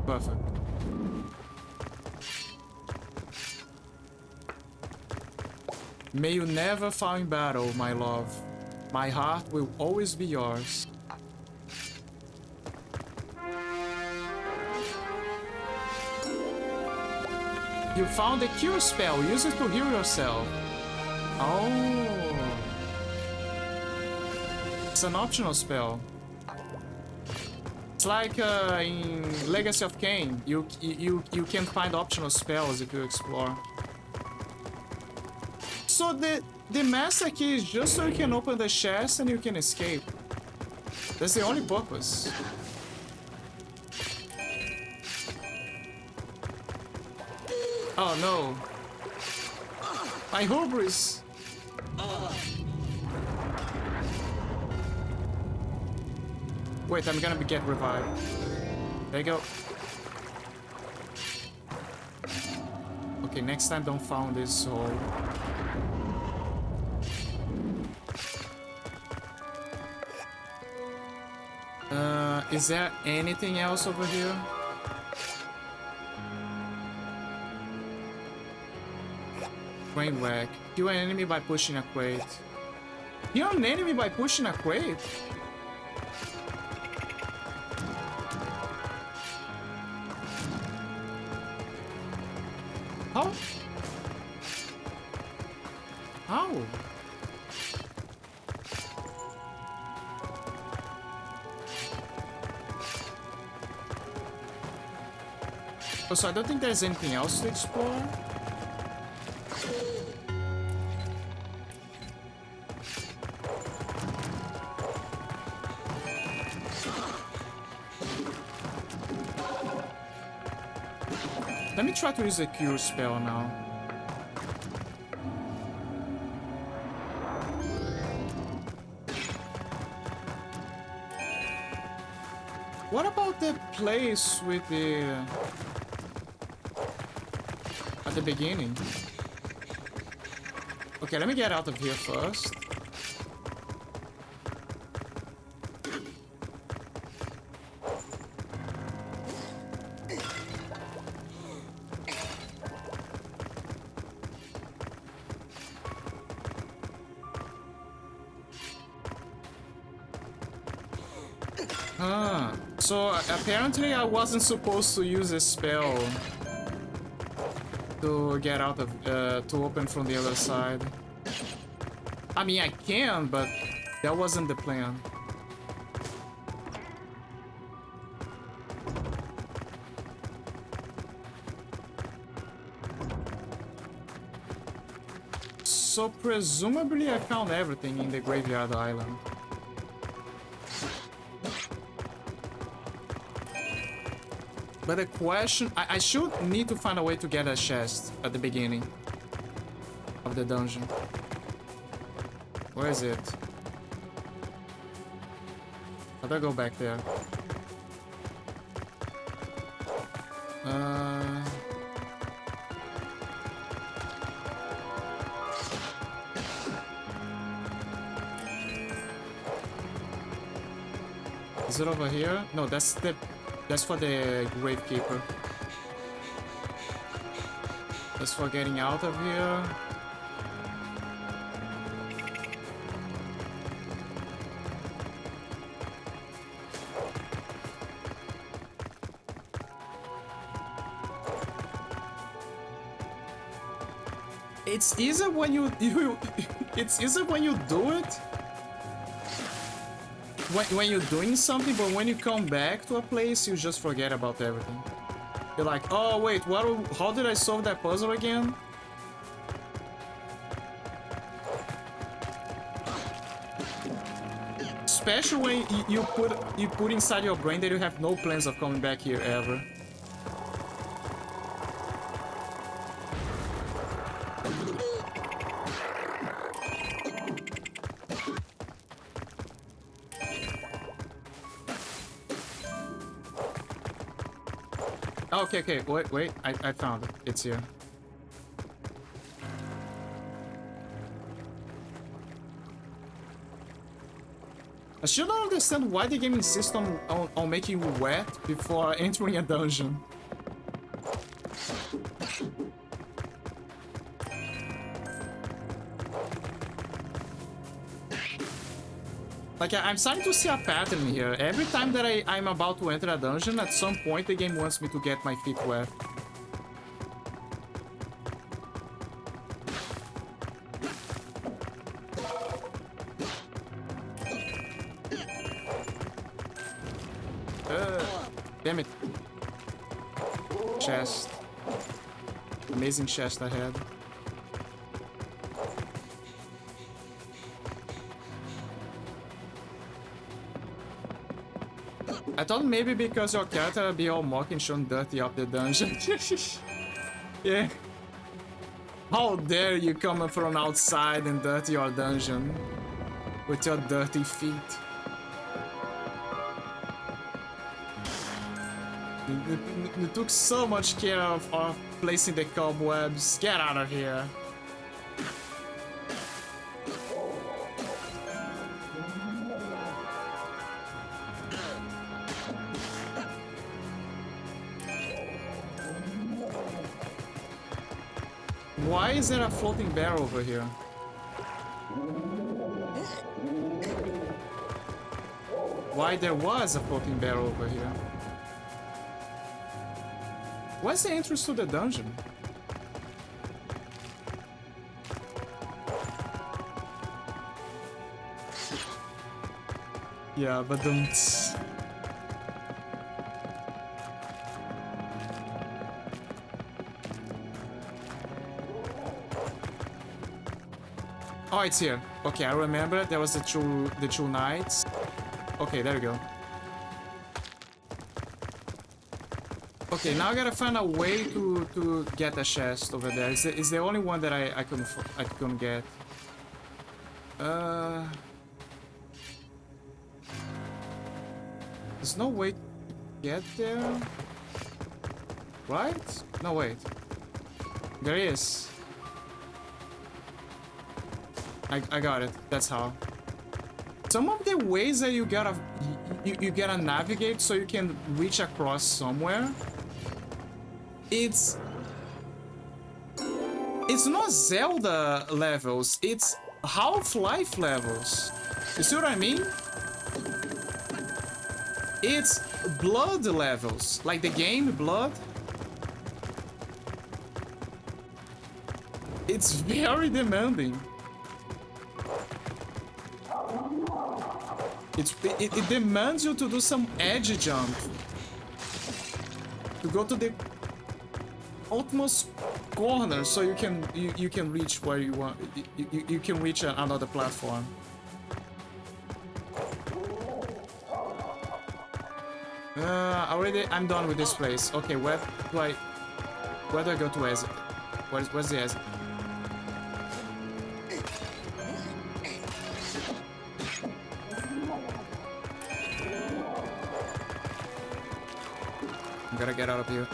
Perfect. May you never fall in battle, my love. My heart will always be yours. You found the cure spell. Use it to heal yourself. Oh. It's an optional spell. It's like in Legacy of Kain. You can find optional spells if you explore. So the master key is just so you can open the chest and you can escape. That's the only purpose. Oh no. My hubris. Wait, I'm gonna get revived. There you go. Okay, next time don't found this hole. Is there anything else over here? Brain whack. Kill an enemy by pushing a crate. Kill an enemy by pushing a crate? How? How? Oh, so I don't think there's anything else to explore. Let me try to use a cure spell now. What about the place with the... at the beginning? Okay, let me get out of here first. So apparently I wasn't supposed to use a spell to get out of, to open from the other side. I mean, I can, but that wasn't the plan. So presumably I found everything in the Graveyard Island. But the question, I should need to find a way to get a chest at the beginning of the dungeon. Where is it? How do I go back there? Is it over here? No, that's the That's for the Gravekeeper. That's for getting out of here. It's easier when you it's easier when you do it. When you're doing something, but when you come back to a place, you just forget about everything. You're like, oh wait, how did I solve that puzzle again? Especially when you put inside your brain that you have no plans of coming back here ever. Okay, wait, I found it. It's here. I still don't understand why the game insists on making you wet before entering a dungeon. Like, I'm starting to see a pattern here. Every time that I'm about to enter a dungeon, at some point the game wants me to get my feet wet. Damn it. Chest. Amazing chest ahead. I thought maybe because your character would be all mocking shown dirty up the dungeon. Yeah. How dare you come from outside and dirty your dungeon with your dirty feet. You took so much care of placing the cobwebs. Get out of here. Why is there a floating bear over here? Why there was a floating bear over here? What's the entrance to the dungeon? Yeah, but don't. Oh, it's here. Okay, I remember there was the two knights. Okay, there we go. Okay, now I gotta find a way to get a chest over there. It's the only one that I couldn't get. There's no way to get there, right? No, wait. There is. I got it. That's how. Some of the ways that you gotta navigate so you can reach across somewhere. It's not Zelda levels. It's Half-Life levels. You see what I mean? It's Blood levels, like the game Blood. It's very demanding. It demands you to do some edge jump to go to the utmost corner so you can reach where you want. You can reach another platform. I'm done with this place. Okay, where do I go to exit? Where's the exit? I'm gonna get out of here.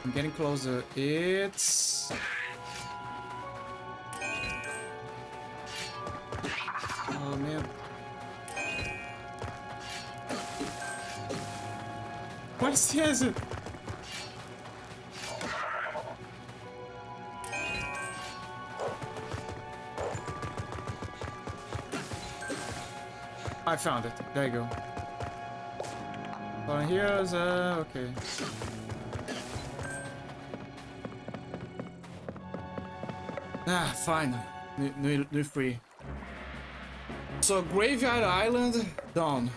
I'm getting closer. It's Where's the exit? I found it. There you go. Oh, here's okay. Ah, fine. New free. So Graveyard Island done.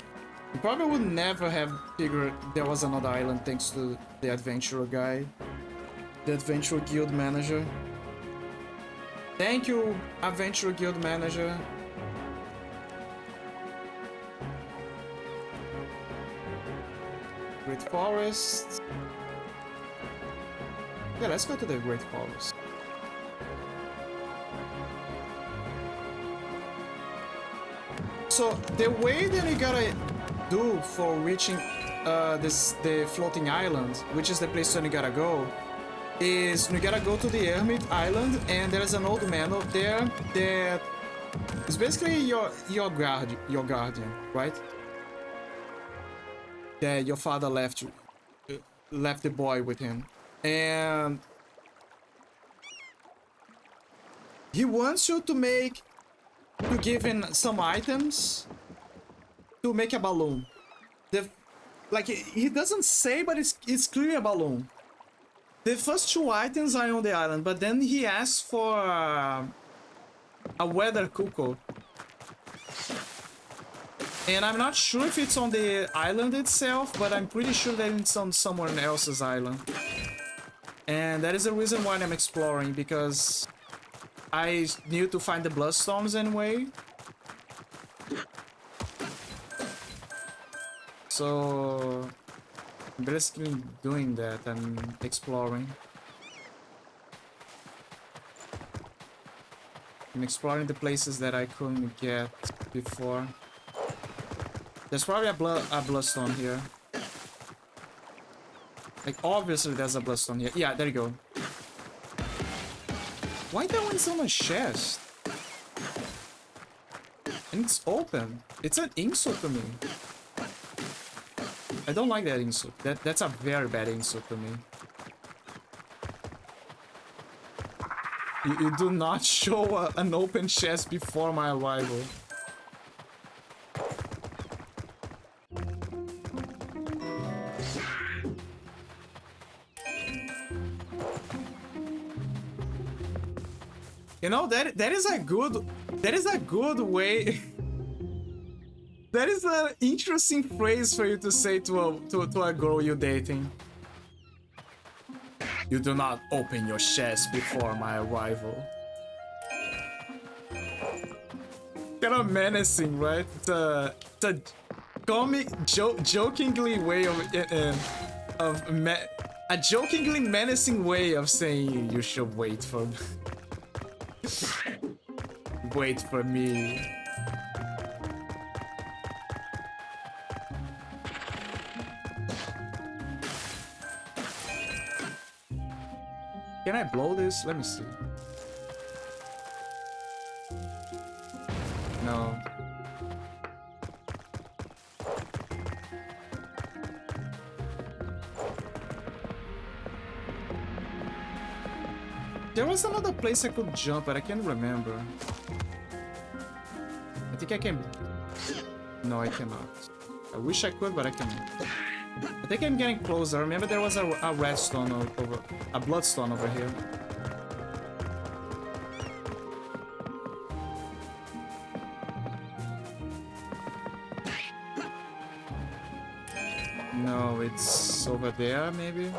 You probably would never have figured there was another island thanks to the adventurer guy, the adventurer guild manager. Thank you, adventurer guild manager. Great Forest. Yeah, let's go to the Great Forest. So the way that you gotta do for reaching the floating island, which is the place that you gotta go, is you gotta go to the Hermit Island, and there's an old man up there that is basically your guardian, right? That your father left the boy with him, and he wants you to give him some items to make a balloon. Like he doesn't say, but it's clearly a balloon. The first two items are on the island, but then he asks for a weather cuckoo. And I'm not sure if it's on the island itself, but I'm pretty sure that it's on someone else's island. And that is the reason why I'm exploring, because I need to find the bloodstones anyway. So I'm basically doing that. I'm exploring. I'm exploring the places that I couldn't get before. There's probably a bloodstone here. Like, obviously there's a bloodstone here. Yeah, there you go. Why that one's on a chest? And it's open. It's an insult to me. I don't like that insult. That's a very bad insult to me. You do not show an open chest before my arrival. You know, that is a good way. That is an interesting phrase for you to say to a girl you're dating. You do not open your chest before my arrival. Kind of menacing, right? It's a comic, jokingly way a jokingly menacing way of saying you should wait for wait for me. Can I blow this? Let me see. No. There was another place I could jump, but I can't remember. I think I can... No, I cannot. I wish I could, but I cannot. I think I'm getting closer. I remember there was a redstone over... a bloodstone over here. No, it's over there, maybe?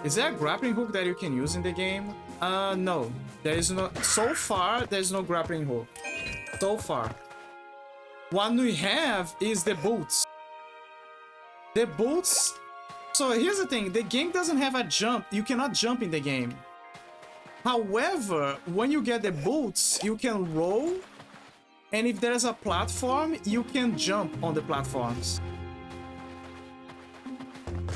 Is there a grappling hook that you can use in the game? No. There is no... So far, there's no grappling hook. So far. What we have is the boots. The boots... So here's the thing. The game doesn't have a jump. You cannot jump in the game. However, when you get the boots, you can roll. And if there's a platform, you can jump on the platforms.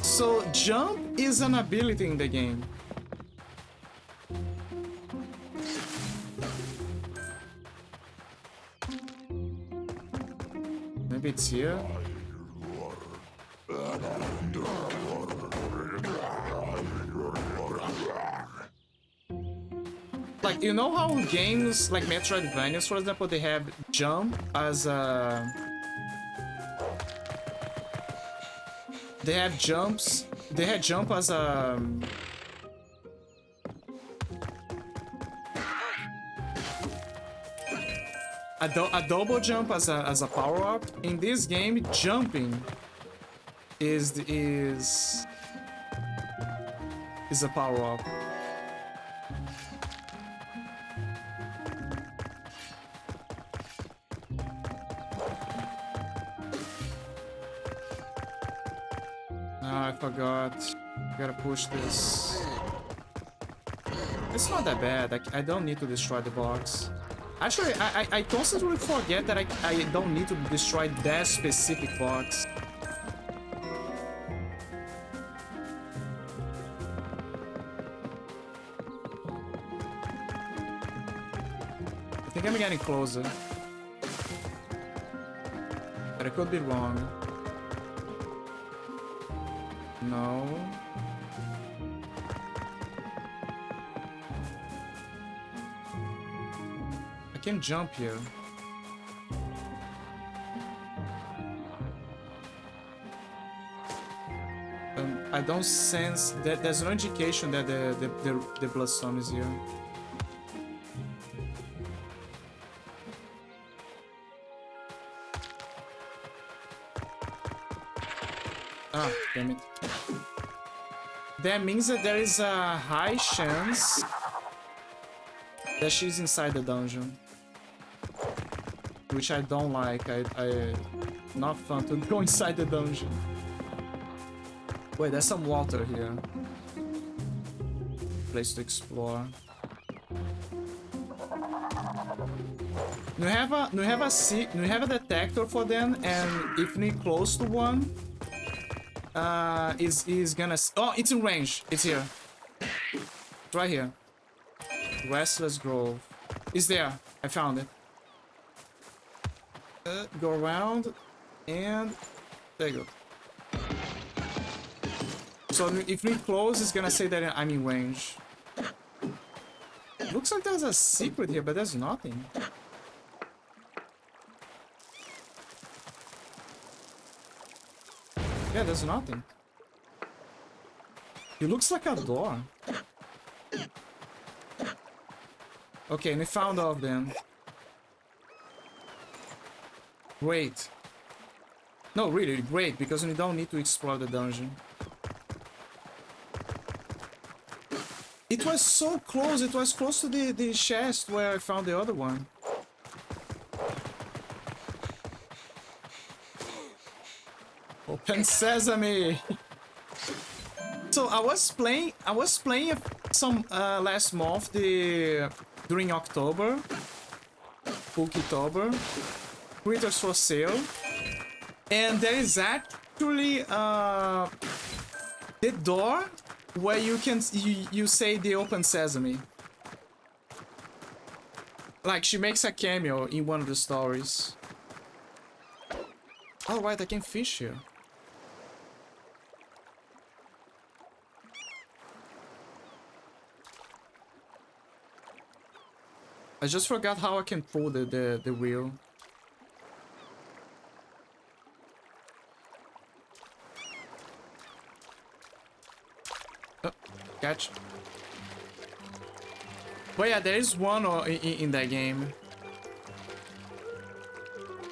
So jump is an ability in the game. it's here. Like, you know how games like Metroidvanias, for example, they have jump as a... They have jumps. They had jump as a... A double jump as a power-up. In this game, jumping is a power-up. I forgot. Gotta push this. It's not that bad. I don't need to destroy the box. Actually, I constantly forget that I don't need to destroy that specific box. I think I'm getting closer. But I could be wrong. No. I can jump here. I don't sense that there's no indication that the bloodstone is here. Ah, damn it. That means that there is a high chance that she's inside the dungeon. Which I don't like. Not fun to go inside the dungeon. Wait, there's some water here. Place to explore. You have a detector for them, and if you're close to one, is gonna... Oh, it's in range. It's here. It's right here. Restless Grove. It's there. I found it. Go around, and there you go. So if we close, it's gonna say that I'm in range. Looks like there's a secret here, but there's nothing. Yeah, there's nothing. It looks like a door. Okay, and we found all of them. Great. No, really, great, because we don't need to explore the dungeon. It was so close, it was close to the chest where I found the other one. Open Sesame! So I was playing some last month, during October, Spookytober, Critters for Sale, and there is actually the door where you say the Open Sesame. Like, she makes a cameo in one of the stories. Oh right, I can fish here. I just forgot how I can pull the wheel. Oh, catch. But yeah, there is one in that game.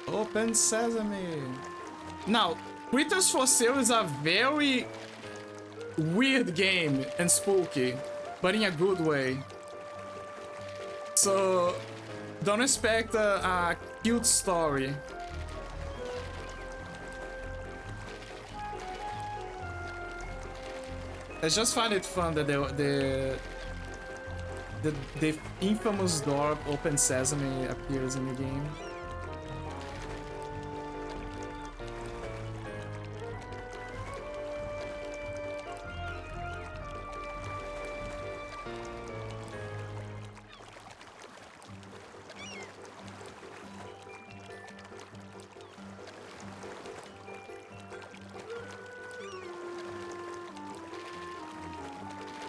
Open Sesame. Now, Critters for Sale is a very weird game and spooky, but in a good way. So, don't expect a cute story. I just find it fun that the infamous door Open Sesame appears in the game.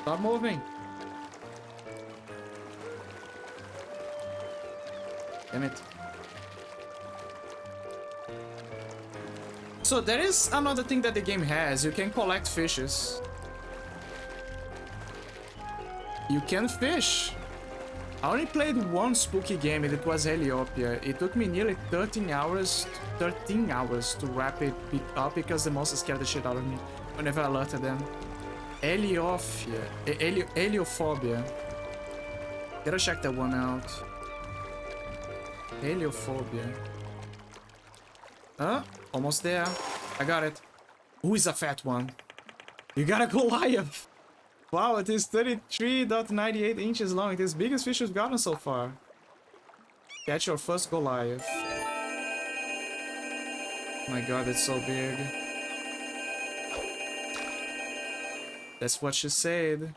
Stop moving. Damn it. So there is another thing that the game has. You can collect fishes. You can fish. I only played one spooky game and it was Heliopia. It took me nearly 13 hours to wrap it up because the monsters scared the shit out of me whenever I alerted them. Heliophobia. Gotta check that one out. Heliophobia. Almost there. I got it. Who is a fat one? You got a Goliath. Wow, it is 33.98 inches long. It is the biggest fish we've gotten so far. Catch your first Goliath. My god, it's so big. That's what she said.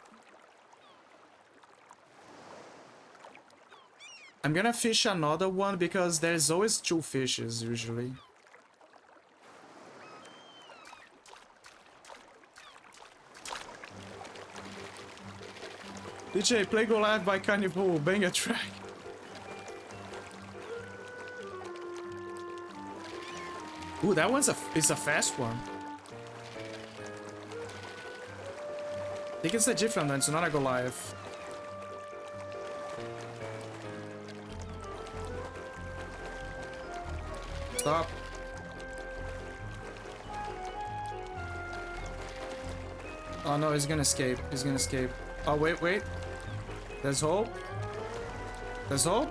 I'm gonna fish another one because there's always two fishes usually. DJ, play Goliath by Cannibal, bang a track. Ooh, that one's a fast one. I think it's a different one, it's not a Goliath. Stop. Oh no, he's gonna escape. He's gonna escape. Oh, wait, wait. There's hope. There's hope.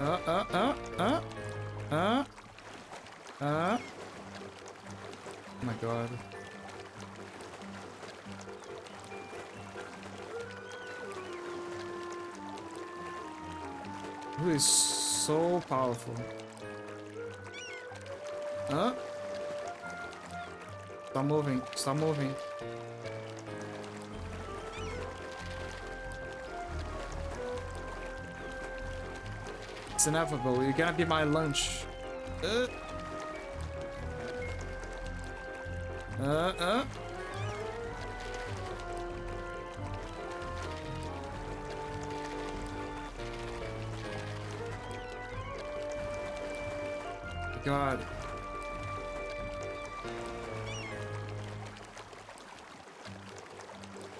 Oh my god. Who is so powerful? Stop moving. Stop moving. It's inevitable. You're gonna be my lunch. God.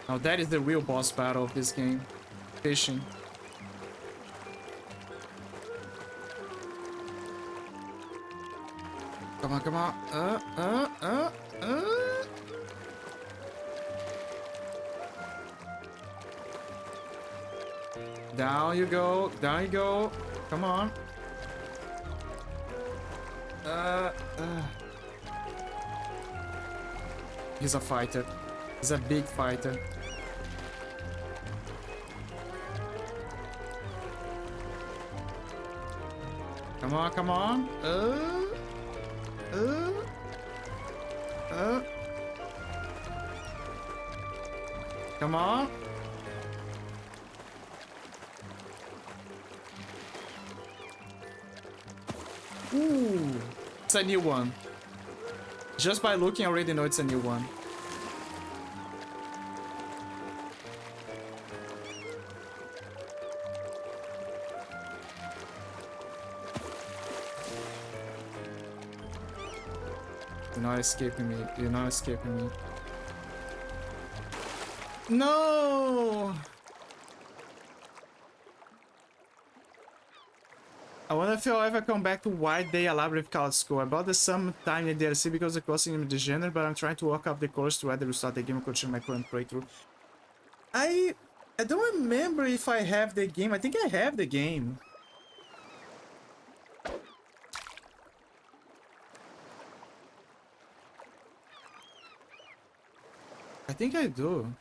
Now that is the real boss battle of this game. Fishing. Come on, come on. Down you go. Down you go. Come on. He's a fighter. He's a big fighter. Come on, come on. Come on. Ooh, it's a new one. Just by looking, I already know it's a new one. You're not escaping me. You're not escaping me. No! I wonder if I'll ever come back to White Day Elaborate Cloud School. I bought the sometime in the DLC because the costing in the genre, but I'm trying to work up the course to either restart the game or continue my current playthrough. I don't remember if I have the game. I think I have the game. I think I do.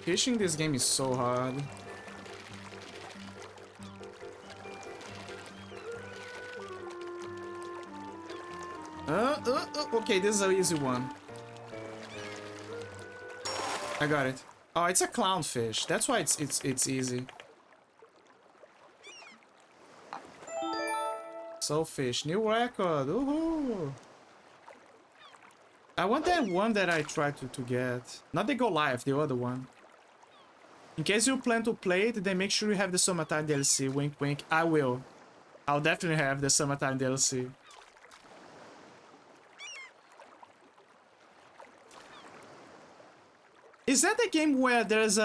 Fishing this game is so hard. Okay, this is an easy one. I got it. Oh, it's a clownfish. That's why it's easy. So fish, new record. Woohoo! I want that one that I tried to get. Not the Go Live, the other one. In case you plan to play it, then make sure you have the Summertime DLC. Wink, wink. I will. I'll definitely have the Summertime DLC. Is that the game where there's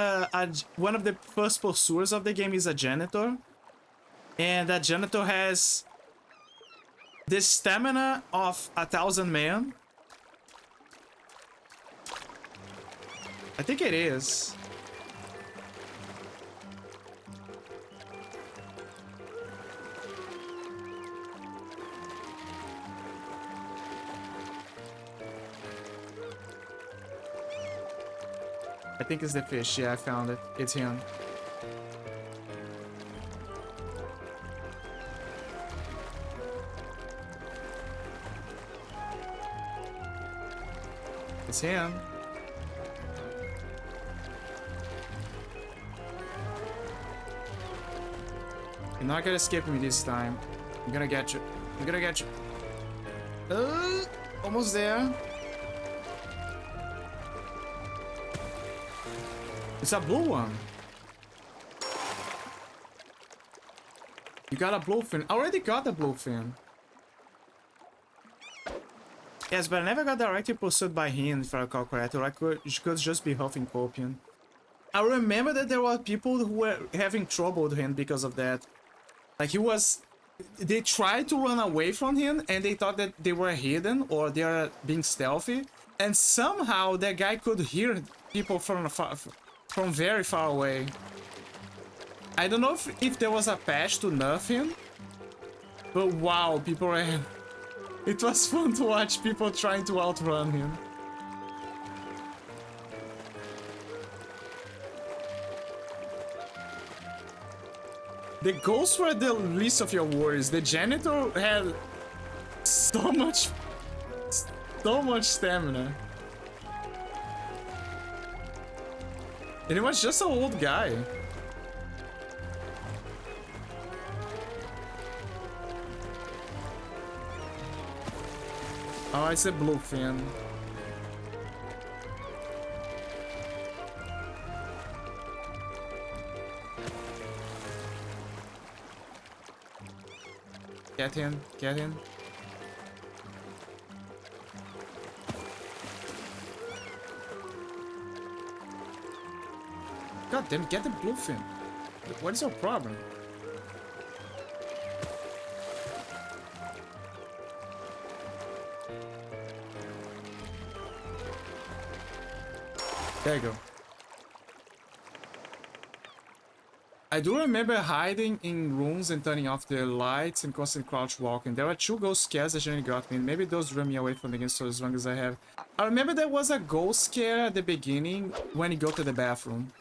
one of the first pursuers of the game is a janitor? And that janitor has the stamina of 1,000 men? I think it is. I think it's the fish. Yeah, I found it. It's him. It's him. You're not gonna skip me this time. I'm gonna get you. I'm gonna get you. Almost there. It's a blue one. You got a bluefin. I already got a bluefin. Yes, but I never got directly pursued by him, if I recall correctly. I could just be huffing copium. I remember that there were people who were having trouble with him because of that. Like he was... They tried to run away from him and they thought that they were hidden or they are being stealthy. And somehow that guy could hear people from very far away. I don't know if there was a patch to nerf him. But wow, people were... It was fun to watch people trying to outrun him. The ghosts were the least of your worries. The janitor had so much stamina. And he was just an old guy. Oh, it's a bluefin. Get him, get him. God damn, get the bluefin. What is your problem? There you go. I do remember hiding in rooms and turning off the lights and constant crouch walking. There were 2 ghost scares that generally got me. Maybe those drew me away from the game so as long as I have. I remember there was a ghost scare at the beginning when you go to the bathroom.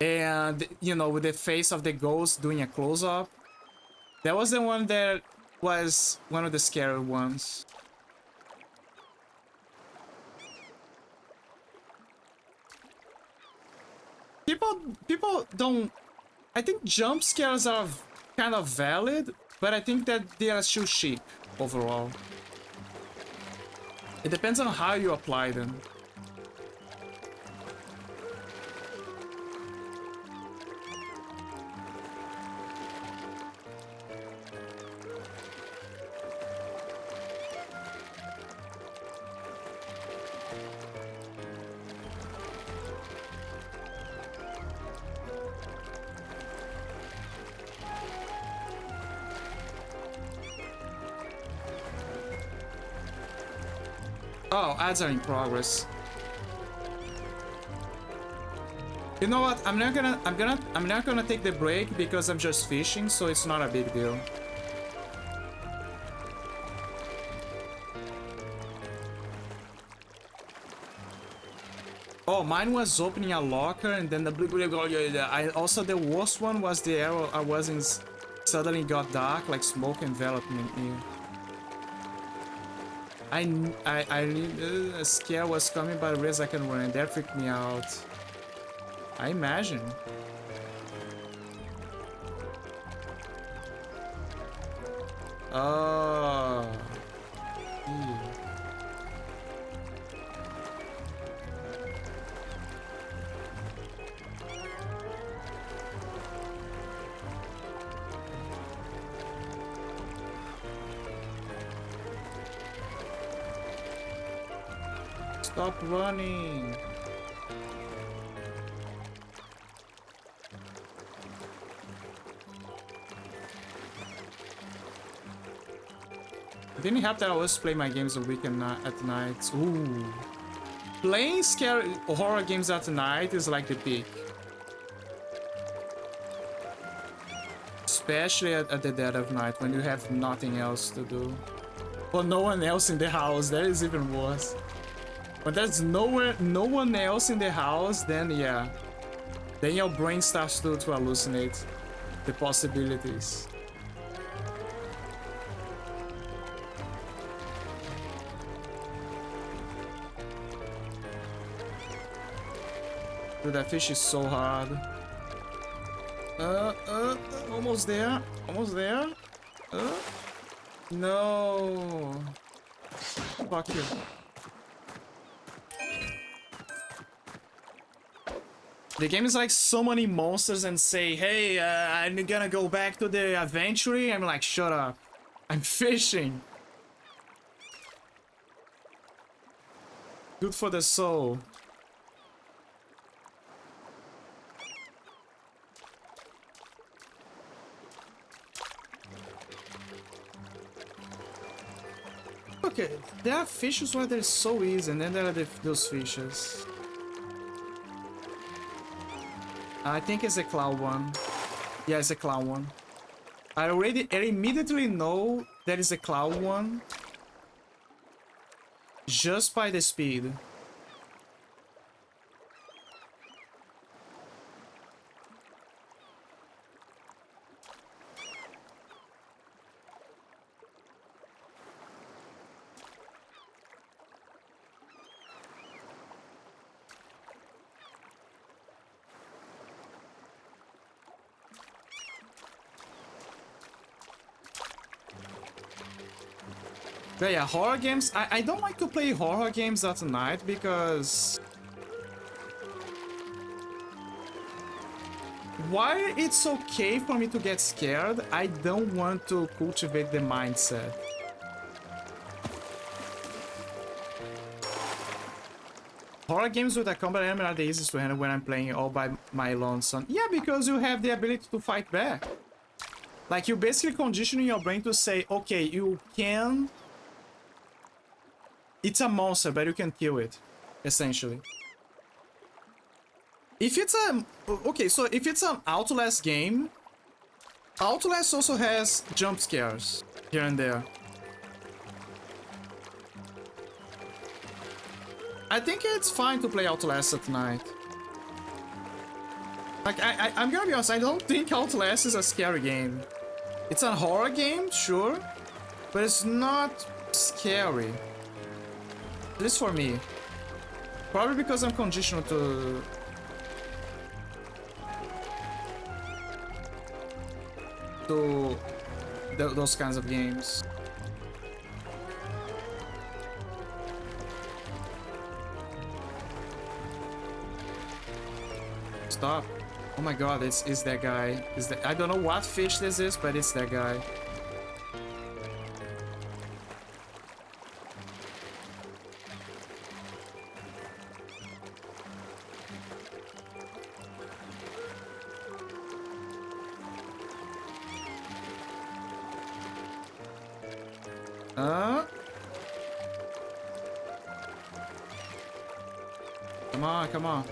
And, you know, with the face of the ghost doing a close-up. That was the one that was one of the scary ones. People don't... I think jump scares are kind of valid, but I think that they are still cheap overall. It depends on how you apply them. Oh, ads are in progress. You know what? I'm not gonna take the break because I'm just fishing, so it's not a big deal. Oh, mine was opening a locker and then the also the worst one was the arrow I was in suddenly got dark, like smoke enveloped me. I knew a scare was coming, but I realized I can run. That freaked me out. I imagine. Oh. Ew. Stop running. Didn't help that I always play my games a weekend at night. Ooh. Playing scary horror games at night is like the peak. Especially at the dead of night when you have nothing else to do. Or no one else in the house, that is even worse. When there's no one else in the house, then yeah. Then your brain starts to hallucinate the possibilities. Dude, that fish is so hard. Almost there. Almost there. No. Fuck you. The game is like so many monsters and say, hey, I'm gonna go back to the adventure. I'm like, shut up. I'm fishing. Good for the soul. Okay, there are fishes where they're so easy, and then there are those fishes. I think it's a cloud one. Yeah, it's a cloud one. I immediately know that is a cloud one. Just by the speed. But yeah, horror games. I don't like to play horror games at night because while it's okay for me to get scared, I don't want to cultivate the mindset. Horror games with a combat element are the easiest to handle when I'm playing all by my lonesome. Yeah, because you have the ability to fight back. Like, you're basically conditioning your brain to say, okay, you can... It's a monster, but you can kill it, essentially. If it's a... Okay, so if it's an Outlast game, Outlast also has jump scares here and there. I think it's fine to play Outlast at night. Like, I'm gonna be honest, I don't think Outlast is a scary game. It's a horror game, sure, but it's not scary. At least for me. Probably because I'm conditioned to... those kinds of games. Stop. Oh my god, it's that guy. I don't know what fish this is, but it's that guy. Come on, come on.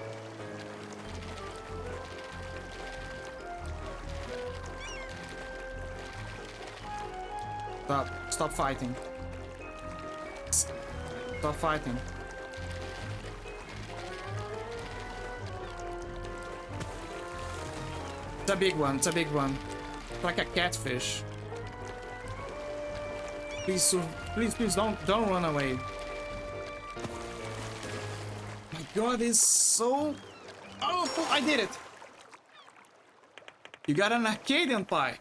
Stop fighting. Stop fighting. It's a big one, it's a big one. It's like a catfish. Please, soon. Please, don't run away. My God, it's so powerful. I did it. You got an Arcadian pike.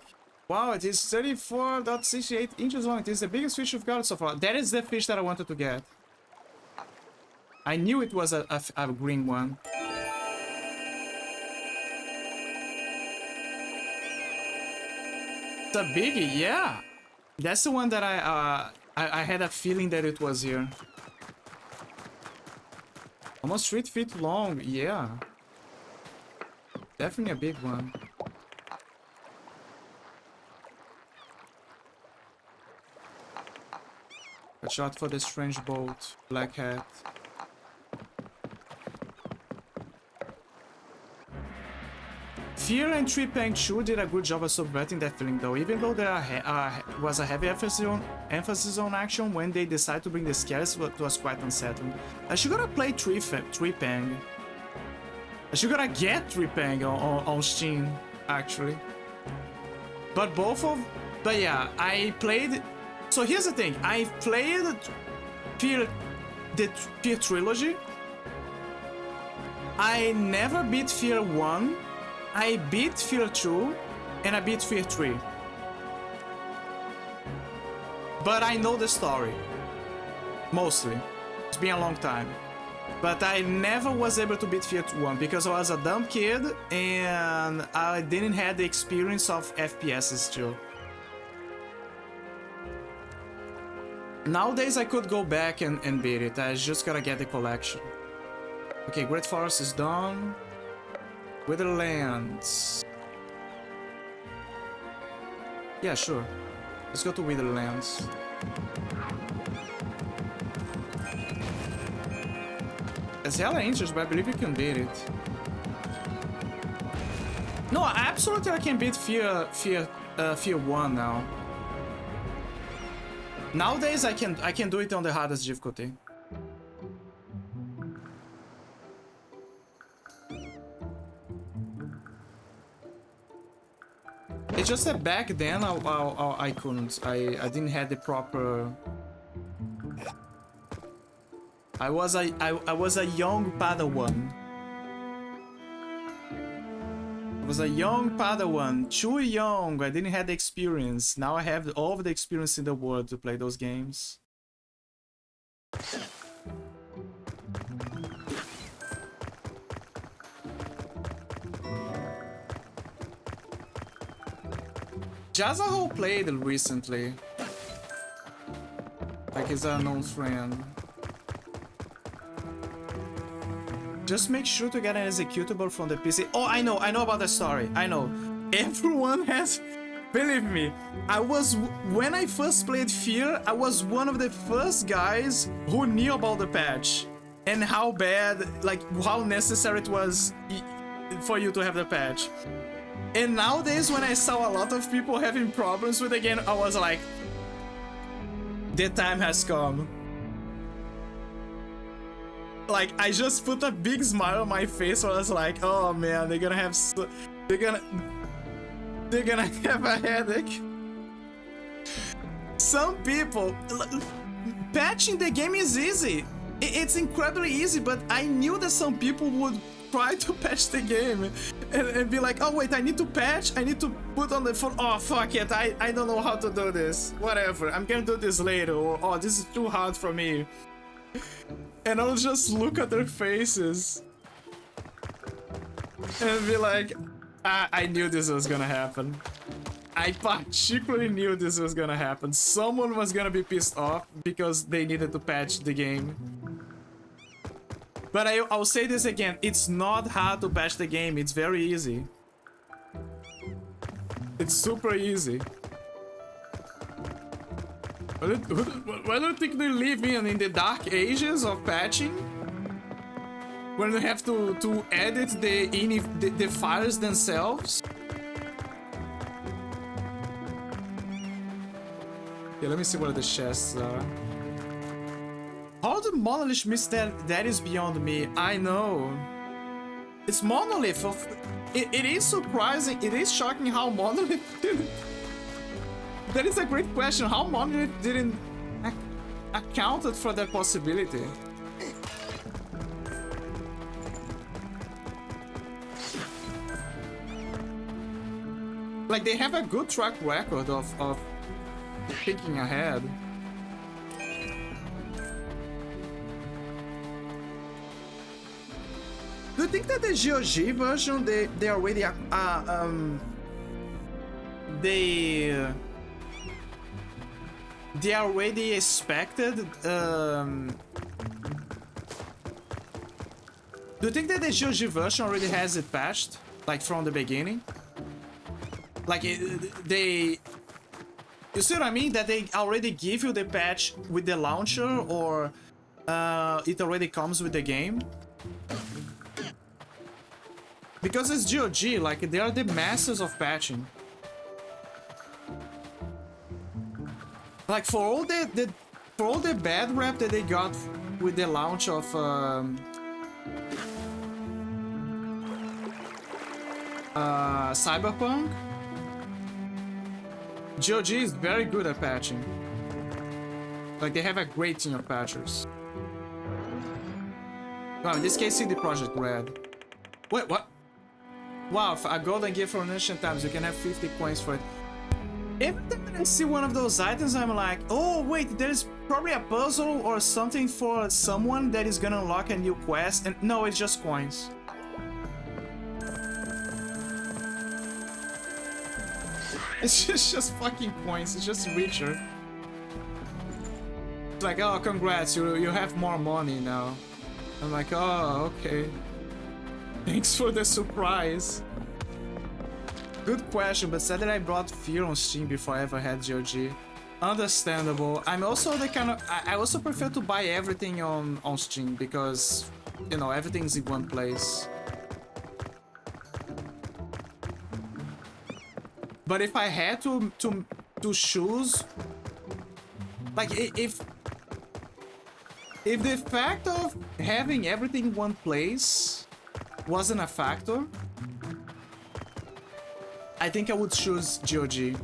Wow, it is 34.68 inches long. It is the biggest fish we've got so far. That is the fish that I wanted to get. I knew it was a green one. It's a biggie, yeah. That's the one that I had a feeling that it was here. Almost 3 feet long, yeah. Definitely a big one. A shot for the strange boat, black hat. Fear and Tripang 2 did a good job of subverting that feeling though, even though there was a heavy emphasis on action. When they decided to bring the scares, it was quite unsettling. I should gotta play Tripang. I should gotta get Tripang on Steam, actually. But yeah, I played... So here's the thing, I played the Fear trilogy. I never beat Fear 1. I beat Fear 2, and I beat Fear 3. But I know the story. Mostly. It's been a long time. But I never was able to beat Fear 1 because I was a dumb kid and I didn't have the experience of FPSs still. Nowadays I could go back and beat it. I just gotta get the collection. Okay, Great Forest is done. Witherlands. Yeah, sure. Let's go to Witherlands. It's hella interesting, but I believe you can beat it. No, absolutely I can beat Fear 1 now. Nowadays I can do it on the hardest difficulty. It's just that back then I couldn't. I didn't have the proper. I was a young Padawan. I was a young Padawan, too young. I didn't have the experience. Now I have all of the experience in the world to play those games. Jazahol played recently. Like his unknown friend. Just make sure to get an executable from the PC. Oh, I know about the story. I know. Everyone has... Believe me, when I first played Fear, I was one of the first guys who knew about the patch. And how bad, like, how necessary it was for you to have the patch. And nowadays, when I saw a lot of people having problems with the game, I was like, the time has come. Like, I just put a big smile on my face. I was like, oh man, they're gonna have have a headache. Some people, patching the game is easy. It's incredibly easy, but I knew that some people would try to patch the game and be like, oh wait, I need to patch, I need to put on the phone, oh fuck it, I don't know how to do this, whatever, I'm gonna do this later, or oh, this is too hard for me. And I'll just look at their faces and be like, I knew this was gonna happen. I particularly knew this was gonna happen. Someone was gonna be pissed off because they needed to patch the game. But I'll say this again, it's not hard to patch the game, it's very easy. It's super easy. Why do you think they live in the dark ages of patching? When you have to edit the files themselves? Okay, let me see what the chests are. How did Monolith miss that? That is beyond me. I know. It's Monolith. It is surprising. It is shocking how Monolith did it. That is a great question. How Monolith didn't accounted for that possibility? Like, they have a good track record of thinking ahead. Do you think that the GOG version they already they already expected do you think that the GOG version already has it patched, like from the beginning? Like you see what I mean? That they already give you the patch with the launcher, or it already comes with the game? Because it's GOG, like they are the masters of patching. Like for all the bad rap that they got with the launch of Cyberpunk, GOG is very good at patching. Like they have a great team of patchers. Well, in this case, CD Projekt Red. Wait, what? Wow, a golden gift from ancient times. You can have 50 coins for it. Every time I see one of those items, I'm like, oh wait, there's probably a puzzle or something for someone that is gonna unlock a new quest, and no, it's just coins. It's just fucking coins. It's just richer. It's like, oh, congrats, you have more money now. I'm like, oh, okay. Thanks for the surprise. Good question, but said that I brought Fear on Steam before I ever had GOG. Understandable. I'm also the kind of... I also prefer to buy everything on Steam because, you know, everything's in one place. But if I had to choose... Like, if the fact of having everything in one place wasn't a factor, I think I would choose GOG.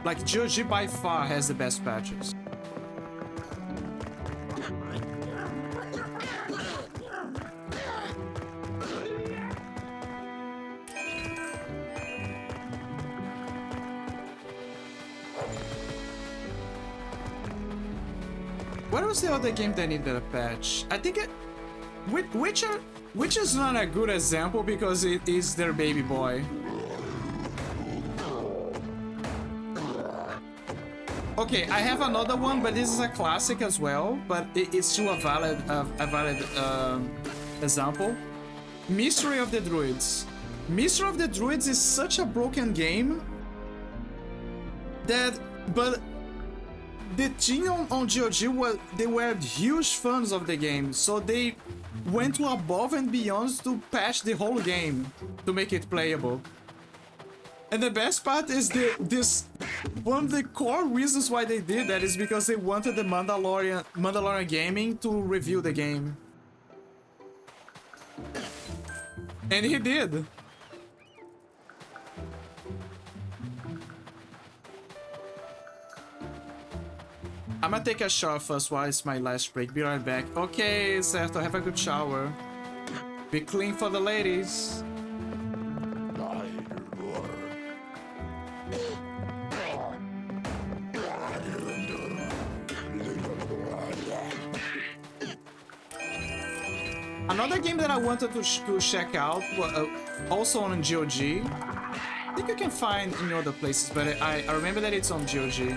Like, GOG by far has the best patches. What was the other game that needed a patch? I think it... Which is not a good example because it is their baby boy. Okay, I have another one, but this is a classic as well, but it's still a valid example. Mystery of the Druids. Mystery of the Druids is such a broken game that... But the team on GOG they were huge fans of the game, so they went to above and beyond to patch the whole game to make it playable. And the best part is one of the core reasons why they did that is because they wanted the Mandalorian Gaming to review the game. And he did. I'm gonna take a shower first while it's my last break. Be right back. Okay, Certo, have a good shower. Be clean for the ladies. Another game that I wanted to check out, also on GOG. I think you can find in other places, but I remember that it's on GOG.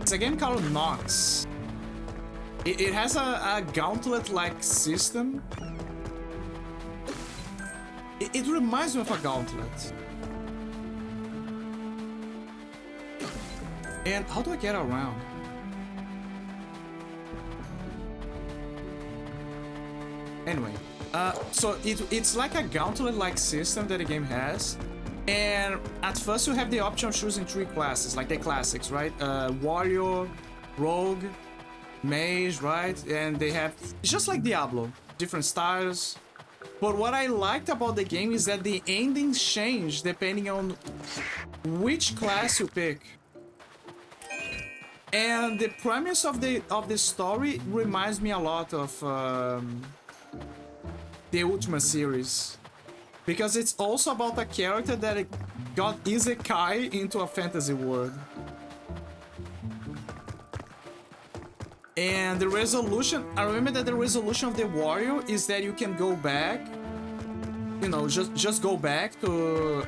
It's a game called Nox. It has a gauntlet-like system. It reminds me of a gauntlet. And how do I get around? Anyway, so it's like a gauntlet-like system that the game has. And at first you have the option of choosing 3 classes, like the classics, right? Warrior, Rogue, mage, right? And they have, it's just like Diablo, different styles. But what I liked about the game is that the endings change depending on which class you pick. And the premise of the story reminds me a lot of the Ultima series, because it's also about a character that got isekai into a fantasy world. And the resolution, I remember that the resolution of the warrior is that you can go back, you know, just go back to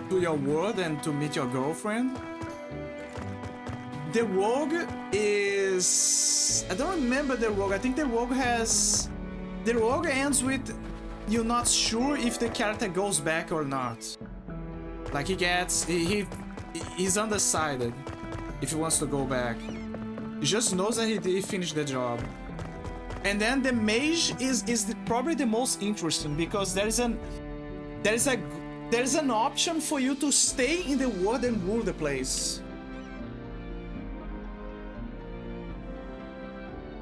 to your world and to meet your girlfriend. The rogue is, I don't remember the rogue. I think the rogue ends with you're not sure if the character goes back or not. Like he's undecided if he wants to go back. He just knows that he finished the job. And then the mage is probably the most interesting, because there is an option for you to stay in the world and rule the place.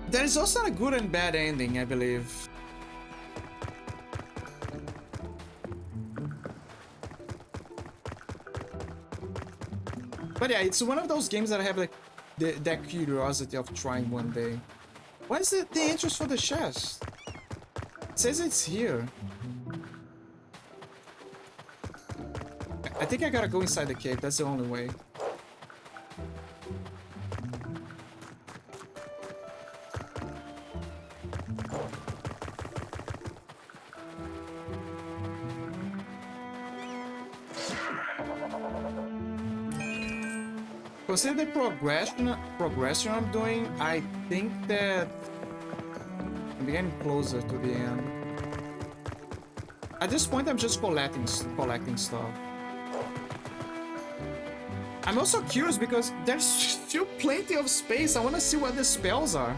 There is also a good and bad ending, I believe. But yeah, it's one of those games that I have like that curiosity of trying one day. What is the interest for the chest? It says it's here. I think I gotta go inside the cave, that's the only way. Consider the progression I'm doing, I think that I'm getting closer to the end. At this point, I'm just collecting stuff. I'm also curious because there's still plenty of space. I want to see what the spells are.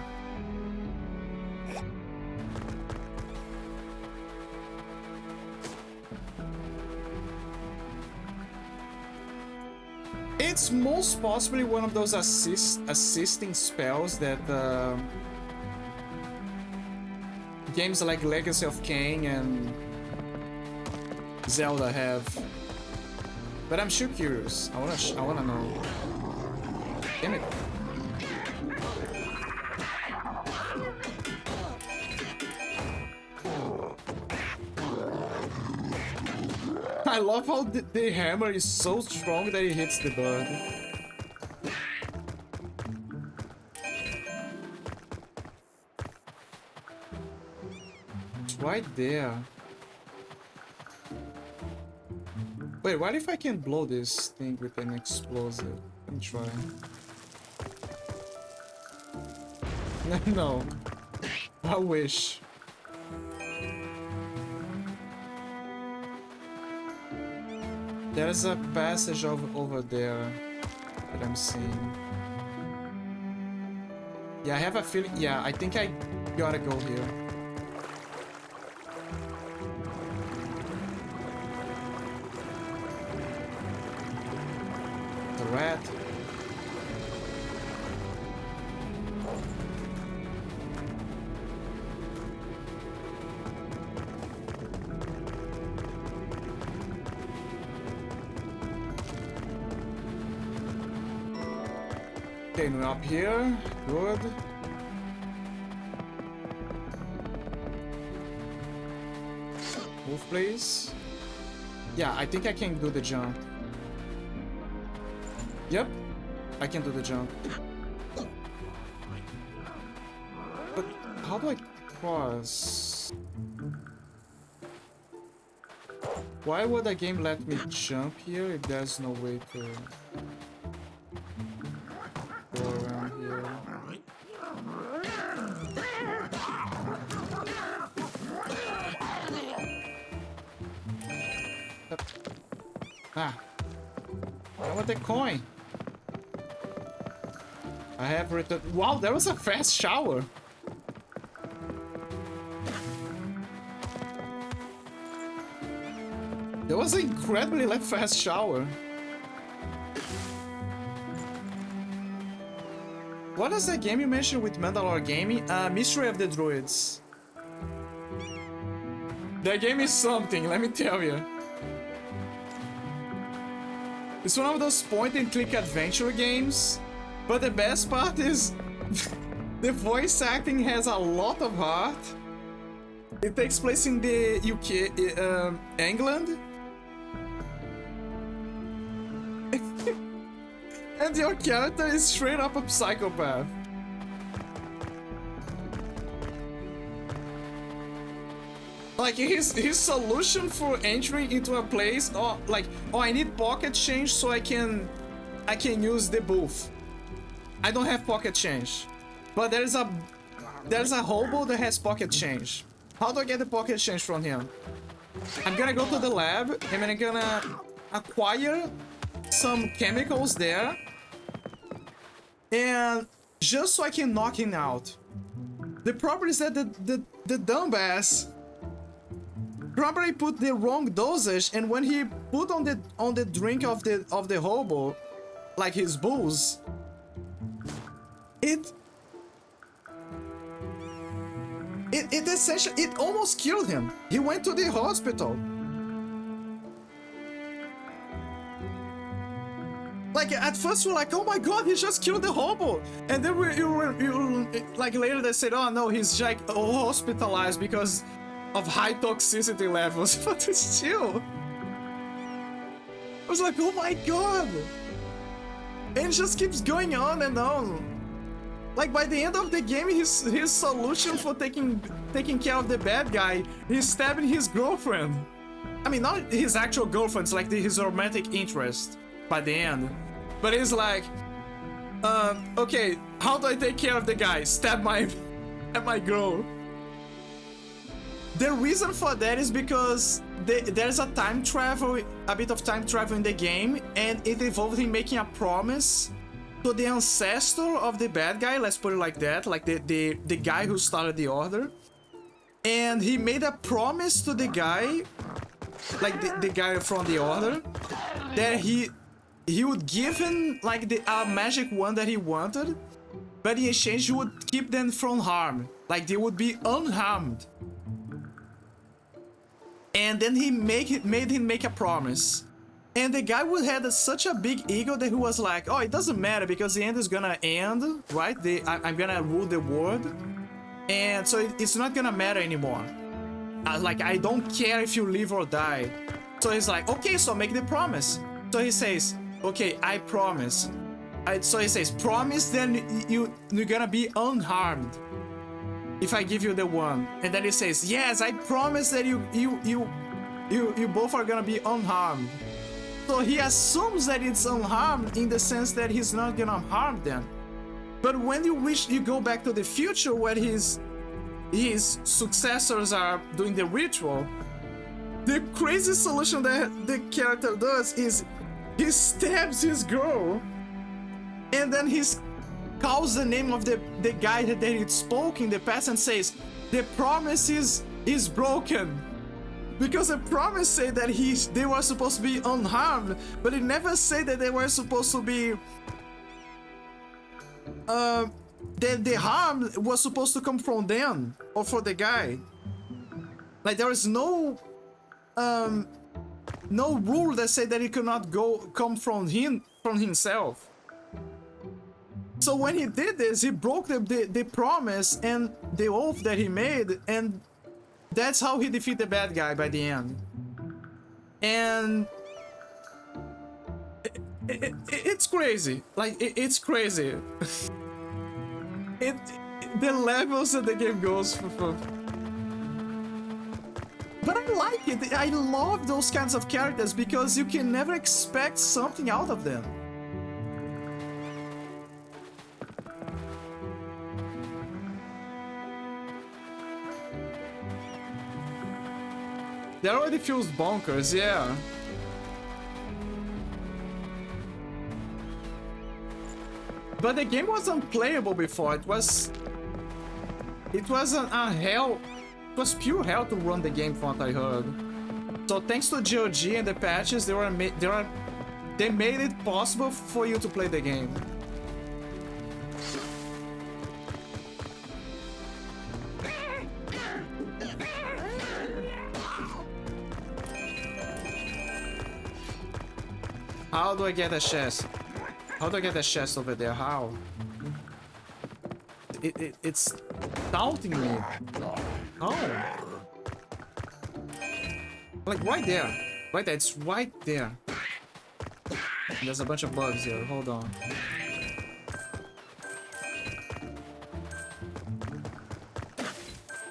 It's most possibly one of those assisting spells that games like Legacy of Kain and Zelda have. But I'm sure curious. I wanna know. Damn it. I love how the hammer is so strong that it hits the bird. It's right there. Wait, what if I can blow this thing with an explosive? Let me try. No. I wish. There's a passage over there that I'm seeing. Yeah, I have a feeling. Yeah, I think I gotta go here. The rat. Okay, we're up here. Good. Move, please. Yeah, I think I can do the jump. Yep, I can do the jump. But how do I cross? Why would the game let me jump here if there's no way to go around here? Ah, I want the coin. I have returned. Wow, there was a fast shower. That was an incredibly like fast shower. What is that game you mentioned with Mandalore Gaming? Mystery of the Druids. That game is something, let me tell you. It's one of those point-and-click adventure games, but the best part is the voice acting has a lot of heart. It takes place in the UK, England. And your character is straight up a psychopath. Like his solution for entering into a place, oh I need pocket change so I can use the booth. I don't have pocket change, but there's a hobo that has pocket change. How do I get the pocket change from him? I'm gonna go to the lab and I'm gonna acquire some chemicals there, and just so I can knock him out. The problem is that the dumbass probably put the wrong dosage, and when he put on the drink of the hobo, like his booze, it essentially, it almost killed him. He went to the hospital. Like at first we're like, oh my god, he just killed the hobo, and then like later they said, oh no, he's like hospitalized because of high toxicity levels. But still, I was like, oh my god, and it just keeps going on and on. Like by the end of the game, his solution for taking care of the bad guy, he's stabbing his girlfriend. I mean, not his actual girlfriend, it's like his romantic interest by the end. But he's like, okay, how do I take care of the guy? Stab my girl. The reason for that is because there's a time travel, a bit of time travel in the game, and it involved him making a promise to the ancestor of the bad guy, let's put it like that, like the guy who started the order. And he made a promise to the guy, like the guy from the order, that he would give him like the magic wand that he wanted, but in exchange he would keep them from harm, like they would be unharmed. And then he made him make a promise. And the guy would have such a big ego that he was like, oh, it doesn't matter because the end is gonna end, right? I'm gonna rule the world. And so it's not gonna matter anymore. Like, I don't care if you live or die. So he's like, okay, so make the promise. So he says, okay, I promise. So he says, promise, then you're gonna be unharmed if I give you the one. And then he says, yes, I promise that you both are gonna be unharmed. So he assumes that it's unharmed in the sense that he's not gonna harm them. But when you go back to the future where his successors are doing the ritual, the crazy solution that the character does is he stabs his girl, and then he calls the name of the guy that he spoke in the past and says, the promise is broken. Because the promise said that they were supposed to be unharmed, but it never said that they were supposed to be that the harm was supposed to come from them or for the guy. Like there is no rule that said that it could not come from himself. So when he did this, he broke the promise and the oath that he made, and that's how he defeated the bad guy by the end. And it's crazy. Like it's crazy. The levels that the game goes for. But I like it. I love those kinds of characters because you can never expect something out of them. That already feels bonkers, yeah. But the game was unplayable before. It was a hell. It was pure hell to run the game from what I heard. So thanks to GOG and the patches, they made it possible for you to play the game. How do I get a chest? How do I get a chest over there? How? It's taunting me. How? Like right there. Right there. It's right there. There's a bunch of bugs here. Hold on.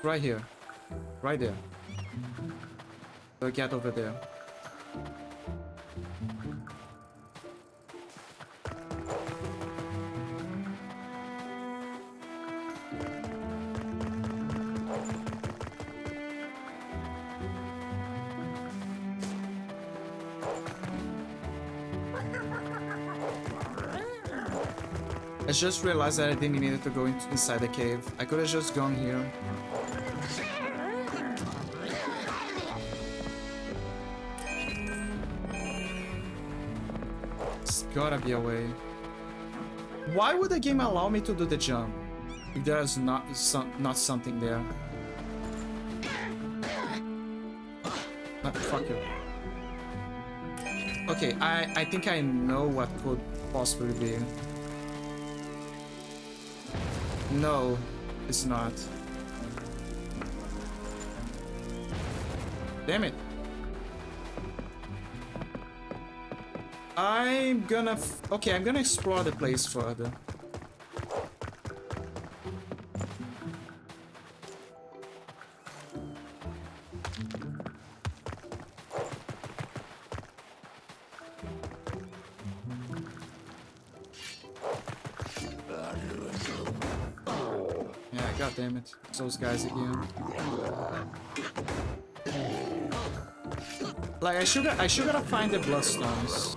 Right here. Right there. So get over there. I just realized that I didn't need to go inside the cave. I could have just gone here. It's gotta be a way. Why would the game allow me to do the jump if there's not something there? Fuck you. Okay, I think I know what could possibly be. No, it's not. Damn it. I'm gonna explore the place further. God damn it. It's those guys again. Like I should gotta find the bloodstones.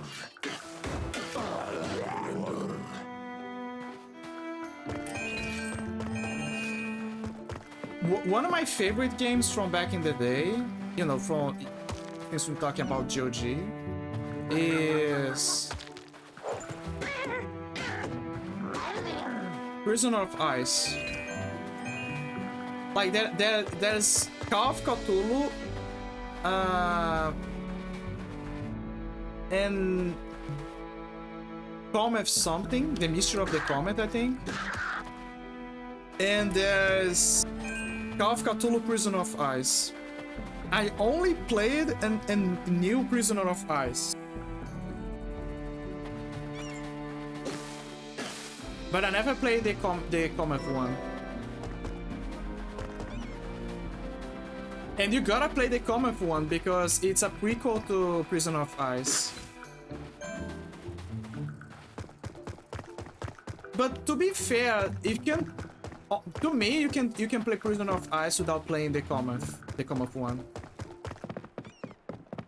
One of my favorite games from back in the day, you know, since we're talking about GOG, is Prisoner of Ice. Like there's Call of Cthulhu, and Comet something, the Mystery of the Comet, I think. And there's Call of Cthulhu Prisoner of Ice. I only played and knew Prisoner of Ice, but I never played the Comet one. And you gotta play the Comet one because it's a prequel to Prison of Ice. But to be fair, to me, you can play Prison of Ice without playing the Comet one,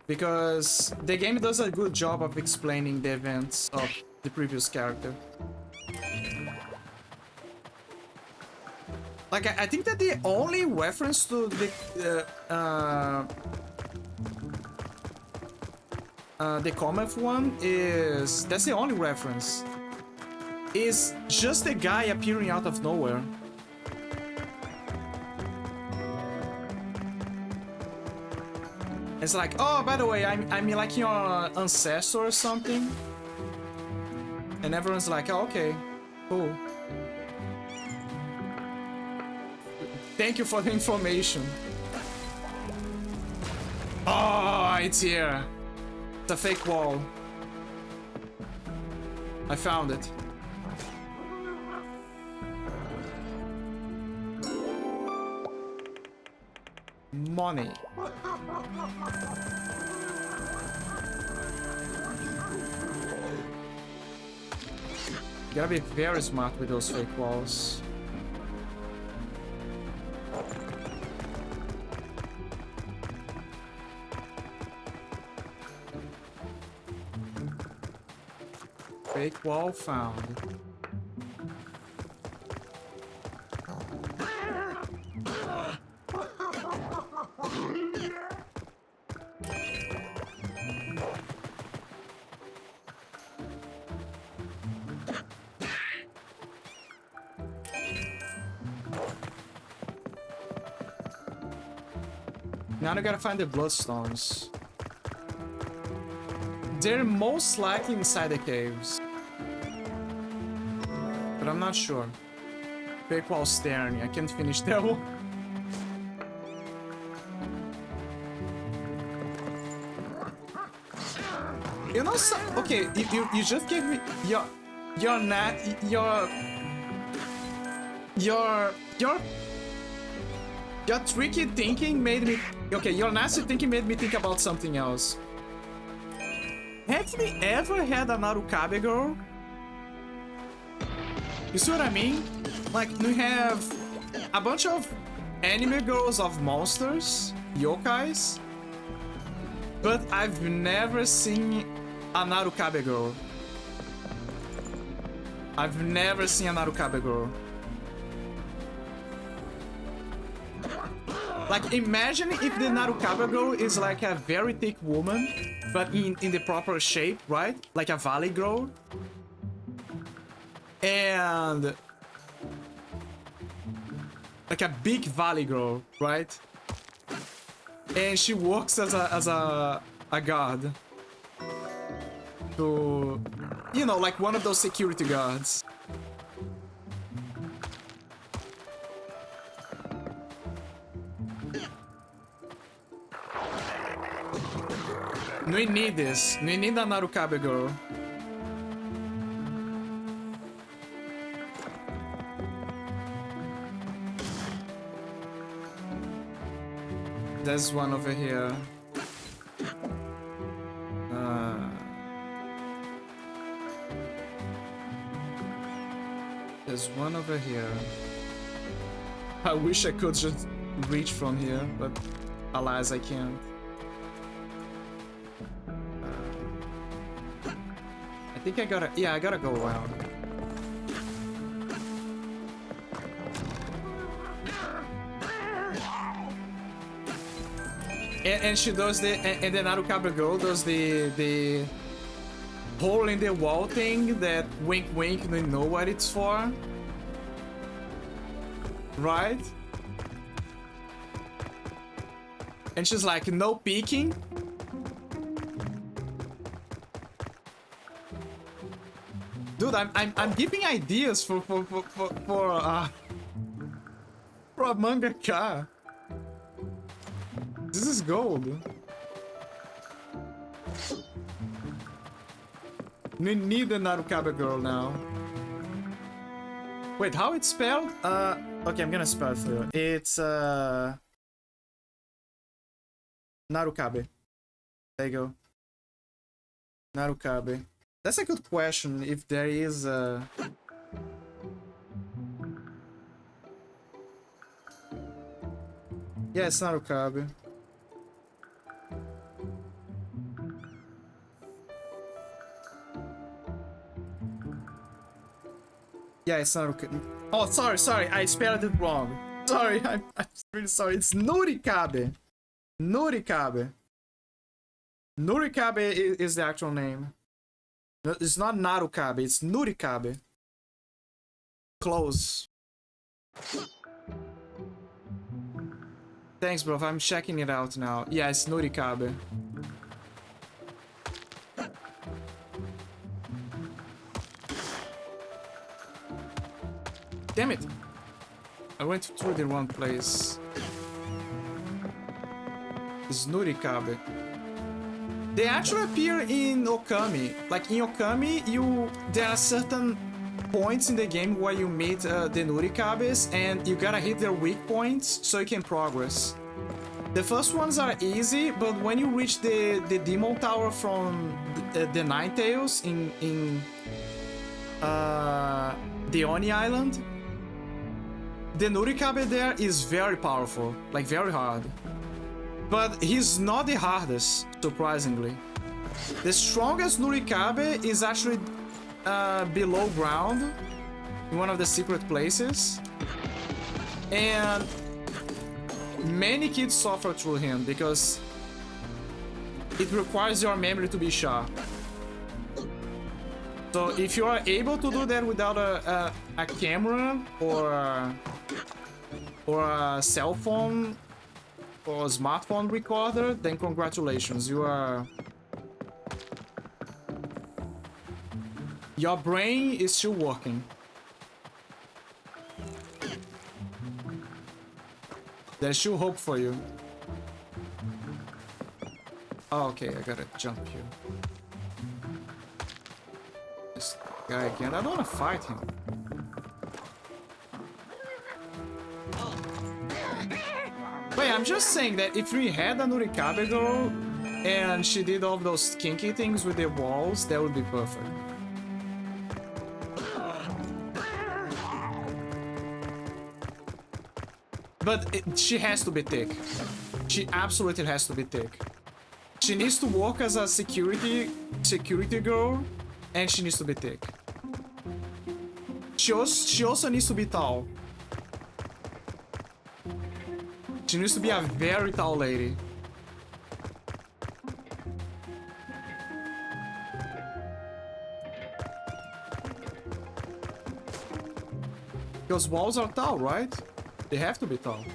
because the game does a good job of explaining the events of the previous character. Like, I think that the only reference to the Comet one is... That's the only reference. Is just a guy appearing out of nowhere. It's like, oh, by the way, I'm like your ancestor or something. And everyone's like, oh, okay, cool. Thank you for the information. Oh, it's here. It's a fake wall. I found it. Money. You gotta be very smart with those fake walls. Fake wall found. Now I gotta find the bloodstones. They're most likely inside the caves. But I'm not sure. Fake while staring. I can't finish that one. You know, so, okay, you just gave me your tricky thinking made me, okay, your nasty thinking made me think about something else. Have we ever had an Arukabe girl? You see what I mean? Like, we have a bunch of anime girls of monsters, yokais, but I've never seen a Narukabe girl. I've never seen a Narukabe girl. Like, imagine if the Narukabe girl is like a very thick woman, but in the proper shape, right? Like a valley girl. And like a big valley girl, right? And she works as a guard. To, you know, like one of those security guards. We need this. We need a Narukabe girl. There's one over here. There's one over here. I wish I could just reach from here, but alas, I can't. I think I gotta... Yeah, I gotta go around. And she does the... And the Narukabe girl does the hole in the wall thing that wink wink, we know what it's for. Right? And she's like, no peeking. Dude, I'm giving ideas for a mangaka. This is gold. We need a Narukabe girl now. Wait, how it's spelled? Okay, I'm gonna spell it for you. It's Narukabe. There you go. Narukabe. That's a good question. If there is a... Yeah, it's Narukabe. Yeah, it's Narukabe. Oh, sorry, I spelled it wrong. Sorry, I'm really sorry. It's Nurikabe. Nurikabe. Nurikabe is the actual name. No, it's not Narukabe, it's Nurikabe. Close. Thanks, bro. I'm checking it out now. Yeah, it's Nurikabe. Damn it! I went through the wrong place. It's Nurikabe. They actually appear in Okami. Like in Okami, there are certain points in the game where you meet the Nurikabes and you gotta hit their weak points so you can progress. The first ones are easy, but when you reach the Demon Tower from the Nine Tails in the Oni Island, the Nurikabe there is very powerful, like very hard. But he's not the hardest, surprisingly. The strongest Nurikabe is actually below ground, in one of the secret places. And many kids suffer through him because it requires your memory to be sharp. So if you are able to do that without a camera or a cell phone, or smartphone recorder, then congratulations, you are... Your brain is still working. There's still hope for you. Oh, okay, I gotta jump here. This guy again. I don't wanna fight him. Wait, I'm just saying that if we had a Nurikabe girl and she did all those kinky things with the walls, that would be perfect. But she has to be thick. She absolutely has to be thick. She needs to work as a security girl, and she needs to be thick. She also needs to be tall. She needs to be a very tall lady. Because walls are tall, right? They have to be tall.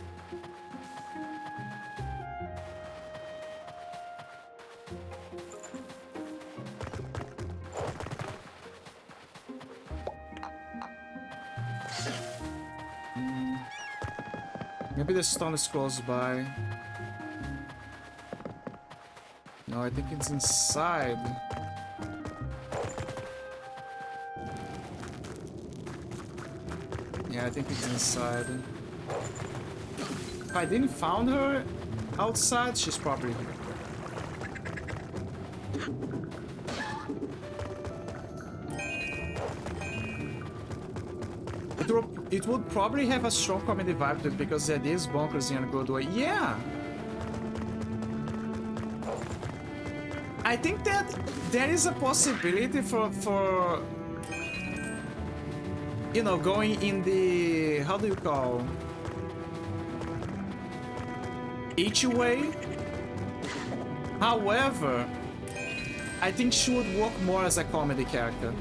Maybe the stone is close by. No, I think it's inside. Yeah, I think it's inside. If I didn't found her outside, she's probably here. It would probably have a strong comedy vibe to it because it is bonkers in a good way. Yeah! I think that there is a possibility for you know, going in the... how do you call? Each way. However, I think she would work more as a comedy character.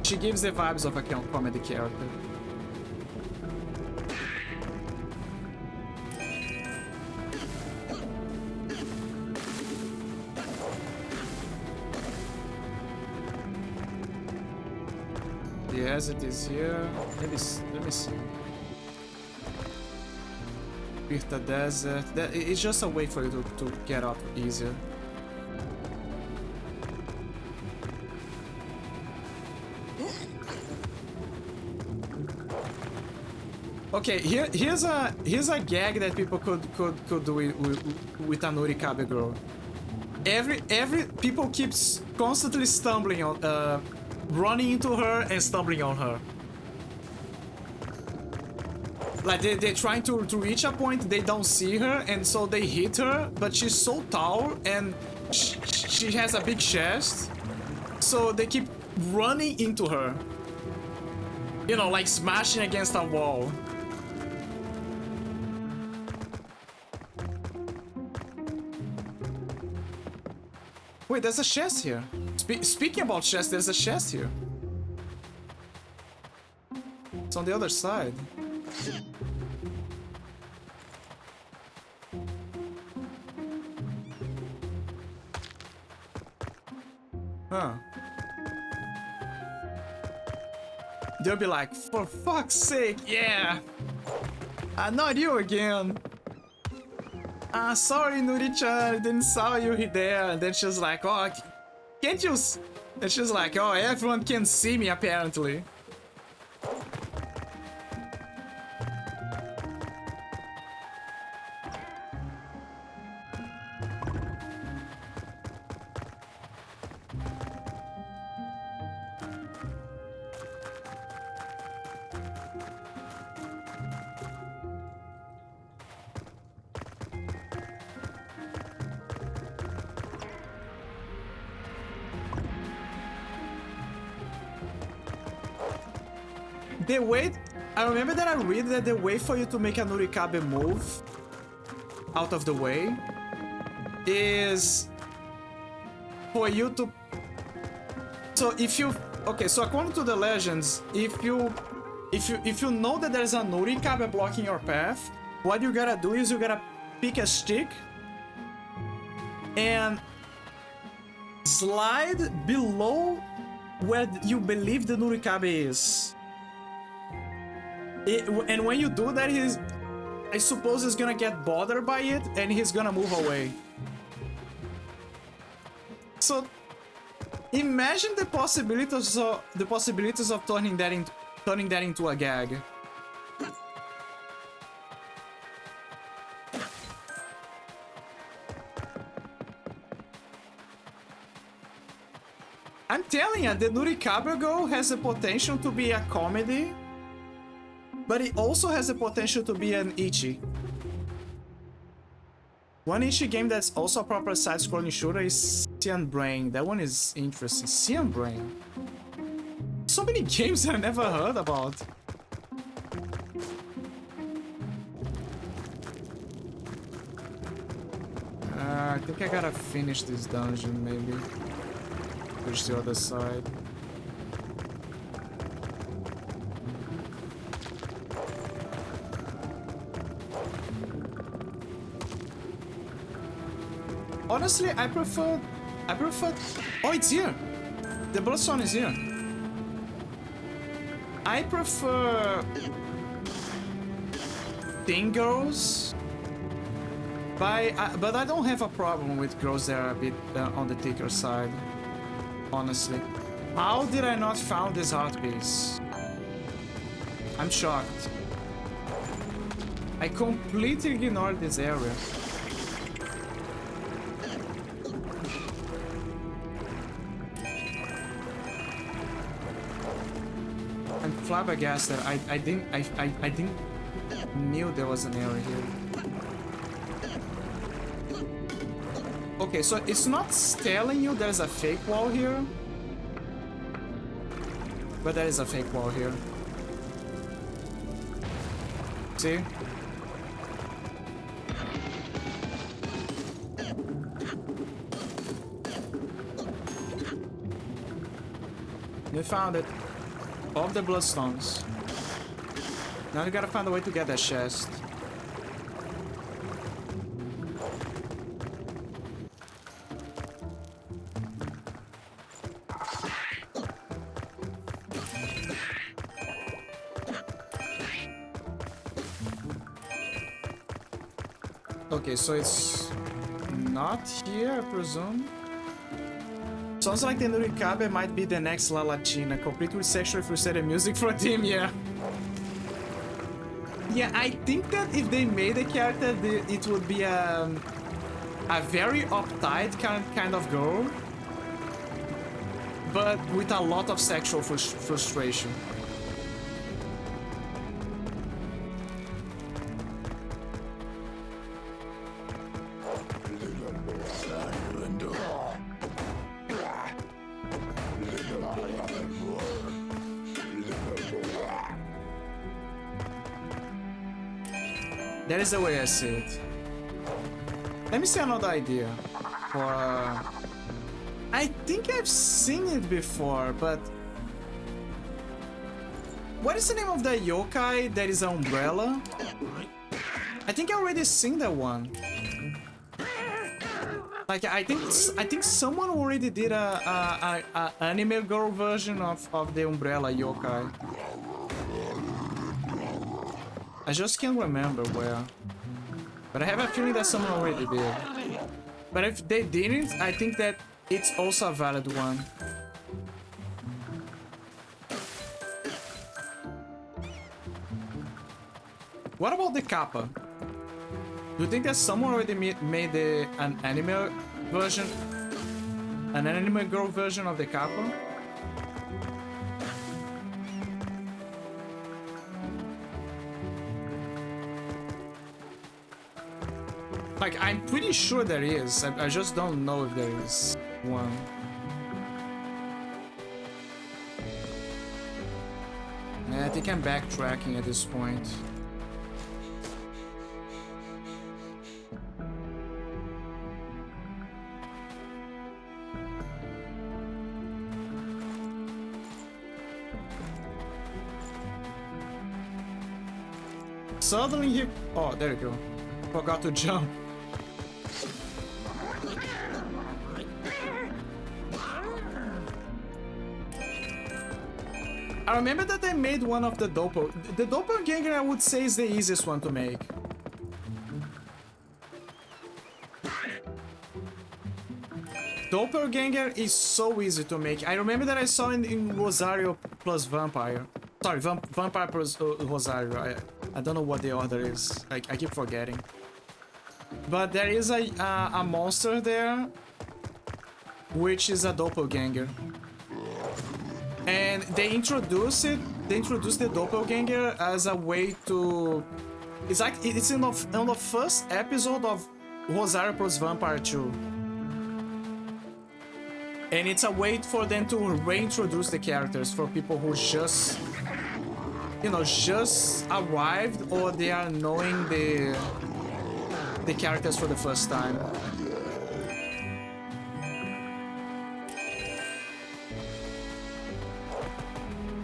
She gives the vibes of a comedy character. Yes, it is here. Let me see. Pirta Desert. It's just a way for you to get out easier. Okay, here's a gag that people could do with a Nurikabe girl. Every people keeps constantly stumbling on running into her and stumbling on her. Like they're trying to reach a point, they don't see her, and so they hit her, but she's so tall and she has a big chest, so they keep running into her. You know, like smashing against a wall. Wait, there's a chest here. Speaking about chest, there's a chest here. It's on the other side. Huh. They'll be like, for fuck's sake, yeah! Not you again! Sorry, Nuri-chan, I didn't saw you there. And then she's like, oh, can't you... And she's like, oh, everyone can see me, apparently. The way... I remember that I read that the way for you to make a Nurikabe move out of the way is for you to... So if you... Okay, so according to the legends, if you know that there's a Nurikabe blocking your path, what you gotta do is you gotta pick a stick and slide below where you believe the Nurikabe is. And when you do that, I suppose he's gonna get bothered by it and he's gonna move away. So imagine the possibilities of turning that into a gag. I'm telling you, the Nurikabe girl has the potential to be a comedy, but it also has the potential to be an ichi. One ichi game that's also a proper side-scrolling shooter is Cyan Brain. That one is interesting. Cyan Brain. So many games I never heard about. I think I gotta finish this dungeon, maybe. Push the other side. Honestly, I prefer... Oh, it's here! The Bloodstone is here. I prefer... Teen girls. But I don't have a problem with girls that are a bit on the thicker side. Honestly. How did I not found this heart piece? I'm shocked. I completely ignored this area. I'm flabbergasted. I didn't knew there was an area here. Okay, so it's not telling you there's a fake wall here. But there is a fake wall here. See? We found it. All of the bloodstones. Now you gotta find a way to get that chest. Okay, so it's not here, I presume. Sounds like the Nurikabe might be the next La Latina, complete with sexually frustrated music for them, yeah. Yeah, I think that if they made a character, it would be a very uptight kind of girl, but with a lot of sexual frustration. That is the way I see it. Let me see another idea. I think I've seen it before, but... What is the name of the yokai that is an umbrella? I think I already seen that one. Like, I think someone already did a anime girl version of the umbrella yokai. I just can't remember where. But I have a feeling that someone already did. But if they didn't, I think that it's also a valid one. What about the kappa? Do you think that someone already made an anime version? An anime girl version of the kappa? Like, I'm pretty sure there is. I just don't know if there is one. Yeah, I think I'm backtracking at this point. Suddenly he... Oh, there you go. Forgot to jump. I remember that I made one of the The doppelganger, I would say, is the easiest one to make. Doppelganger is so easy to make. I remember that I saw in Rosario plus Vampire. Sorry, Vampire plus Rosario. I don't know what the order is. I keep forgetting. But there is a monster there, which is a doppelganger. And they introduce the doppelganger as a way to... It's like, it's in the first episode of Rosario plus Vampire 2. And it's a way for them to reintroduce the characters for people who just, you know, just arrived or they are knowing the characters for the first time.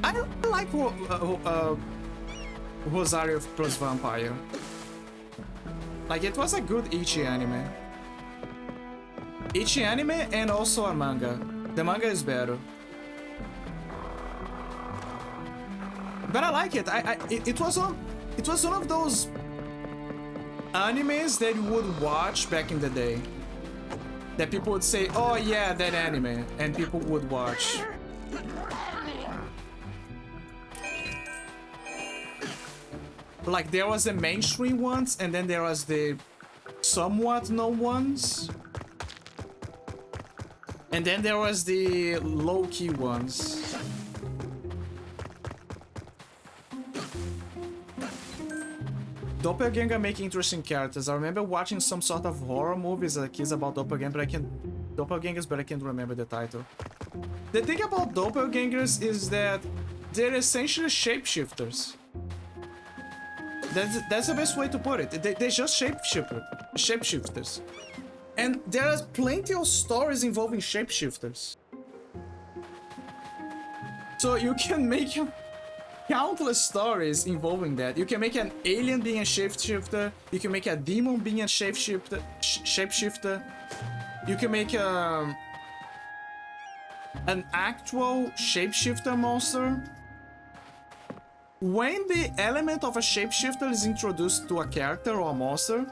I like Rosario plus Vampire. Like, it was a good Ichi anime. Ichi anime and also a manga. The manga is better. But I like it. It was one of those animes that you would watch back in the day. That people would say, oh yeah, that anime. And people would watch. Like, there was the mainstream ones, and then there was the somewhat known ones. And then there was the low-key ones. Doppelganger make interesting characters. I remember watching some sort of horror movies as a kid about doppelgangers, but I can't remember the title. The thing about doppelgangers is that they're essentially shapeshifters. That's the best way to put it. They're just shapeshifters. And there are plenty of stories involving shapeshifters. So you can make countless stories involving that. You can make an alien being a shapeshifter. You can make a demon being a shapeshifter. You can make an actual shapeshifter monster. When the element of a shapeshifter is introduced to a character or a monster,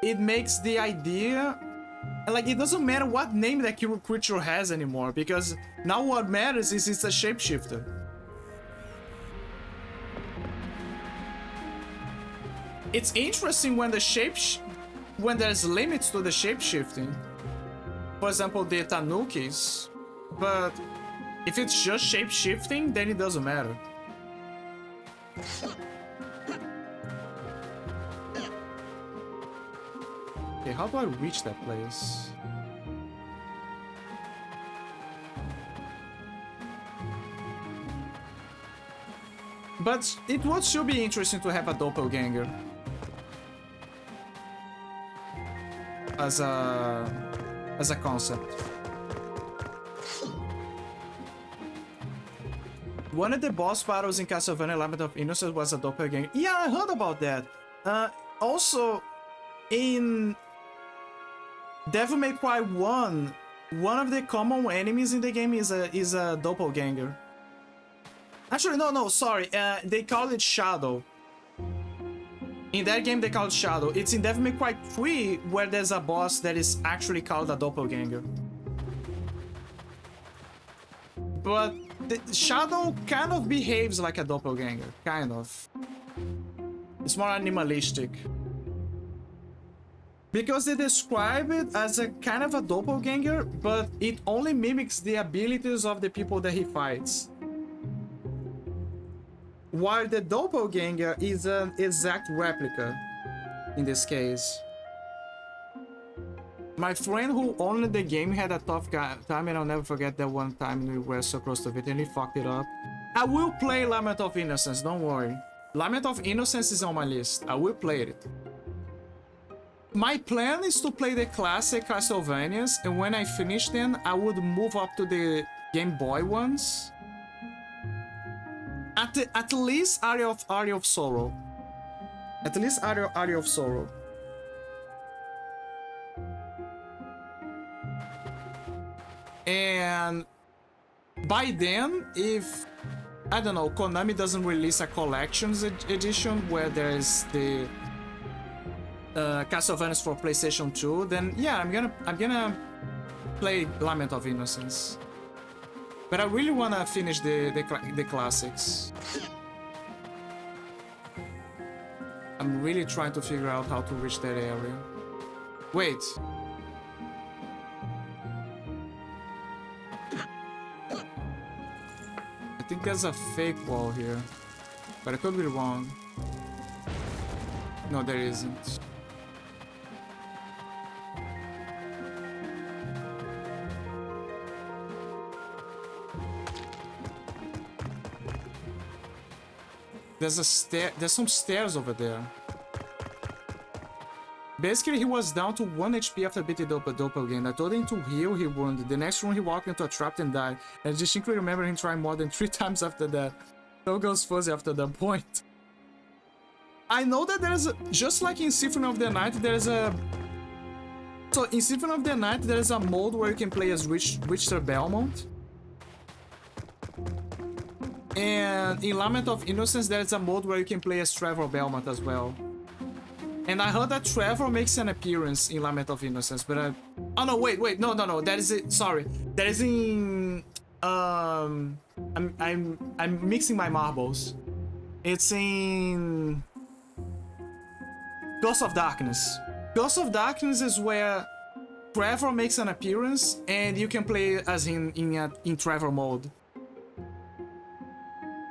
it makes the idea... Like, it doesn't matter what name that creature has anymore, because now what matters is it's a shapeshifter. It's interesting when when there's limits to the shapeshifting. For example, the Tanukis. But if it's just shapeshifting, then it doesn't matter. Okay, how do I reach that place? But it would still be interesting to have a doppelganger as a concept. One of the boss battles in Castlevania Lament of Innocence was a doppelganger. Yeah, I heard about that. Also, in Devil May Cry 1, one of the common enemies in the game is a doppelganger. Actually, no, sorry. They call it Shadow. In that game, they call it Shadow. It's in Devil May Cry 3 where there's a boss that is actually called a doppelganger. But the Shadow kind of behaves like a doppelganger, kind of. It's more animalistic. Because they describe it as a kind of a doppelganger, but it only mimics the abilities of the people that he fights. While the doppelganger is an exact replica, in this case. My friend who owned the game had a tough time, and I'll never forget that one time we were so close to it and he fucked it up. I will play Lament of Innocence, don't worry. Lament of Innocence is on my list. I will play it. My plan is to play the classic Castlevanias, and when I finish them, I would move up to the Game Boy ones. At least Area of Sorrow. At least Aria of Sorrow. And by then, if, I don't know, Konami doesn't release a collections edition where there's the Castlevania for PlayStation 2, then yeah, I'm gonna play Lament of Innocence. But I really wanna finish the classics. I'm really trying to figure out how to reach that area. Wait. I think there's a fake wall here, but I could be wrong. No, there isn't. There's some stairs over there. Basically, he was down to 1 HP after beating Doppelganger. I told him to heal, he wounded. The next room, he walked into a trap and died. I distinctly remember him trying more than 3 times after that. So goes fuzzy after that point. I know that there's a... Just like in Symphony of the Night, there's a... So, in Symphony of the Night, there's a mode where you can play as Richter Belmont. And in Lament of Innocence, there's a mode where you can play as Trevor Belmont as well. And I heard that Trevor makes an appearance in Lament of Innocence, but I... Oh no, wait, no, that is it, sorry. That is in... I'm mixing my marbles. It's in... Ghost of Darkness. Ghost of Darkness is where Trevor makes an appearance, and you can play as him in Trevor mode.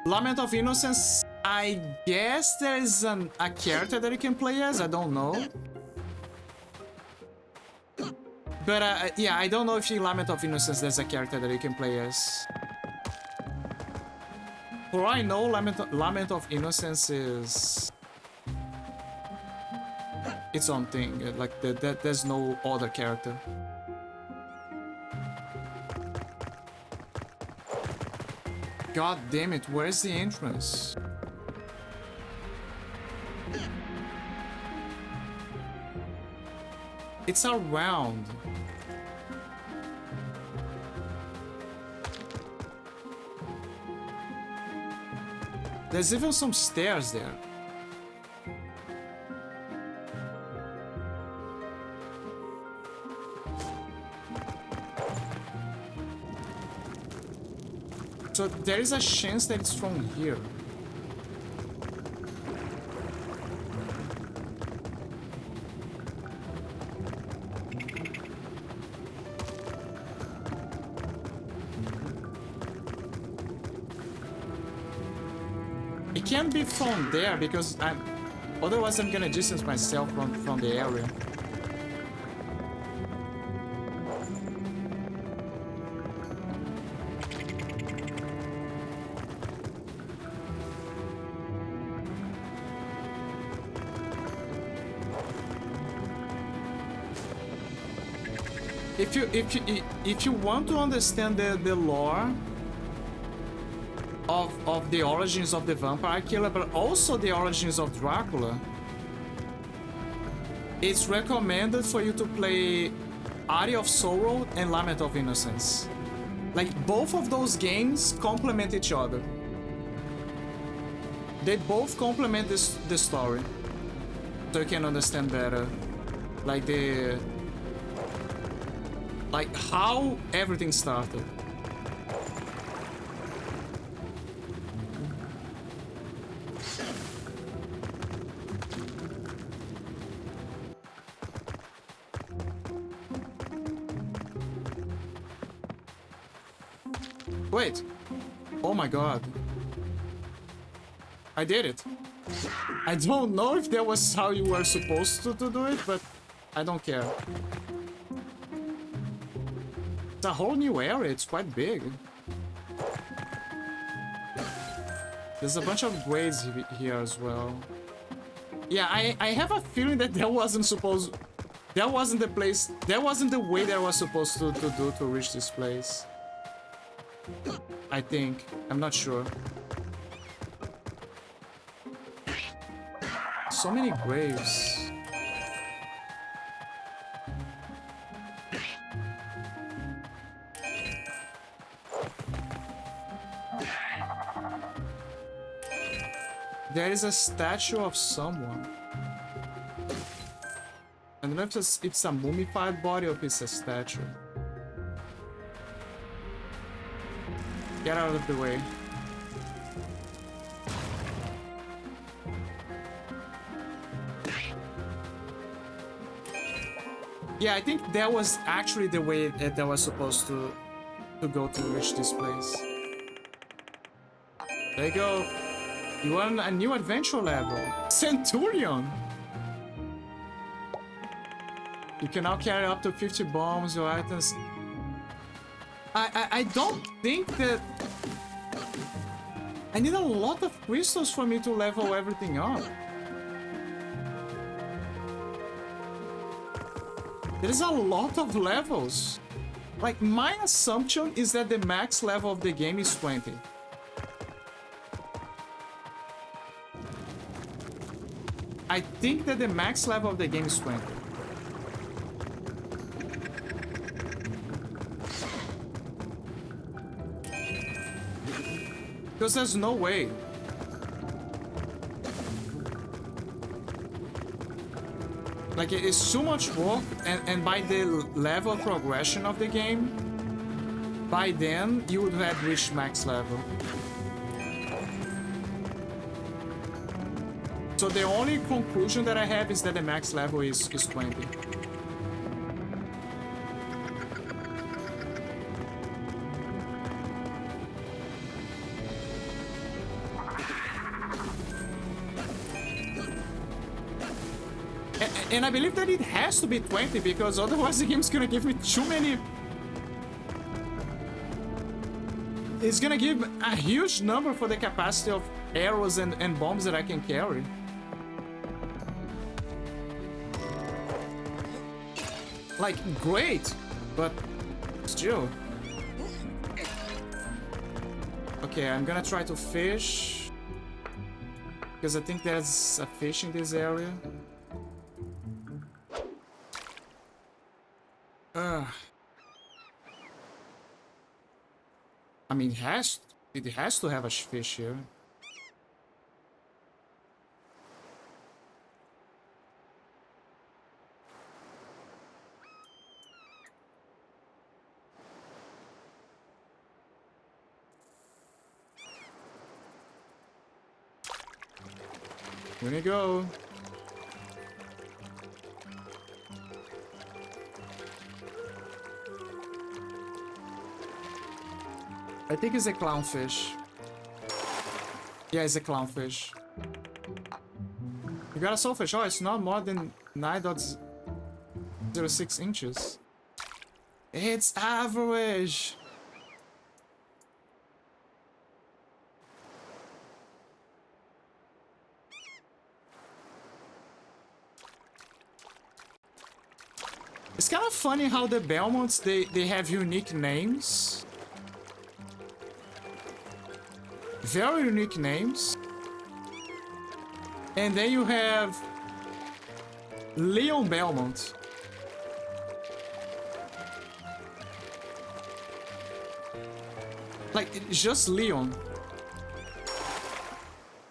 Lament of Innocence, I guess there is a character that you can play as, I don't know. But yeah, I don't know if in Lament of Innocence there's a character that you can play as. For all I know, Lament of Innocence is its own thing, like there's no other character. God damn it, where's the entrance? It's around. There's even some stairs there. So there is a chance that it's from here. It can't be from there because otherwise I'm gonna distance myself from the area. If you want to understand the lore of the origins of the vampire killer, but also the origins of Dracula, it's recommended for you to play Aria of Sorrow and Lament of Innocence. Like, both of those games complement each other. They both complement the story, so you can understand better, like how everything started. Wait. Oh my god. I did it. I don't know if that was how you were supposed to do it, but I don't care. It's a whole new area, it's quite big. There's a bunch of grades here as well. Yeah, I have a feeling that that wasn't supposed... That wasn't the place... That wasn't the way that I was supposed to do to reach this place. I think. I'm not sure. so many graves. There is a statue of someone. I don't know if it's a mummified body or if it's a statue. Get out of the way. Yeah, I think that was actually the way that I was supposed to go to reach this place. There you go. You want a new adventure level. Centurion! You can now carry up to 50 bombs or items. I don't think that... I need a lot of crystals for me to level everything up. There is a lot of levels. Like, my assumption is that the max level of the game is 20. I think that the max level of the game is 20. Because there's no way. Like, it's too much work, and by the level of progression of the game, by then, you would have reached max level. So the only conclusion that I have is that the max level is 20. And I believe that it has to be 20 because otherwise the game's gonna give me too many... It's gonna give a huge number for the capacity of arrows and bombs that I can carry. Like, great, but still. Okay, I'm gonna try to fish. Because I think there's a fish in this area. I mean, it has to have a fish here. Here we go. I think it's a clownfish. Yeah, it's a clownfish. You got a soulfish. Oh, it's not more than 9.06 inches. It's average. It's kind of funny how the Belmonts, they have unique names. Very unique names. And then you have Leon Belmont. Like, just Leon.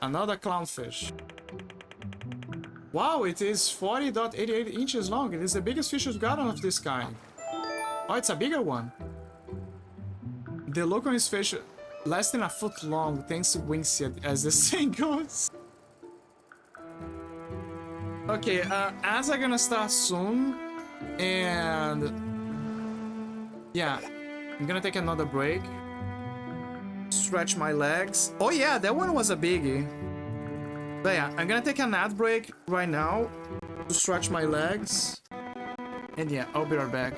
Another clownfish. Wow, it is 40.88 inches long. It is the biggest fish we've gotten of this kind. Oh, it's a bigger one. The look on his fish, less than a foot long, thanks to Wingsy, as the saying goes. Okay, as I'm gonna start soon, and yeah, I'm gonna take another break. Stretch my legs. Oh yeah, that one was a biggie. But yeah, I'm gonna take an ad break right now to stretch my legs. And yeah, I'll be right back.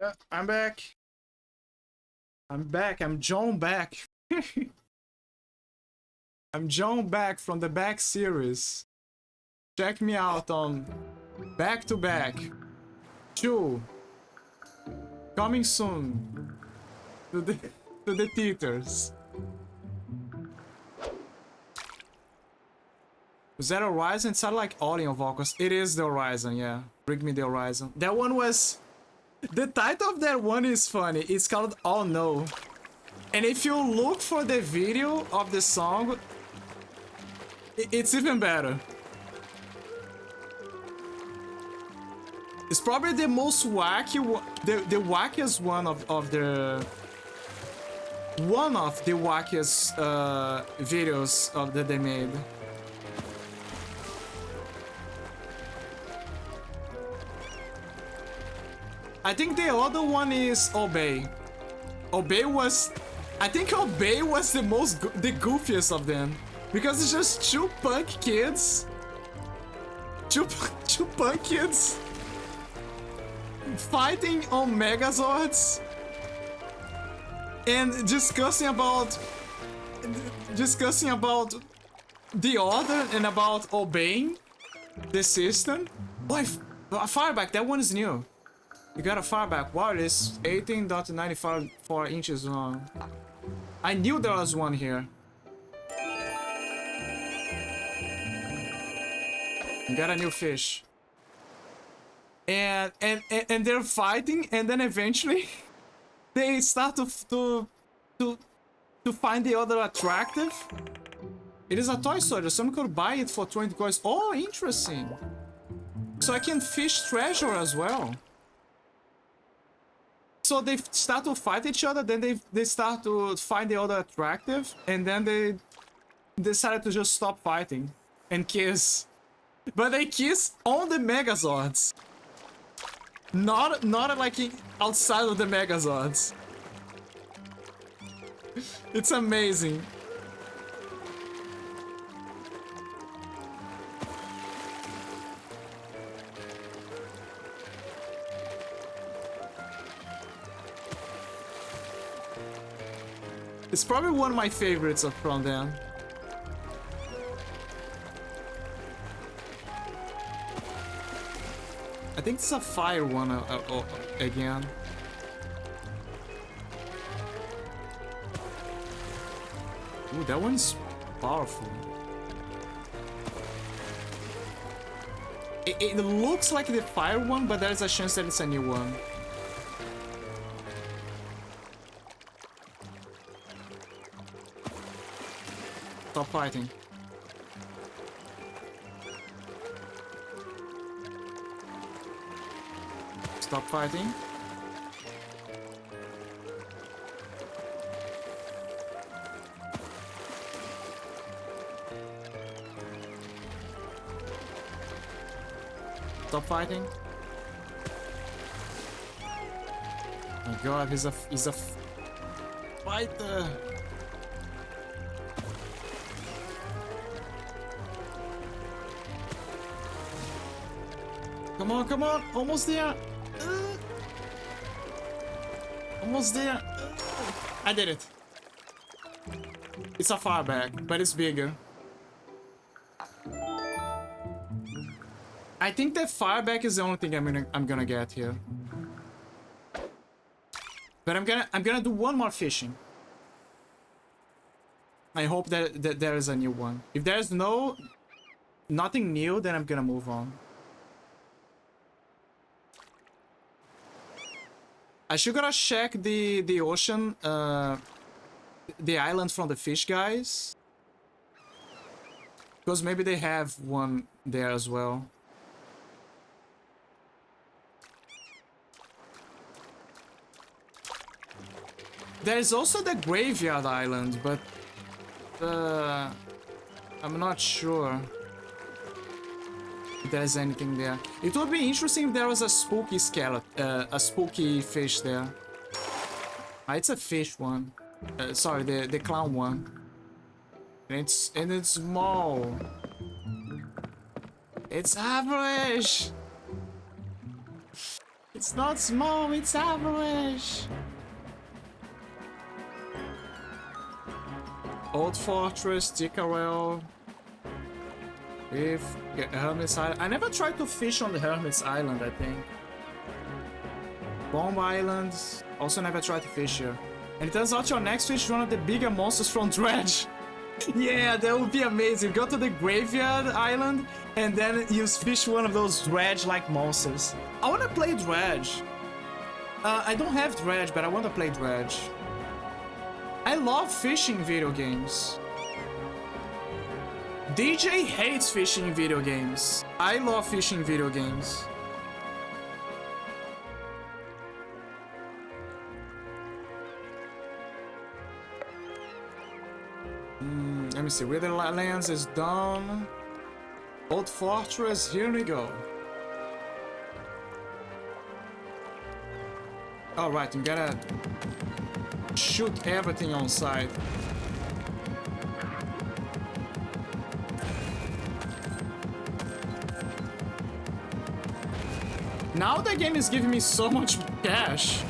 I'm back. I'm back. I'm John back. I'm John back from the Back series. Check me out on Back to Back 2. Coming soon to the theaters. Was that Horizon? It sounded like audio vocals. It is the Horizon, yeah. Bring me the Horizon. That one was... The title of that one is funny. It's called Oh No. And if you look for the video of the song, it's even better. It's probably the most wacky, the wackiest one of the... One of the wackiest videos that they made. I think the other one is Obey. Obey was... I think Obey was the the goofiest of them. Because it's just two punk kids. Two punk kids. Fighting on Megazords. And discussing about the order and about obeying the system. Boy, a fireback, that one is new. You got a fireback. Wow, it is 18.94 inches long. I knew there was one here. You got a new fish. And they're fighting, and then eventually they start to find the other attractive. It is a toy soldier. Someone could buy it for 20 coins. Oh, interesting. So I can fish treasure as well. So they start to fight each other, then they start to find the other attractive, and then they decided to just stop fighting and kiss. But they kiss on the Megazords. Not like outside of the Megazords. It's amazing. It's probably one of my favorites from them. I think it's a fire one again. Ooh, that one's powerful. It looks like the fire one, but there's a chance that it's a new one. Stop fighting. Stop fighting. Stop fighting. Oh my god, he's a fighter. Come on, come on, almost there. Almost there. I did it. It's a fireback, but it's bigger. I think that fireback is the only thing I'm gonna get here. But I'm gonna do one more fishing. I hope that there is a new one. If there's nothing new, then I'm gonna move on. I should gotta check the ocean, the island from the fish guys. Because maybe they have one there as well. There's also the graveyard island, but I'm not sure if there's anything there. It would be interesting if there was a spooky skeleton, a spooky fish there. Ah, it's a fish one. Sorry, the clown one. And it's small. It's average. It's not small, it's average. Old Fortress, Tickerel. If Hermit's Island. I never tried to fish on the Hermit's Island, I think. Bomb Island. Also never tried to fish here. And it turns out your next fish is one of the bigger monsters from Dredge. Yeah, that would be amazing. Go to the Graveyard Island and then you fish one of those Dredge-like monsters. I want to play Dredge. I don't have Dredge, but I want to play Dredge. I love fishing video games. DJ hates fishing video games. I love fishing video games. Let me see, Witherlands is done. Old Fortress, here we go. Alright, you gotta shoot everything on sight. Now the game is giving me so much cash.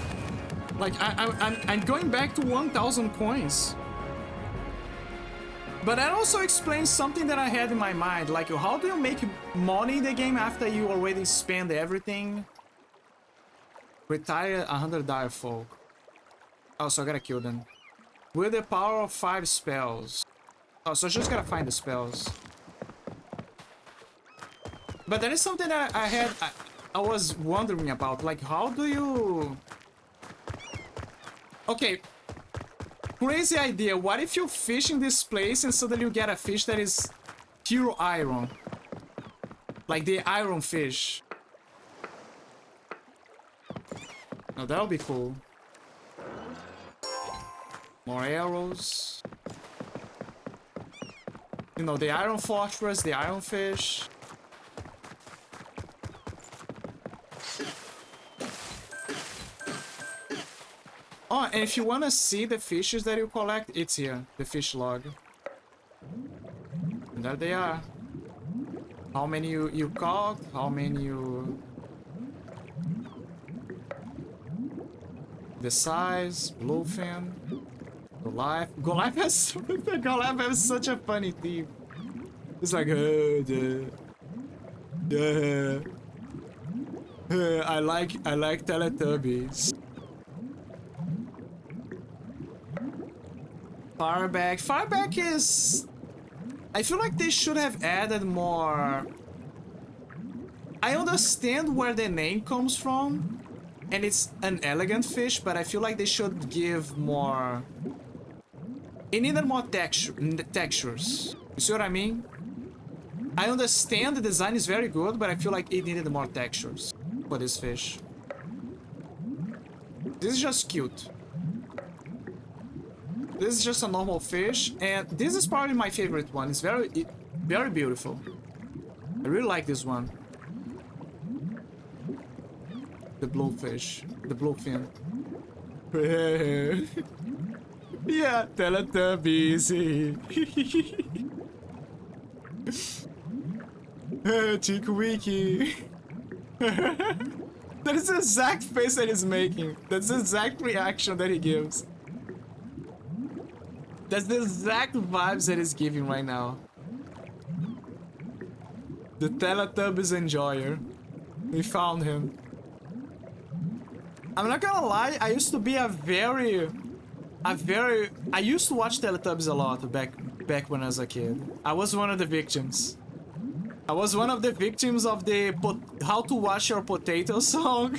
Like I'm going back to 1,000 coins. But that also explains something that I had in my mind. Like, how do you make money in the game after you already spend everything? Retire 100 dire folk. Oh, so I gotta kill them. With the power of 5 spells. Oh, so I just gotta find the spells. But that is something that I was wondering about. Like, how do you... Okay. Crazy idea. What if you fish in this place and suddenly you get a fish that is pure iron? Like the iron fish. Oh, that would be cool. More arrows. You know, the iron fortress, the iron fish. Oh, and if you want to see the fishes that you collect, it's here. The fish log. And there they are. How many you caught, how many you... The size, bluefin, Goliath. Goliath has Goliath has such a funny theme. It's like, I like Teletubbies. Fireback. Fireback is... I feel like they should have added more... I understand where the name comes from. And it's an elegant fish, but I feel like they should give more... It needed more textures. You see what I mean? I understand the design is very good, but I feel like it needed more textures for this fish. This is just cute. This is just a normal fish, and this is probably my favorite one. It's very beautiful. I really like this one. The bluefish, the bluefin. Yeah, Teletubbies. Chick Wiki. That is the exact face that he's making. That's the exact reaction that he gives. That's the exact vibes that he's giving right now. The Teletubbies enjoyer. We found him. I'm not gonna lie, I used to be I used to watch Teletubbies a lot back when I was a kid. I was one of the victims. I was one of the victims of the How to Wash Your Potato song.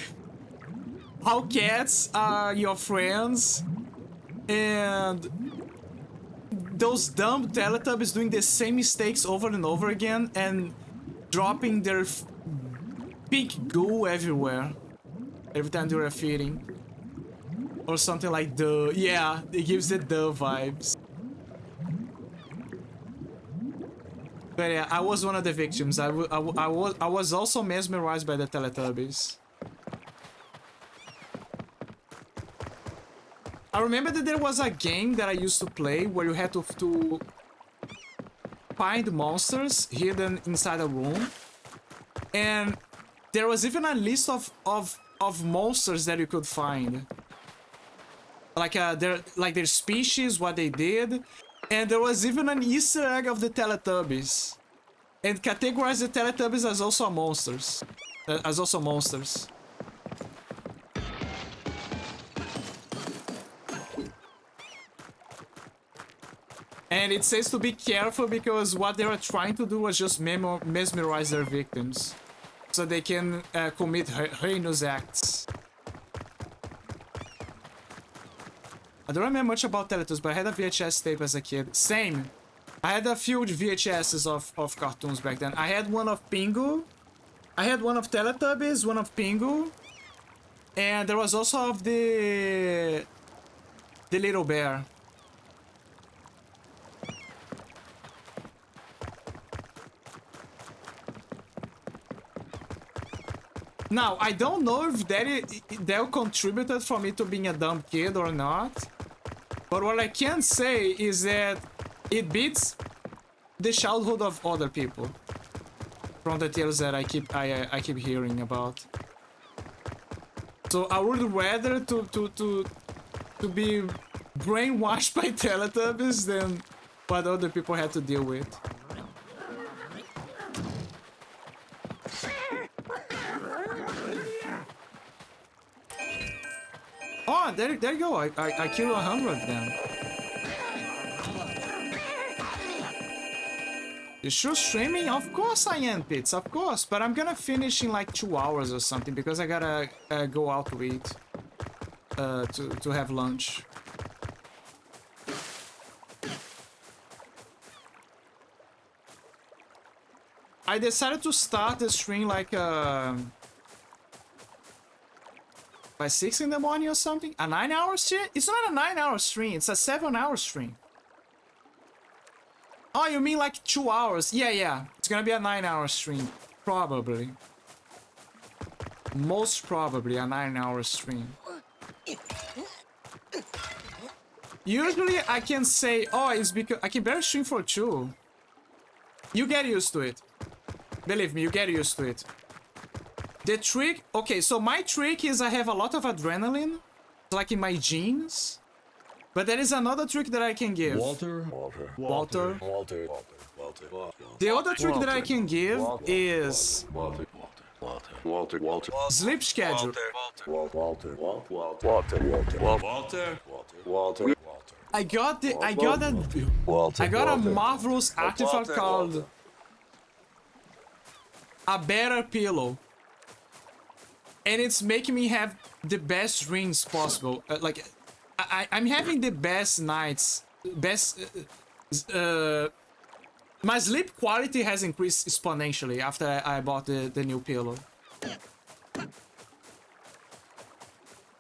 How cats are your friends. And those dumb Teletubbies doing the same mistakes over and over again and dropping their pink goo everywhere. Every time they were feeding. Or something like the... Yeah, it gives it the vibes. But yeah, I was one of the victims. I was also mesmerized by the Teletubbies. I remember that there was a game that I used to play where you had to find monsters hidden inside a room. And there was even a list of of monsters that you could find. Like their species, what they did. And there was even an Easter egg of the Teletubbies. And categorize the Teletubbies as also monsters. And it says to be careful because what they were trying to do was just mesmerize their victims. So they can commit heinous acts. I don't remember much about Teletubbies, but I had a VHS tape as a kid. Same. I had a few VHSs of cartoons back then. I had one of Pingu. I had one of Teletubbies, one of Pingu. And there was also of the Little Bear. Now, I don't know if that contributed for me to being a dumb kid or not. But what I can say is that it beats the childhood of other people. From the tales that I keep hearing about. So I would rather to be brainwashed by Teletubbies than what other people had to deal with. Oh, there you go. I killed 100 of them. You sure streaming? Of course I am, Pits. Of course. But I'm gonna finish in like 2 hours or something because I gotta go out to eat. To have lunch. I decided to start the stream like by 6 in the morning or something. A 9-hour stream? It's not a 9-hour stream. It's a 7-hour stream. Oh, you mean like 2 hours? Yeah. It's gonna be a 9-hour stream. Probably. Most probably a 9-hour stream. Usually I can say, oh, it's because I can barely stream for 2. You get used to it. Believe me, you get used to it. The trick... Okay, so my trick is I have a lot of adrenaline. Like in my genes. But there is another trick that I can give. Walter. The other trick that I can give is... Sleep schedule. I got a marvelous artifact called a better pillow, and it's making me have the best dreams possible. I'm having the best nights. My sleep quality has increased exponentially after I bought the new pillow.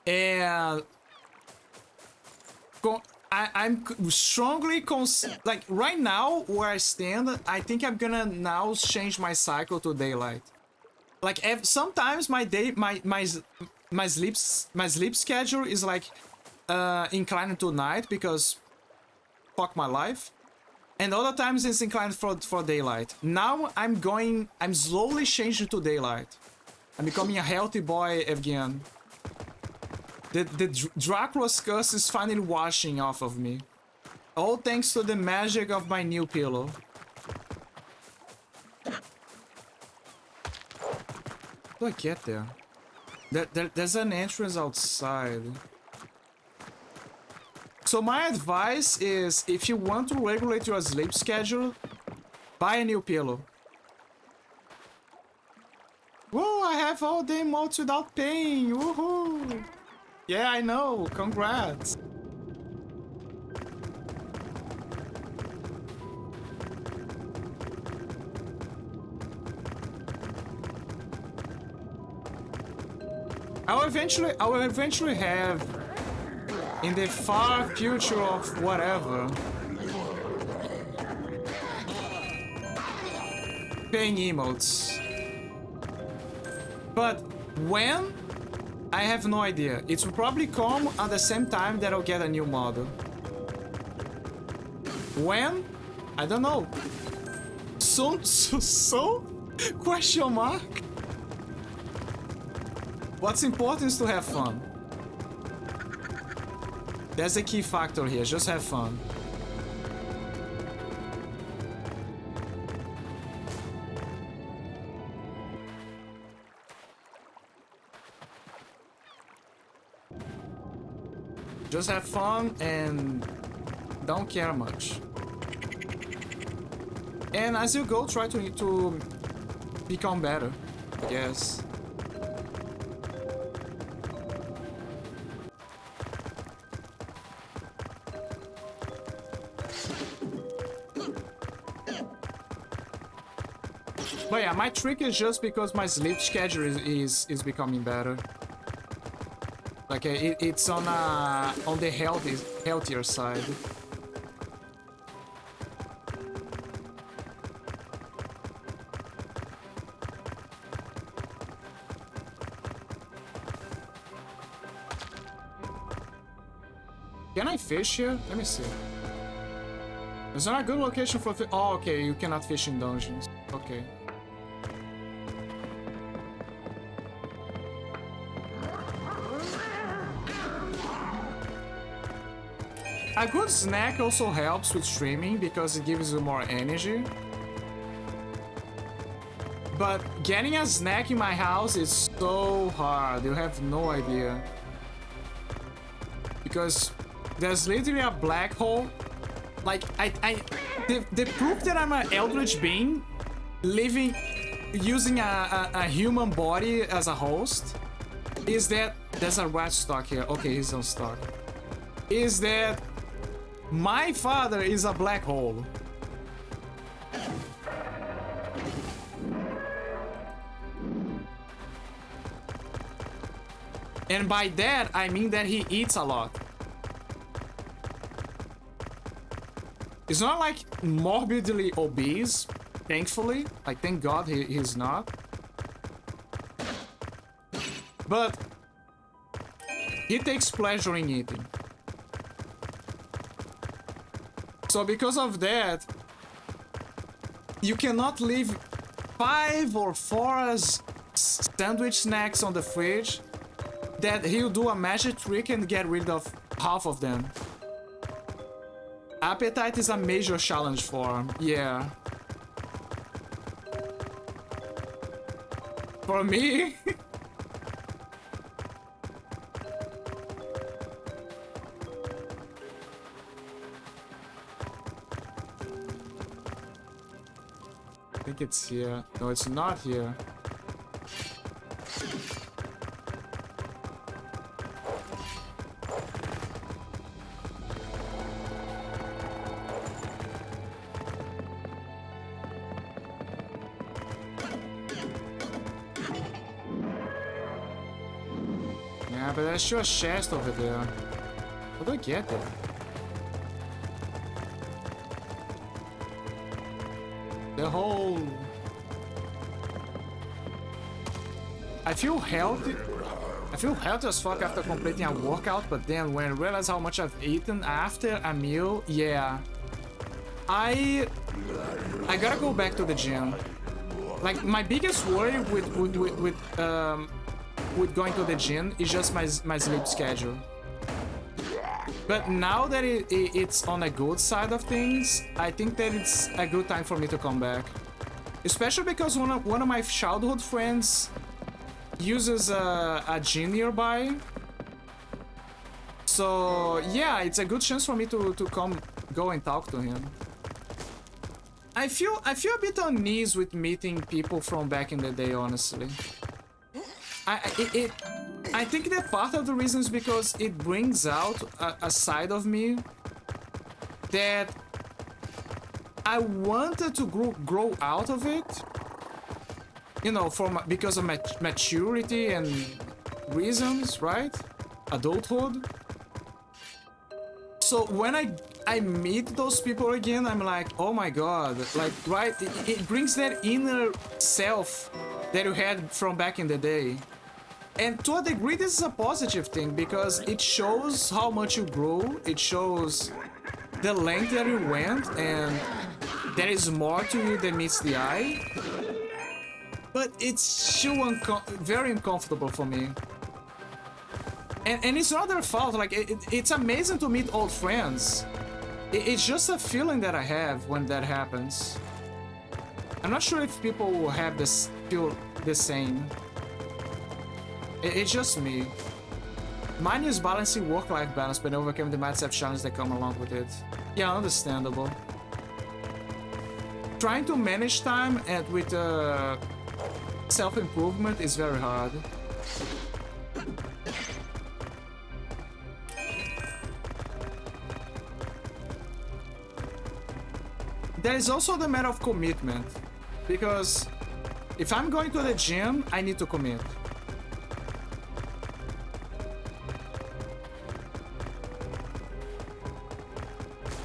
And I'm strongly like right now where I stand, I think I'm gonna now change my cycle to daylight. Like sometimes my sleep schedule is like inclined to night because fuck my life. And other times it's inclined for daylight. Now I'm slowly changing to daylight. I'm becoming a healthy boy again. The Dracula's curse is finally washing off of me. All thanks to the magic of my new pillow. How do I get there? There's an entrance outside. So my advice is, if you want to regulate your sleep schedule, buy a new pillow. Whoa, I have all the emotes without paying. Woohoo! Yeah, I know. Congrats. I will eventually have, in the far future of whatever, paying emotes. But when? I have no idea. It will probably come at the same time that I'll get a new model. When? I don't know. Soon? So? Question mark? What's important is to have fun. That's the key factor here, just have fun. Just have fun and don't care much. And as you go, try to become better, I guess. But yeah, my trick is just because my sleep schedule is becoming better. Like it's on the healthier side. Can I fish here? Let me see. It's not a good location for fish. Oh, okay, you cannot fish in dungeons. Okay. A good snack also helps with streaming because it gives you more energy. But getting a snack in my house is so hard, you have no idea. Because there's literally a black hole. Like, the proof that I'm an eldritch being, living, using a human body as a host, is that, there's a rat stock here, okay, he's on stock, is that my father is a black hole. And by that, I mean that he eats a lot. He's not like morbidly obese, thankfully. Like, thank God he's not. But he takes pleasure in eating. So because of that, you cannot leave 5 or 4 sandwich snacks on the fridge that he'll do a magic trick and get rid of half of them. Appetite is a major challenge for him, yeah. For me? I think it's here. No, it's not here. Yeah, but there's sure a chest over there. How do I get there? The whole... I feel healthy. I feel healthy as fuck after completing a workout, but then when I realize how much I've eaten after a meal, yeah. I gotta go back to the gym. Like, my biggest worry with going to the gym is just my sleep schedule. But now that it's on a good side of things, I think that it's a good time for me to come back. Especially because one of my childhood friends uses a gym nearby. So yeah, it's a good chance for me to go and talk to him. I feel a bit uneasy with meeting people from back in the day, honestly. I think that part of the reason is because it brings out a side of me that I wanted to grow out of it, you know, because of maturity and reasons, right? Adulthood. So when I meet those people again, I'm like, oh my god, like, right? It brings that inner self that you had from back in the day. And to a degree, this is a positive thing because it shows how much you grew. It shows the length that you went, and there is more to you than meets the eye. But it's still very uncomfortable for me. And it's not their fault. Like it's amazing to meet old friends. It's just a feeling that I have when that happens. I'm not sure if people will have this feel the same. It's just me. Mine is balancing work-life balance, but overcoming the mindset challenge that come along with it. Yeah, understandable. Trying to manage time and with self-improvement is very hard. There is also the matter of commitment, because if I'm going to the gym, I need to commit.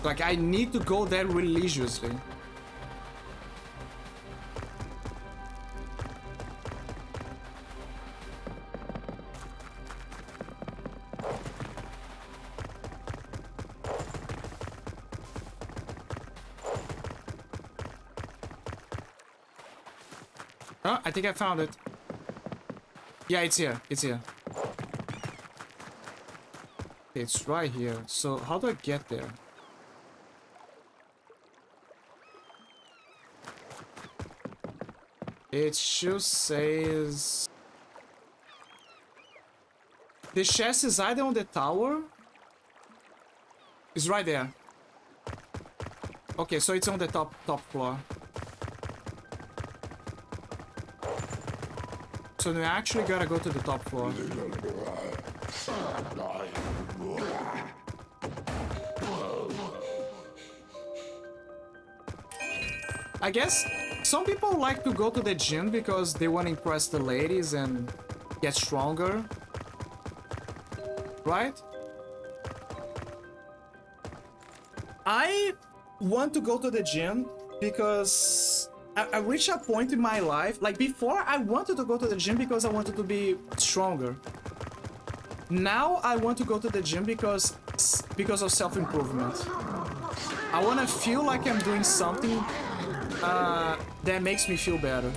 Like, I need to go there religiously. Oh, I think I found it. Yeah, it's here. It's here. It's right here. So how do I get there? It just says... The chest is either on the tower. It's right there. Okay, so it's on the top floor. So we actually gotta go to the top floor. I guess some people like to go to the gym because they want to impress the ladies and get stronger. Right? I want to go to the gym because I reached a point in my life, like before I wanted to go to the gym because I wanted to be stronger. Now I want to go to the gym because of self-improvement. I want to feel like I'm doing something that makes me feel better.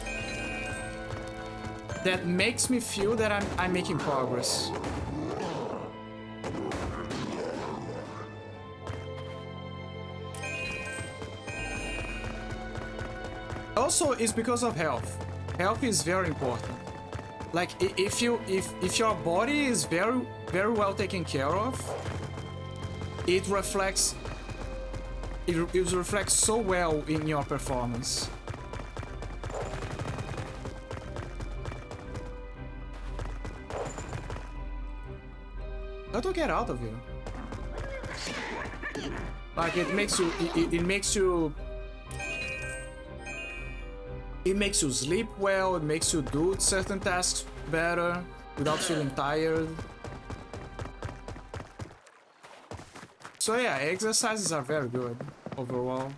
That makes me feel that I'm making progress. Also, it's because of health. Health is very important. Like if your body is very well taken care of, it reflects so well in your performance. How do I get out of here? Like it makes you sleep well, it makes you do certain tasks better without feeling tired. So yeah, exercises are very good overall.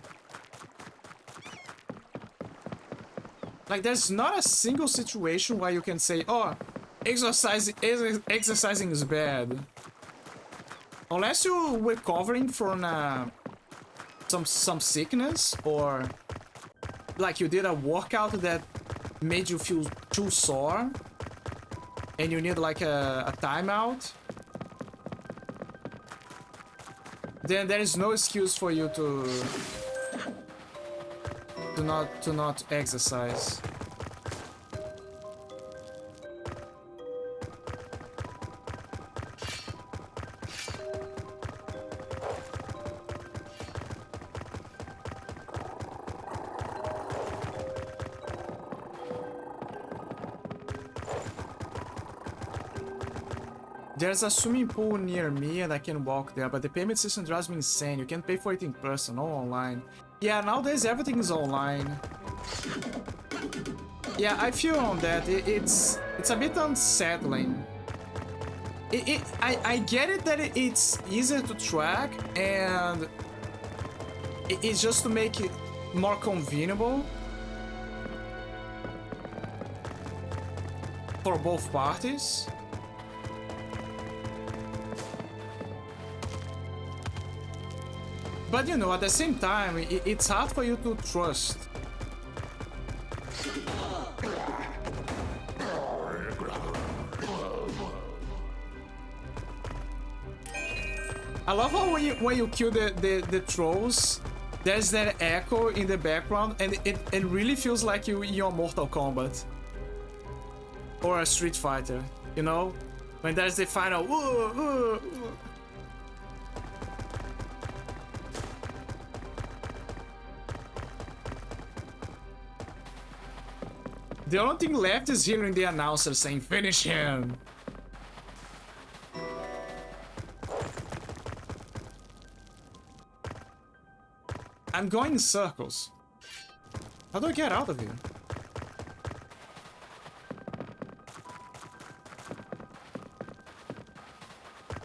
Like there's not a single situation where you can say, oh, exercising is bad. Unless you're recovering from some sickness, or like you did a workout that made you feel too sore and you need like a timeout, then there is no excuse for you to not exercise. There's a swimming pool near me and I can walk there, but the payment system drives me insane. You can't pay for it in person or online. Yeah, nowadays everything is online. Yeah, I feel on that. It's a bit unsettling. I get it that it's easier to track and it's just to make it more convenient for both parties. But you know, at the same time, it's hard for you to trust. I love how when you kill the trolls, there's that echo in the background, and it really feels like you're Mortal Kombat or a Street Fighter, you know, when there's the final. The only thing left is hearing the announcer saying, "Finish him." I'm going in circles. How do I get out of here?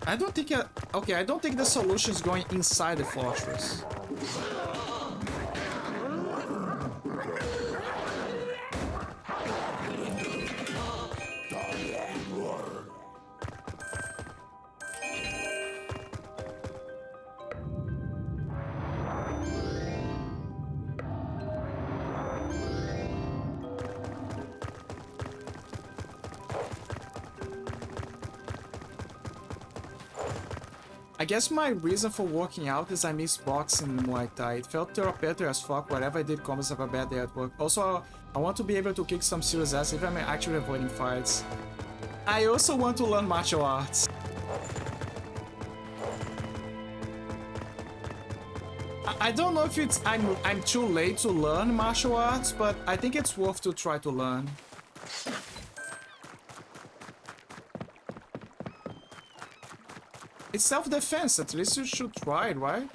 I don't think okay, I don't think the solution is going inside the fortress. I guess my reason for working out is I miss boxing and Muay Thai. It felt therapeutic as fuck wherever I did combos have a bad day at work. Also, I want to be able to kick some serious ass if I'm actually avoiding fights. I also want to learn martial arts. I don't know if it's I'm too late to learn martial arts, but I think it's worth to try to learn. It's self-defense, at least you should try it, right?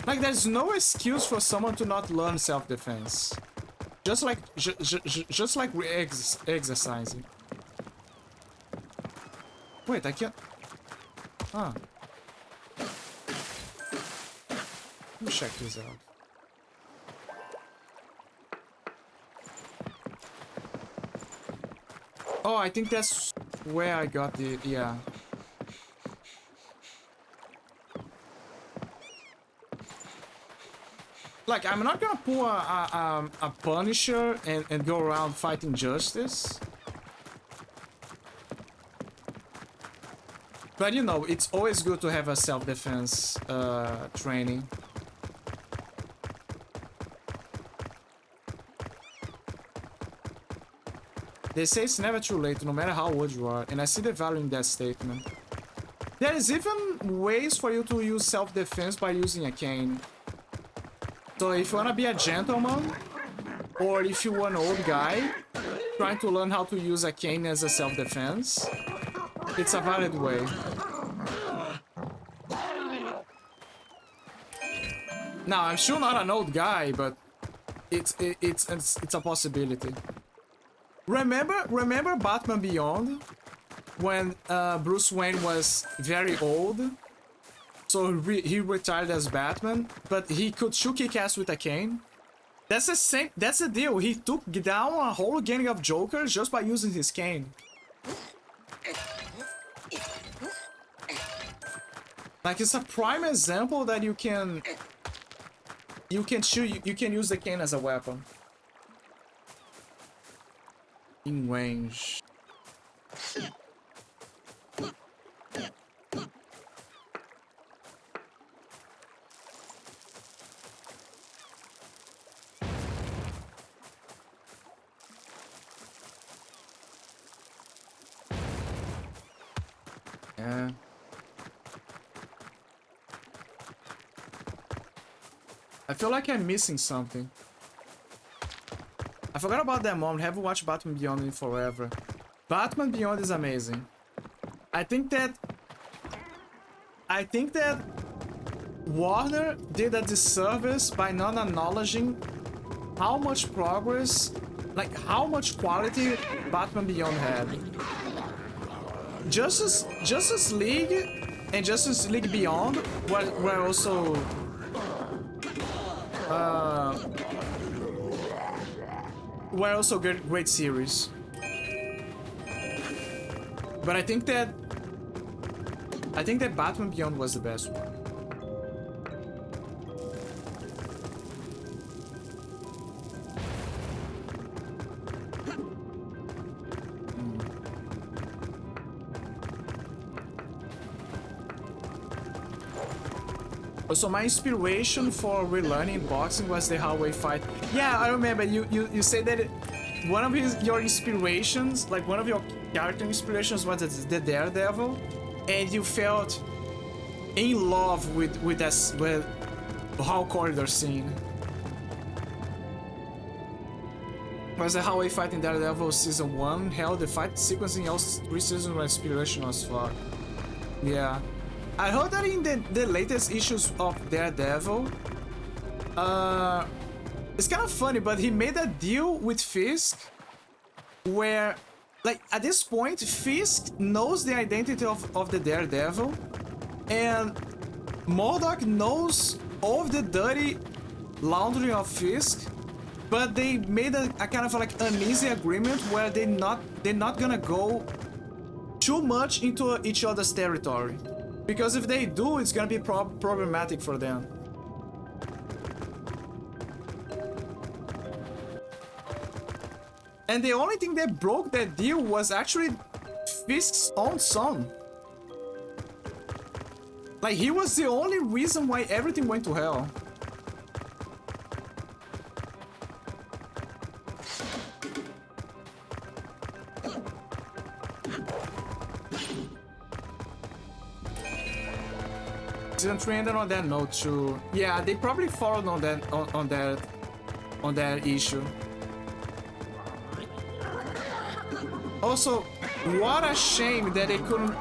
Like, there's no excuse for someone to not learn self-defense. Just like, just like exercising. Wait, I can't... Ah. Let me check this out. Oh, I think that's where I got the... yeah. Like, I'm not gonna pull a Punisher and go around fighting justice. But, you know, it's always good to have a self-defense training. They say it's never too late, no matter how old you are, and I see the value in that statement. There is even ways for you to use self-defense by using a cane. So if you wanna be a gentleman, or if you're an old guy trying to learn how to use a cane as a self-defense, it's a valid way. Now, I'm sure not an old guy, but it's a possibility. Remember Batman Beyond, when Bruce Wayne was very old, so he retired as Batman, but he could still kick ass with a cane. That's the same. That's the deal. He took down a whole gang of Jokers just by using his cane. Like, it's a prime example that you can use the cane as a weapon. In range. Yeah. I feel like I'm missing something. I forgot about that moment. Haven't watched Batman Beyond in forever. Batman Beyond is amazing. I think that Warner did a disservice by not acknowledging how much progress, like how much quality Batman Beyond had. Justice League and Justice League Beyond were also great series. But I think that Batman Beyond was the best one. So my inspiration for relearning boxing was the hallway fight. Yeah, I remember you said that one of your inspirations, like one of your character inspirations, was the Daredevil, and you felt in love with the hall corridor scene. Was the hallway fight in Daredevil season 1? Hell, the fight sequence in all 3 seasons was inspirational as fuck. Yeah. I heard that in the latest issues of Daredevil, it's kind of funny, but he made a deal with Fisk where, like, at this point, Fisk knows the identity of the Daredevil, and MODOK knows all of the dirty laundry of Fisk, but they made a kind of like uneasy agreement where they're not gonna go too much into each other's territory. Because if they do, it's gonna be problematic for them. And the only thing that broke that deal was actually Fisk's own son. Like, he was the only reason why everything went to hell. Season 3 ended on that note too. Yeah, they probably followed on that issue. Also, what a shame that they couldn't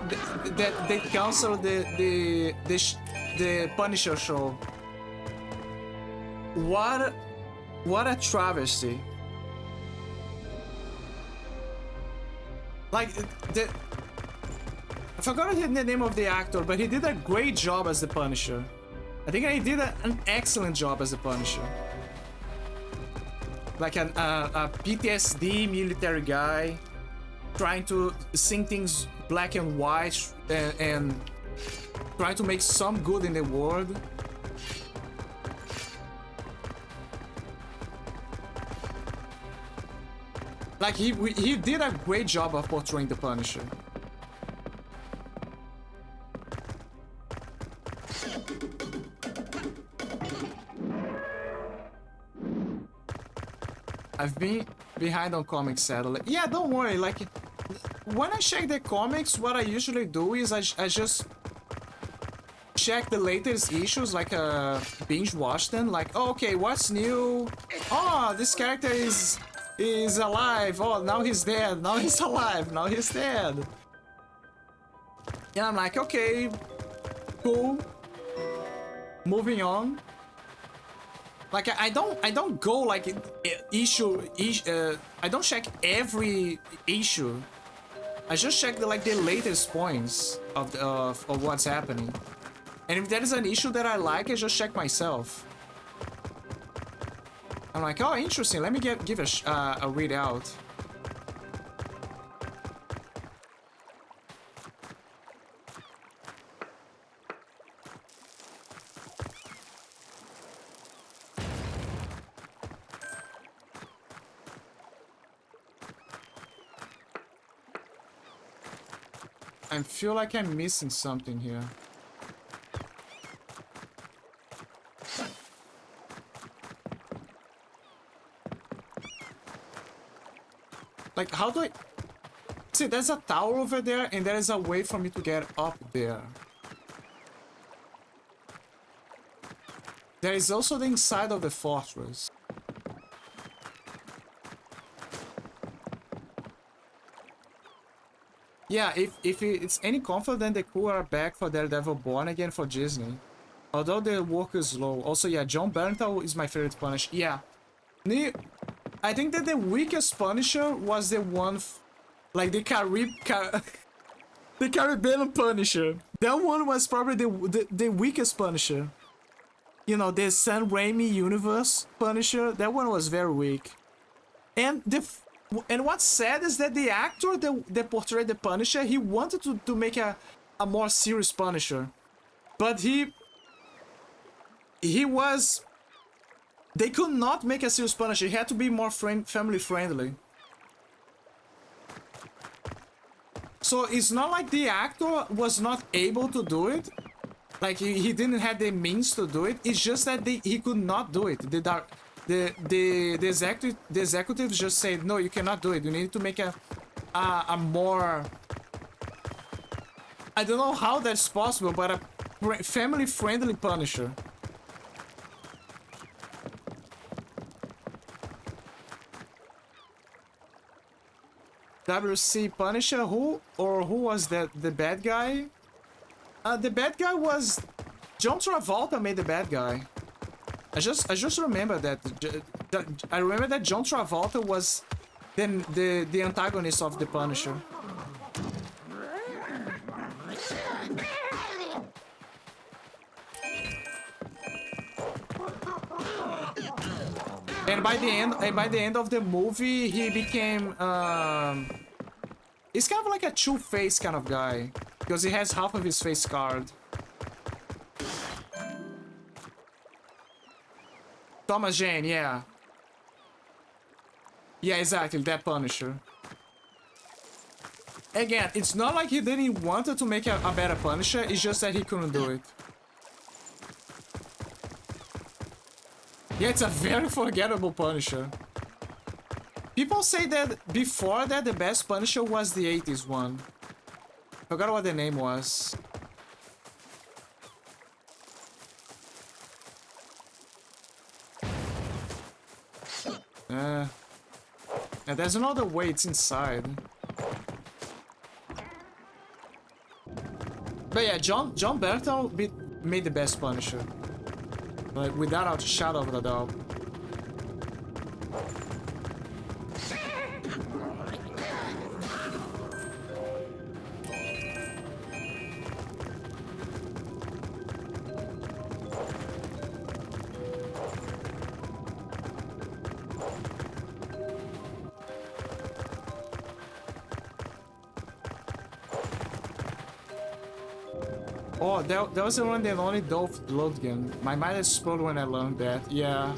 that they canceled the Punisher show. What a travesty. Like I forgot the name of the actor, but he did a great job as the Punisher. I think he did an excellent job as the Punisher. Like a PTSD military guy, trying to sing things black and white and trying to make some good in the world. Like he did a great job of portraying the Punisher. I've been behind on comics, sadly. Yeah, don't worry. Like, when I check the comics, what I usually do is I just check the latest issues, like binge watch them. Like, oh, okay, what's new? Oh, this character is alive. Oh, now he's dead. Now he's alive. Now he's dead. And I'm like, okay, cool. Moving on. Like, I don't go like issue. I don't check every issue. I just check the latest points of what's happening. And if there is an issue that I like, I just check myself. I'm like, oh, interesting. Let me give a read out. I feel like I'm missing something here. Like, how do I... See, there's a tower over there, and there is a way for me to get up there. There is also the inside of the fortress. Yeah, if it's any comfort, then the crew are back for Daredevil Born Again for Disney. Although the work is slow. Also, yeah, John Bernthal is my favorite Punisher. Yeah. I think that the weakest Punisher was the one... like the the Caribbean Punisher. That one was probably the weakest Punisher. You know, the Sam Raimi universe Punisher. That one was very weak. And what's sad is that the actor that portrayed the Punisher, he wanted to make a more serious Punisher. But he was... They could not make a serious Punisher. He had to be more family friendly. So it's not like the actor was not able to do it. like he didn't have the means to do it. It's just that he could not do it. The executives just said, no, you cannot do it. You need to make a more, I don't know how that's possible, but a family-friendly Punisher. WC Punisher, who was that? The bad guy? The bad guy was John Travolta made the bad guy. I just remember that. I remember that John Travolta was the antagonist of the Punisher. And by the end of the movie, he became he's kind of like a two-faced kind of guy because he has half of his face scarred. Thomas Jane, yeah. Yeah, exactly, that Punisher. Again, it's not like he didn't want to make a better Punisher, it's just that he couldn't do it. Yeah, it's a very forgettable Punisher. People say that before that, the best Punisher was the 80s one. Forgot what the name was. And there's another way, it's inside. But yeah, John Bertal made the best Punisher. Like, without a shadow of a doubt. Oh, that was the one that only Dolph Lundgren. My mind exploded when I learned that. Yeah.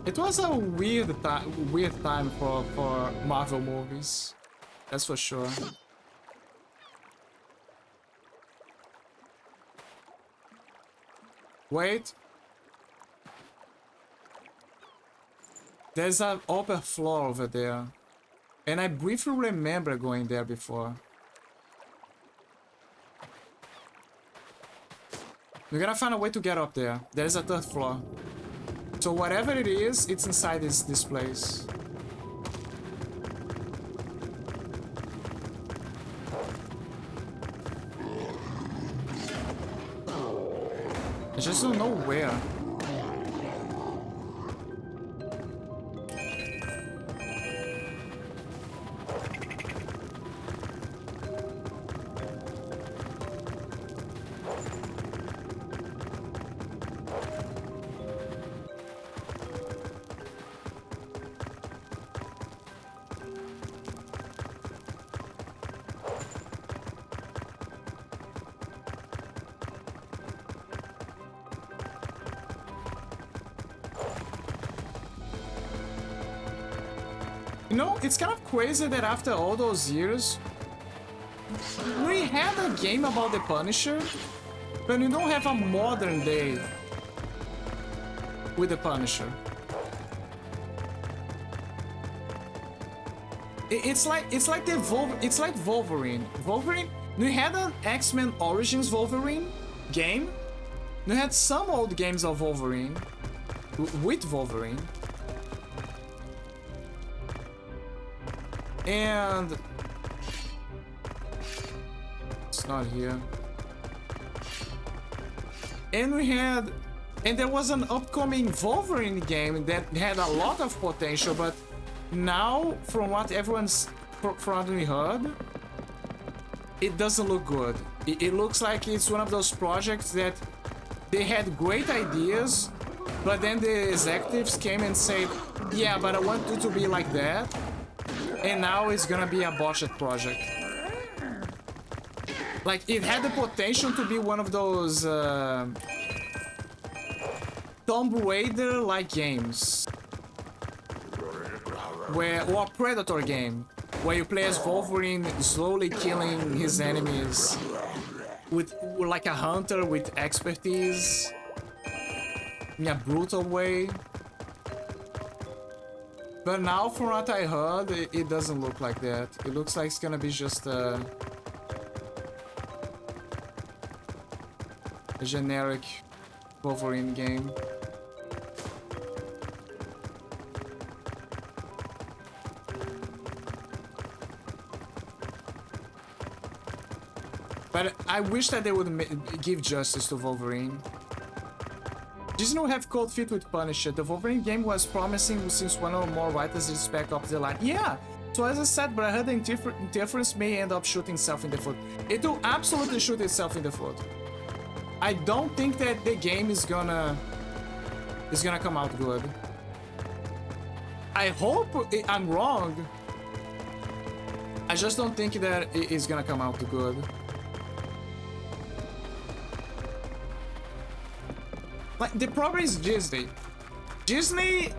It was a weird time for Marvel movies. That's for sure. Wait. There's an upper floor over there. And I briefly remember going there before. We gotta find a way to get up there. There's a third floor. So whatever it is, it's inside this place. I just don't know where. You know, it's kind of crazy that after all those years, we had a game about the Punisher, but we don't have a modern day with the Punisher. It's like Wolverine. We had an X-Men Origins Wolverine game. We had some old games of Wolverine with Wolverine. And it's not here. And there was an upcoming Wolverine game that had a lot of potential, but now, from what we heard, it doesn't look good. It looks like it's one of those projects that they had great ideas, but then the executives came and said, yeah, but I want you to be like that. And now it's gonna be a botched project. Like, it had the potential to be one of those Tomb Raider-like games. or a Predator game, where you play as Wolverine slowly killing his enemies with like a hunter with expertise in a brutal way. But now, from what I heard, it doesn't look like that. It looks like it's gonna be just a generic Wolverine game. But I wish that they would give justice to Wolverine. Disney will have cold feet with Punisher. The Wolverine game was promising since one or more writers is back up the line. Yeah, so as I said, but I heard the interference may end up shooting itself in the foot. It will absolutely shoot itself in the foot. I don't think that the game is gonna come out good. I hope I'm wrong. I just don't think that it is gonna come out good. Like, the problem is Disney. Disney,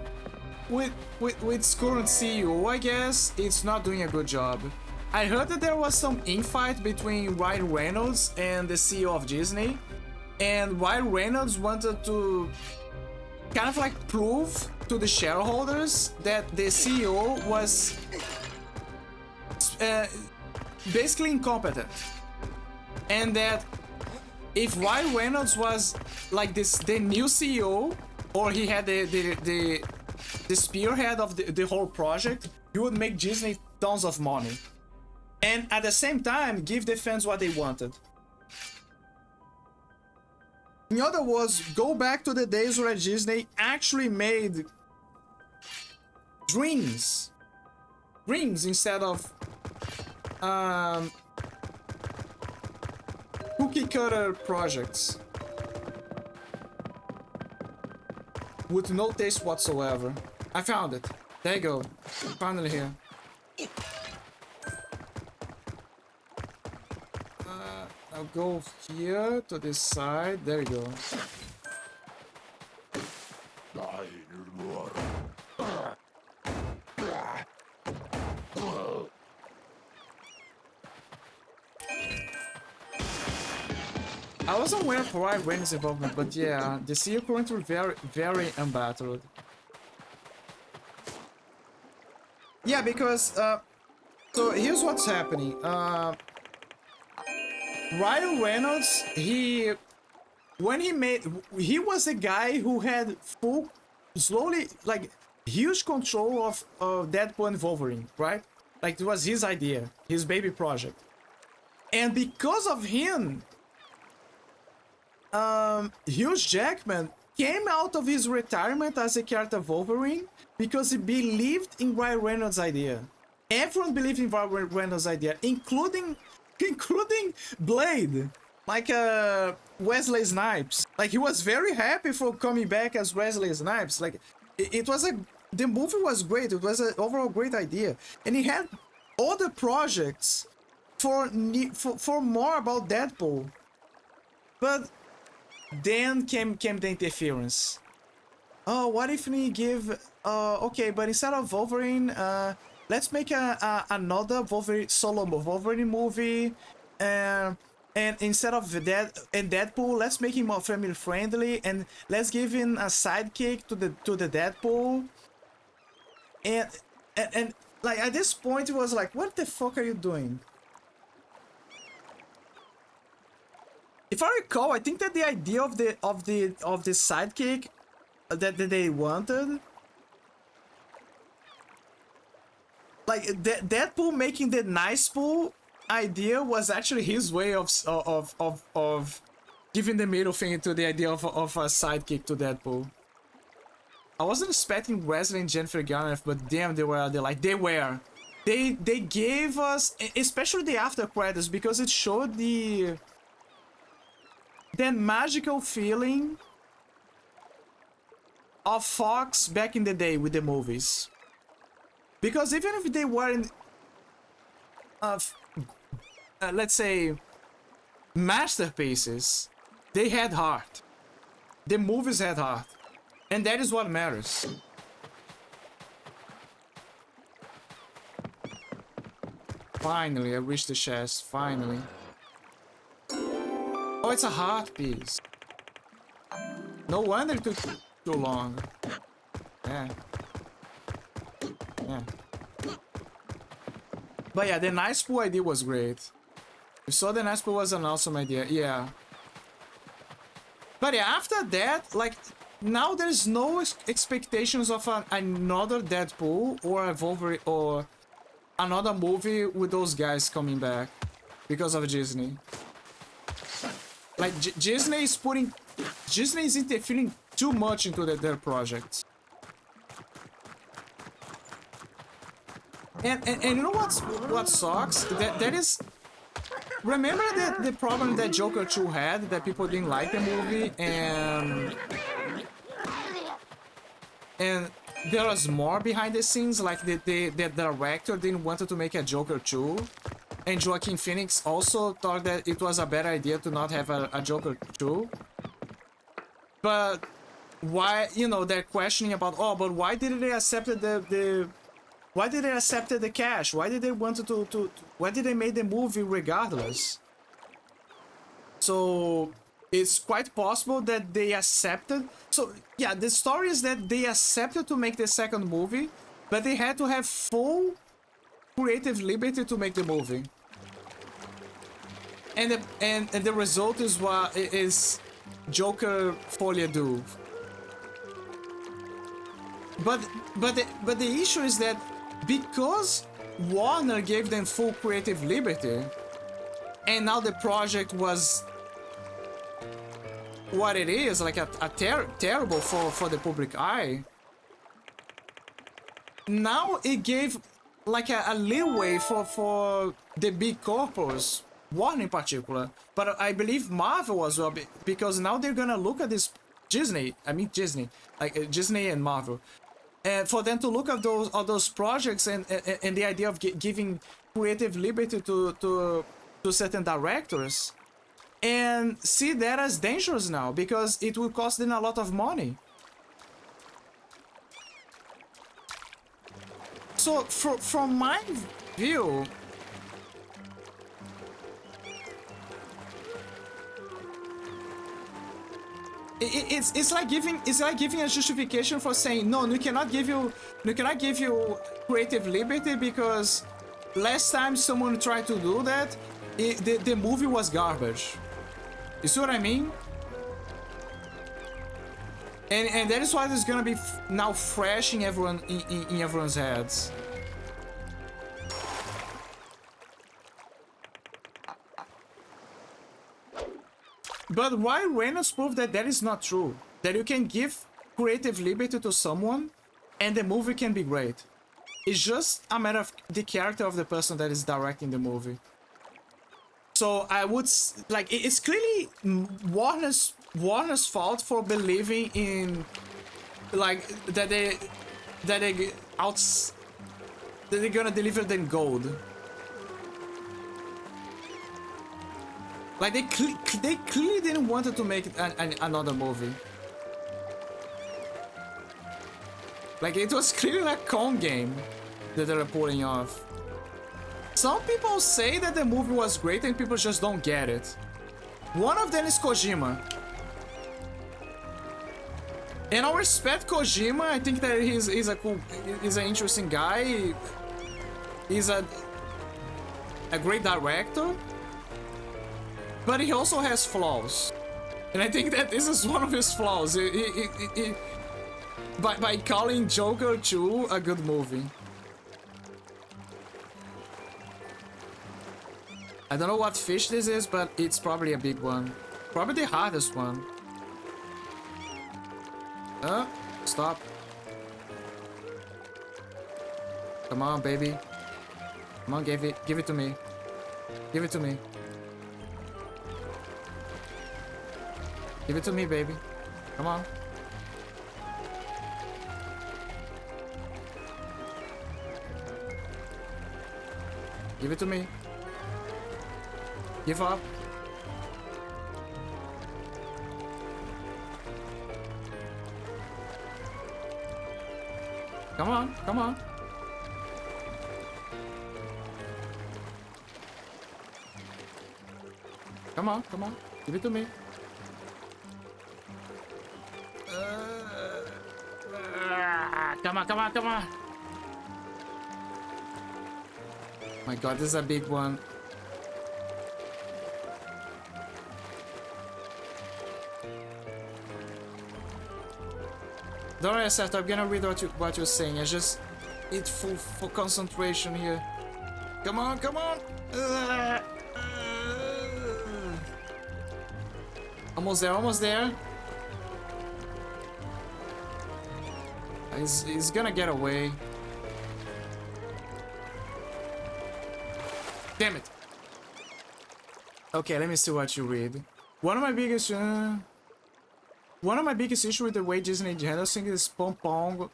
with its current CEO, I guess, it's not doing a good job. I heard that there was some infight between Ryan Reynolds and the CEO of Disney, and Ryan Reynolds wanted to kind of like prove to the shareholders that the CEO was basically incompetent, and that if Ryan Reynolds was like the new CEO, or he had the spearhead of the whole project, he would make Disney tons of money, and at the same time give the fans what they wanted. In other words, go back to the days where Disney actually made dreams instead of cookie cutter projects with no taste whatsoever. I found it. There you go. Finally here. I'll go here to this side. There you go. I wasn't aware of Ryan Reynolds' involvement, but yeah, the CEO currently very unbattled. Yeah, because so here's what's happening. Ryan Reynolds, he was the guy who had slowly like huge control of Deadpool and Wolverine, right? Like, it was his idea, his baby project, and because of him, Hugh Jackman came out of his retirement as a character Wolverine because he believed in Ryan Reynolds' idea. Everyone believed in Ryan Reynolds' idea, including Blade, like Wesley Snipes. Like, he was very happy for coming back as Wesley Snipes. Like, it was the movie was great. It was an overall great idea, and he had other projects for more about Deadpool, but then came the interference. Oh, what if we give okay, but instead of Wolverine, let's make another solo Wolverine movie, and instead of Deadpool, let's make him more family friendly, and let's give him a sidekick to the Deadpool. And like, at this point, it was like, what the fuck are you doing? If I recall, I think that the idea of the sidekick that they wanted, like Deadpool making the nice pool idea, was actually his way of giving the middle finger to the idea of a sidekick to Deadpool. I wasn't expecting Wesley and Jennifer Garner, but damn, they were. They gave us, especially the after credits, because it showed that magical feeling of Fox back in the day with the movies. Because even if they weren't, let's say, masterpieces, they had heart. The movies had heart. And that is what matters. Finally, I reached the chest. Finally. Oh, it's a heart piece. No wonder it took too long. Yeah. Yeah. But yeah, the nice pool idea was great. You saw the nice pool was an awesome idea. Yeah. But yeah, after that, like, now there's no expectations of another Deadpool or a Wolverine or another movie with those guys coming back because of Disney. Like, Disney is interfering too much into their projects. And you know what sucks? That is... Remember the problem that Joker 2 had, that people didn't like the movie, and there was more behind the scenes, like the director didn't want to make a Joker 2, and Joaquin Phoenix also thought that it was a better idea to not have a Joker 2. But why, you know, they're questioning about, oh, but why didn't they accept why did they accept the cash? Why did they want why did they make the movie regardless? So it's quite possible that they accepted. So yeah, the story is that they accepted to make the second movie, but they had to have full creative liberty to make the movie. And the result is what is Joker Folie Douce. But the issue is that because Warner gave them full creative liberty, and now the project was what it is, like terrible for the public eye. Now it gave like a leeway for the big corpos, Warner in particular, but I believe Marvel as well, because now they're gonna look at this Disney, like Disney and Marvel. For them to look at those projects and the idea of giving creative liberty to certain directors, and see that as dangerous now, because it will cost them a lot of money. So from my view, it's like giving a justification for saying no, we cannot give you creative liberty because last time someone tried to do that, the movie was garbage. You see what I mean? And that is why it's gonna be now fresh in everyone's heads. But why Reynolds proved that is not true? That you can give creative liberty to someone and the movie can be great. It's just a matter of the character of the person that is directing the movie. So I would like, it's clearly Warner's fault for believing in like that they're gonna deliver them gold. Like they clearly didn't want to make another movie. Like it was clearly a con game that they were pulling off. Some people say that the movie was great and people just don't get it. One of them is Kojima. And I respect Kojima. I think that he's an interesting guy. He's a great director. But he also has flaws. And I think that this is one of his flaws. By calling Joker 2 a good movie. I don't know what fish this is, but it's probably a big one. Probably the hardest one. Stop. Come on, baby. Come on, give it to me. Give it to me. Give it to me, baby. Come on. Give it to me. Give up. Come on, come on. Come on, come on. Give it to me. Come on, come on, come on. My god, this is a big one. Don't worry, Seth, I'm gonna read what you're saying. I just need full concentration here. Come on, come on! Almost there, almost there. He's gonna get away. Damn it! Okay, let me see what you read. One of my biggest issues with the way Disney handles things is Pom Pom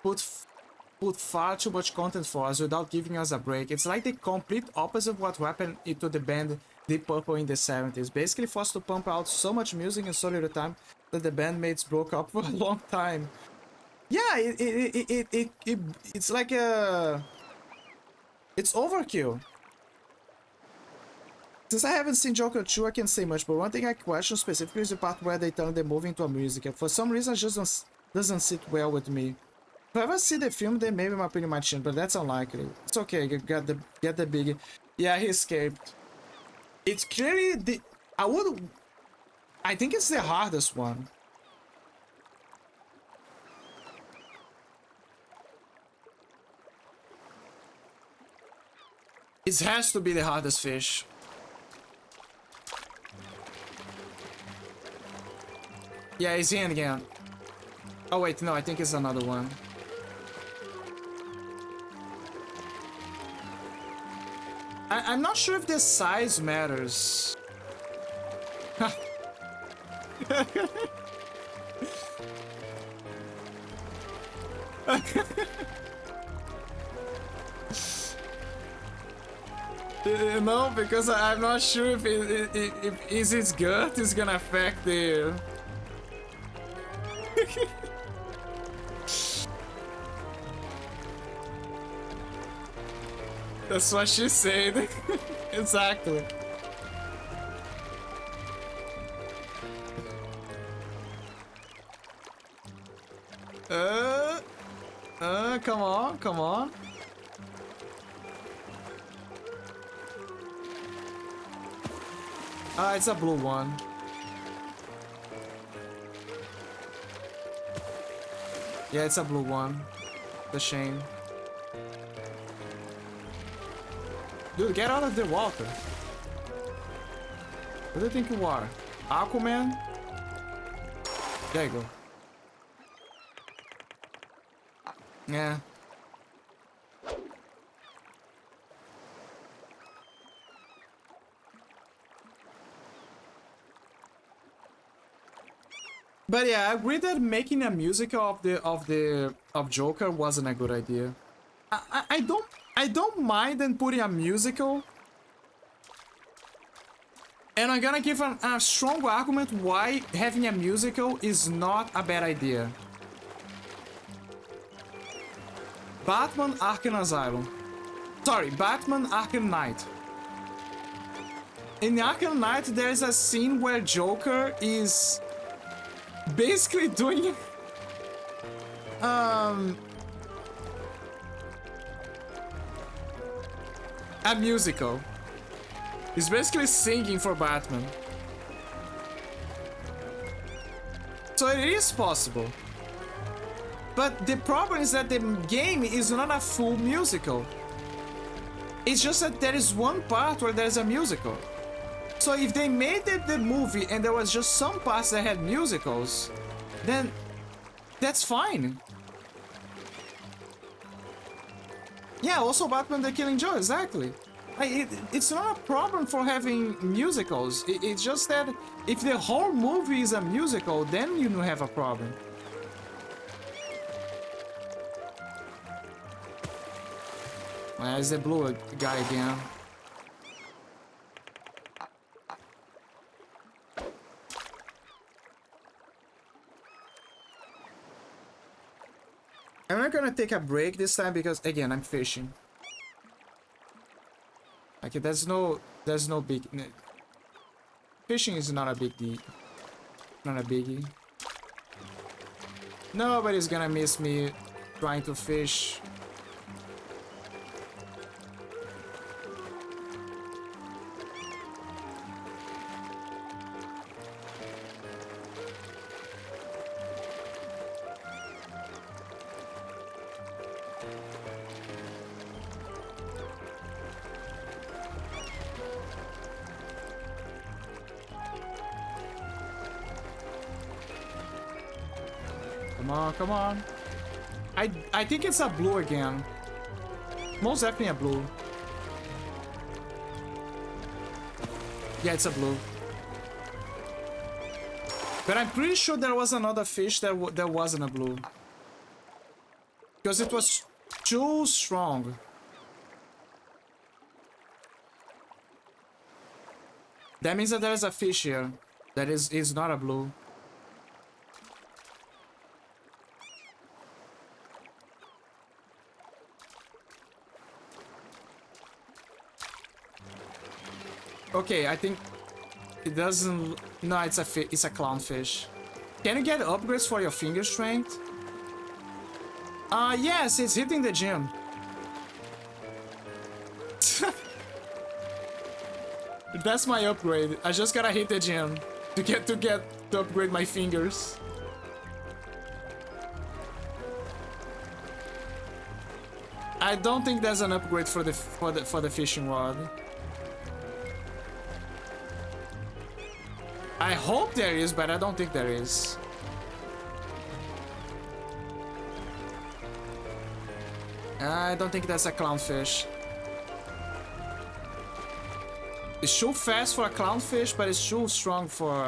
put far too much content for us without giving us a break. It's like the complete opposite of what happened to the band Deep Purple in the 70s. Basically forced to pump out so much music in so little time that the bandmates broke up for a long time. Yeah, it's like a... It's overkill. Since I haven't seen Joker 2, I can't say much, but one thing I question specifically is the part where they turn the movie into a musical. For some reason, it just doesn't sit well with me. If I ever see the film, then maybe my opinion might change, but that's unlikely. It's okay, get the big... Yeah, he escaped. It's clearly the... I think it's the hardest one. It has to be the hardest fish. Yeah, he's in again. Oh wait, no, I think it's another one. I'm not sure if the size matters. No, because I'm not sure if is its gut is gonna affect the... That's what she said. Exactly. Come on, come on. Ah, it's a blue one. Yeah, it's a blue one. The shame. Dude, get out of the water. What do you think you are? Aquaman? There you go. Yeah. But yeah, I agree that making a musical of Joker wasn't a good idea. I don't mind them putting a musical, and I'm gonna give a strong argument why having a musical is not a bad idea. Batman Arkham Asylum. Sorry, Batman Arkham Knight. In Arkham Knight, there's a scene where Joker is basically doing a musical. He's basically singing for Batman. So it is possible. But the problem is that the game is not a full musical. It's just that there is one part where there's a musical. So if they made the movie and there was just some parts that had musicals, then that's fine. Yeah, also Batman the Killing Joke, exactly. It's not a problem for having musicals. It's just that if the whole movie is a musical, then you have a problem. There's the blue guy again. I'm not gonna take a break this time because, again, I'm fishing. Okay, there's no big... Fishing is not a big deal. Not a biggie. Nobody's gonna miss me trying to fish. Come on, come on. I think it's a blue again. Most definitely a blue. Yeah, it's a blue. But I'm pretty sure there was another fish that wasn't a blue. Because it was too strong. That means that there is a fish here that is not a blue. Okay, I think it doesn't. No, it's a clownfish. Can you get upgrades for your finger strength? Yes, it's hitting the gym. That's my upgrade. I just gotta hit the gym to upgrade my fingers. I don't think there's an upgrade for the fishing rod. I hope there is, but I don't think there is. I don't think that's a clownfish. It's too fast for a clownfish, but it's too strong for...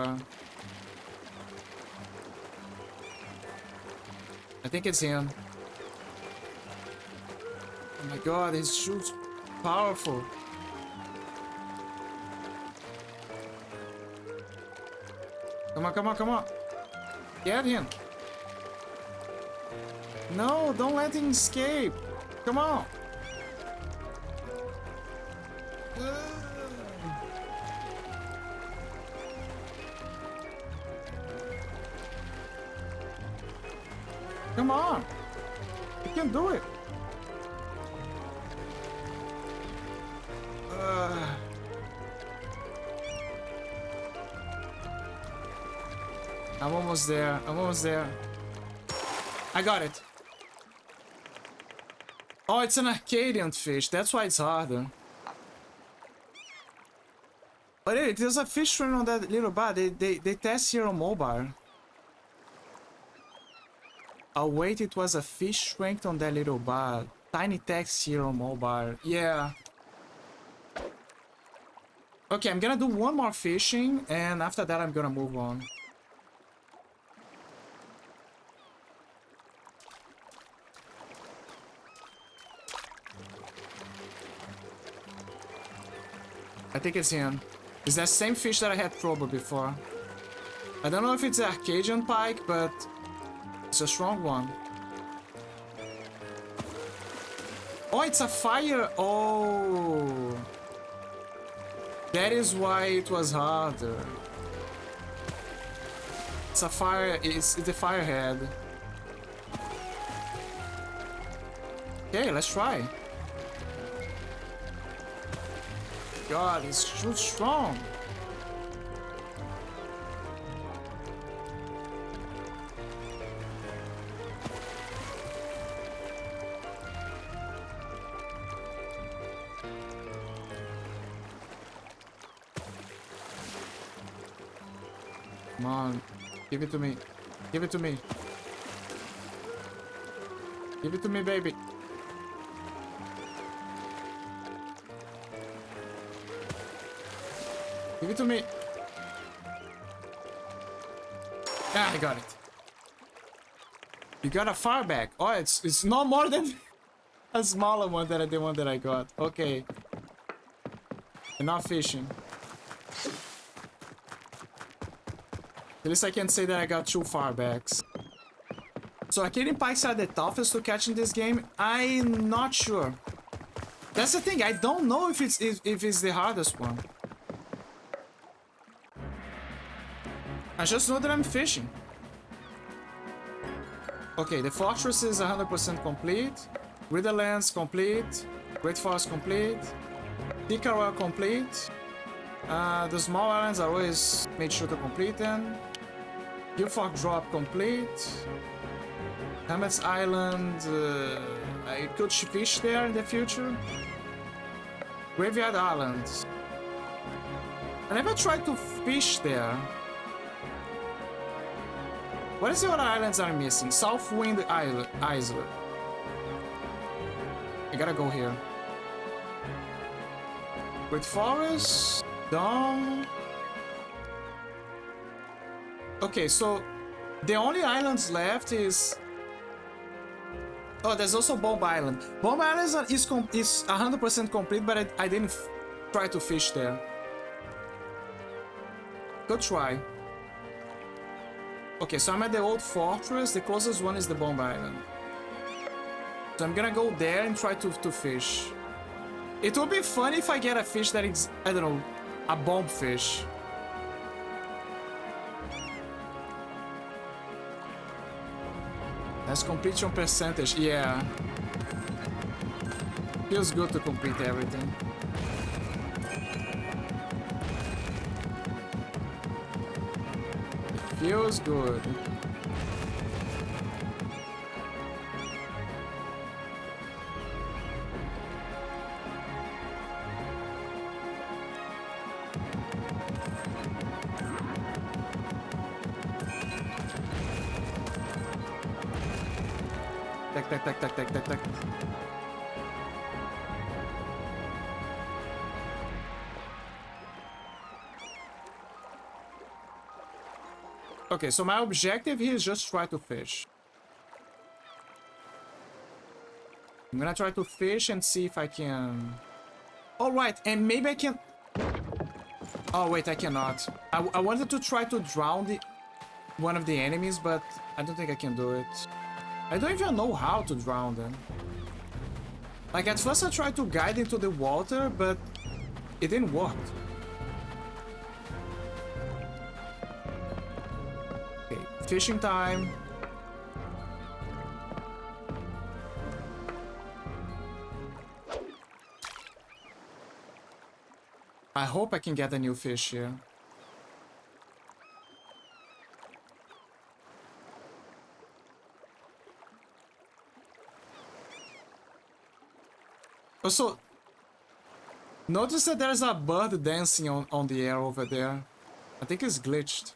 I think it's him. Oh my god, his shoot's powerful. Come on, come on, come on. Get him. No, don't let him escape. Come on. Come on. You can do it. I'm almost there. I'm almost there. I got it. Oh, it's an Arcadian fish. That's why it's harder. But hey, there's a fish train on that little bar. They test here on mobile. Oh wait, it was a fish strength on that little bar. Tiny text here on mobile. Yeah. Okay, I'm gonna do one more fishing, and after that I'm gonna move on. I think it's him. It's that same fish that I had trouble before. I don't know if it's an Arcadian pike, but it's a strong one. Oh, it's a fire. Oh. That is why it was harder. It's a fire. It's the firehead. Okay, let's try. God, it's too strong. Come on, give it to me. Give it to me. Give it to me, baby. Give it to me. Ah, I got it. You got a fireback. Oh, it's no more than a smaller one than the one that I got. Okay. Enough fishing. At least I can say that I got 2 firebacks. So Arcadian pikes are the toughest to catch in this game? I'm not sure. That's the thing. I don't know if it's the hardest one. I just know that I'm fishing. Okay, the fortress is 100% complete. Riverlands complete. Great Forest complete. Tikara complete. The small islands I always made sure to complete them. Gilfork Drop complete. Hammets Island, I could fish there in the future. Graveyard Island. I never tried to fish there. What is the other islands I'm missing? Southwind Island. I gotta go here. Great Forest. Down. Okay, so the only islands left is... Oh, there's also Bomb Island. Bomb Island is 100% complete, but I didn't try to fish there. Good try. Okay, so I'm at the old fortress. The closest one is the Bomb Island. So I'm gonna go there and try to fish. It would be funny if I get a fish that is, I don't know, a bomb fish. That's completion percentage, yeah. Feels good to complete everything. It feels good. Tac. Okay, so my objective here is just try to fish. I'm gonna try to fish and see if I can... Alright, and maybe I can... Oh wait, I cannot. I wanted to try to drown one of the enemies, but I don't think I can do it. I don't even know how to drown them. Like, at first I tried to guide into the water, but it didn't work. Okay, fishing time. I hope I can get a new fish here. Also, notice that there's a bird dancing on the air over there. I think it's glitched.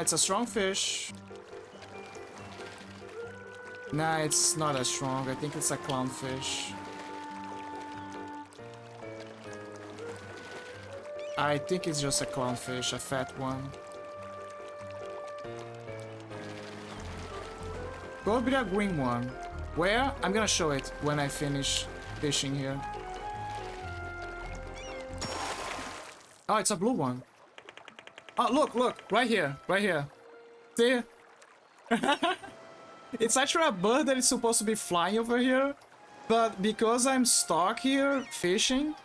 It's a strong fish. Nah, it's not as strong. I think it's a clownfish. I think it's just a clownfish, a fat one. Probably a green one. Where? I'm gonna show it when I finish fishing here. Oh, it's a blue one. Oh, look, right here. See? It's actually a bird that is supposed to be flying over here, but because I'm stuck here fishing,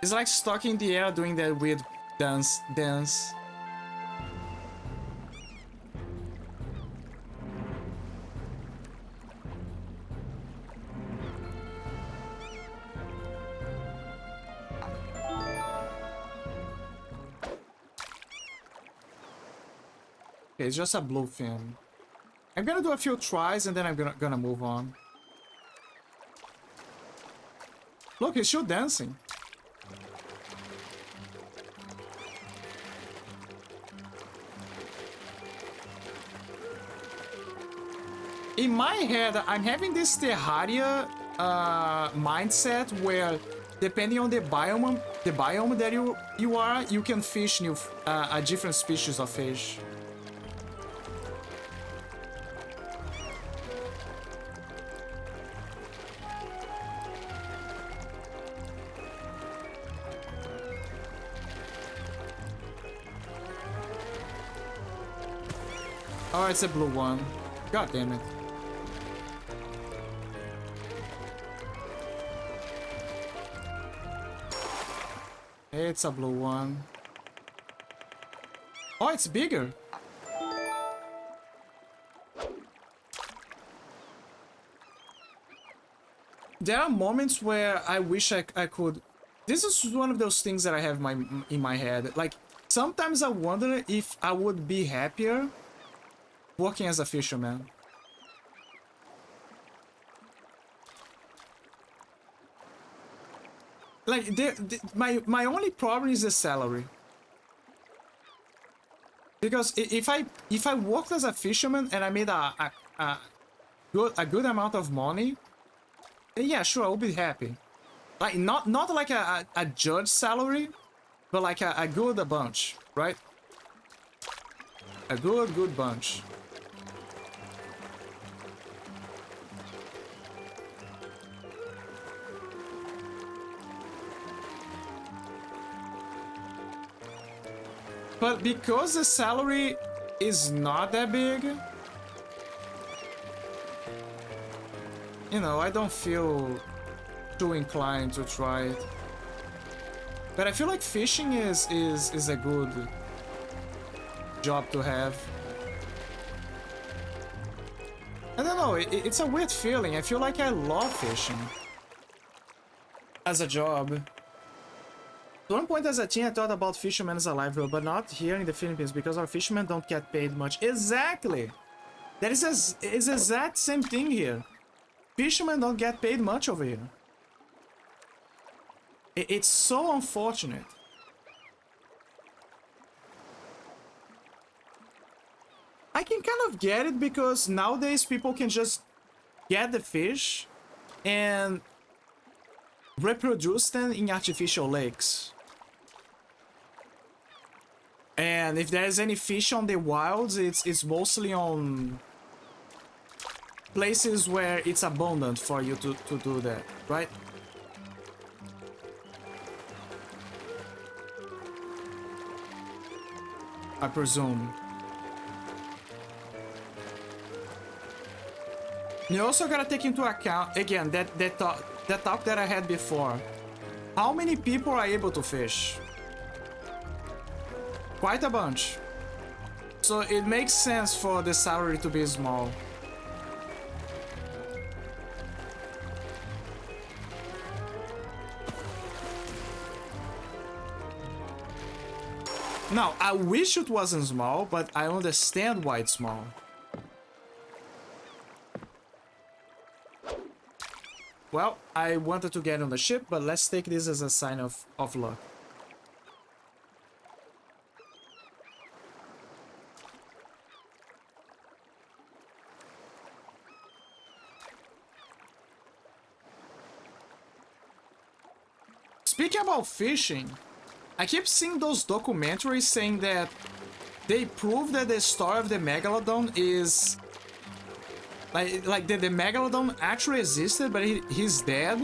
it's like stuck in the air doing that weird dance. Okay, it's just a blue fin. I'm gonna do a few tries and then I'm gonna move on. Look, he's still dancing. In my head, I'm having this Terraria mindset where, depending on the biome that you are, you can fish a different species of fish. Oh, it's a blue one. God damn it. It's a blue one. Oh, it's bigger. There are moments where I wish I could... This is one of those things that I have in my head. Like, sometimes I wonder if I would be happier working as a fisherman. Like, my only problem is the salary. Because if I worked as a fisherman and I made a good amount of money, then yeah, sure, I would be happy. Like, not like a judge salary, but like a good bunch, right? A good bunch. But because the salary is not that big, you know, I don't feel too inclined to try it. But I feel like fishing is a good job to have. I don't know, it's a weird feeling. I feel like I love fishing as a job. At one point as a teen, I thought about fishermen as a livelihood, but not here in the Philippines because our fishermen don't get paid much. Exactly! That is exact same thing here. Fishermen don't get paid much over here. It's so unfortunate. I can kind of get it because nowadays people can just get the fish and reproduce them in artificial lakes. And if there's any fish on the wilds, it's mostly on places where it's abundant for you to do that, right? I presume. You also gotta take into account, again, that talk that I had before. How many people are able to fish? Quite a bunch. So it makes sense for the salary to be small. Now, I wish it wasn't small, but I understand why it's small. Well, I wanted to get on the ship, but let's take this as a sign of luck. Speaking about fishing, I keep seeing those documentaries saying that they prove that the story of the Megalodon is... Like the Megalodon actually existed, but he's dead.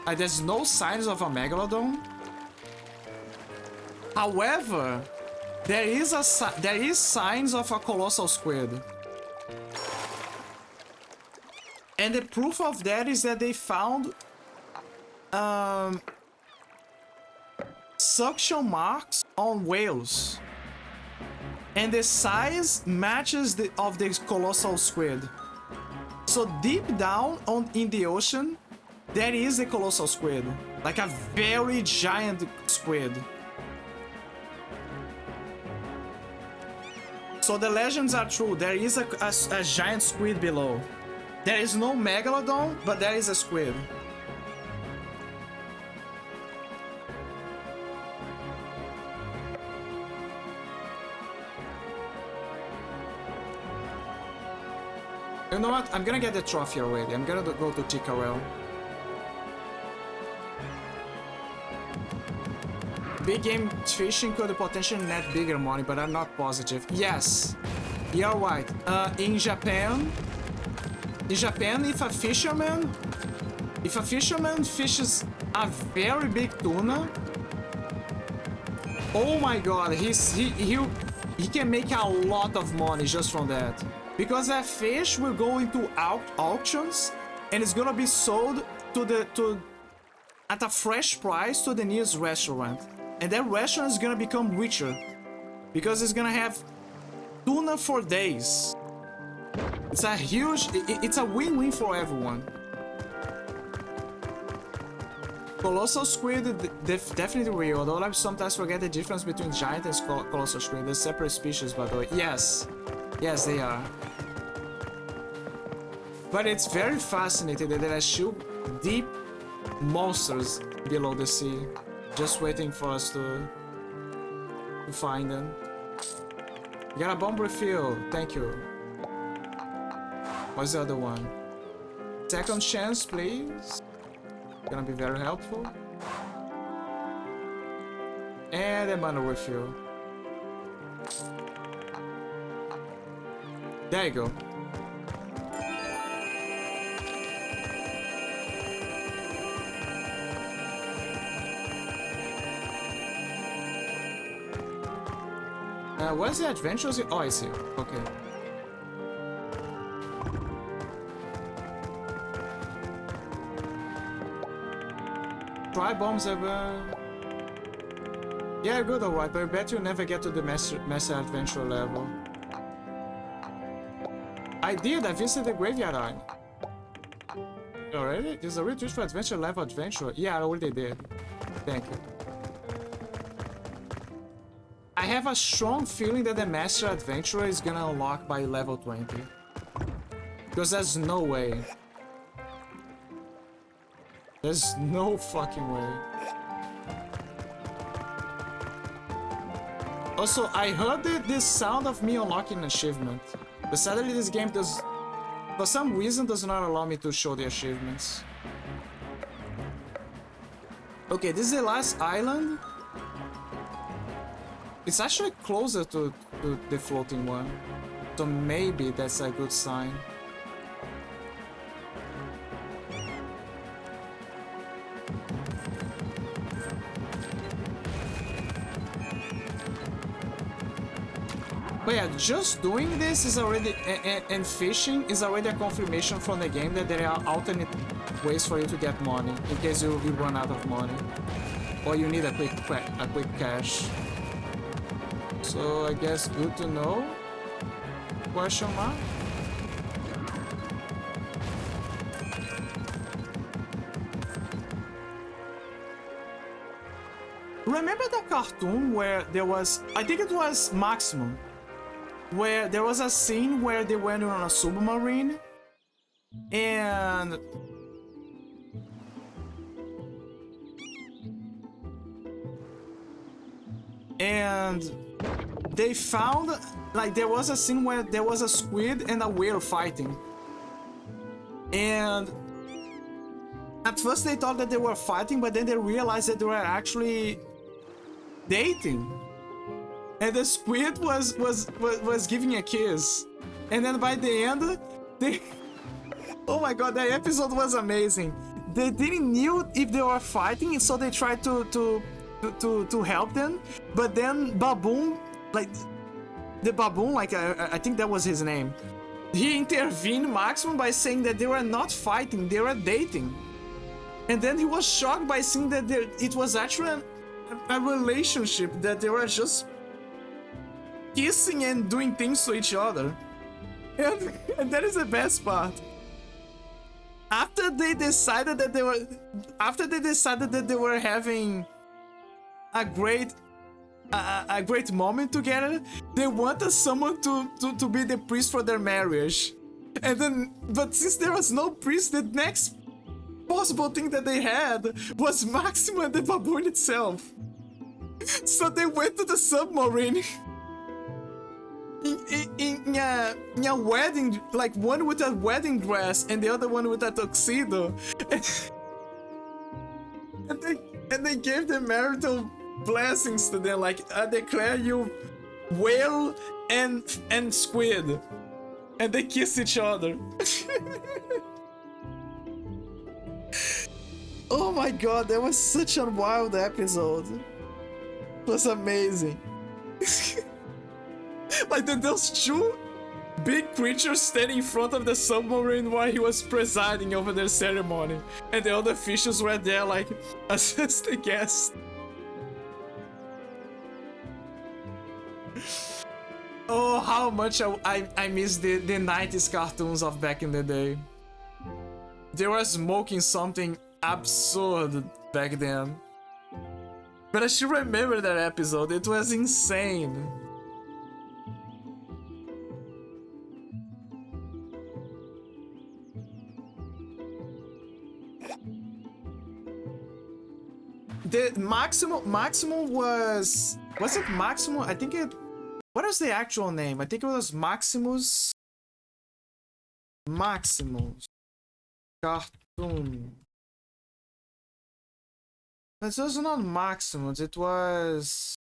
Like, there's no signs of a Megalodon. However, there is signs of a colossal squid. And the proof of that is that they found... suction marks on whales, and the size matches of the colossal squid. So deep down in the ocean, there is a colossal squid, like a very giant squid. So the legends are true. There is a giant squid below. There is no megalodon, but there is a squid. You know what? I'm gonna get the trophy already. I'm gonna go to Ticarel. Big game fishing could potentially net bigger money, but I'm not positive. Yes, you're right. In Japan, if a fisherman fishes a very big tuna, oh my god, he can make a lot of money just from that. Because that fish will go into auctions and it's gonna be sold at a fresh price to the nearest restaurant. and that restaurant is gonna become richer because it's gonna have tuna for days. It's a huge, it's a win-win for everyone. Colossal squid, definitely real, although I sometimes forget the difference between giant and colossal squid. They're separate species, by the way. Yes, yes, they are. But it's very fascinating that there are still deep monsters below the sea, just waiting for us to find them. You got a bomb refill, thank you. What's the other one? Second chance, please. Gonna be very helpful. And a mana refill. There you go. Where's the adventures? Oh, I see. Okay. Try bombs ever. Yeah, good, alright, but I bet you'll never get to the master adventure level. I did, I visited the graveyard island. Already? There's a real twist for adventure level adventure. Yeah, I already did. Thank you. I have a strong feeling that the master adventurer is gonna unlock by level 20. Because there's no way. There's no fucking way. Also, I heard this sound of me unlocking an achievement. But sadly this game does, for some reason, does not allow me to show the achievements. Okay, this is the last island. It's actually closer to the floating one. So maybe that's a good sign. But yeah, just doing this is already, and fishing is already a confirmation from the game that there are alternate ways for you to get money in case you run out of money or you need a quick cash. So I guess good to know? Question mark? Remember the cartoon where there was, I think it was Maximum, where there was a scene where they went on a submarine and they found, like, there was a scene where there was a squid and a whale fighting, and at first they thought that they were fighting, but then they realized that they were actually dating. And the squid was giving a kiss. And then by the end, they... Oh my god, that episode was amazing. They didn't know if they were fighting, so they tried to help them. But then Baboon, like... The Baboon, like, I think that was his name. He intervened Maximum by saying that they were not fighting, they were dating. And then he was shocked by seeing that it was actually a relationship, that they were just kissing and doing things to each other. And that is the best part. After they decided that they were having a great moment together, they wanted someone to be the priest for their marriage. And then, but since there was no priest, the next possible thing that they had was Maxima and the baboon itself. So they went to the submarine in a wedding, like one with a wedding dress and the other one with a tuxedo, and they gave them marital blessings to them, like, I declare you whale and squid, and they kissed each other. Oh my god, that was such a wild episode. It was amazing. Like, those two big creatures standing in front of the submarine while he was presiding over their ceremony, and the other fishes were there, like, as the guests. Oh, how much I miss the 90s cartoons of back in the day. They were smoking something absurd back then. But I still remember that episode. It was insane. The Maximo was it Maximo? I think it. What was the actual name? I think it was Maximus cartoon. This was not Maximus. It was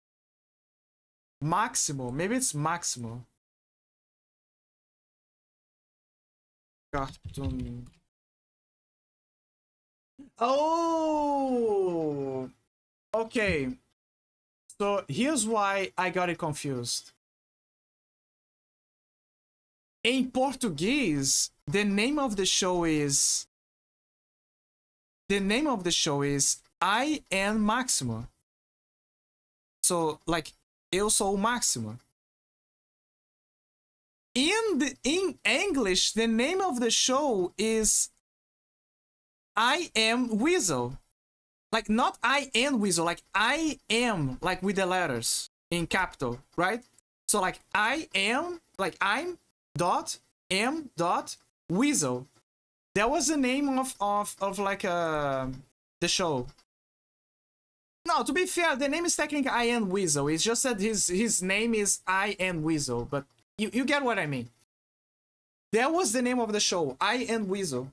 Maximo. Maybe it's Maximo cartoon. Oh, okay. So here's why I got it confused. In Portuguese, the name of the show is I Am Máximo. So like eu sou o Máximo. In English, the name of the show is I Am Weasel. Like not I Am Weasel, like I am, like with the letters in capital, right? So like I am, like I'm dot am dot weasel. That was the name of like the show. No, to be fair, the name is technically I Am Weasel. It's just that his name is I Am Weasel, but you get what I mean. That was the name of the show, I Am Weasel.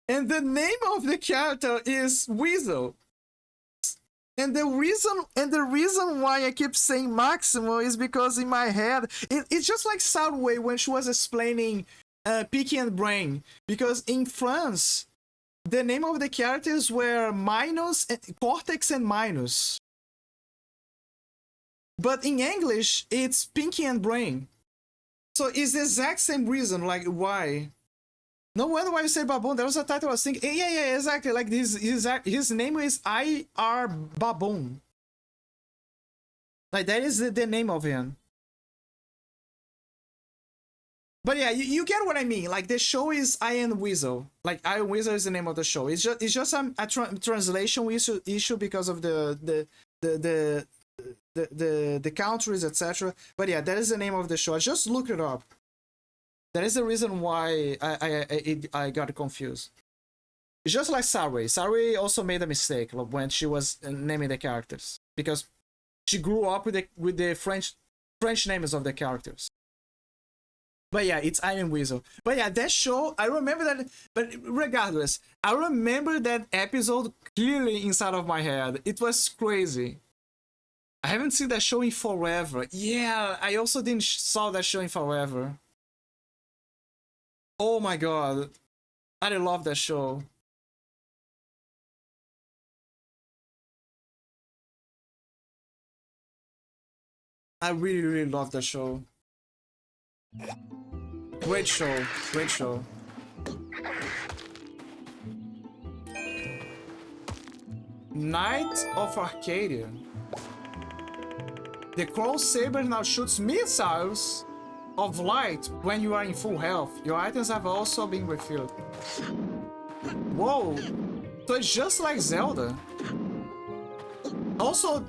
And the name of the character is Weasel. And the reason why I keep saying Maximo is because in my head, it's just like Subway when she was explaining Pinky and Brain. Because in France, the name of the characters were Cortex and Minus. But in English, it's Pinky and Brain. So it's the exact same reason, like why. No wonder why you say Baboon. That was a title I was thinking. Yeah, exactly. Like his name is I.R. Baboon. Like that is the name of him. But yeah, you get what I mean. Like the show is I Am Weasel. Like I Am Weasel is the name of the show. It's just a translation issue because of the countries, etc. But yeah, that is the name of the show. I just looked it up. That is the reason why I got confused. It's just like Sarway. Sarway also made a mistake when she was naming the characters because she grew up with the French names of the characters. But yeah, it's I Am Weasel. But yeah, that show, I remember that. But regardless, I remember that episode clearly inside of my head. It was crazy. I haven't seen that show in forever. Yeah, I also didn't saw that show in forever. Oh my god, I love that show. I really love that show. Great show, great show. Knight of Arcadia. The Crow Saber now shoots missiles of light when you are in full health. Your items have also been refilled. Whoa! So it's just like Zelda. Also,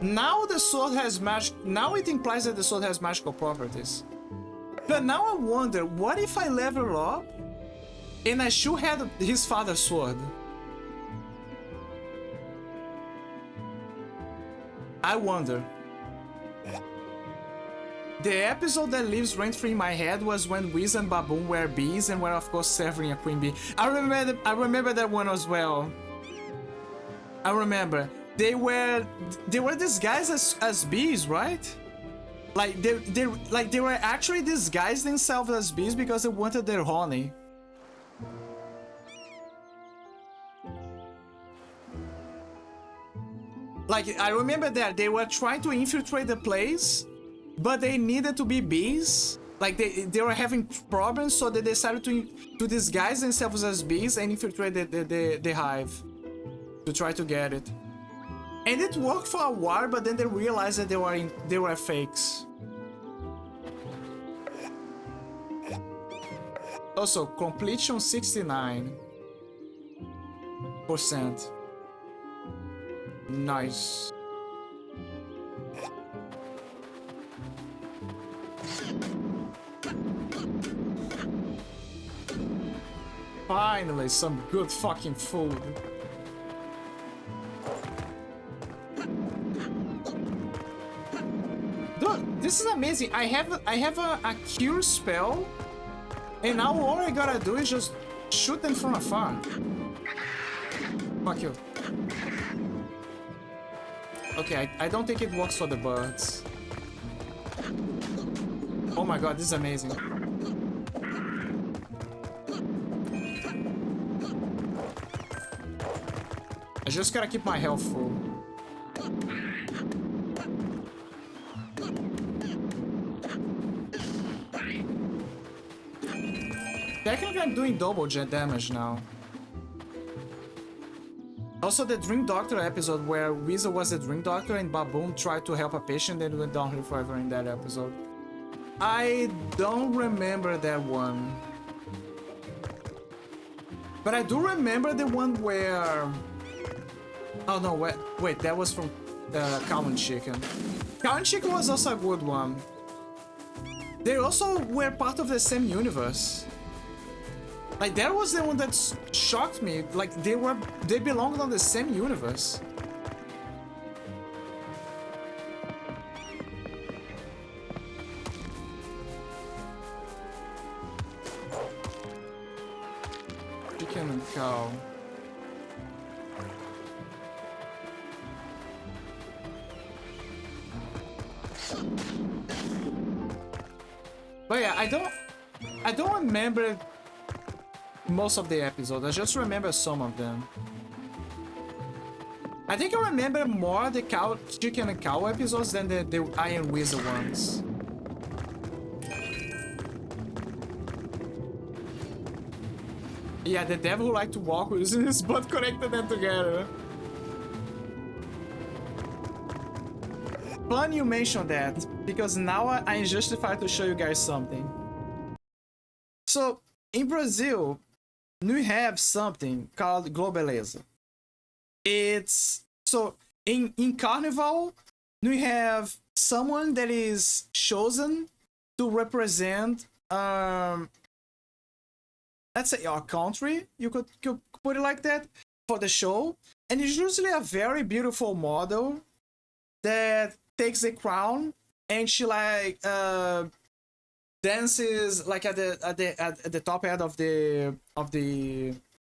now the sword has now it implies that the sword has magical properties. But now I wonder, what if I level up and I should have his father's sword? I wonder. The episode that lives rent-free in my head was when Whis and Baboon were bees and were of course serving a queen bee. I remember that one as well. I remember. They were disguised as bees, right? Like they were actually disguised themselves as bees because they wanted their honey. Like I remember that they were trying to infiltrate the place, but they needed to be bees Like they were having problems, so they decided to disguise themselves as bees and infiltrate the hive to try to get it. And it worked for a while, but then they realized that they were fakes. Also, completion 69%. Nice. Finally, some good fucking food. Dude, this is amazing. I have a cure spell, and now all I gotta do is just shoot them from afar. Fuck you. Okay, I don't think it works for the birds. Oh my god, this is amazing. I just gotta keep my health full. Technically, I'm doing double jet damage now. Also, the Drink Doctor episode where Weasel was the Drink Doctor and Baboon tried to help a patient and went downhill forever in that episode. I don't remember that one. But I do remember the one where... Oh no, wait, that was from Cow and Chicken. Cow and Chicken was also a good one. They also were part of the same universe. Like, that was the one that shocked me. Like, they belonged on the same universe. Chicken and cow. But yeah, I don't remember most of the episodes. I just remember some of them. I think I remember more the chicken and cow episodes than the Iron Wizard ones. Yeah, the devil who liked to walk with his butt connected them together. Fun you mentioned that, because now I am justified to show you guys something. So, in Brazil, we have something called Globeleza. It's... So, in Carnival, we have someone that is chosen to represent, let's say, our country, you could put it like that, for the show. And it's usually a very beautiful model that takes the crown and she like dances like at the top end of the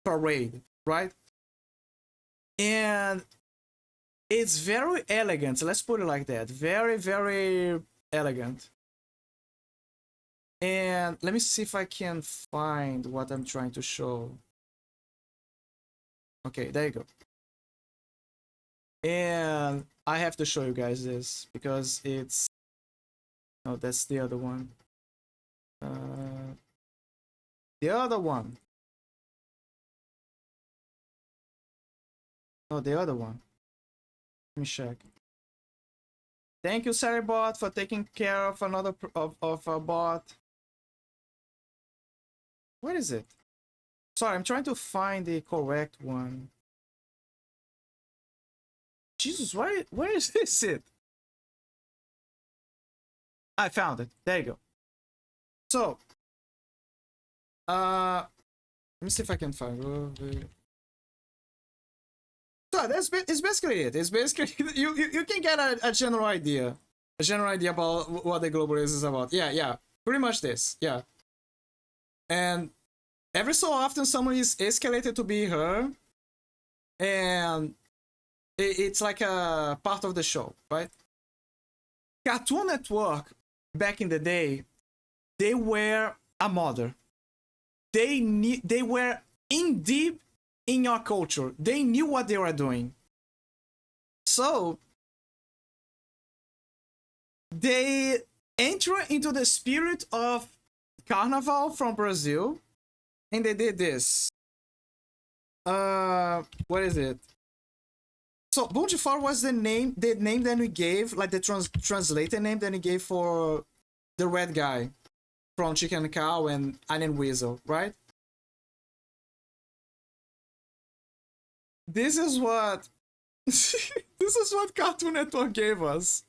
parade, right? And it's very elegant. Let's put it like that. Very, very elegant. And let me see if I can find what I'm trying to show. Okay, there you go. And I have to show you guys this because it's... No, that's the other one. The other one. Oh, the other one. Let me check. Thank you, Saribot, for taking care of another of a bot. Where is it? Sorry, I'm trying to find the correct one. Jesus, where is this it? I found it. There you go. So, let me see if I can find. So it's basically it. It's basically you can get a general idea, about what the Globeleza is about. Yeah, pretty much this. Yeah, and every so often someone is escalated to be her, and it's like a part of the show, right? Cartoon Network back in the day, they were a mother. They were in deep in your culture. They knew what they were doing. So they enter into the spirit of Carnival from Brazil, and they did this. What is it? So Bundifar was the name that we gave, like the translated name that we gave for the red guy from Chicken Cow and Onion Weasel, right? This is what this is what Cartoon Network gave us.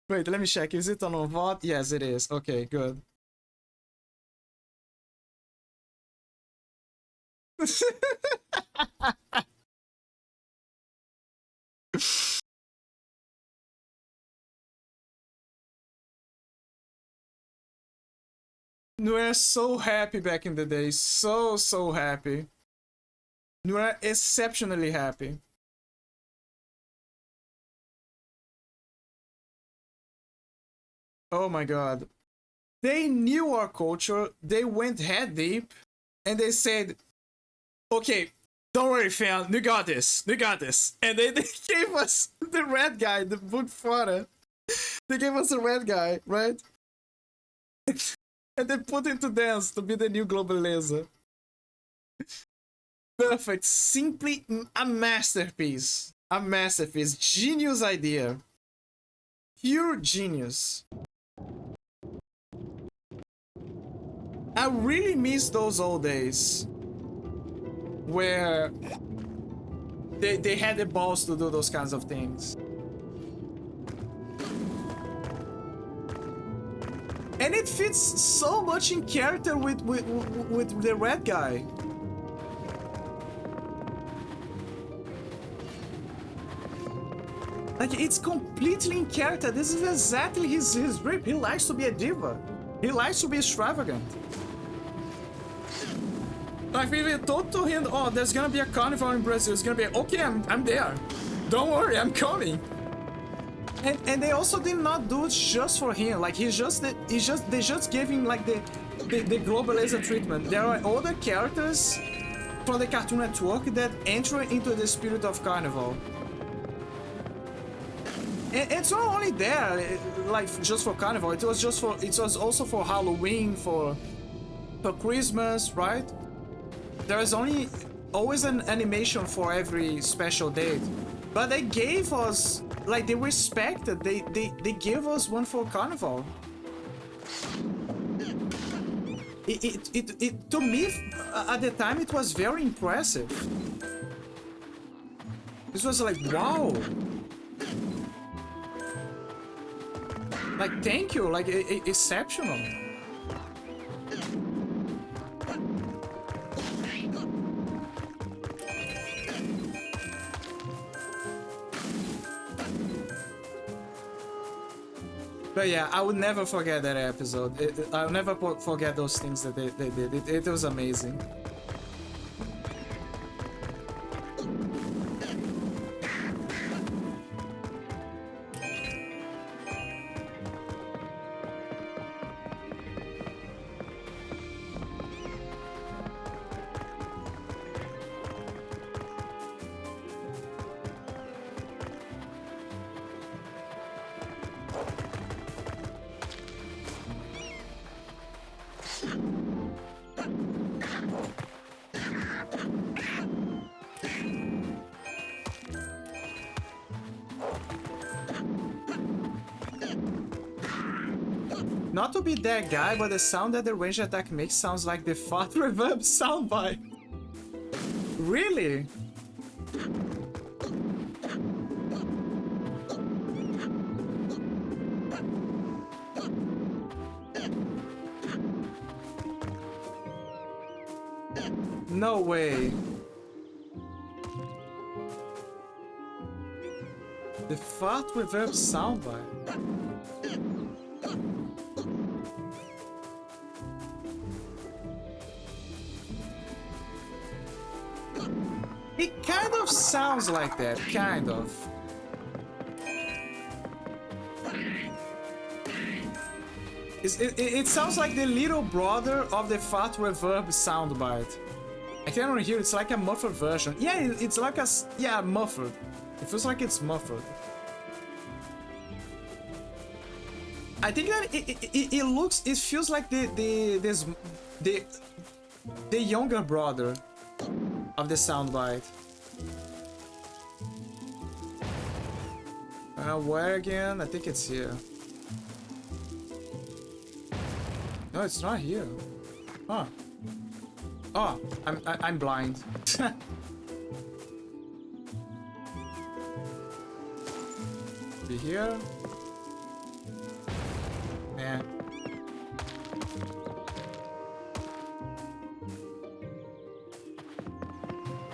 Wait, let me check. Is it on VOD? Yes, it is. Okay, good. We were so happy back in the day. So happy. We were exceptionally happy. Oh my god. They knew our culture, they went head deep, and they said, okay, don't worry fam, we got this. And they gave us the red guy, the Bundfara. They gave us the red guy, right? And they put him to dance to be the new Globaleza. Perfect, simply a masterpiece. A masterpiece, genius idea. Pure genius. I really miss those old days where they had the balls to do those kinds of things. And it fits so much in character with the red guy. Like, it's completely in character. This is exactly his rip. He likes to be a diva. He likes to be extravagant. Like, if we told to him, oh, there's gonna be a carnival in Brazil, it's gonna be, okay, I'm there. Don't worry, I'm coming. And they also did not do it just for him. Like, they just gave him like the Globaleza treatment. There are other characters from the Cartoon Network that enter into the spirit of Carnival. And it's not only there, like just for Carnival. It was also for Halloween, for Christmas, right? There is always an animation for every special date. But they gave us, like, they respected, they gave us one for Carnival. It to me, at the time, it was very impressive. This was like, wow. Like, thank you, like, exceptional. But yeah, I would never forget that episode. I'll never forget those things that they did. It was amazing. Not to be that guy, but the sound that the range attack makes sounds like the fart reverb soundbite. Really? No way. The fart reverb soundbite. It kind of sounds like that, kind of. It sounds like the little brother of the fart reverb soundbite. I cannot hear, it's like a muffled version. Yeah, it's like a, yeah, muffled. It feels like it's muffled. I think that it looks, it feels like the younger brother of the soundbite. Where again? I think it's here. No, it's not here. Huh. Oh, I'm blind. Be here. Yeah.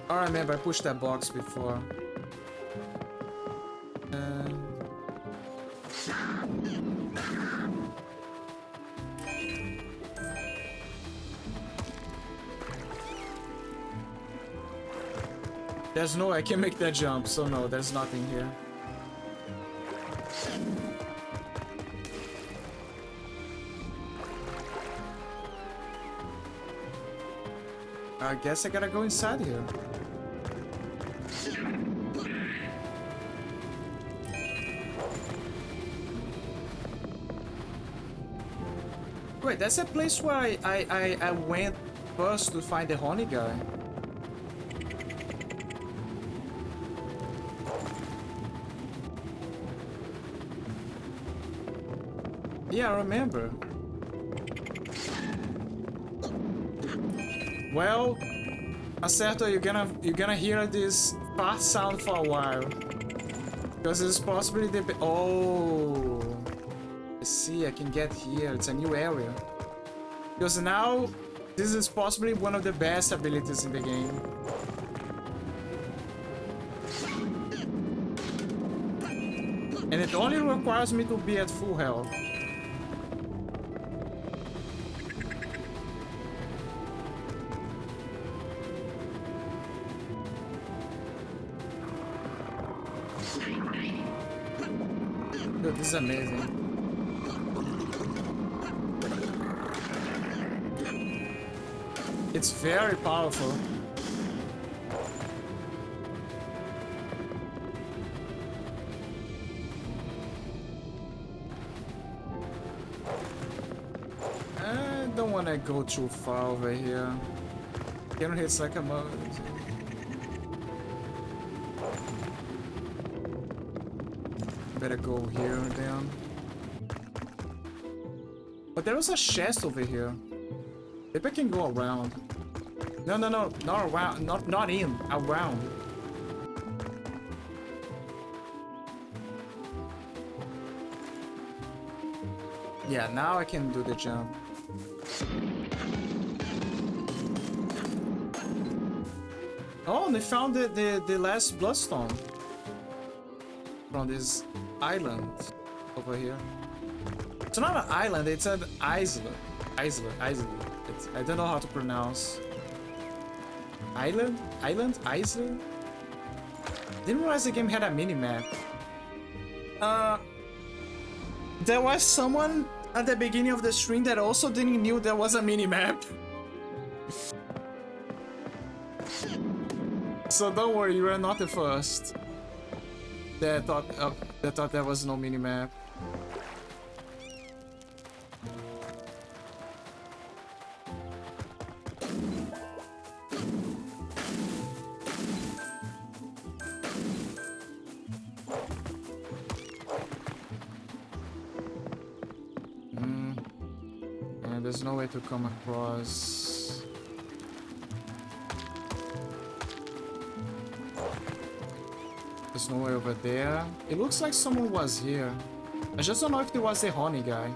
Oh, I remember I pushed that box before. There's no way I can make that jump, so no, there's nothing here. I guess I gotta go inside here. Wait, that's a place where I went first to find the honey guy. Yeah, I remember. Well, Acerto, you're gonna hear this fast sound for a while, because it's possibly the I see. I can get here. It's a new area. Because now this is possibly one of the best abilities in the game. And it only requires me to be at full health. Dude, this is amazing. It's very powerful. I don't want to go too far over here. Can hit like a mode. Better go here then. But there was a chest over here. Maybe I can go around. No, not around. Not in. Around. Yeah, now I can do the jump. Oh, and they found the last bloodstone from this island over here. It's not an island, it's an island. Island. I don't know how to pronounce. Island? Island? Didn't realize the game had a mini-map. There was someone at the beginning of the stream that also didn't knew there was a mini-map. So don't worry, you are not the first that thought there was no mini-map. There's no way to come across. There's no way over there. It looks like someone was here. I just don't know if there was the honey guy.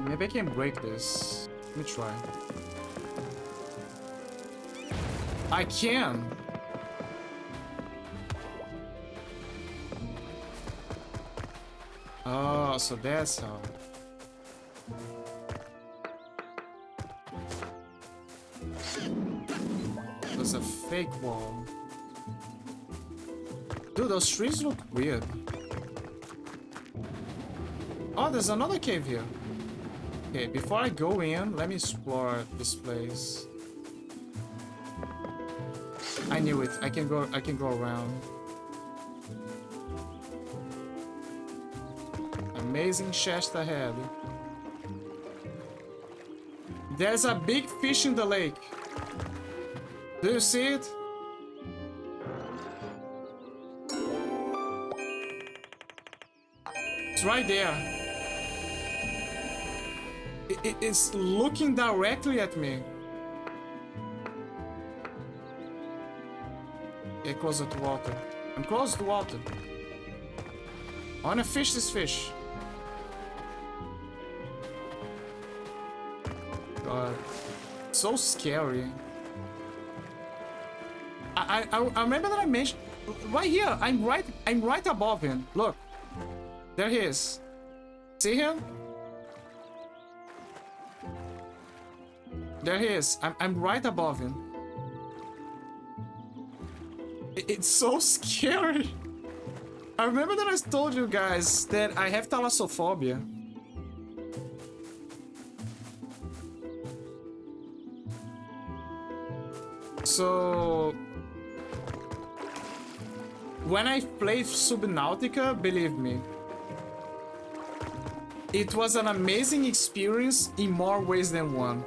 Maybe I can break this. Let me try. I can! Oh, so that's how. There's a fake wall. Dude, those trees look weird. Oh, there's another cave here. Okay, before I go in, let me explore this place. I knew it. I can go around. Amazing chest ahead. There's a big fish in the lake. Do you see it? It's right there. It's looking directly at me. Get closer to water. I'm close to water. I wanna fish this fish. God, so scary. I remember that I mentioned right here. I'm right above him. Look, there he is. See him? There he is. I'm right above him. It's so scary. I remember that I told you guys that I have thalassophobia. So when I played Subnautica, believe me, it was an amazing experience in more ways than one.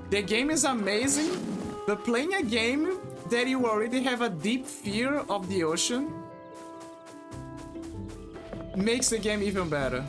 The game is amazing, but playing a game that you already have a deep fear of the ocean makes the game even better.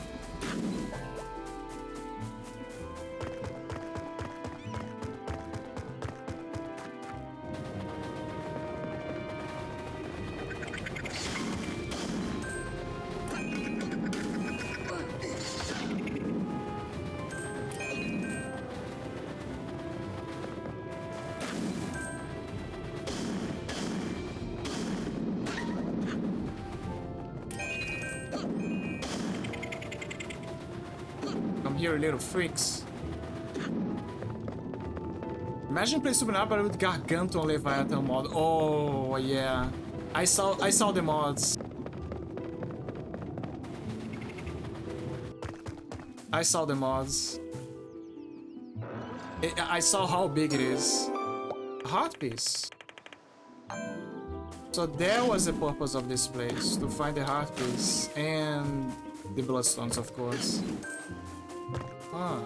Here, little freaks. Imagine playing Subnautica with Gargantuan Leviathan mod. Oh yeah, I saw the mods. I saw the mods. I saw how big it is. Heart piece. So there was the purpose of this place, to find the heart piece and the bloodstones, of course. Huh.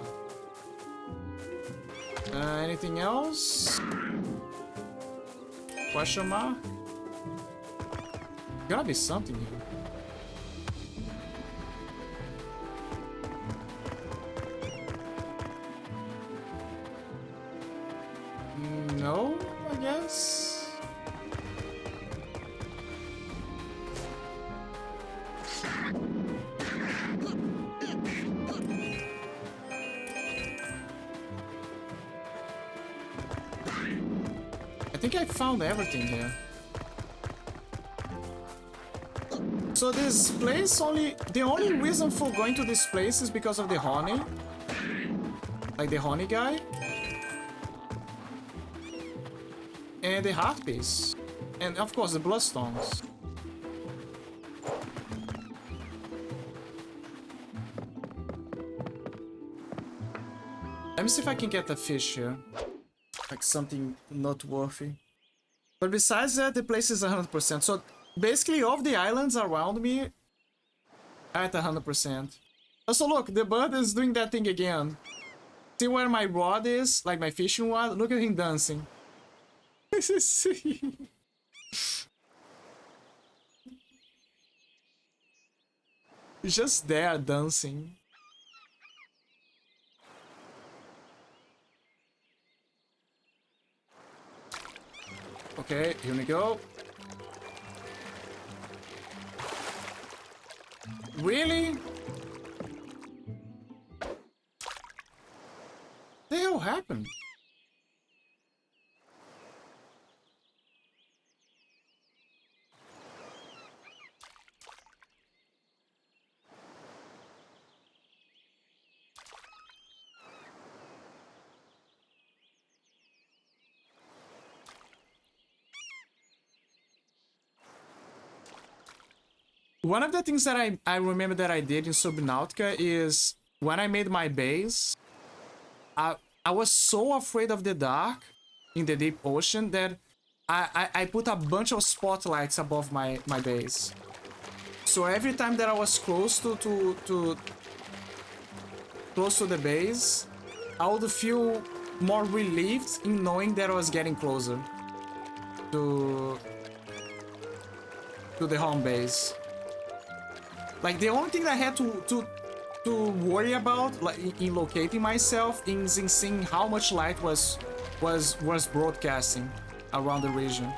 Anything else? Question mark? Gotta be something here. No, I guess. I think I found everything here. So this place the only reason for going to this place is because of the honey. Like the honey guy. And the heart piece. And of course the bloodstones. Let me see if I can get a fish here. Like something noteworthy. But besides that, the place is 100%. So basically all of the islands around me are at 100%. Also look, the bird is doing that thing again. See where my rod is? Like my fishing rod? Look at him dancing. This is He's just there dancing. Okay, here we go. Really? What the hell happened? One of the things that I remember that I did in Subnautica is when I made my base, I was so afraid of the dark in the deep ocean that I put a bunch of spotlights above my base. So every time that I was close to the base, I would feel more relieved in knowing that I was getting closer to the home base. Like the only thing I had to worry about, like in locating myself, is in seeing how much light was broadcasting around the region.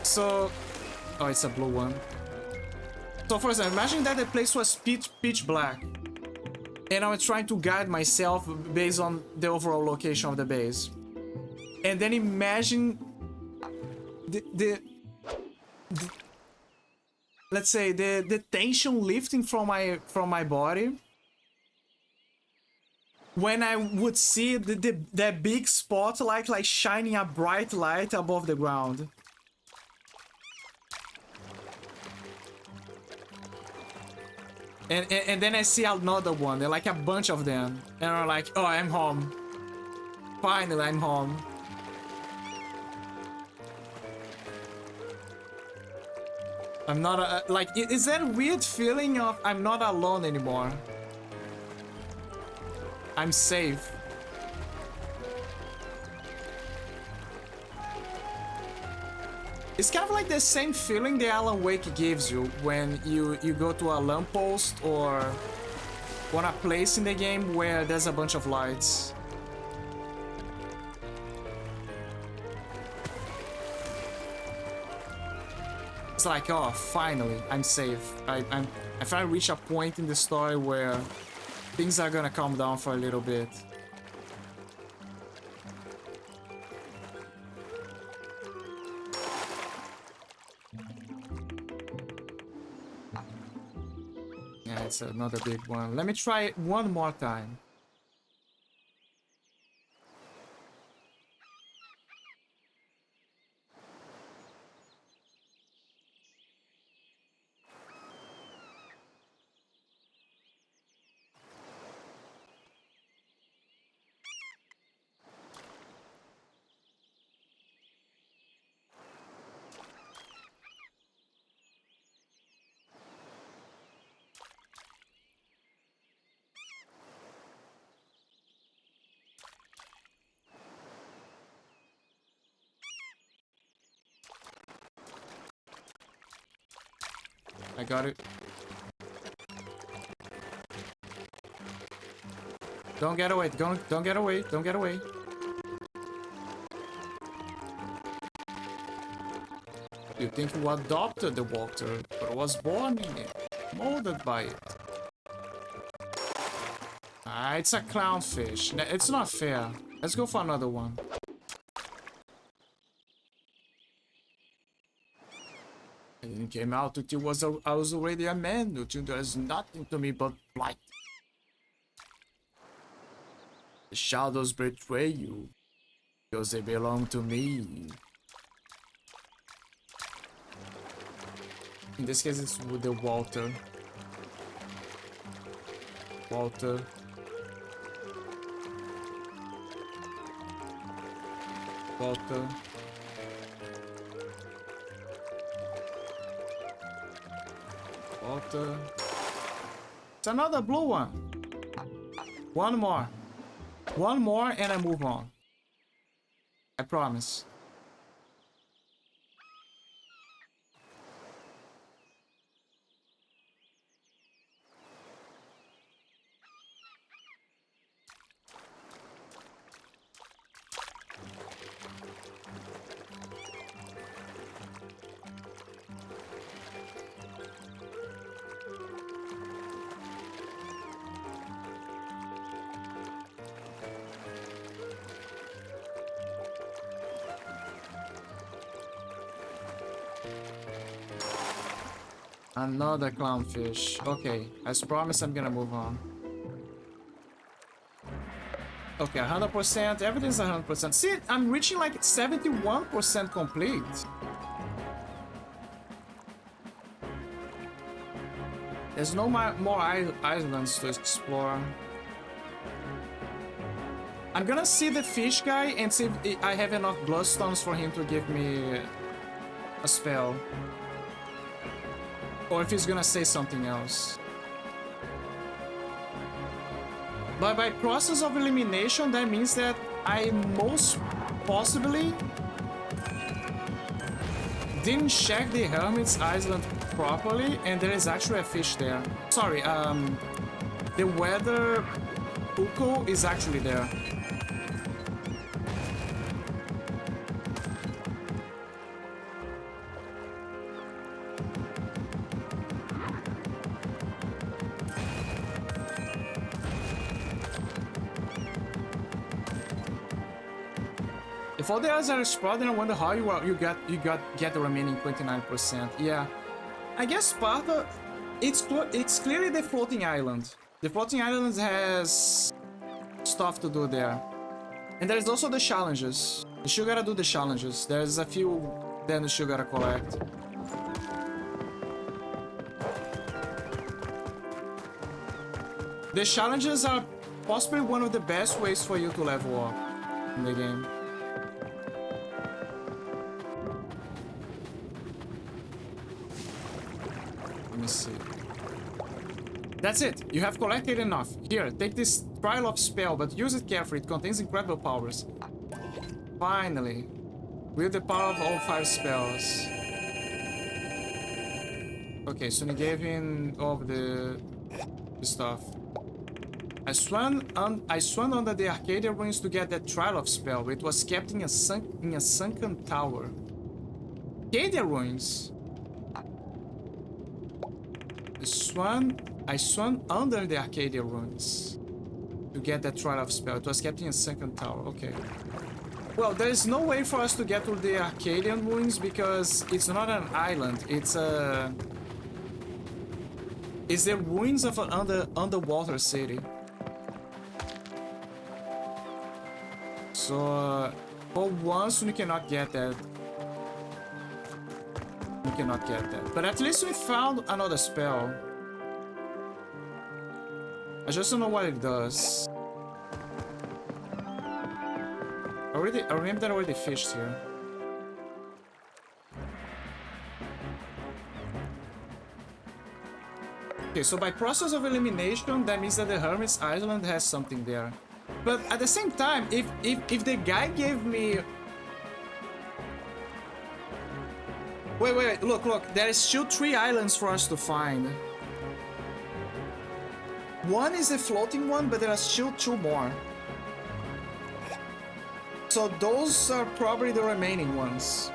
So, oh, it's a blue one. So for example, imagine that the place was pitch black, and I was trying to guide myself based on the overall location of the base. And then imagine the let's say the tension lifting from my body when I would see the big spotlight like shining a bright light above the ground. And then I see another one, they're like a bunch of them, and I'm like, oh, I'm home. Finally, I'm home. I'm not like, is that weird feeling of I'm not alone anymore? I'm safe. It's kind of like the same feeling the Alan Wake gives you when you go to a lamppost or on a place in the game where there's a bunch of lights. It's like, oh, finally, I'm safe. I finally reach a point in the story where things are gonna calm down for a little bit. Yeah, it's another big one. Let me try it one more time. I got it. Don't get away. Don't get away. Don't get away. You think you adopted the water, but was born in it, molded by it. Ah, it's a clownfish. It's not fair. Let's go for another one. And it came out that I was already a man. That there's nothing to me but blight. The shadows betray you because they belong to me. In this case, it's with the Walter. Walter. Walter. Walter. It's another blue one. One more. One more and I move on. I promise. Another clownfish. Okay, as promised, I'm gonna move on. Okay, 100%. Everything's 100%. See, I'm reaching like 71% complete. There's no more islands to explore. I'm gonna see the fish guy and see if I have enough bloodstones for him to give me a spell. Or if he's gonna say something else. But by process of elimination, that means that I most possibly didn't check the Hermit's Island properly, and there is actually a fish there. Sorry, the weather Uko is actually there. If all the others are spotted, I wonder how you get the remaining 29%. Yeah, I guess Sparta, it's clearly the floating island. The floating island has stuff to do there, and there's also the challenges. You should gotta do the challenges. There's a few then you should gotta collect. The challenges are possibly one of the best ways for you to level up in the game. Let me see. That's it. You have collected enough. Here, take this trial of spell, but use it carefully. It contains incredible powers. Finally. With the power of all 5 spells. Okay, so he gave him all of the stuff. I swam under the Arcadia ruins to get that trial of spell. It was kept in a sunken tower. Arcadia ruins. I swam under the Arcadia ruins to get that trial of spell. It was kept in a sunken tower. Okay. Well, there is no way for us to get to the Arcadian ruins because it's not an island. It's the ruins of an underwater city. So for once we cannot get that. We cannot get that. But at least we found another spell. I just don't know what it does. I remember that I already fished here. Okay, so by process of elimination, that means that the Hermit's Island has something there. But at the same time, if the guy gave me... Wait, look, there is still 3 islands for us to find. One is the floating one, but there are still 2 more. So those are probably the remaining ones.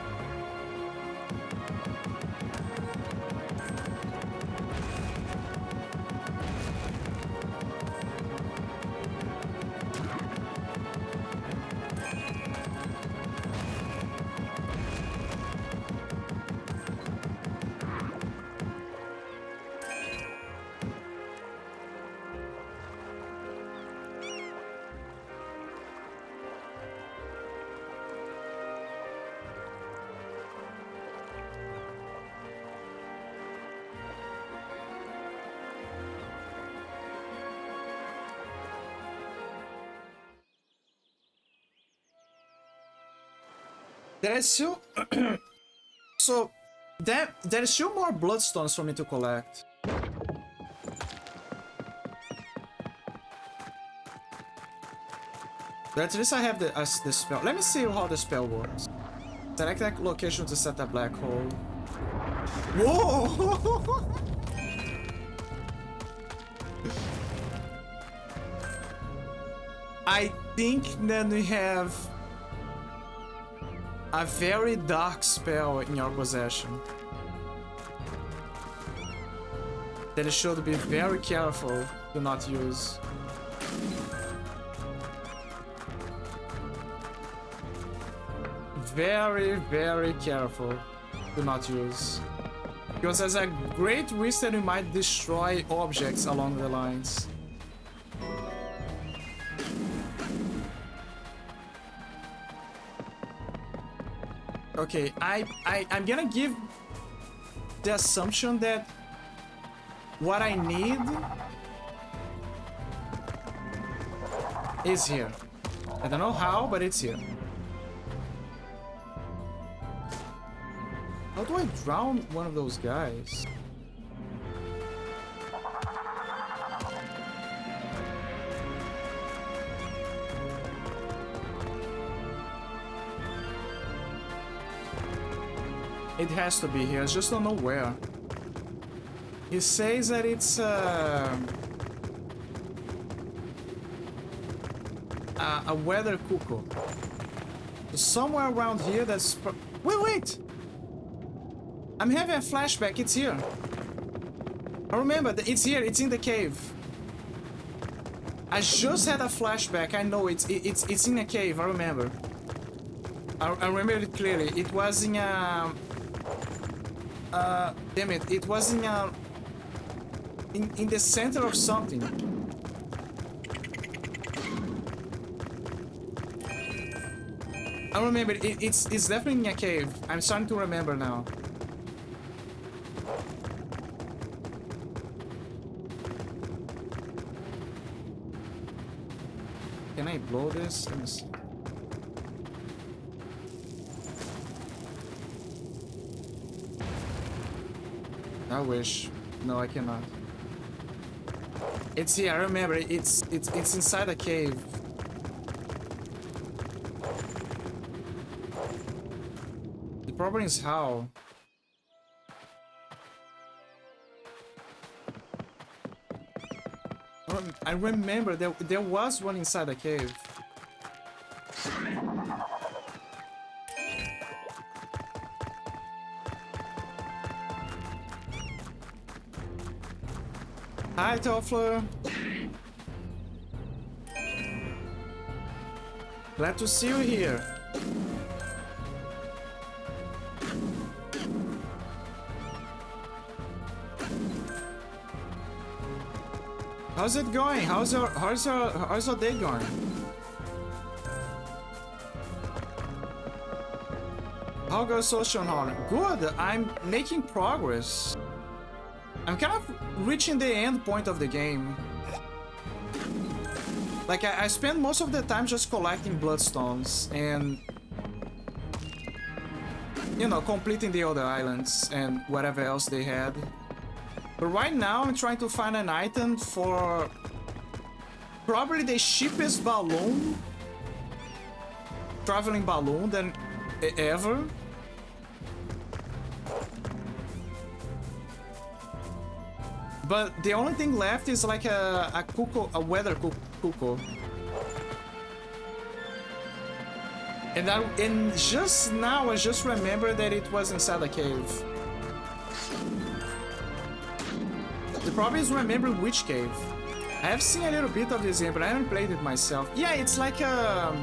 There is still... So, there is still more bloodstones for me to collect. But at least I have the spell. Let me see how the spell works. Select that location to set a black hole. Whoa! I think then we have a very dark spell in your possession that you should be very careful to not use. Very, very careful to not use. Because there's a great risk that you might destroy objects along the lines. Okay, I'm gonna give the assumption that what I need is here. I don't know how, but it's here. How do I drown one of those guys? It has to be here, I just don't know where. He says that it's a weather cuckoo. So somewhere around here that's... Wait! I'm having a flashback, it's here. I remember, it's here, it's in the cave. I just had a flashback, I know it's in a cave, I remember. I remember it clearly. It was in a... damn it, it was in a... In the center of something. I remember, it's definitely in a cave. I'm starting to remember now. Can I blow this? Let me see. I wish. No, I cannot. It's here, I remember. It's inside a cave. The problem is how. I remember there was one inside the cave. Hi, Toffler. Glad to see you here. How's it going? How's your day going? How goes social honor? Good. I'm making progress. I'm kind of reaching the end point of the game. Like I spend most of the time just collecting bloodstones and, you know, completing the other islands and whatever else they had. But right now I'm trying to find an item for probably the cheapest balloon, traveling balloon than ever. But the only thing left is like a cuckoo, a weather cuckoo. And just now I just remember that it was inside a cave. The problem is remembering which cave. I have seen a little bit of this game, but I haven't played it myself. Yeah, it's like I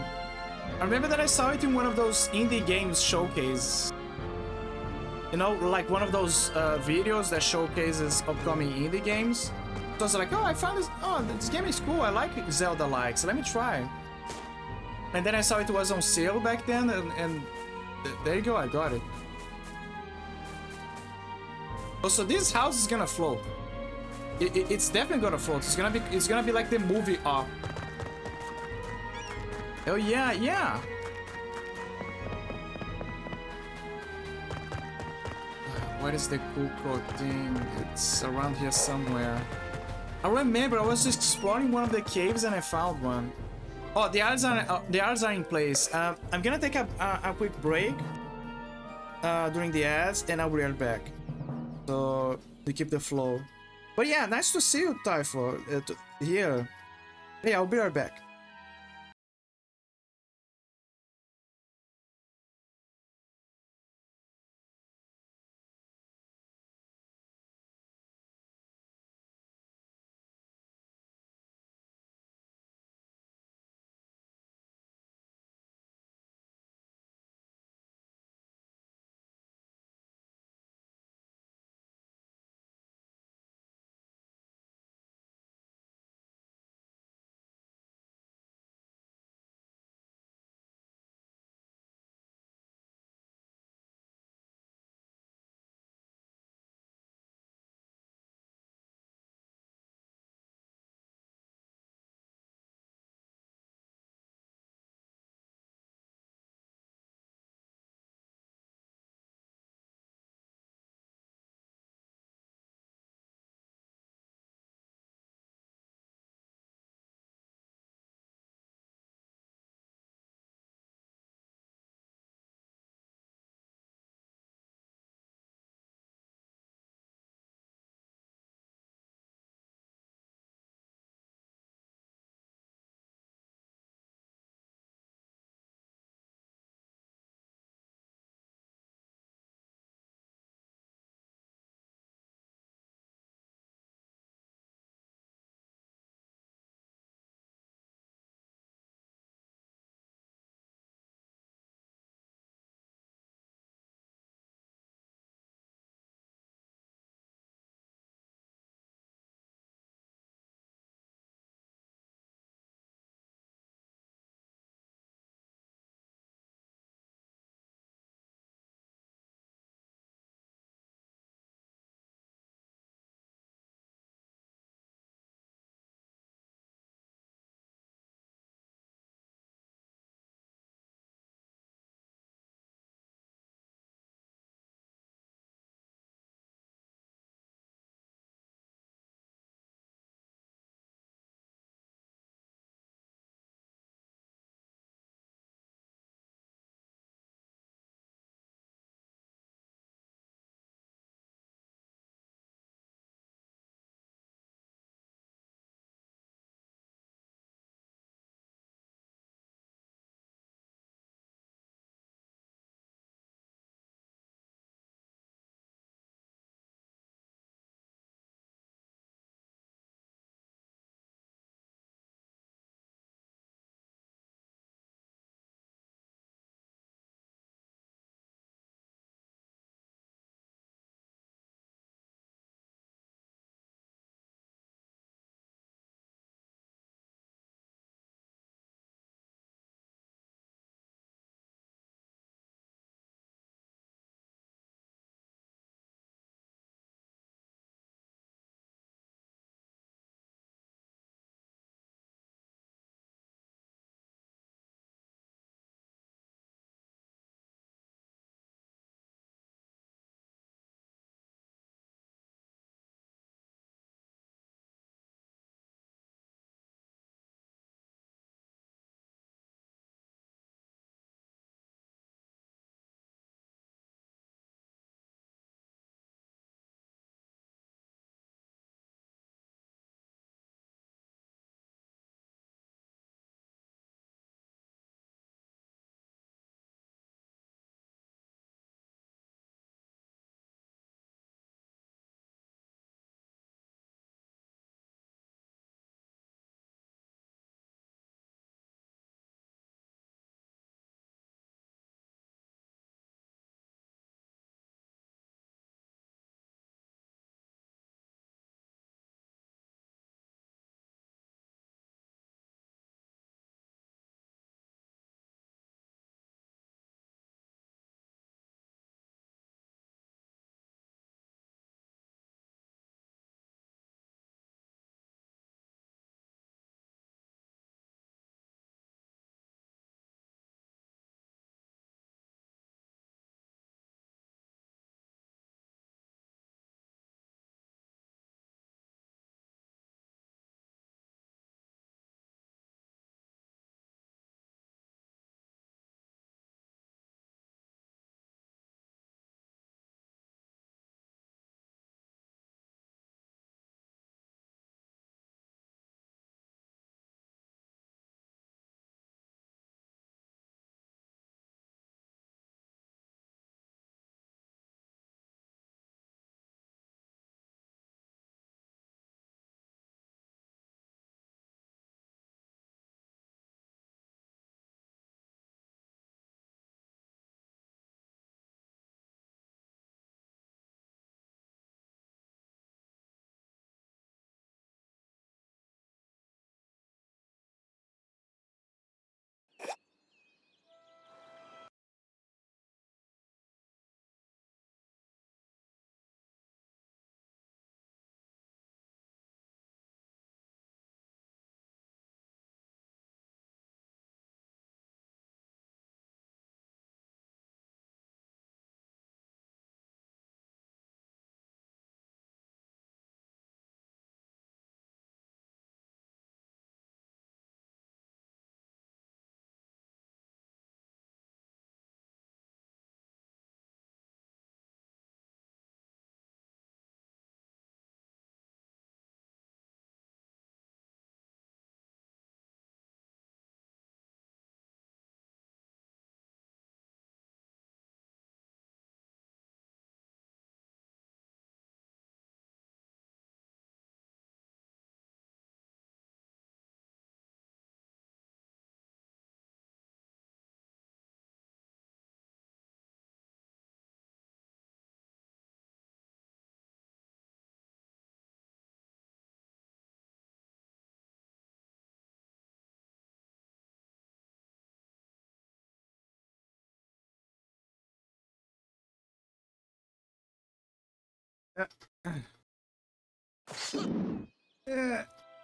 remember that I saw it in one of those indie games showcase. You know, like one of those videos that showcases upcoming indie games. So I was like, oh, I found this. Oh, this game is cool. I like Zelda-like, so let me try. And then I saw it was on sale back then, and there you go, I got it. Oh, so this house is gonna float. It's definitely gonna float. It's gonna be like the movie Up. Oh yeah, yeah. What is the cuckoo thing? It's around here somewhere. I remember I was just exploring one of the caves and I found one. Oh, the others are in place. I'm gonna take a quick break during the ads and I'll be right back. So to keep the flow. But yeah, nice to see you, Typho, here. Hey, I'll be right back.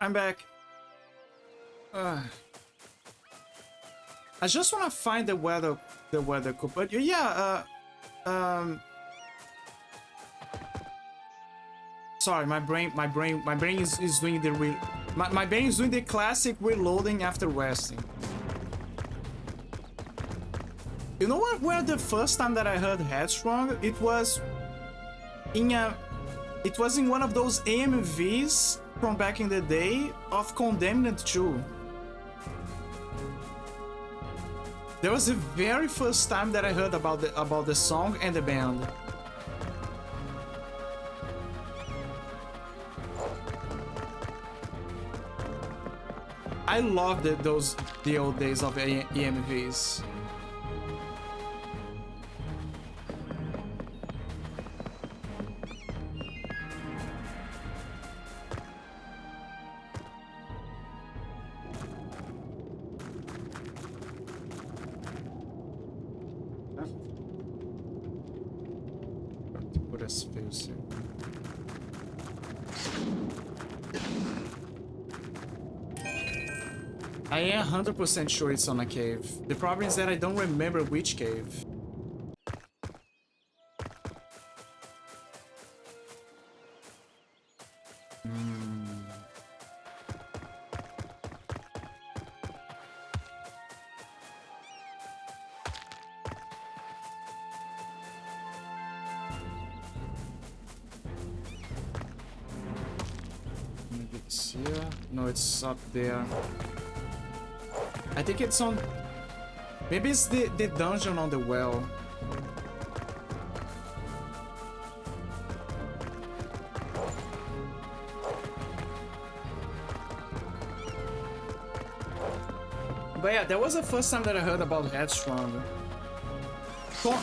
I'm back. I just want to find the weather cool. But yeah, sorry, my brain is doing the my brain is doing the classic reloading after resting. You know what? Where the first time that I heard Headstrong, it was in one of those AMVs from back in the day of Condemned 2. That was the very first time that I heard about the song and the band. I loved the old days of EMVs. Put a space here. I am 100% sure it's on a cave. The problem is that I don't remember which cave. Maybe it's here. No, it's up there. I think it's on... Maybe it's the dungeon on the well. But yeah, that was the first time that I heard about Headstrong. So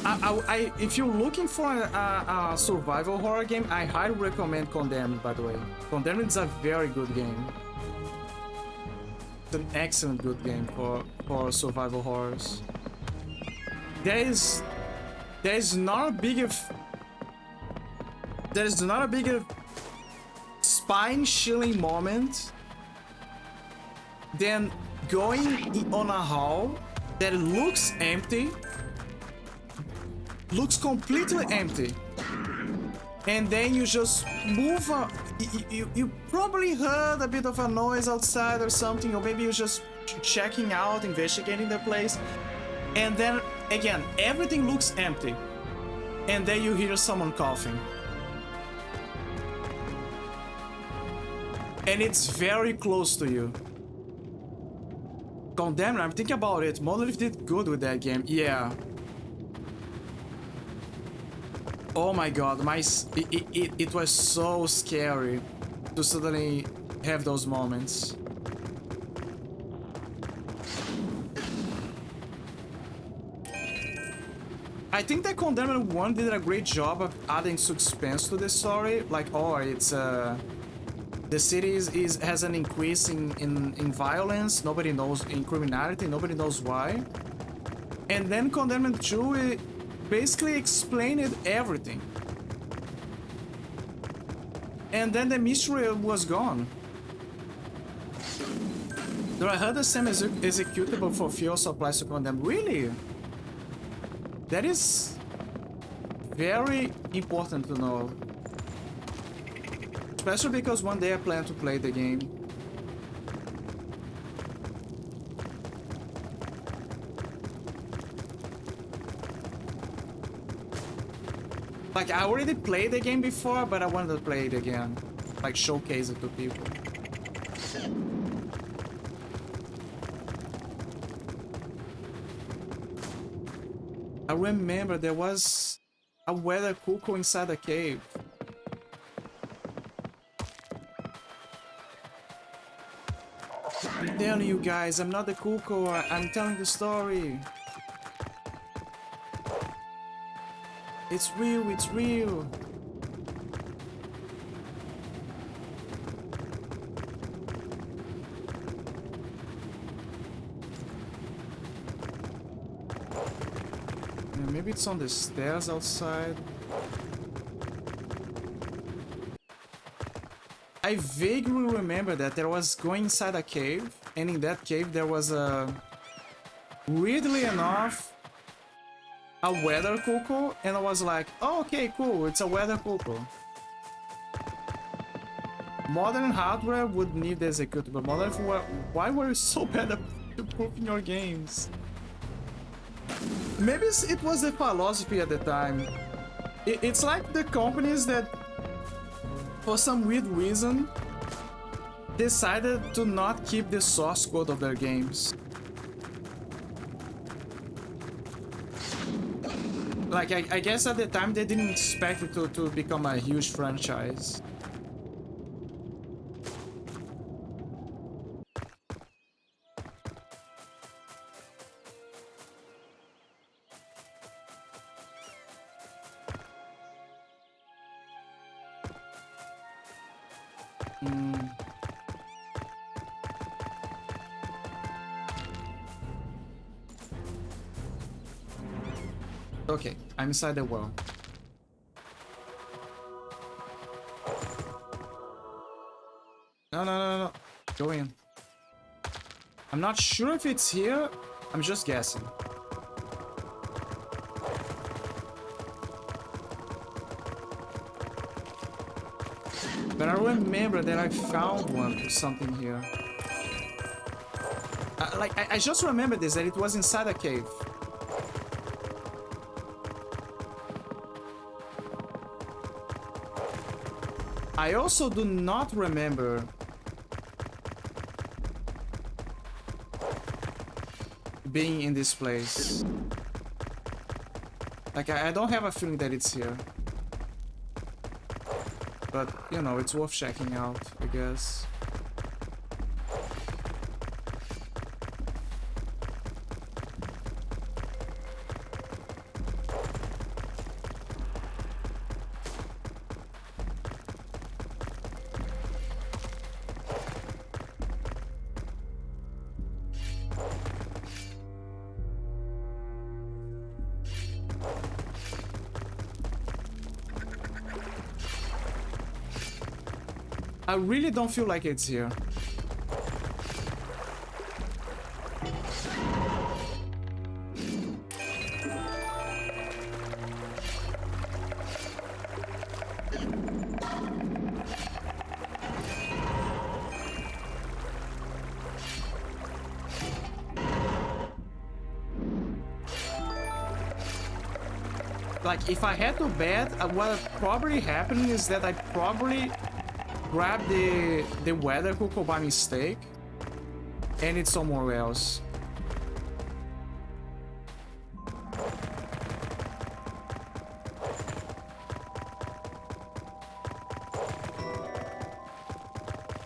if you're looking for a survival horror game, I highly recommend Condemned, by the way. Condemned is a very good game. It's an excellent good game for survival horrors. There is not a bigger spine-chilling moment than going on a hall that looks empty, looks completely empty, and then you just move. You probably heard a bit of a noise outside or something, or maybe you're just checking out, investigating the place, and then again everything looks empty, and then you hear someone coughing, and it's very close to you. Condemned, I'm thinking about it. Monolith did good with that game, yeah. Oh my god, it was so scary to suddenly have those moments. I think that Condemned 1 did a great job of adding suspense to the story. Like, oh, it's the city has an increase in violence, nobody knows, in criminality, nobody knows why. And then Condemned 2, it basically explained everything. And then the mystery was gone. Though I heard the same executable for fuel supplies to Condemned. Really? That is very important to know. Especially because one day I plan to play the game. Like, I already played the game before, but I wanted to play it again. Like, showcase it to people. I remember there was a weather cuckoo inside the cave. I'm telling you guys, I'm not the cuckoo, I'm telling the story. It's real, it's real. Yeah, maybe it's on the stairs outside. I vaguely remember that there was going inside a cave, and in that cave there was a, weirdly enough, a weather cuckoo, and I was like, oh, okay, cool, it's a weather cuckoo. Modern hardware would need the executable. Why were you so bad at improving your games? Maybe it was the philosophy at the time. It's like the companies that, for some weird reason, decided to not keep the source code of their games. Like, I guess at the time they didn't expect it to become a huge franchise. Okay, I'm inside the well. No. Go in. I'm not sure if it's here. I'm just guessing. But I remember that I found something here. I just remember this, that it was inside a cave. I also do not remember being in this place. Like, I don't have a feeling that it's here. But, you know, it's worth checking out, I guess. I really don't feel like it's here. Like, if I had to bet, what probably happened is that I probably grabbed the weather cuckoo by mistake, and it's somewhere else.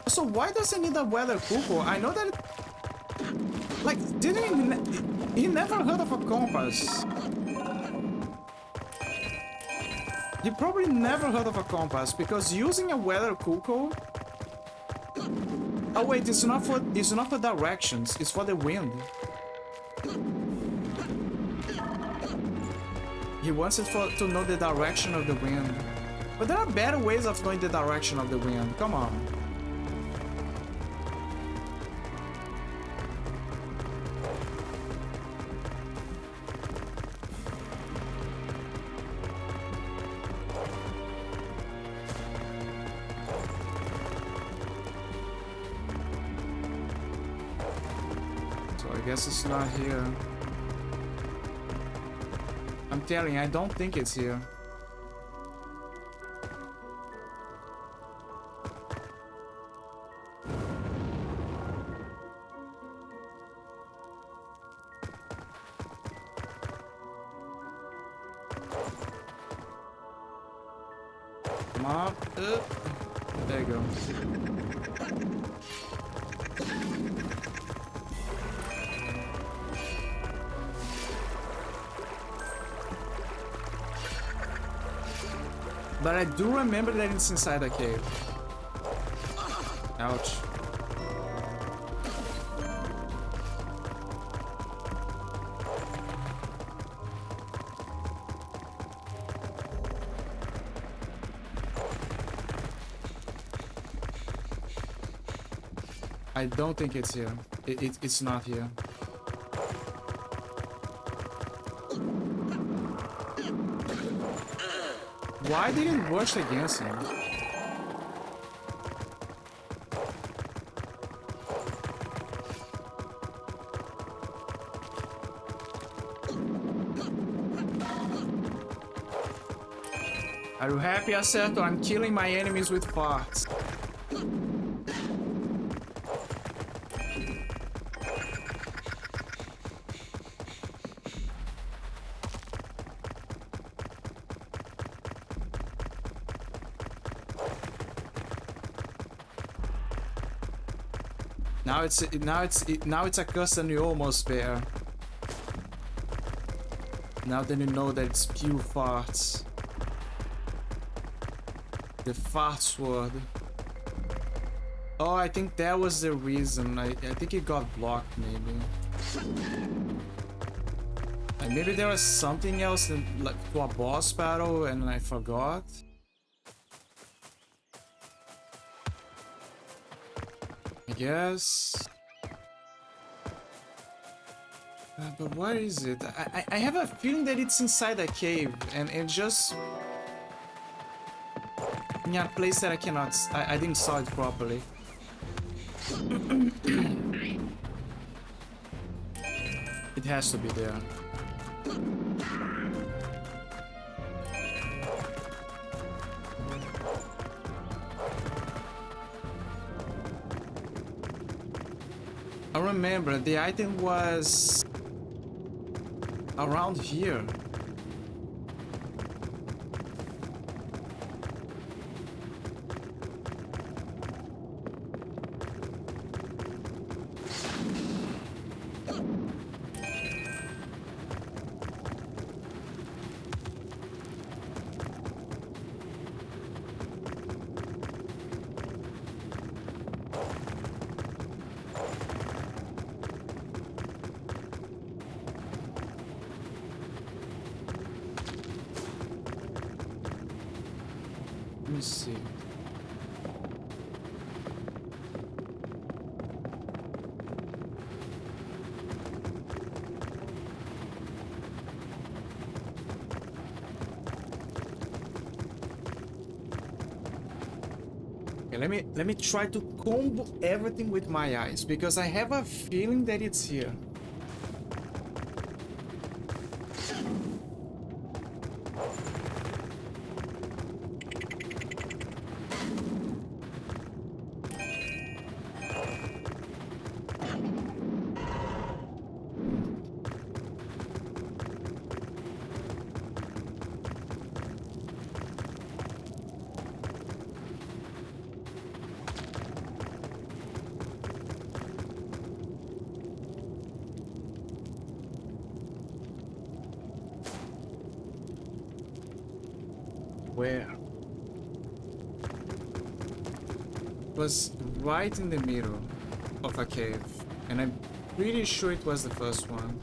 So why does it need a weather cuckoo? I know that it, like, he never heard of a compass. He probably never heard of a compass, because using a weather cuckoo... Oh wait, it's not for directions, it's for the wind. He wants it to know the direction of the wind. But there are better ways of knowing the direction of the wind, come on. I guess it's not here. I'm telling you, I don't think it's here. Come on. There you go. But I do remember that it's inside a cave. Ouch. I don't think it's here. It's not here. Why did it rush against him? Are you happy, Acerto? I'm killing my enemies with farts. Now it's a custom you almost bear. Now that you know that it's pure farts. The fart sword. Oh, I think that was the reason. I think it got blocked, maybe. Like maybe there was something else in, like, for a boss battle and I forgot. I guess. But where is it? I have a feeling that it's inside a cave and just in a place that I cannot. I didn't saw it properly. It has to be there. I remember the item was around here. Let me see. Okay, let me try to combo everything with my eyes because I have a feeling that it's here. Where? It was right in the middle of a cave, and I'm pretty sure it was the first one.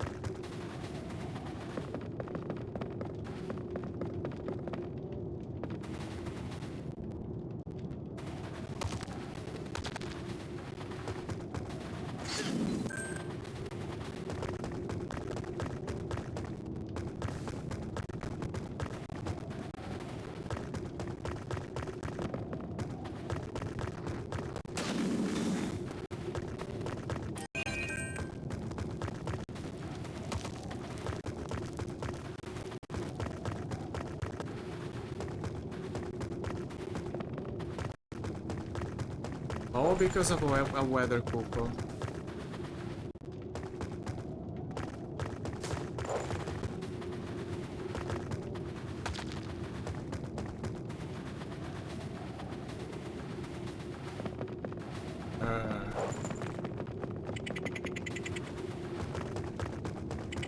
All because of a weather cuckoo.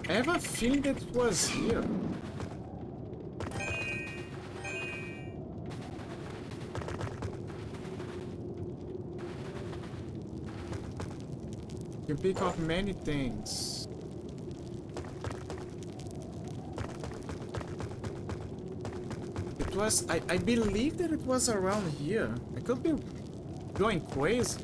I have a feeling that it was here. You can pick up many things. It was, I believe that it was around here. I could be going crazy.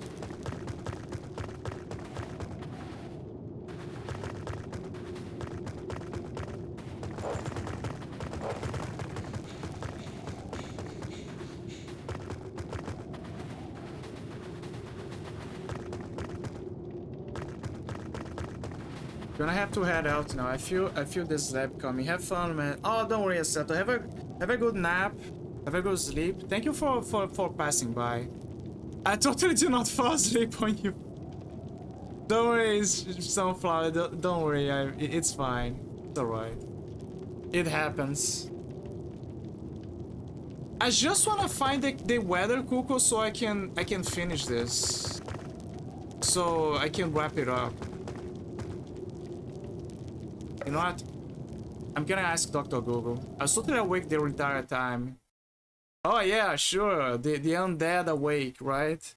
Gonna have to head out now. I feel this lab coming. Have fun, man. Oh, don't worry, Aseto. Have a good nap. Have a good sleep. Thank you for passing by. I totally do not fall asleep on you. Don't worry, Sunflower. Don't worry. It's fine. It's alright. It happens. I just wanna find the weather cuckoo so I can finish this. So I can wrap it up. You know what? I'm gonna ask Dr. Google. I was totally awake the entire time. Oh yeah, sure. The undead awake, right?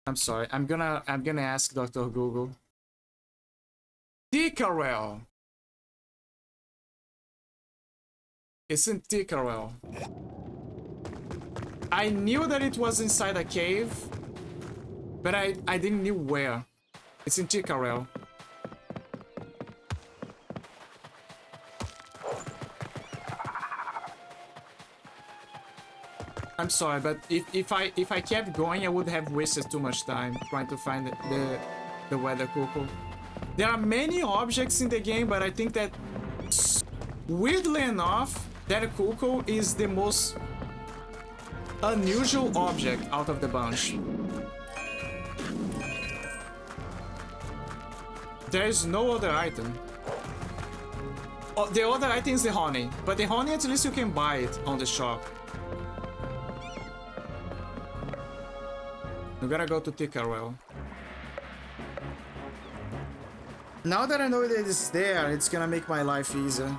I'm sorry. I'm gonna ask Dr. Google. Ticarel. It's in Ticarel. I knew that it was inside a cave, but I didn't know where. It's in Ticarel. I'm sorry, but if I kept going, I would have wasted too much time trying to find the weather cuckoo. There are many objects in the game, but I think that weirdly enough, that cuckoo is the most unusual object out of the bunch. There is no other item. Oh, the other item is the honey, but the honey at least you can buy it on the shop. We gotta go to Ticarel. Now that I know that it's there, it's gonna make my life easier.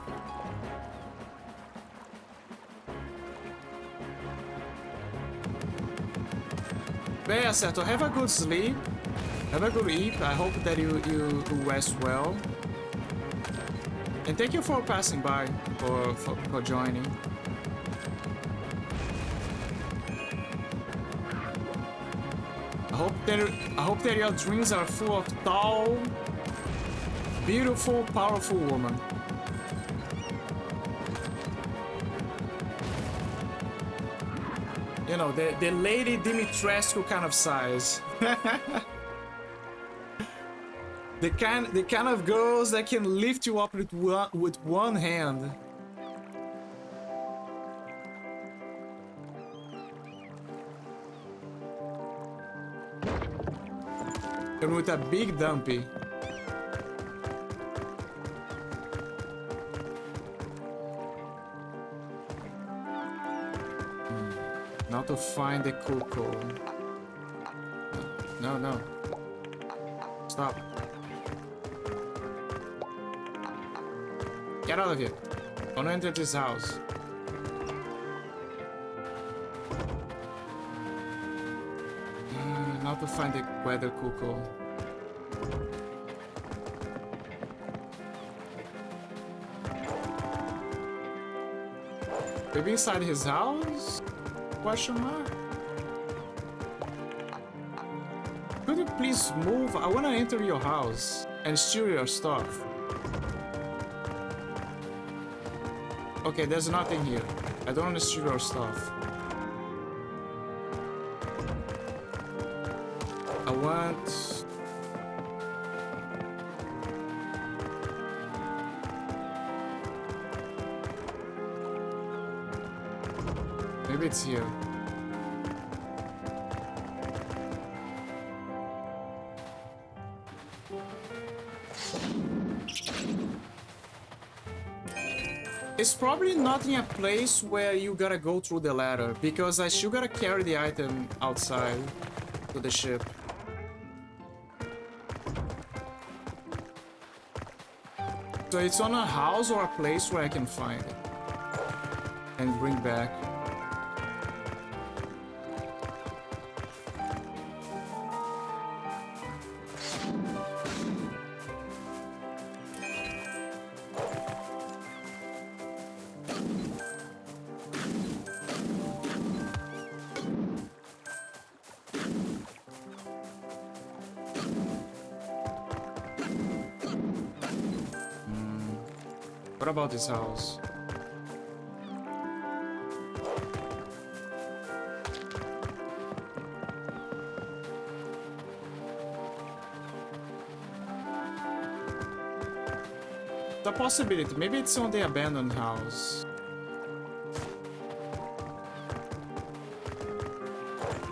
But yeah, Seto, have a good sleep. Have a good eat. I hope that you rest well. And thank you for passing by, for joining. I hope that your dreams are full of tall, beautiful, powerful woman. You know, the Lady Dimitrescu kind of size. the kind of girls that can lift you up with one hand. And with a big dumpy. Now to find the cuckoo. No. Stop. Get out of here. Don't enter this house. Now to find the weather cuckoo. Maybe inside his house? Question mark? Could you please move? I wanna enter your house and steal your stuff. Okay, there's nothing here. I don't wanna steal your stuff. I want... Maybe it's here. It's probably not in a place where you gotta go through the ladder, because I still gotta carry the item outside to the ship. So it's on a house or a place where I can find it and bring back. What about this house? The possibility. Maybe it's on the abandoned house.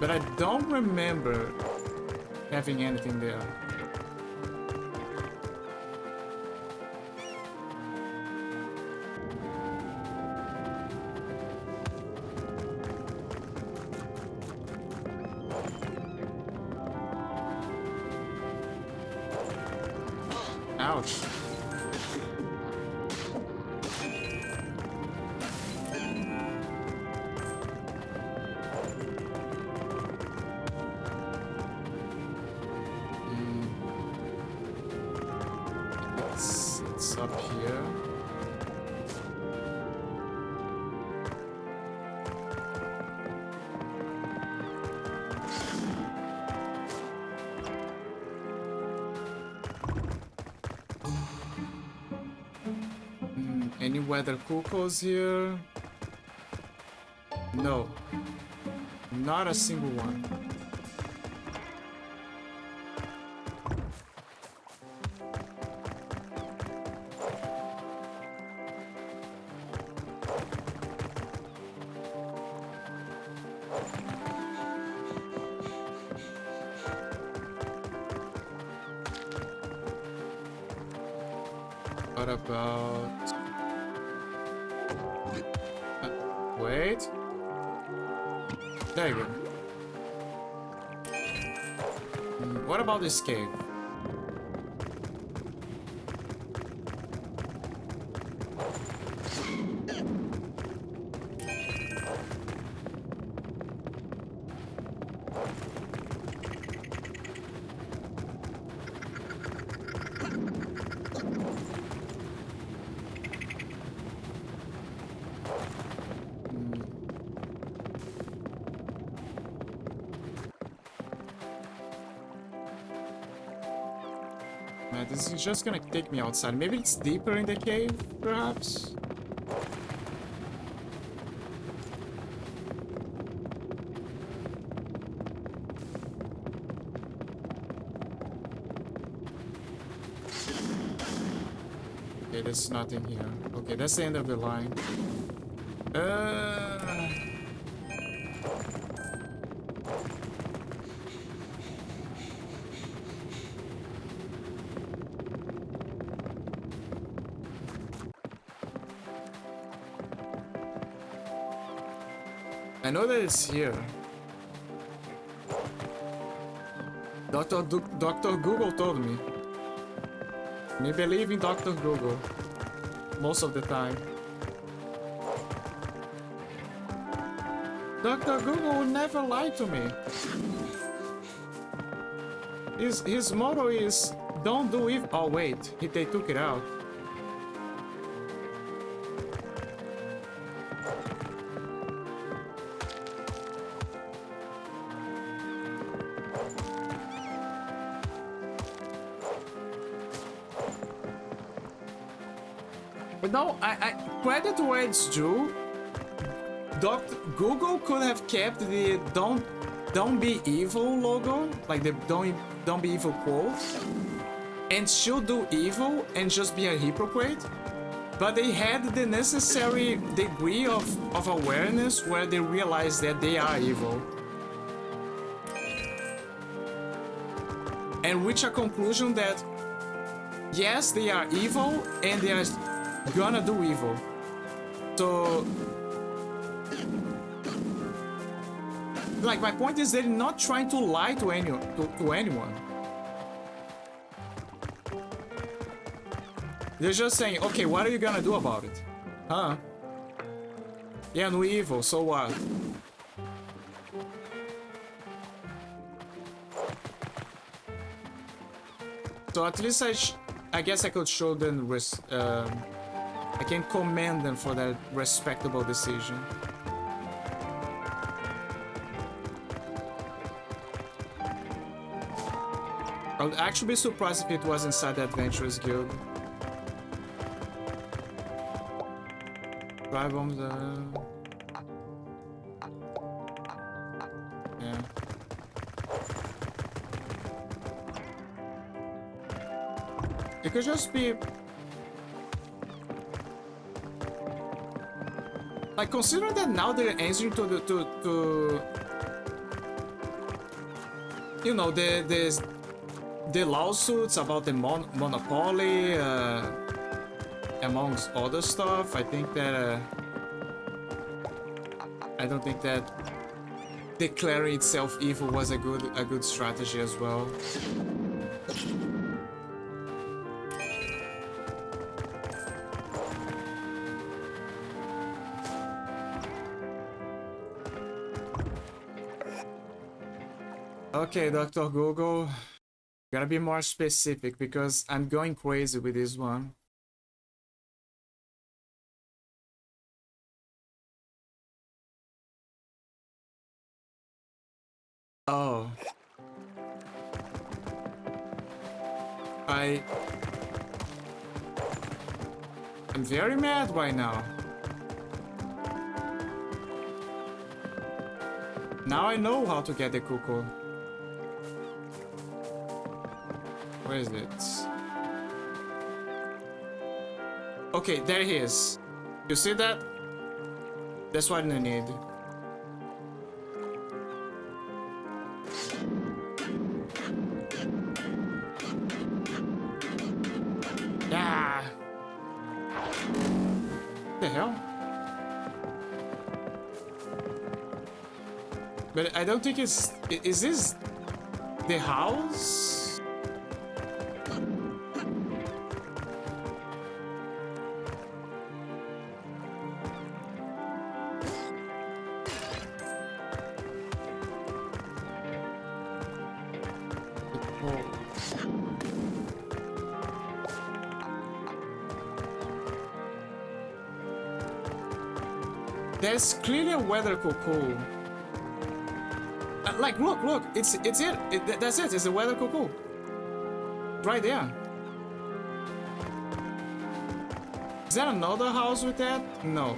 But I don't remember having anything there. Ouch. It's up here. Any weather cuckoos here? No. Not a single one. What about... wait. There you go. What about this cave? Man, this is just gonna take me outside. Maybe it's deeper in the cave, perhaps? Okay, there's nothing here. Okay, that's the end of the line. I know that it's here. Dr. Google told me. Me believe in Dr. Google. Most of the time. Dr. Google would never lie to me. His motto is, don't do it. Oh wait, they took it out. But no, I credit where it's due. Google could have kept the don't be evil logo, like the don't be evil quote, and still do evil and just be a hypocrite. But they had the necessary degree of awareness where they realized that they are evil. And reach a conclusion that yes, they are evil and they are gonna do evil. So, like, my point is they're not trying to lie to anyone. They're just saying, okay, what are you gonna do about it? Huh? Yeah, no evil, so what? So at least I guess I could show them I can commend them for that respectable decision. I would actually be surprised if it was inside the Adventurers Guild. Drive on the... yeah. It could just be like considering that now they're answering to you know the lawsuits about the monopoly, amongst other stuff. I think that I don't think that declaring itself evil was a good strategy as well. Okay, Dr. Google, gotta be more specific because I'm going crazy with this one. Oh. I'm very mad right now. Now I know how to get the cuckoo. Where is it? Okay, there he is. You see that? That's what I need. Ah! What the hell? But I don't think it's... Is this the house? There's clearly a weather cuckoo. Like, look, it's it. That's it. It's a weather cuckoo. Right there. Is that another house with that? No.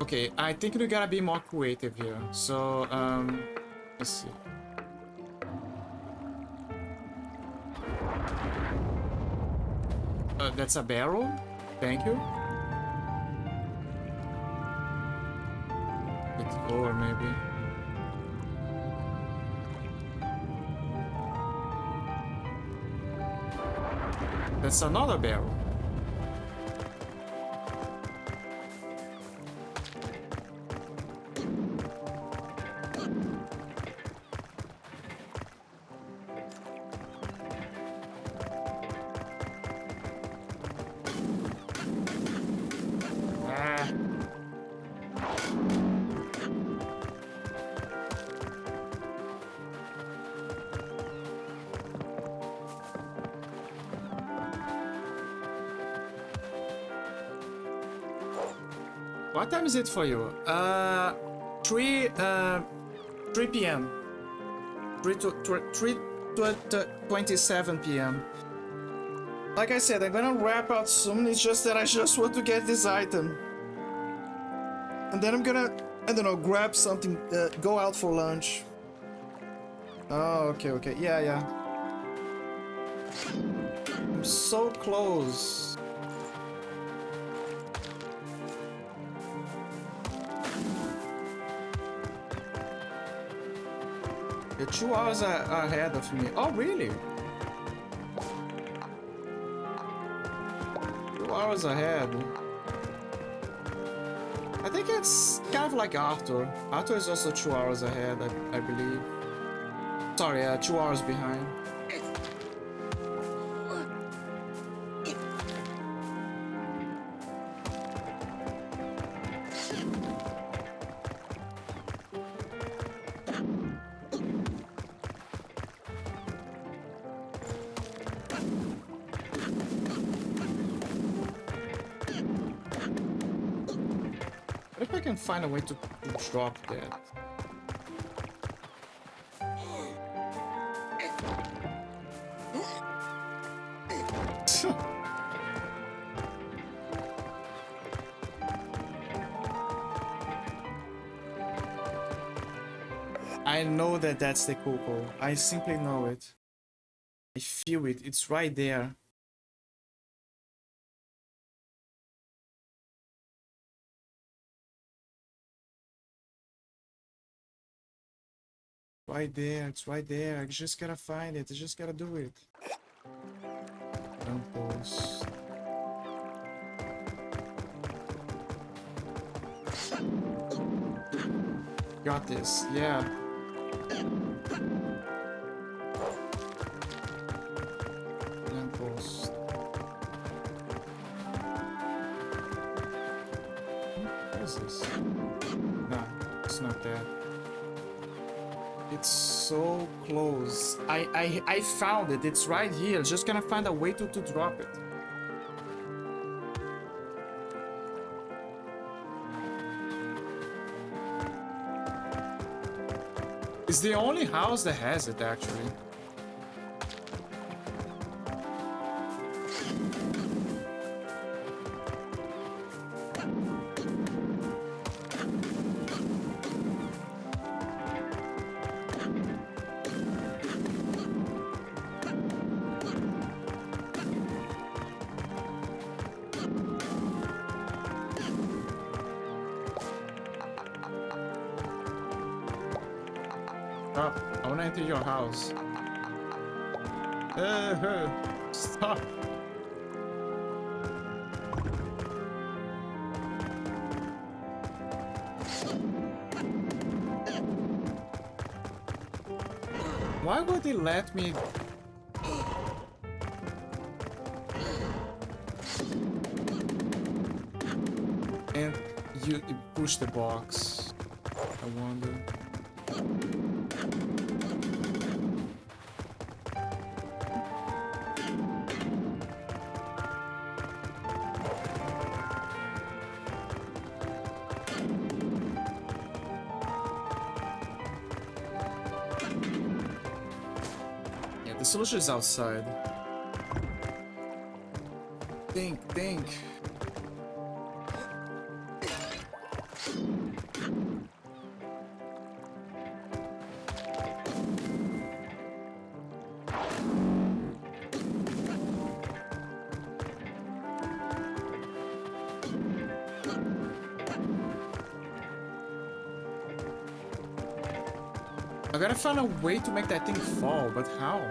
Okay, I think we gotta be more creative here. So, let's see. That's a barrel. Thank you. It's lower, maybe. That's another barrel. What time is it for you? 3 p.m. 3:27 p.m. Like I said, I'm gonna wrap out soon. It's just that I just want to get this item. And then I'm gonna, I don't know, grab something, go out for lunch. Oh, okay. Yeah. I'm so close. You're 2 hours ahead of me. Oh, really? 2 hours ahead. I think it's kind of like Arthur. Arthur is also 2 hours ahead, I believe. Sorry, 2 hours behind. If I can find a way to drop that. I know that that's the cuckoo. I simply know it. I feel it. It's right there. Right there. It's right there. I just gotta find it. I just gotta do it. Lamppost. Got this. Yeah. Lamppost. What is this? No, it's not that. It's so close. I found it. It's right here. Just gonna find a way to drop it. It's the only house that has it, actually. Oh, I wanna enter your house. Stop. Why would they let me? And you push the box. I wonder. Yeah, the solution is outside. Think. I gotta find a way to make that thing fall, but how?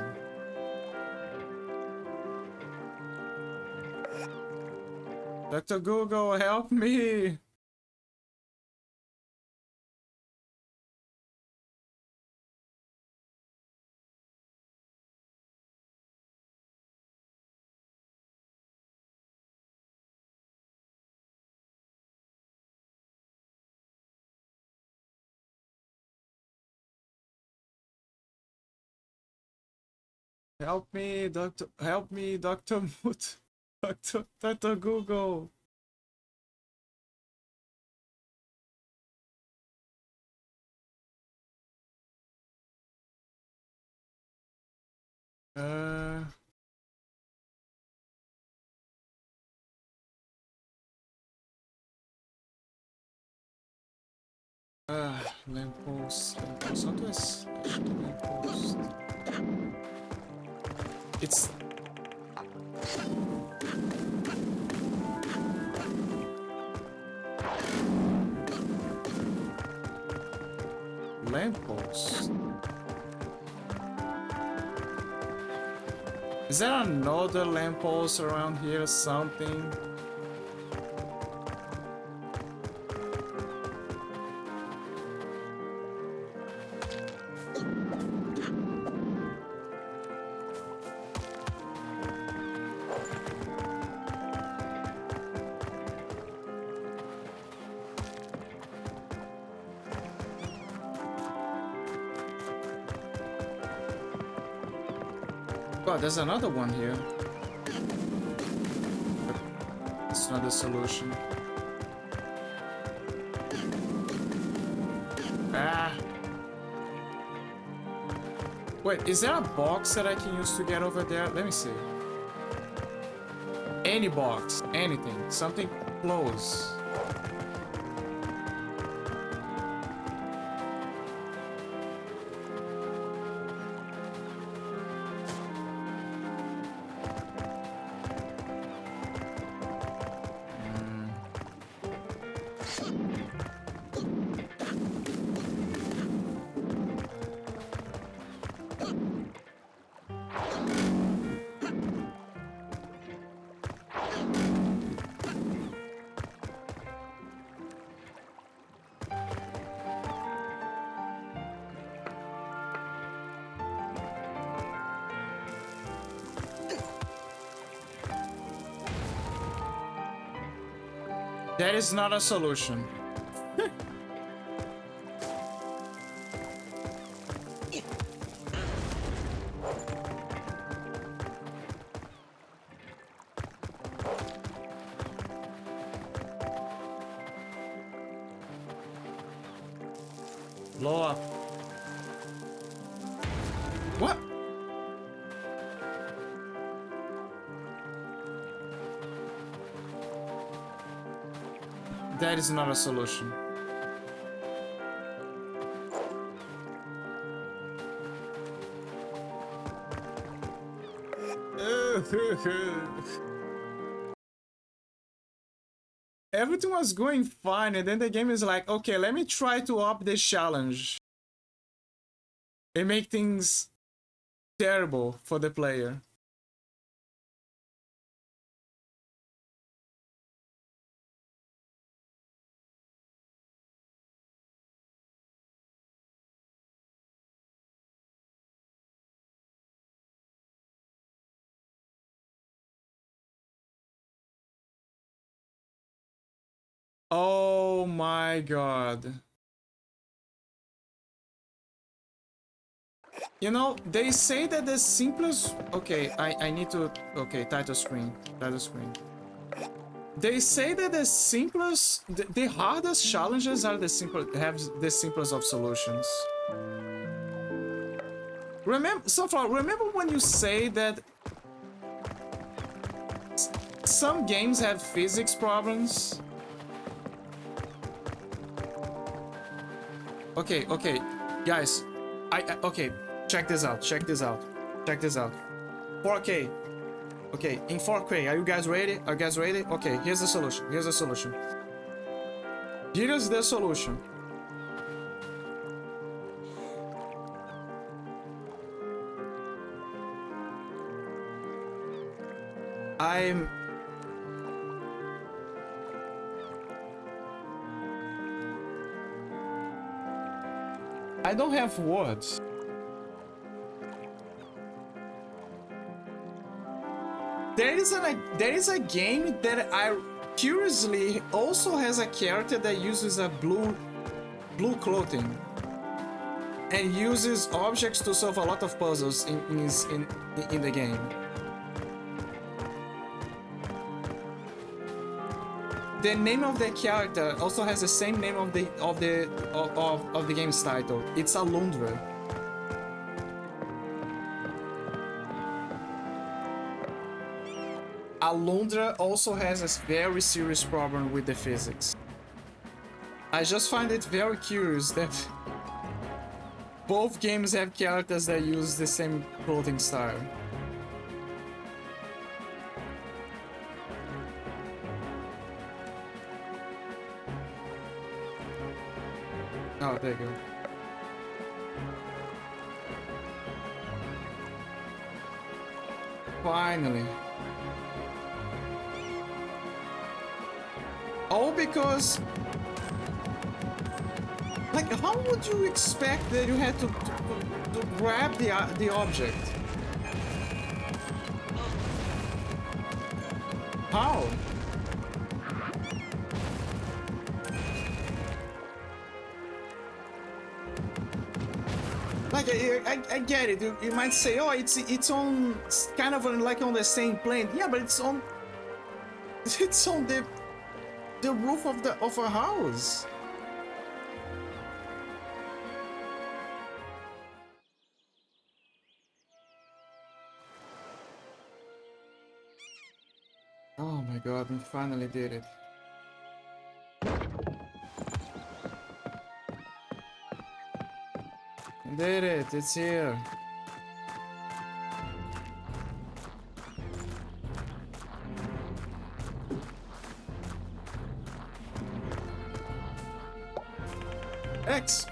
Dr. Google, help me! Help me, Doctor. Help me, Dr. Moot. Dr. Google. Uh. Lamppost. How do I slash the lamppost? It's. Lamppost. Is there another lamppost around here or something? Oh, there's another one here. But it's not the solution. Ah! Wait, is there a box that I can use to get over there? Let me see. Any box, anything, something close. That is not a solution. Blow up. What? That is not a solution. Everything was going fine, and then the game is like, okay, let me try to up this challenge and make things terrible for the player. Oh my god. You know, they say that the simplest... Okay, I need to... Okay, title screen. Title screen. They say that the simplest... The hardest challenges are the have the simplest of solutions. Remember when you say that some games have physics problems? Okay, guys, okay, check this out. 4K. Okay, in 4K, are you guys ready? Okay, here's the solution. Here is the solution. I don't have words. There is a game that I curiously also has a character that uses a blue clothing and uses objects to solve a lot of puzzles in the game. The name of the character also has the same name of the game's title. It's Alundra. Alundra also has a very serious problem with the physics. I just find it very curious that both games have characters that use the same clothing style. Oh, there you go. Finally. All because... Like, how would you expect that you had to grab the object? How? Like, I get it. You might say, oh, it's on kind of like on the same plane. Yeah, but it's on the roof of a house. Oh my god, we finally did it. Did it, it's here.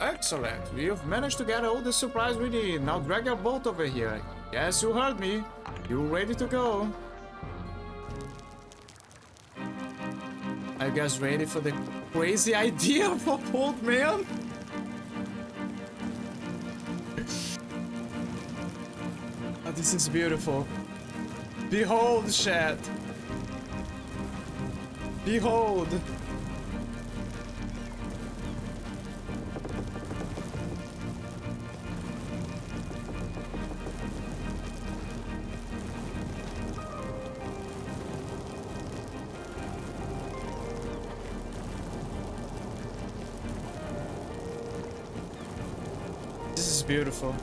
Excellent. You've managed to get all the supplies we need. Now drag your boat over here. Yes, you heard me. You ready to go? Are you guys ready for the crazy idea of a old man? Oh, this is beautiful. Behold, chat. Behold. This is beautiful.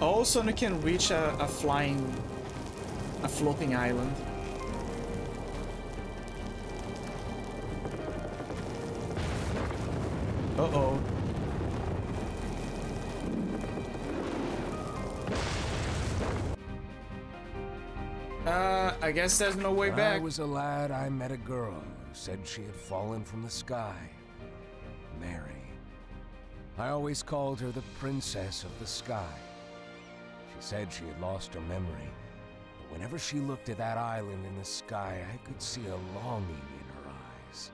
Also, you can reach a floating island. Uh-oh. I guess there's no way When back. I was a lad, I met a girl who said she had fallen from the sky. Mary. I always called her the princess of the sky. She said she had lost her memory, but whenever she looked at that island in the sky, I could see a longing in her eyes.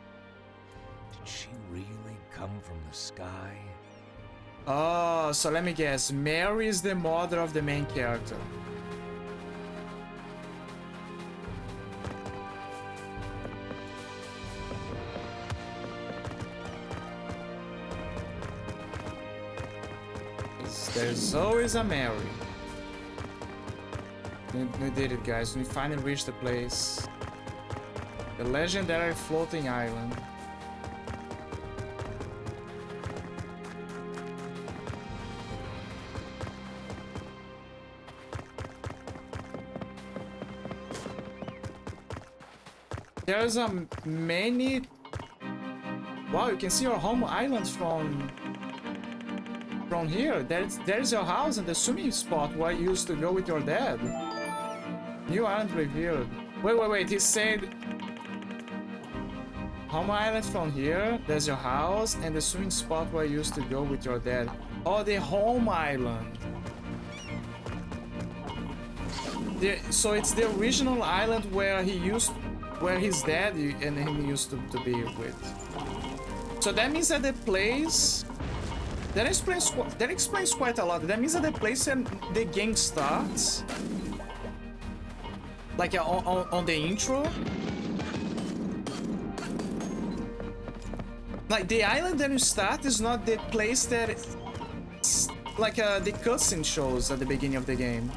Did she really come from the sky? Oh, so let me guess. Mary is the mother of the main character. There's always a Mary. We did it, guys. We finally reached the place. The legendary floating island. There's many... Wow, you can see your home island from here. There's your house and the swimming spot where you used to go with your dad. New island revealed. Wait. He said home island from here. There's your house and the swimming spot where you used to go with your dad. Oh, the home island. So it's the original island where his dad and him used to be with. So that means that the place. That explains quite a lot. That means that the place and the game starts, like on the intro, like the island that you start is not the place that, like the cutscene shows at the beginning of the game.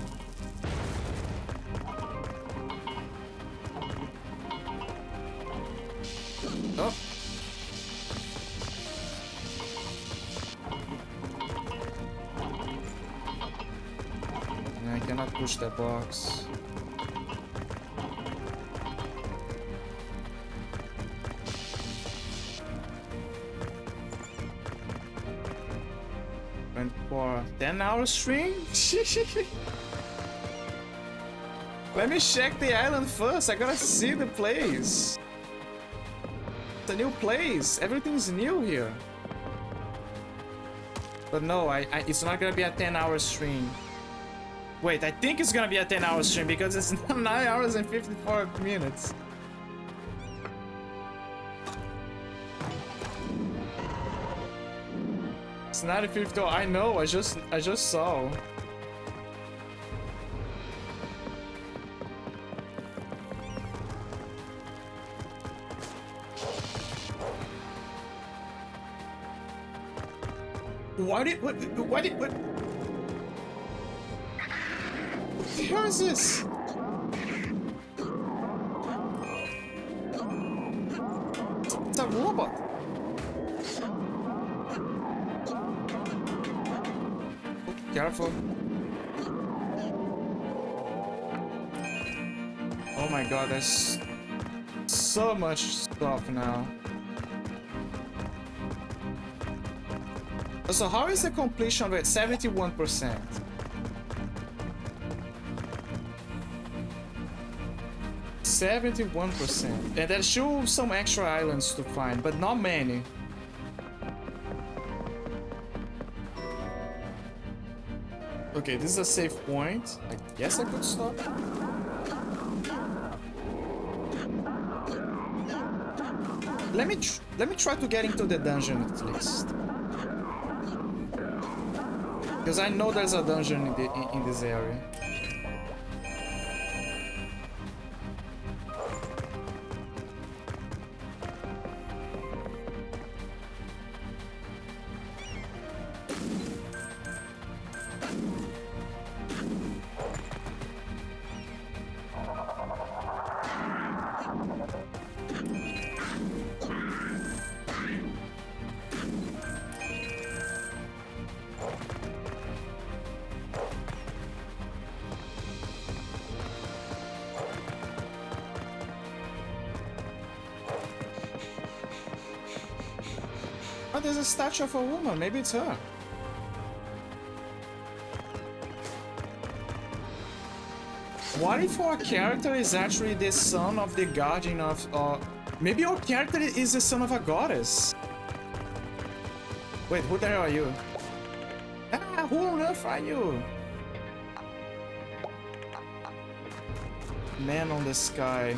Oh. I cannot push that box. Went for 10-hour stream? Let me check the island first. I gotta see the place. It's a new place. Everything's new here. But no, it's not gonna be a 10-hour stream. Wait, I think it's gonna be a 10-hour stream because it's 9 hours and 54 minutes. It's 9:50. I know. I just saw. What? How is this? It's a robot. Oh, careful. Oh my god, there's so much stuff now. So how is the completion rate? 71%. 71%. And there's still some extra islands to find, but not many. Okay, this is a safe point. I guess I could stop. Let me try to get into the dungeon at least. Because I know there's a dungeon in this area. there's a statue of a woman. Maybe it's her. What if our character is actually the son of the guardian of... maybe our character is the son of a goddess. Wait, who the hell are you? Ah, who on earth are you? Man on the sky.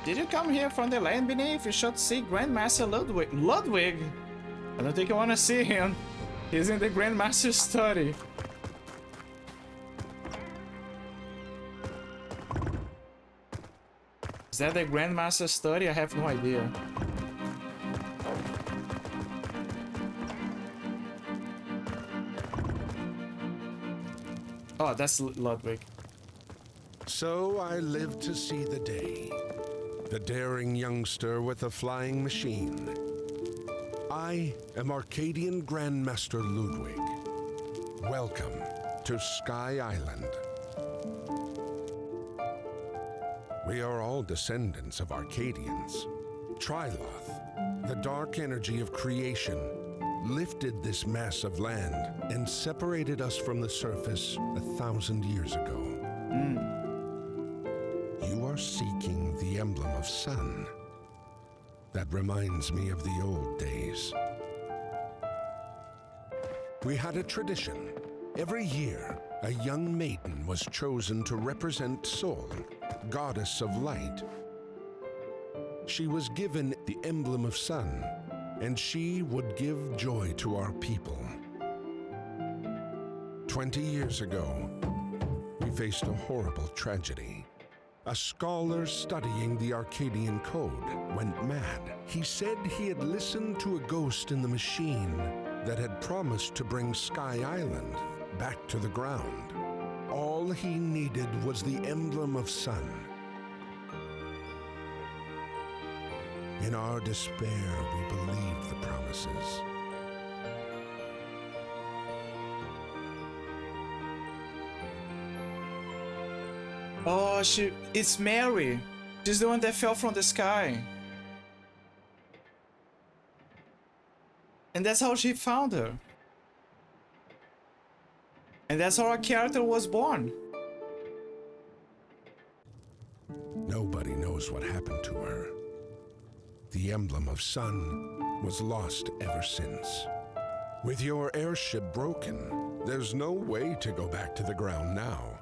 Did you come here from the land beneath? You should see Grandmaster Ludwig. Ludwig? I don't think I want to see him. He's in the Grandmaster's study. Is that the Grandmaster's study? I have no idea. Oh, that's Ludwig. So I lived to see the day. The daring youngster with a flying machine. I am Arcadian Grandmaster Ludwig. Welcome to Sky Island. We are all descendants of Arcadians. Triloth, the dark energy of creation, lifted this mass of land and separated us from the surface 1,000 years ago. You are seeking the emblem of sun. That reminds me of the old days. We had a tradition. Every year, a young maiden was chosen to represent Sol, goddess of light. She was given the emblem of sun, and she would give joy to our people. 20 years ago, we faced a horrible tragedy. A scholar studying the Arcadian code went mad. He said he had listened to a ghost in the machine that had promised to bring Sky Island back to the ground. All he needed was the emblem of sun. In our despair, we believed the promises. Oh, it's Mary. She's the one that fell from the sky. And that's how she found her. And that's how our character was born. Nobody knows what happened to her. The emblem of sun was lost ever since. With your airship broken, there's no way to go back to the ground now.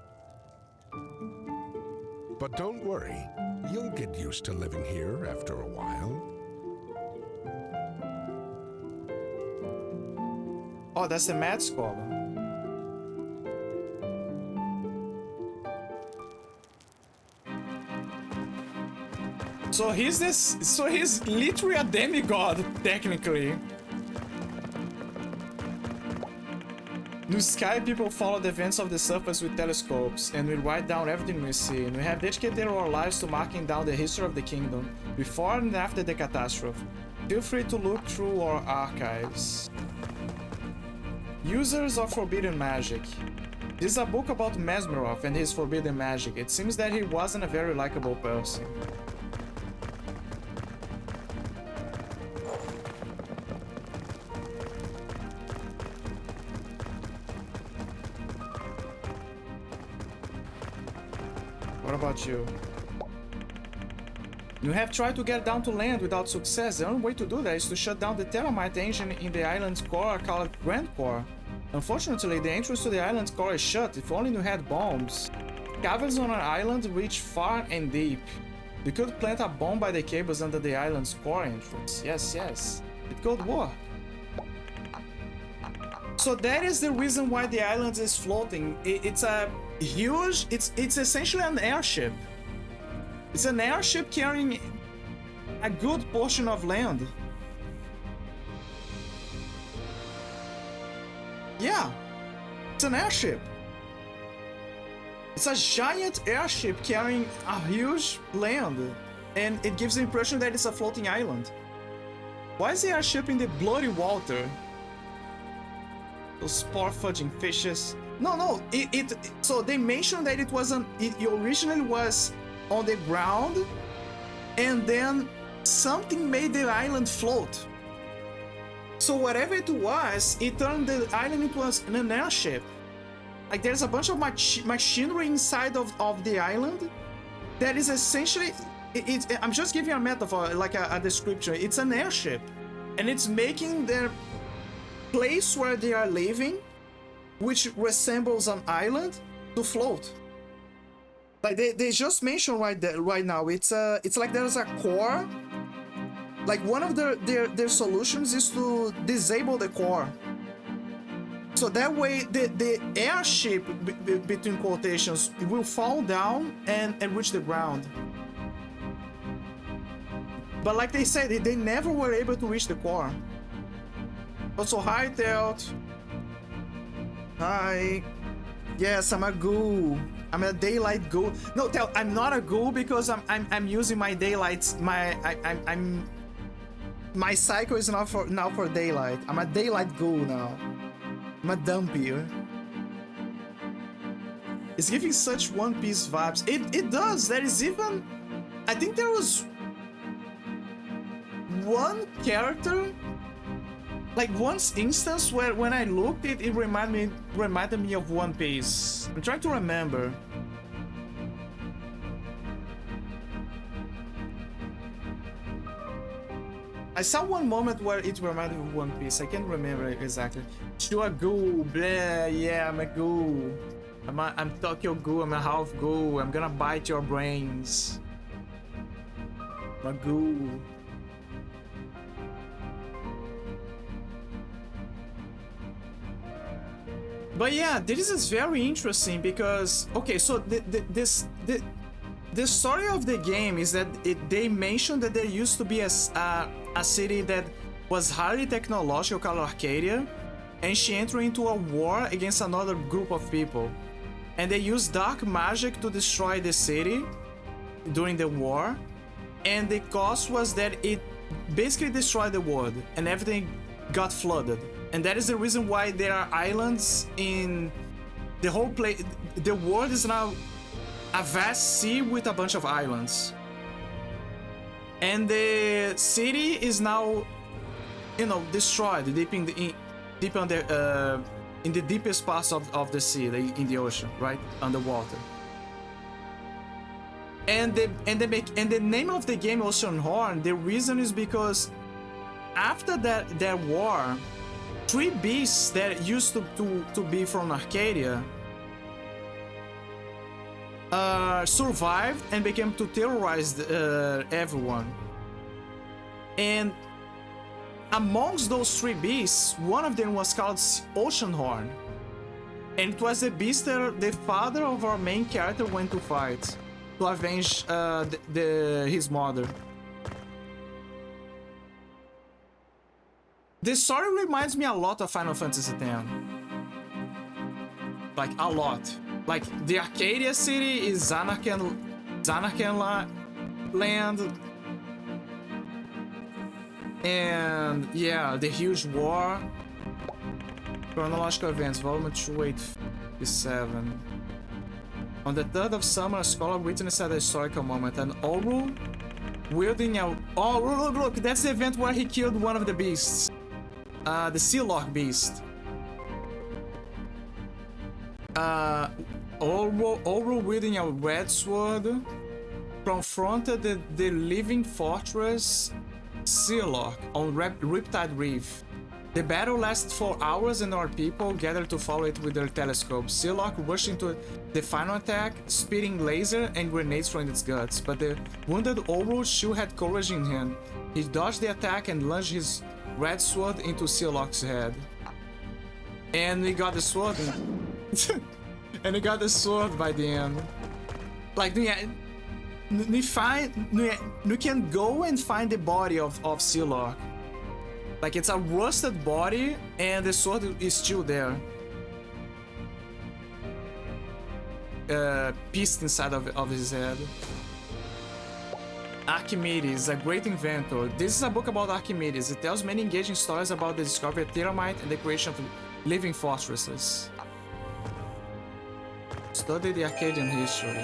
But don't worry, you'll get used to living here after a while. Oh, that's the Mad Scholar. So he's literally a demigod, technically. In the sky, people follow the events of the surface with telescopes, and we write down everything we see. And we have dedicated our lives to marking down the history of the kingdom, before and after the catastrophe. Feel free to look through our archives. Users of Forbidden Magic. This is a book about Mesmerov and his forbidden magic. It seems that he wasn't a very likable person. What about you? You have tried to get down to land without success. The only way to do that is to shut down the Terramite engine in the island's core called Grand Core. Unfortunately, the entrance to the island's core is shut. If only you had bombs. Caverns on an island reach far and deep. We could plant a bomb by the cables under the island's core entrance. Yes, yes. It could work. So that is the reason why the island is floating. It's a huge... It's essentially an airship. It's an airship carrying a good portion of land. Yeah, it's an airship. It's a giant airship carrying a huge land, and it gives the impression that it's a floating island. Why is the airship in the bloody water? Those poor fudging fishes. No, so they mentioned that it originally was on the ground, and then something made the island float. So whatever it was, it turned the island into an airship. Like there's a bunch of machinery inside of the island that is essentially, I'm just giving a metaphor, like a description. It's an airship, and it's making their place where they are living, which resembles an island, to float. Like they just mentioned right now, it's like there's a core. Like one of their solutions is to disable the core. So that way the airship, between quotations, will fall down and reach the ground. But like they said, they never were able to reach the core. Also, hi Telt. Hi. Yes, I'm a ghoul. I'm a daylight ghoul. No, Telt, I'm not a ghoul because I'm using my daylights. My cycle is now for daylight. I'm a daylight ghoul now. I'm a dumpier. It's giving such One Piece vibes. It does. There is even, I think there was one character, like one instance where when I looked it reminded me of One Piece. I'm trying to remember. I saw one moment where it reminded me of One Piece. I can't remember exactly. You're a ghoul, blah, yeah, I'm a ghoul. I'm Tokyo Ghoul, I'm a half ghoul. I'm gonna bite your brains. I'm a ghoul. But yeah, this is very interesting because, okay, so the story of the game is that they mentioned that there used to be a city that was highly technological called Arcadia, and she entered into a war against another group of people. And they used dark magic to destroy the city during the war, and the cost was that it basically destroyed the world and everything got flooded. And that is the reason why there are islands in the whole place. The world is now a vast sea with a bunch of islands, and the city is now, you know, destroyed deep in the deepest parts of the sea, in the ocean, right, underwater. And the name of the game, Oceanhorn, the reason is because after that war, 3 beasts that used to be from Arcadia survived and began to terrorize everyone. And amongst those 3 beasts, one of them was called Oceanhorn, and it was the beast that the father of our main character went to fight to avenge his mother. This story reminds me a lot of Final Fantasy X. Like, a lot. Like, the Arcadia city is Zanarkand land. And, yeah, the huge war. Chronological events, volume 2857. On the 3rd of summer, a scholar witnessed a historical moment. An Oru wielding a... Oh, look, that's the event where he killed one of the beasts. The Sealock beast. Oru wielding a red sword confronted the living fortress Sealock on Riptide Reef. The battle lasted for hours and our people gathered to follow it with their telescopes. Sealock rushed into the final attack, spitting laser and grenades from its guts, but the wounded Oru still had courage in him. He dodged the attack and lunged his red sword into Sealock's head. And we got the sword. And we got the sword by the end. Like, we can go and find the body of Sealock. Like, it's a rusted body and the sword is still there. Pieced inside of his head. Archimedes, a great inventor. This is a book about Archimedes. It tells many engaging stories about the discovery of thermite and the creation of living fortresses. Study the Arcadian history.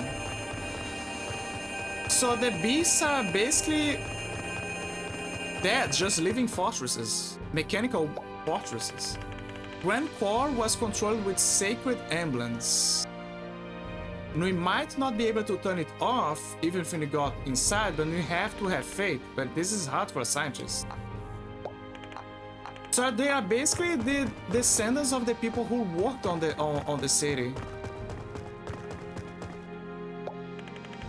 So the beasts are basically dead, just living fortresses, mechanical fortresses. Grand Core was controlled with sacred emblems. We might not be able to turn it off even if we got inside, but we have to have faith. But this is hard for scientists. So they are basically the descendants of the people who worked on the city.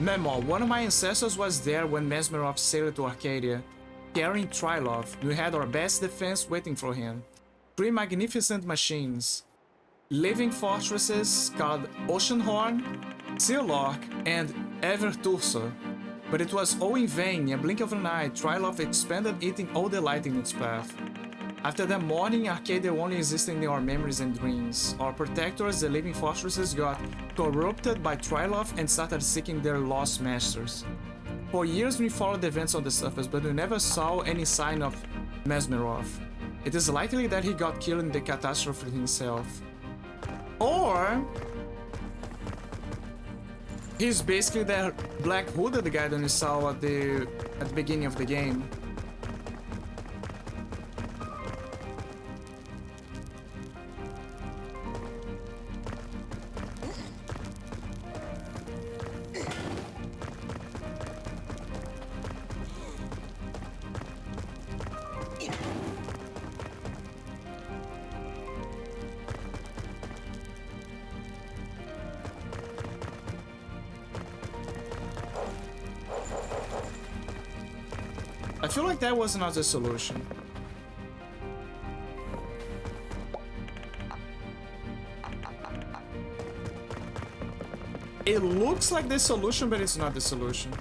Memo, one of my ancestors was there when Mesmerov sailed to Arcadia, carrying Trilov. We had our best defense waiting for him. 3 magnificent machines. Living fortresses called Oceanhorn, Sealork, and Evertursor. But it was all in vain. In a blink of an eye, Trilov expanded, eating all the light in its path. After that morning, Arcadia only existed in our memories and dreams. Our protectors, the living fortresses, got corrupted by Trilov and started seeking their lost masters. For years we followed the events on the surface, but we never saw any sign of Mesmerov. It is likely that he got killed in the catastrophe himself. Or he's basically that black hooded guy that we saw at the beginning of the game. I feel like that was not the solution. It looks like the solution, but it's not the solution.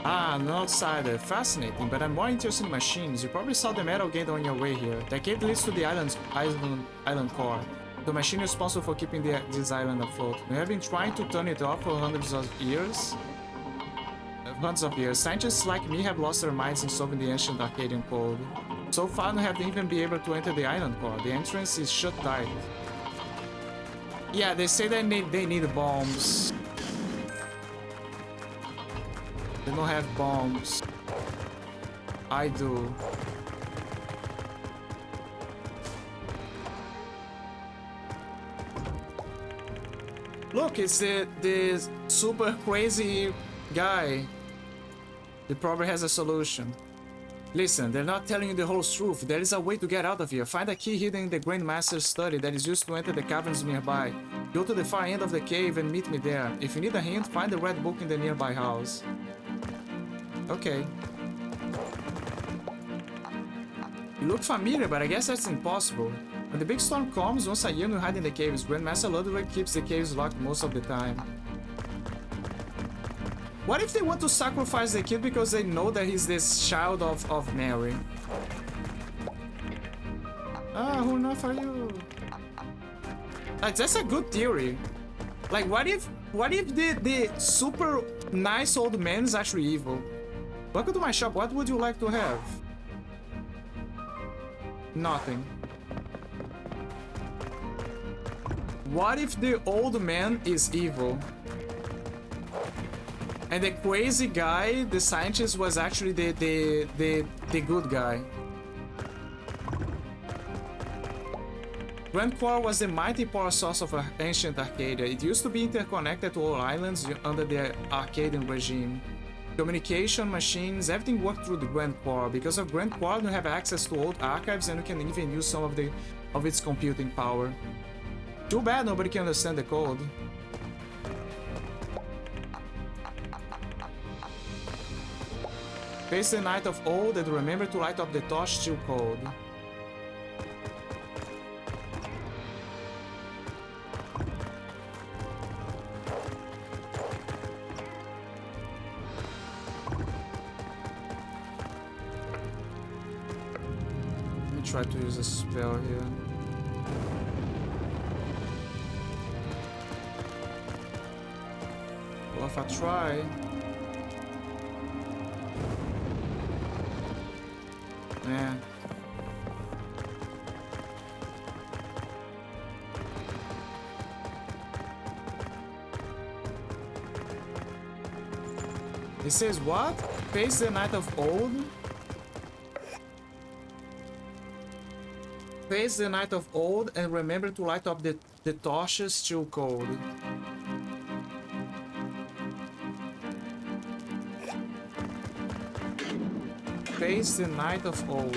Ah, an outsider. Fascinating, but I'm more interested in machines. You probably saw the metal gate on your way here. That gate leads to the island core. The machine responsible for keeping this island afloat. We have been trying to turn it off for hundreds of years. Scientists like me have lost their minds in solving the ancient Arcadian code. So far, we haven't even been able to enter the island core. The entrance is shut tight. Yeah, they say that they need bombs. They don't have bombs. I do. Look, it's the super crazy guy. He probably has a solution. Listen, they're not telling you the whole truth. There is a way to get out of here. Find a key hidden in the Grandmaster's study that is used to enter the caverns nearby. Go to the far end of the cave and meet me there. If you need a hint, find the red book in the nearby house. Okay. You look familiar, but I guess that's impossible. When the big storm comes, once a year we hide in the caves. Grandmaster Ludwig keeps the caves locked most of the time. What if they want to sacrifice the kid because they know that he's this child of Mary? Ah, who enough are you? Like, that's a good theory. Like, what if the super nice old man is actually evil? Welcome to my shop. What would you like to have? Nothing. What if the old man is evil? And the crazy guy, the scientist, was actually the good guy. Grand Core was the mighty power source of ancient Arcadia. It used to be interconnected to all islands under the Arcadian regime. Communication, machines, everything worked through the Grand Core. Because of Grand Core, we have access to old archives and we can even use some of its computing power. Too bad nobody can understand the code. Face the night of old and remember to light up the torch still cold. Let me try to use a spell here. Well, if I try... Yeah. It says what? Face the Night of Old? Face the Night of Old and remember to light up the torches still cold. Face the Night of Old.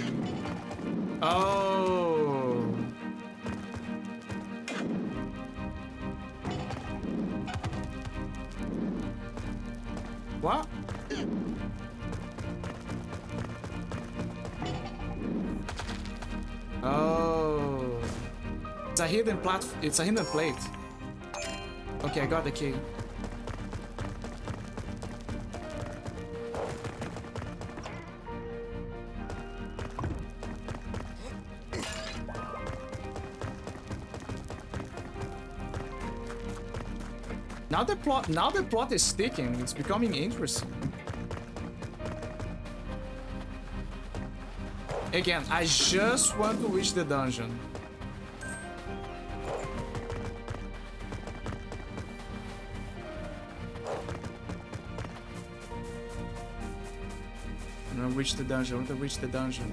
Oh. What? Oh. It's a hidden it's a hidden plate. Okay, I got the key. Now the plot is sticking. It's becoming interesting. Again, I just want to reach the dungeon. I want to reach the dungeon. I want to reach the dungeon.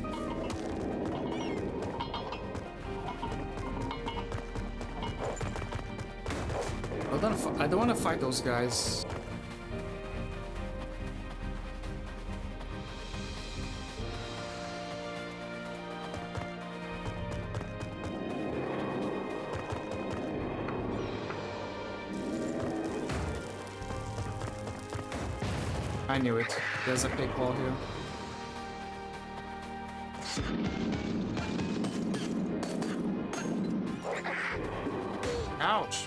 I don't want to fight those guys. I knew it. There's a fake wall here. Ouch!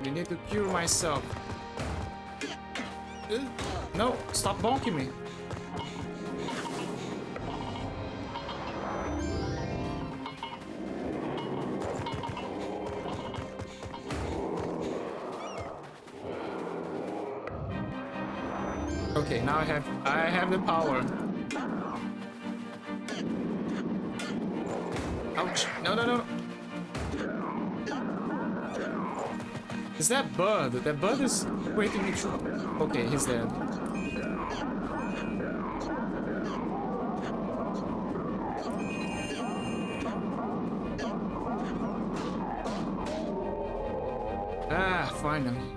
You need to cure myself. No, stop bonking me. Okay, now I have the power. Ouch. No, no, no. Is that Bud? That Bud is waiting me to... Okay, he's dead. Ah, finally.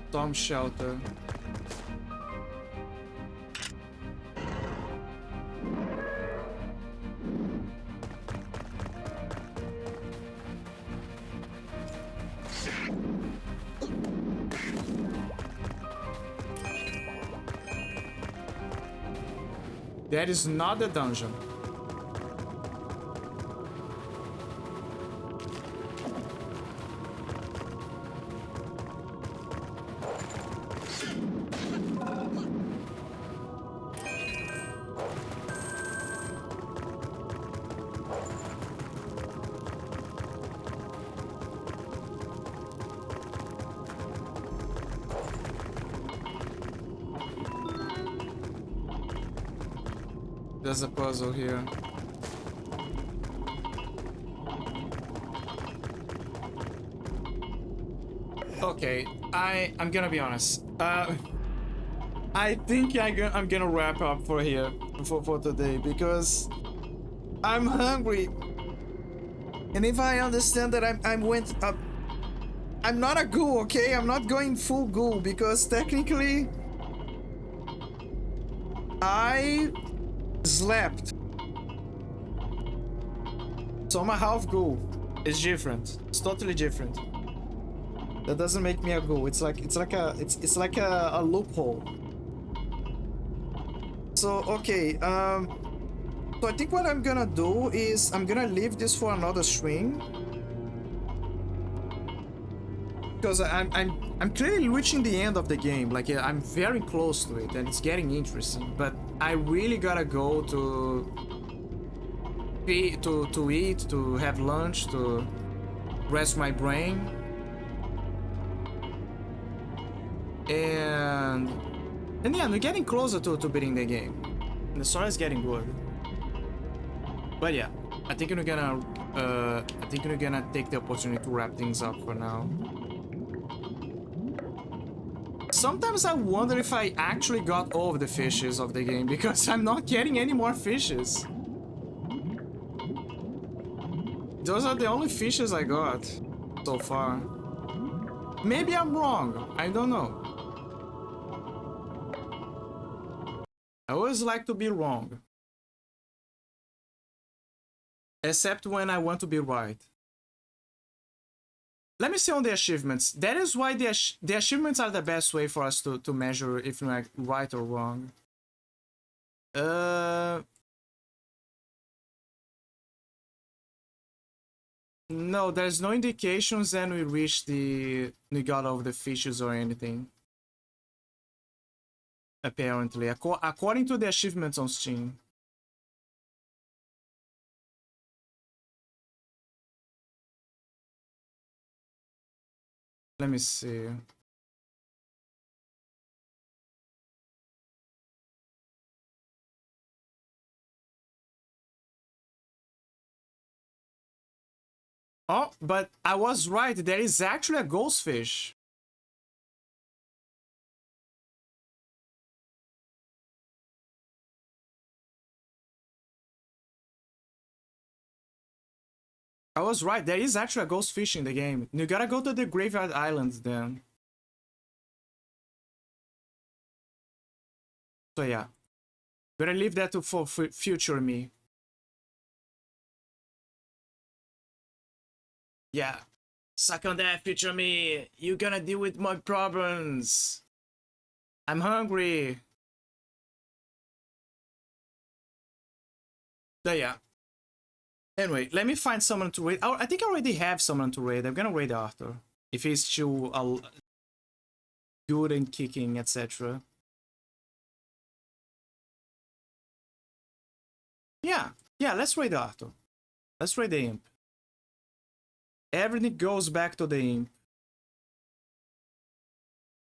Storm shelter. That is not the dungeon. There's a puzzle here. Okay, I'm gonna be honest. I think I'm gonna wrap up for here for today because I'm hungry. And if I understand that I'm not a ghoul, okay? I'm not going full ghoul because technically I slept. So I'm a half ghoul. It's different. It's totally different. That doesn't make me a ghoul. It's like a loophole. So okay, so I think what I'm gonna do is I'm gonna leave this for another stream. Because I'm clearly reaching the end of the game. Like I'm very close to it and it's getting interesting. But I really gotta go to to eat, to have lunch, to rest my brain. And yeah, we're getting closer to beating the game. The story is getting good. But yeah, I think we're gonna take the opportunity to wrap things up for now. Sometimes I wonder if I actually got all of the fishes of the game because I'm not getting any more fishes. Those are the only fishes I got so far. Maybe I'm wrong. I don't know. I always like to be wrong. Except when I want to be right. Let me see on the achievements. That is why the achievements are the best way for us to measure if we're right or wrong. No, there's no indications and we got all of the fishes or anything. Apparently, according to the achievements on Steam. Let me see. Oh, but I was right. There is actually a ghost fish. I was right. There is actually a ghost fish in the game. You gotta go to the Graveyard Islands then. So yeah. Better leave that for future me. Yeah. Suck on that, future me. You gonna deal with my problems. I'm hungry. So yeah. Anyway, let me find someone to raid. I think I already have someone to raid. I'm gonna raid Arthur. If he's still good and kicking, etc. Yeah. Yeah, let's raid Arthur. Let's raid the imp. Everything goes back to the imp.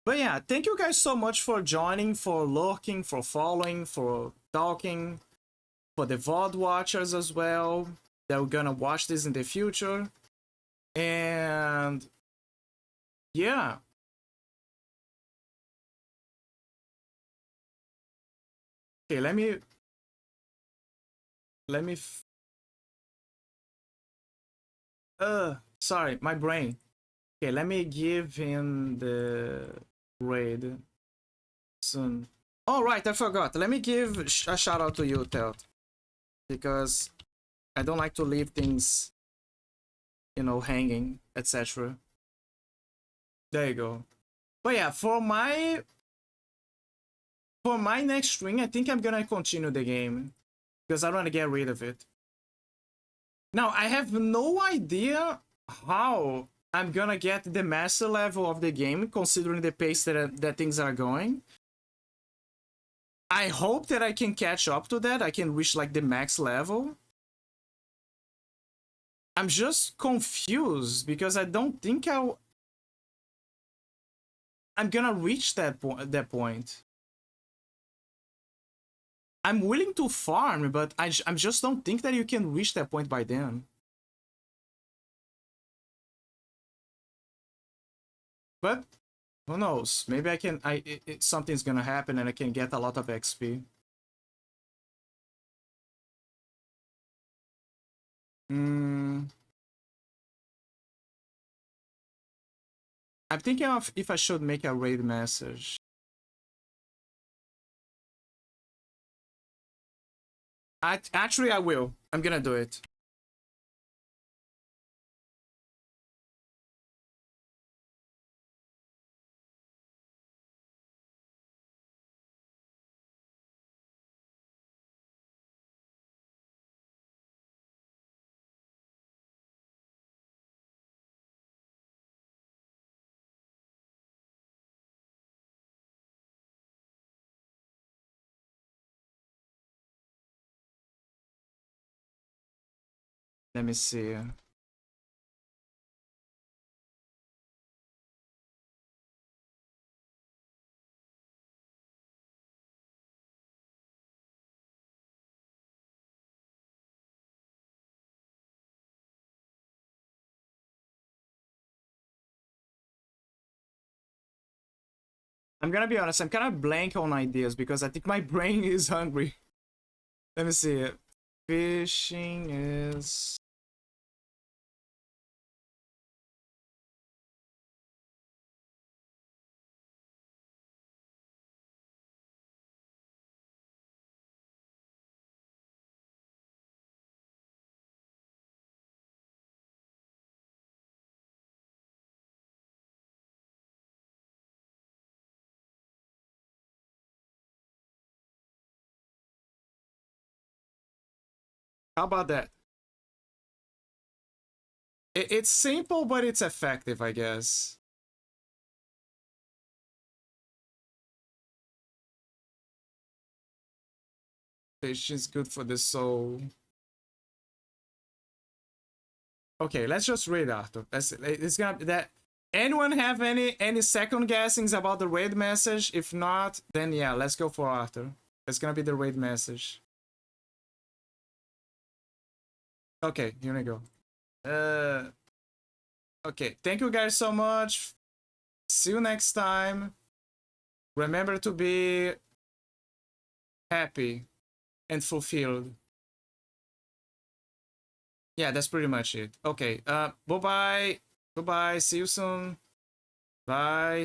But yeah, thank you guys so much for joining, for lurking, for following, for talking, for the VOD watchers as well that are gonna watch this in the future. And yeah. Okay, let me sorry, my brain. Okay, let me give him the raid soon. Oh, right, I forgot. Let me give a shout out to you, Telt, because I don't like to leave things, you know, hanging, etc. There you go. But yeah, for my next string, I think I'm gonna continue the game because I want to get rid of it. Now, I have no idea how I'm gonna get the master level of the game considering the pace that things are going. I hope that I can catch up to that. I can reach like the max level. I'm just confused because I don't think I'm gonna reach that point. I'm willing to farm, but I just don't think that you can reach that point by then. But who knows? Maybe I can. Something's gonna happen and I can get a lot of XP. I'm thinking of if I should make a raid message. Actually, I will. I'm gonna do it. Let me see. I'm gonna be honest, I'm kind of blank on ideas because I think my brain is hungry. Let me see. Fishing is... How about that? It's simple, but it's effective, I guess. Fish is good for the soul. Okay, let's just read Arthur. It's gonna be that. Anyone have any second guessings about the raid message? If not, then yeah, let's go for Arthur. It's gonna be the raid message. Okay, here we go. Okay, thank you guys so much. See you next time. Remember to be happy and fulfilled. Yeah, that's pretty much it. Okay, bye-bye. Goodbye. See you soon. Bye.